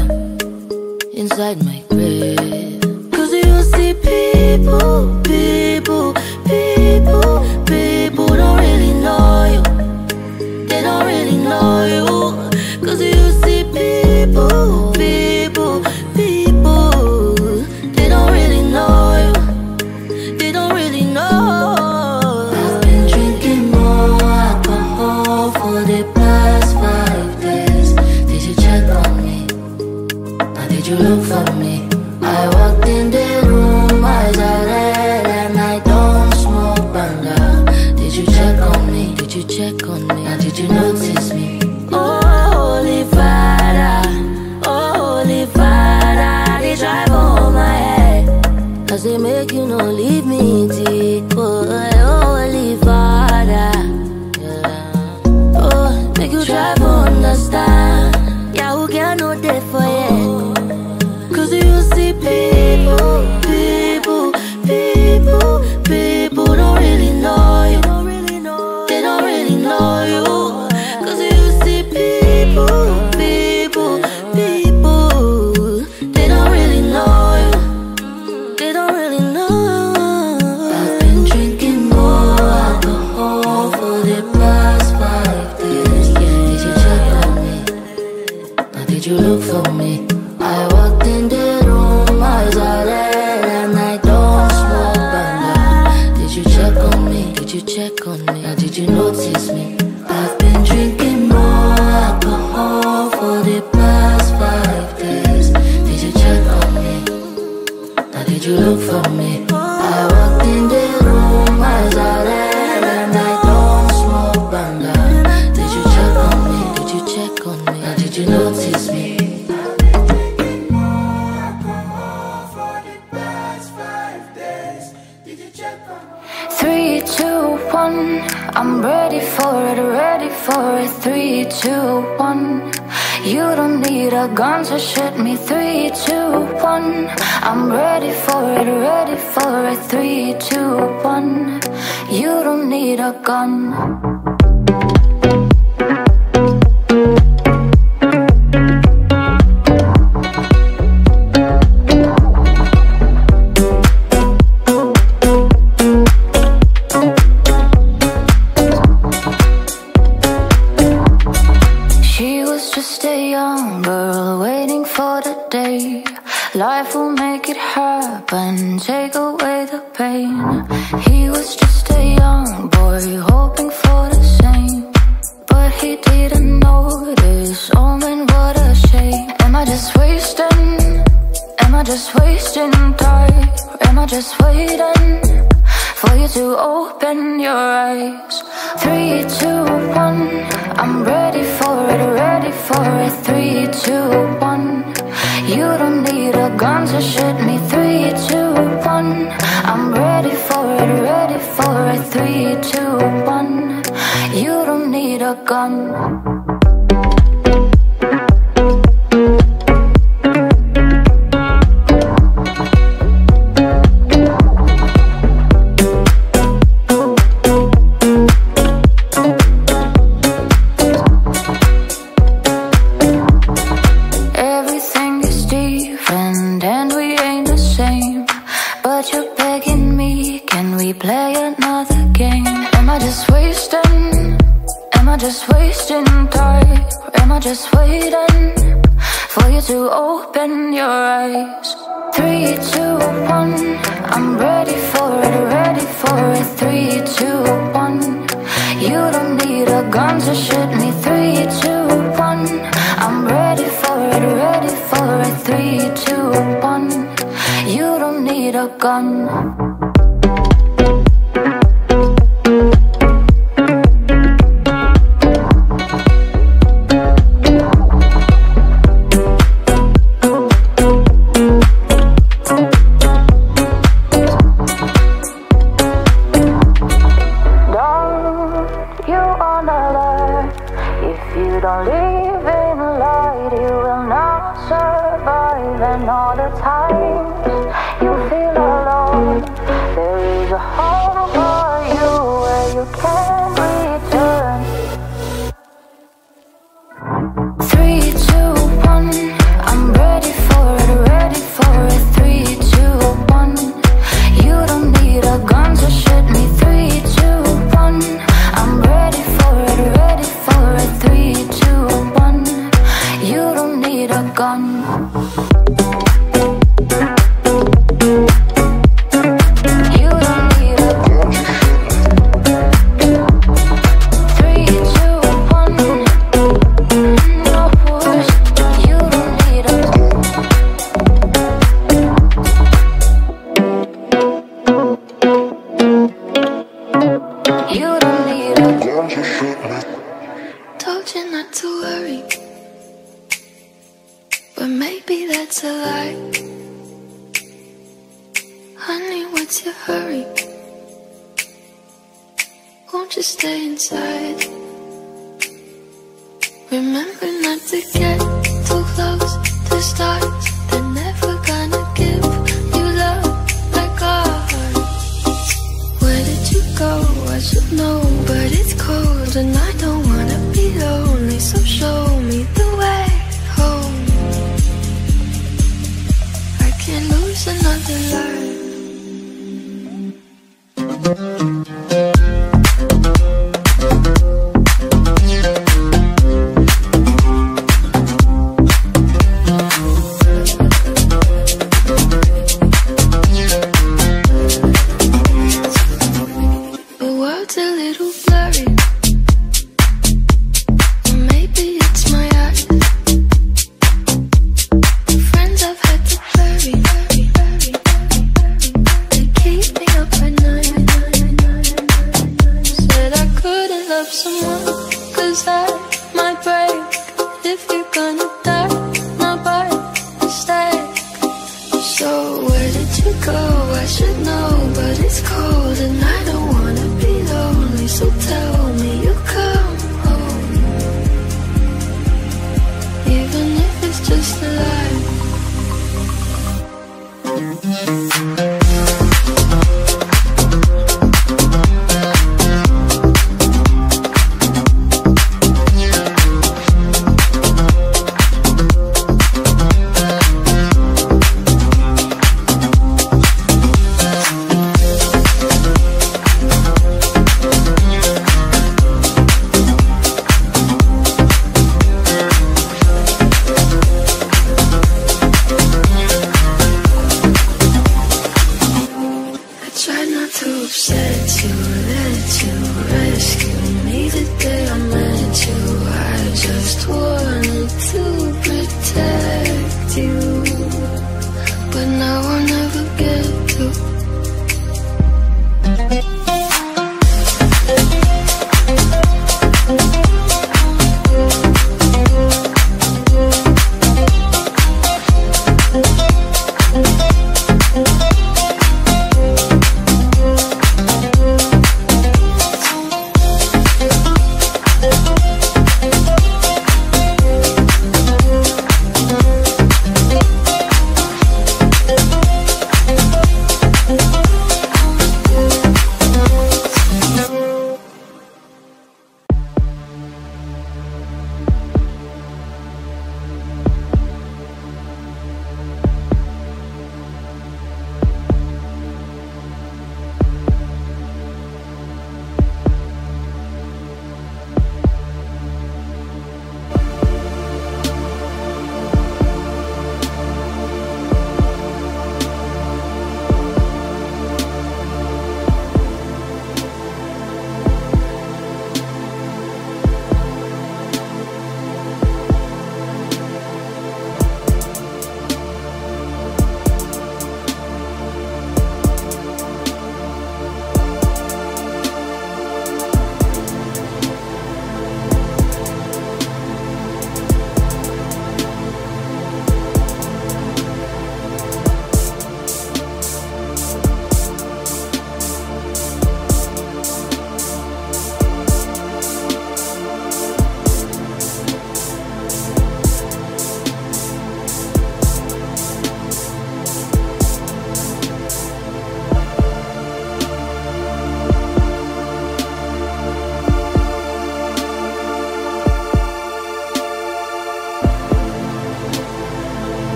Inside my grave. Cause you see people, people, people, people don't really know you. They don't really know you. Cause you see people, people, people, they don't really know you. They don't really know. I've been drinking more alcohol for the past 5 days. Did you check on me? Or did you look for me? I walked in the room, eyes are red, and I don't smoke banga. Did you check on me? Did you check on me? Or did you notice me? Oh, Holy Father, they drive on my head. Cause they make you no leave me deep. Oh, Holy Father, yeah. Oh, make you try to understand. Yeah, who can know that for you? Cause you see people, people, people, people don't really know you. They don't really know you. Cause you see people, people, people, they don't really know you. They don't really know. I've been drinking more alcohol for the past 5 days. Did you check on me? Or did you look for me? I walked in the room, eyes are red, and I don't smoke banga. Did you check on me? Did you check on me? Or did you notice me? I've been drinking more alcohol for the past 5 days. Did you check on me? Or did you look for me? I walked in the room, eyes are red, and I don't smoke banga. Did you check on me? Did you check on me? Or did you notice me? 3, 2, 1. I'm ready for it, ready for it. 3, 2, 1. You don't need a gun to shoot me. 3, 2, 1. I'm ready for it, ready for it. 3, 2, 1. You don't need a gun. just a young girl waiting for the day life will make it happen, take away the pain. He was just a young boy hoping for the same, but he didn't notice. Oh man, what a shame. Am I just wasting? Am I just wasting time? Am I just waiting for you to open your eyes? 3, 2, 1, I'm ready for it, ready for it. 3, 2, 1, you don't need a gun to shoot me. 3, 2, 1, I'm ready for it, ready for it. 3, 2, 1, you don't need a gun. Just wasting time, am I just waiting for you to open your eyes? 3, 2, 1, I'm ready for it, ready for it. 3, 2, 1, you don't need a gun to shoot me. 3, 2, 1, I'm ready for it, ready for it. 3, 2, 1, you don't need a gun.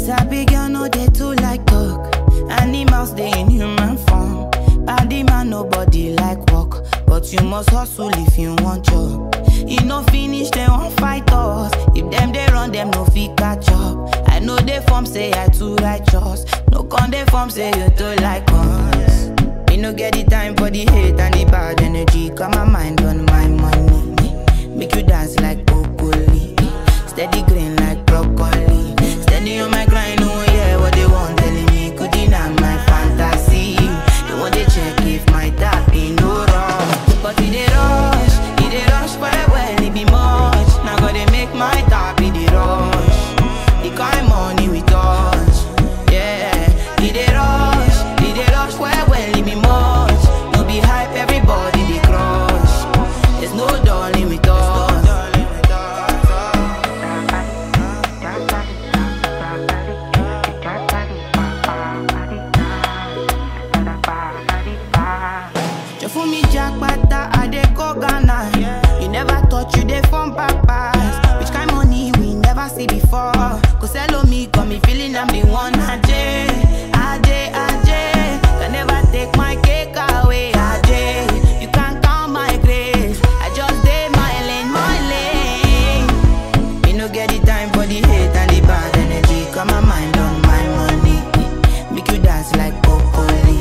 Sabi girl no dey too like talk. Animals dey in human form. Body man nobody like work, but you must hustle if you want job. You no finish dem wan fight us. If dem dey run dem no fit catch up. I know dey form say I too righteous. No con dey form say you too like us. Me no get the time for the hate and the bad energy. Got my mind on my money. Make you dance like broccoli. Steady green like broccoli. Steady on my grind, oh yeah, what they want telling me. Could deny my fantasy. They want to check if my tap ain't no wrong. But it dey rush well, it be much. Now gotta make my tap in the rush. The kind money we touch, yeah. It dey rush well, it be much. No be hype, everybody they crush. There's no darling with us. For me jackpata, I dey go Ghana. You never thought you dey from papas. Which kind money we never see before. Cause hello me, got me feeling I'm the one. Ajay. Can never take my cake away, Ajay. You can't count my grace. I just did my lane. Me no get the time for the hate and the bad energy. Got my mind on my money. Make you dance like broccoli.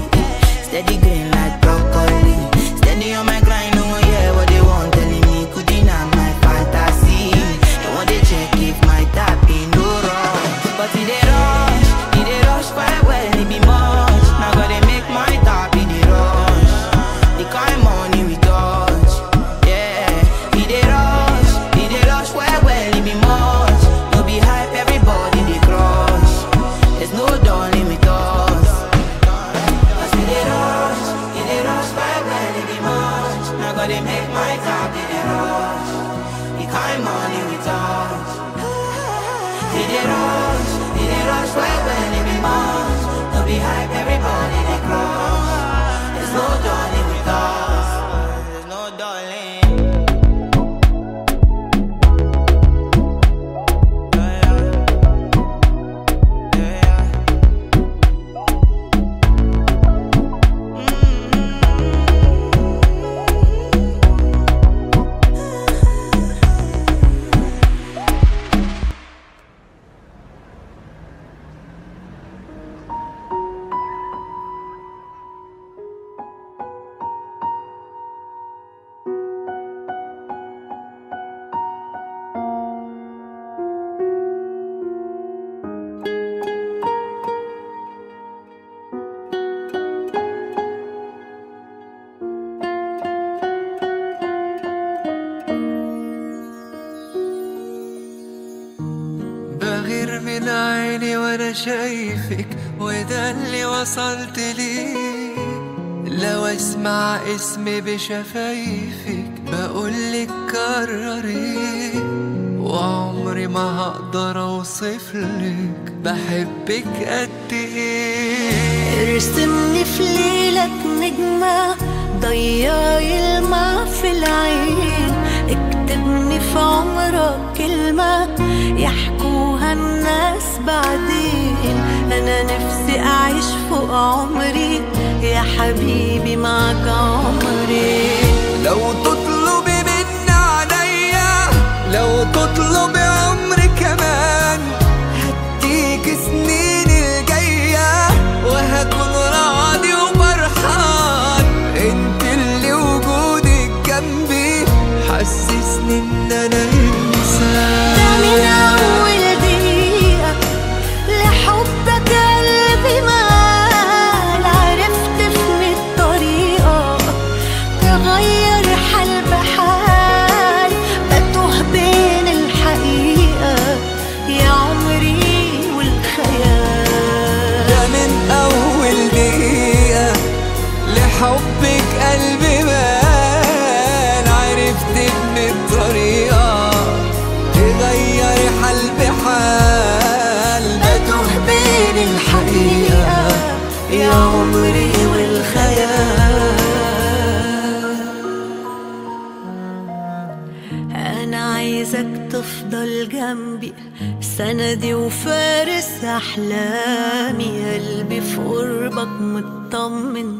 Steady green like broccoli. Steady on my grind, oh yeah, what they want telling me. Could deny my fantasy. They want to check if my tap ain't no wrong. But it dey rush quite well, it be much. Now gotta make my tap in the rush. The kind money we touch, yeah. It dey rush quite well, it be much. No be hype, everybody they crush. There's no darling with us. Cause it dey rush quite well, it be much. Now gotta make my tap in the rush. The kind money we touch. It dey rush quite well, it be much. No be hype, everybody they crush. There's no darling with us. There's no darling. بغير من عيني وانا شايفك وده اللي وصلت ليه. لو اسمع اسمي بشفايفك بقولك كرري، وعمري ما هقدر اوصفلك بحبك قد ايه. ارسمني في ليلك نجمة ضيعي الماء في العين، اكتبني في عمرك كلمة يحكوها الناس بعدين. انا نفسي اعيش فوق عمري يا حبيبي معك عمري. لو تطلبي مني عليا، لو تطلبي عمري كمان، هديك سنين الجاية وهكون راضي وفرحان. انت اللي وجودك جنبي حسسني ان انا انسان. ده من اول دقيقة لحبك قلبي مال، عرفت في الطريقة تغير حال بحال، بتوه بين الحقيقة يا عمري والخيال. ده من اول دقيقة لحبك قلبي مال، عرفت ان الطريقة تغير حال بحال، بتوه بين الحقيقة يا عمري والخيال. أنا عايزك تفضل جنبي سندي وفارس أحلامي، قلبي في قربك مطمن،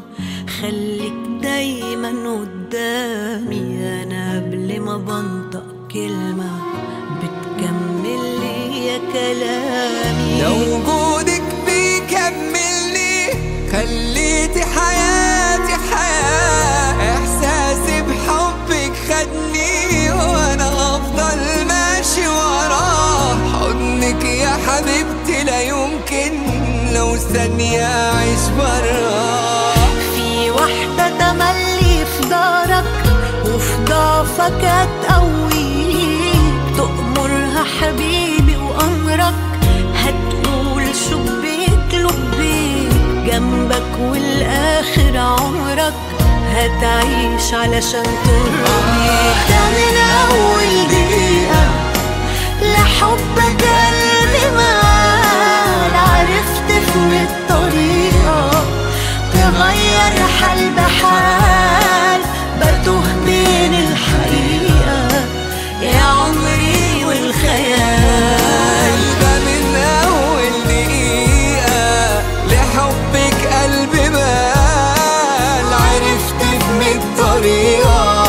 خليك دايما قدامي. أنا قبل ما بنطق كلمة بتكمل لي يا كلامي. لو وجودك بيكملني، خليتي حياتي حياة، إحساسي بحبك خدني وأنا هفضل ماشي وراه. حضنك يا حبيبتي لا يمكن لو ثانية أعيش براه. في واحدة تملي في دارك وفي ضعفك هتقويك، تأمرها حبيبي وأمرك، هتقول شبيك لبيك جنبك والآخر عمرك، هتعيش علشان ترضيك. ده من أول دقيقة لحبك قلبي مال، عرفت في الطريقة تغير حال بحال، بتوه بين الحقيقة يا عمري والخيال. ده من أول دقيقة لحبك قلبي مال، عرفت بمية طريقة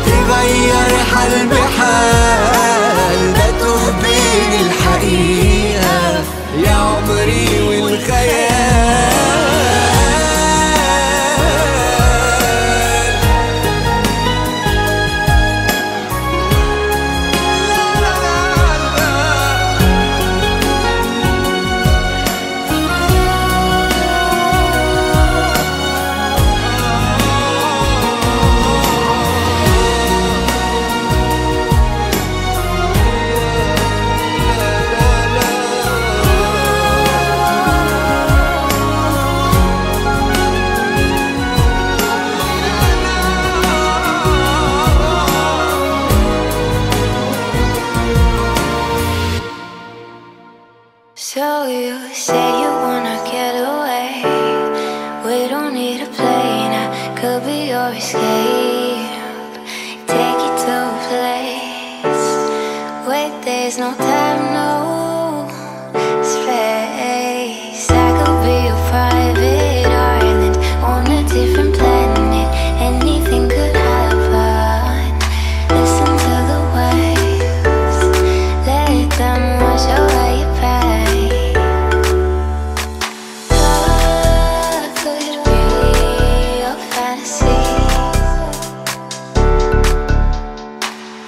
تغير حال بحال، بتوه بين الحقيقة يا عمري والخيال. So you say you wanna get away, we don't need a plane, I could be your escape, take you to a place where there's no time, no space. I could be your private island on a different planet, anything could happen. Listen to the waves, let them wash away your pain. Love could be your fantasy.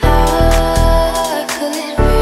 Love could be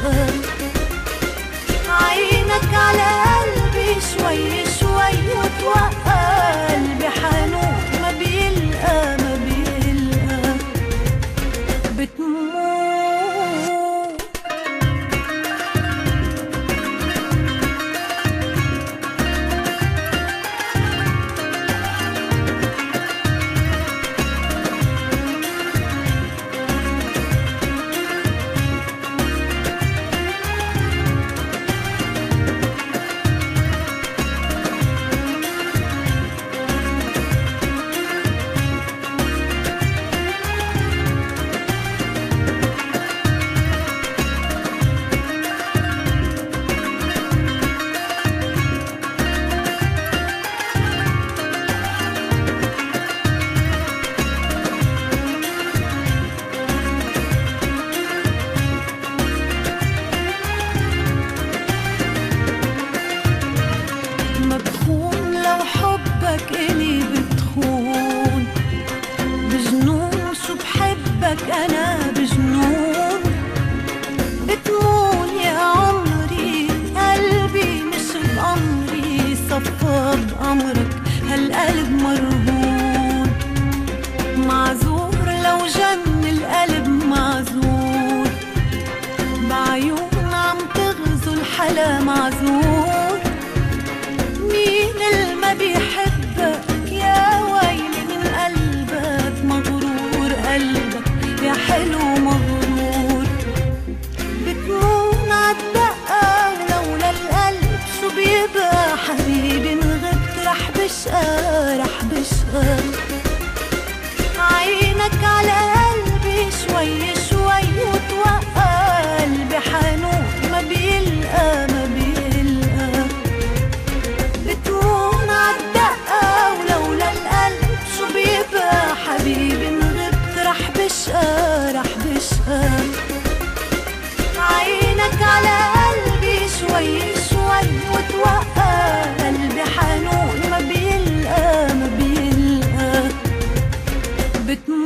بشها عينك على قلبي شوي شوي وتوقع قلبي حنون ما بيلقى بتموت أنا بجنون بتمون يا عمري قلبي مش بأمري صفى بأمرك هالقلب مرهون معذور لو جن القلب معذور بعيون عم تغزو الحلا معذور مين اللي ما بيحبك يا ويلي من قلبك مغرور قلبك يا حلو مغرور بتمون عالدقة ولولا القلب شو بيبقى حبيبي إن غبت رح بشقى عينك على قلبي شوي شوي وتوقع قلبي حنون ما بيلقى بتمون عالدقة ولولا القلب شو بيبقى حبيبي إن غبت رح بشقى عينك على قلبي شوي شوي وتوقع قلبي حنون ما بيلقى بتمون